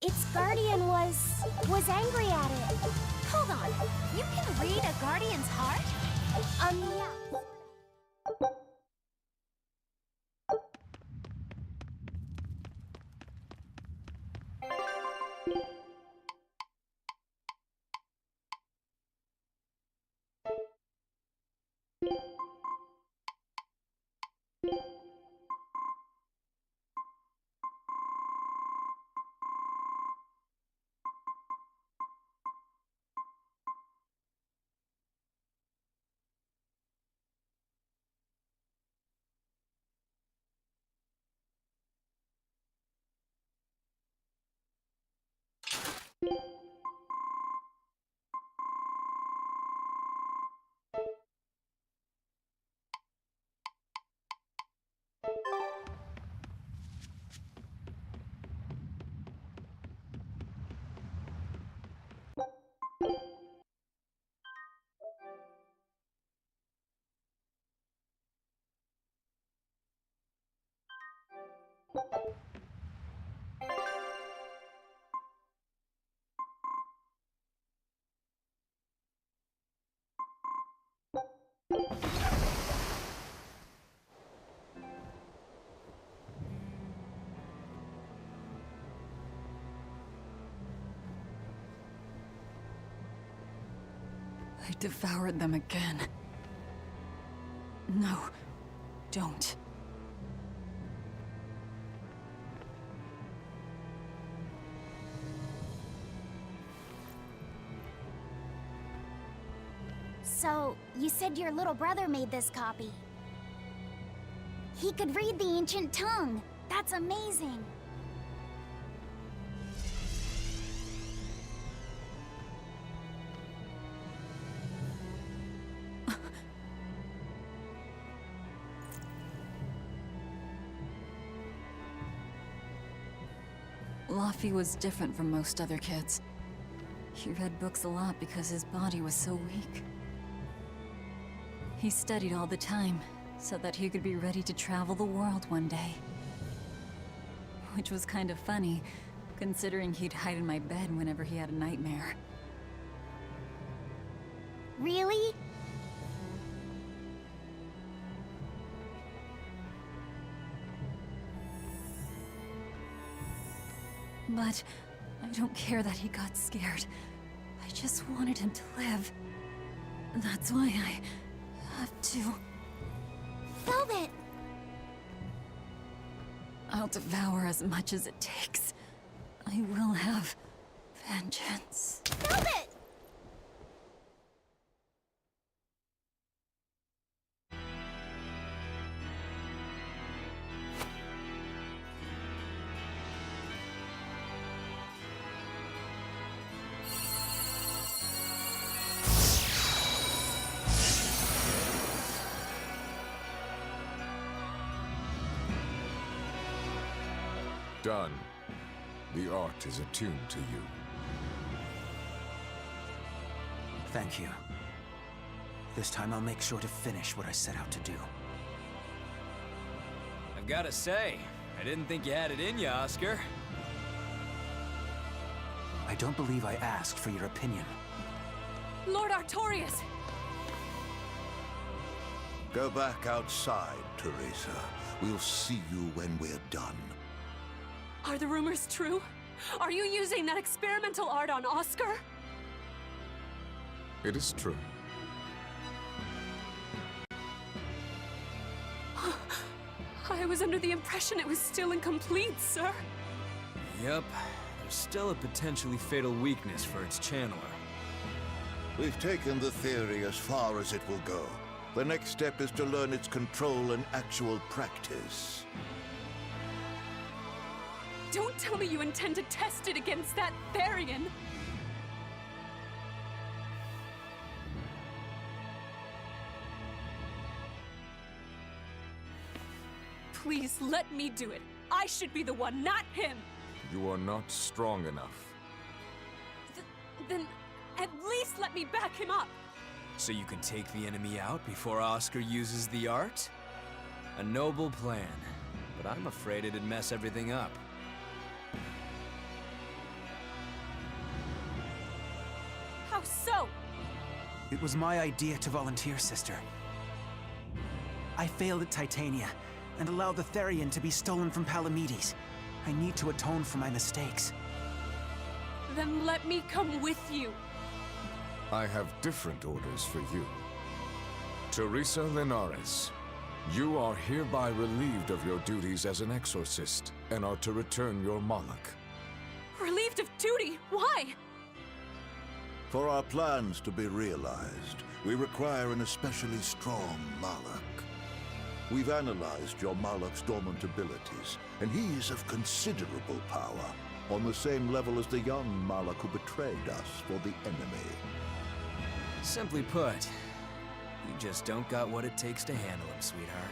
[SPEAKER 1] its guardian was angry at it.
[SPEAKER 6] Hold on. You can read a guardian's heart?
[SPEAKER 1] Yeah.
[SPEAKER 7] I devoured them again. No, don't.
[SPEAKER 1] So, you said your little brother made this copy. He could read the ancient tongue. That's amazing.
[SPEAKER 7] Laffy was different from most other kids. He read books a lot because his body was so weak. He studied all the time, so that he could be ready to travel the world one day. Which was kind of funny, considering he'd hide in my bed whenever he had a nightmare.
[SPEAKER 1] Really?
[SPEAKER 7] But I don't care that he got scared. I just wanted him to live. That's why I have to.
[SPEAKER 1] Velvet!
[SPEAKER 7] I'll devour as much as it takes. I will have vengeance.
[SPEAKER 1] Velvet!
[SPEAKER 21] Done. The art is attuned to you.
[SPEAKER 22] Thank you. This time I'll make sure to finish what I set out to do.
[SPEAKER 23] I've gotta say, I didn't think you had it in you, Oscar.
[SPEAKER 22] I don't believe I asked for your opinion.
[SPEAKER 7] Lord Artorias!
[SPEAKER 16] Go back outside, Teresa. We'll see you when we're done.
[SPEAKER 24] Are the rumors true? Are you using that experimental art on Oscar?
[SPEAKER 21] It is true.
[SPEAKER 24] I was under the impression it was still incomplete, sir.
[SPEAKER 23] Yep. There's still a potentially fatal weakness for its channeler.
[SPEAKER 16] We've taken the theory as far as it will go. The next step is to learn its control and actual practice.
[SPEAKER 24] Don't tell me you intend to test it against that Therian! Please, let me do it. I should be the one, not him!
[SPEAKER 21] You are not strong enough.
[SPEAKER 24] Then, at least let me back him up!
[SPEAKER 23] So you can take the enemy out before Oscar uses the art? A noble plan, but I'm afraid it'd mess everything up.
[SPEAKER 24] so?
[SPEAKER 22] It was my idea to volunteer, sister. I failed at Titania, and allowed the Therian to be stolen from Palamedes. I need to atone for my mistakes.
[SPEAKER 24] Then let me come with you.
[SPEAKER 21] I have different orders for you. Teresa Linares, you are hereby relieved of your duties as an exorcist and are to return your Moloch.
[SPEAKER 24] Relieved of duty? Why?
[SPEAKER 16] For our plans to be realized, we require an especially strong Moloch. We've analyzed your Moloch's dormant abilities, and he is of considerable power, on the same level as the young Moloch who betrayed us for the enemy.
[SPEAKER 23] Simply put, you just don't got what it takes to handle him, sweetheart.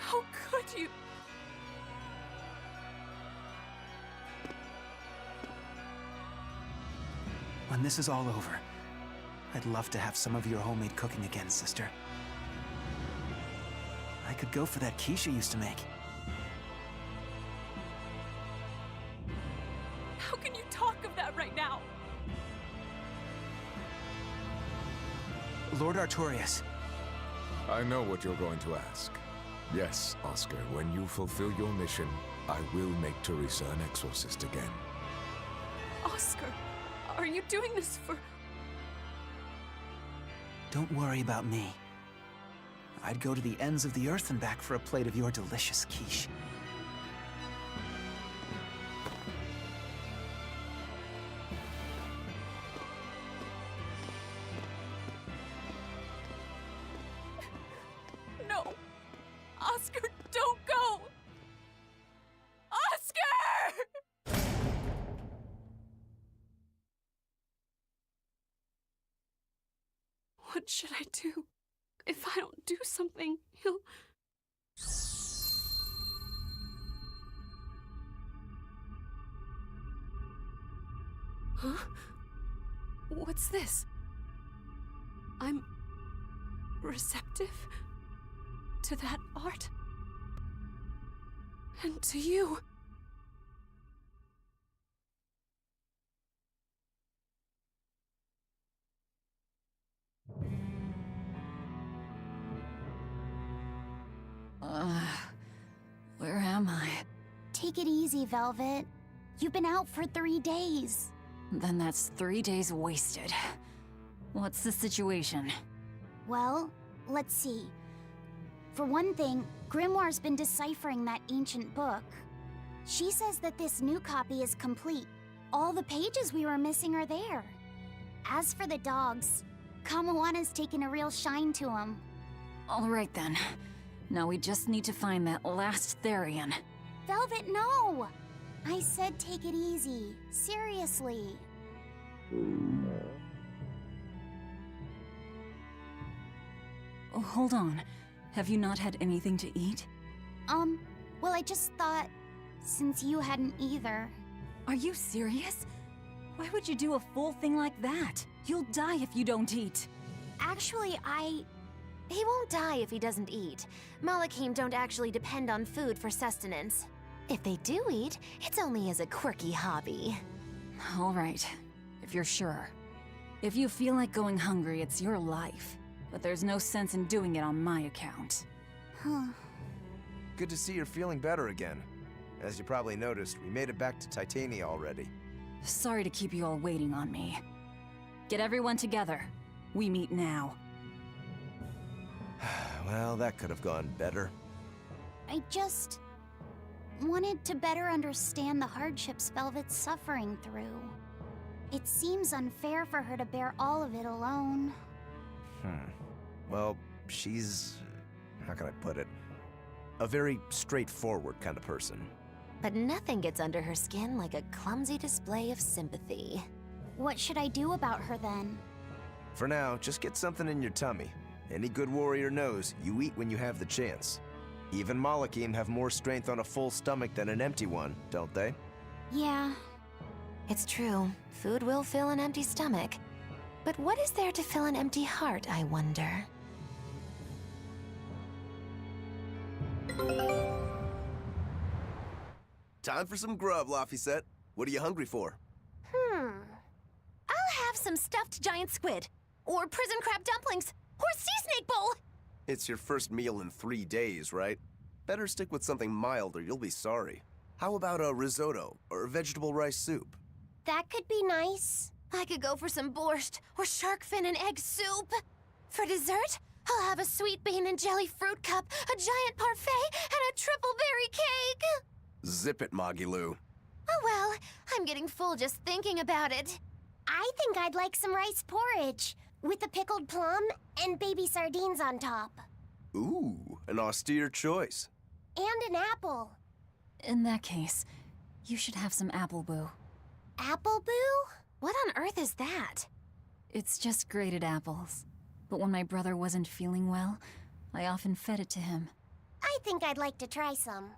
[SPEAKER 24] How could you?
[SPEAKER 22] When this is all over, I'd love to have some of your homemade cooking again, sister. I could go for that quiche you used to make.
[SPEAKER 24] How can you talk of that right now?
[SPEAKER 22] Lord Artorias.
[SPEAKER 21] I know what you're going to ask. Yes, Oscar, when you fulfill your mission, I will make Teresa an exorcist again.
[SPEAKER 24] Oscar, are you doing this for...
[SPEAKER 22] Don't worry about me. I'd go to the ends of the earth and back for a plate of your delicious quiche.
[SPEAKER 24] No! Oscar, don't go! Oscar! What should I do? If I don't do something, he'll... Huh? What's this? I'm... receptive to that art? And to you?
[SPEAKER 2] Where am I?
[SPEAKER 1] Take it easy, Velvet. You've been out for 3 days.
[SPEAKER 2] Then that's 3 days wasted. What's the situation?
[SPEAKER 1] Well, let's see. For one thing, Grimoire's been deciphering that ancient book. She says that this new copy is complete. All the pages we were missing are there. As for the dogs, Kamoana's taken a real shine to them.
[SPEAKER 2] All right then. Now we just need to find that last Therian.
[SPEAKER 1] Velvet, no! I said take it easy. Seriously.
[SPEAKER 2] Oh, hold on. Have you not had anything to eat?
[SPEAKER 1] Well, I just thought, since you hadn't either.
[SPEAKER 2] Are you serious? Why would you do a full thing like that? You'll die if you don't eat.
[SPEAKER 1] Actually,
[SPEAKER 6] He won't die if he doesn't eat. Malachim don't actually depend on food for sustenance. If they do eat, it's only as a quirky hobby.
[SPEAKER 2] All right, if you're sure. If you feel like going hungry, it's your life. But there's no sense in doing it on my account.
[SPEAKER 1] Huh.
[SPEAKER 4] Good to see you're feeling better again. As you probably noticed, we made it back to Titania already.
[SPEAKER 2] Sorry to keep you all waiting on me. Get everyone together. We meet now.
[SPEAKER 4] Well, that could have gone better.
[SPEAKER 1] I just wanted to better understand the hardships Velvet's suffering through. It seems unfair for her to bear all of it alone.
[SPEAKER 4] Well, she's... how can I put it? A very straightforward kind of person.
[SPEAKER 6] But nothing gets under her skin like a clumsy display of sympathy.
[SPEAKER 1] What should I do about her then?
[SPEAKER 4] For now, just get something in your tummy. Any good warrior knows you eat when you have the chance. Even Malakim have more strength on a full stomach than an empty one, don't they?
[SPEAKER 6] Yeah. It's true. Food will fill an empty stomach. But what is there to fill an empty heart, I wonder?
[SPEAKER 15] Time for some grub, Laphicet. What are you hungry for?
[SPEAKER 6] I'll have some stuffed giant squid, or prison crab dumplings, or sea snake bowl!
[SPEAKER 15] It's your first meal in 3 days, right? Better stick with something mild or you'll be sorry. How about a risotto or vegetable rice soup?
[SPEAKER 1] That could be nice.
[SPEAKER 6] I could go for some borscht or shark fin and egg soup. For dessert, I'll have a sweet bean and jelly fruit cup, a giant parfait, and a triple berry cake!
[SPEAKER 15] Zip it, Magilu.
[SPEAKER 6] Oh well, I'm getting full just thinking about it.
[SPEAKER 1] I think I'd like some rice porridge with a pickled plum and baby sardines on top.
[SPEAKER 15] Ooh, an austere choice.
[SPEAKER 1] And an apple.
[SPEAKER 7] In that case, you should have some apple boo.
[SPEAKER 1] Apple boo?
[SPEAKER 6] What on earth is that?
[SPEAKER 7] It's just grated apples. But when my brother wasn't feeling well, I often fed it to him.
[SPEAKER 1] I think I'd like to try some.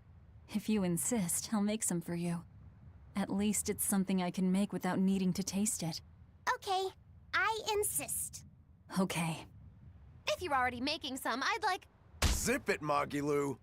[SPEAKER 7] If you insist, I'll make some for you. At least it's something I can make without needing to taste it.
[SPEAKER 1] Okay, I insist.
[SPEAKER 7] Okay.
[SPEAKER 6] If you're already making some, I'd like...
[SPEAKER 15] Zip it, Magilu.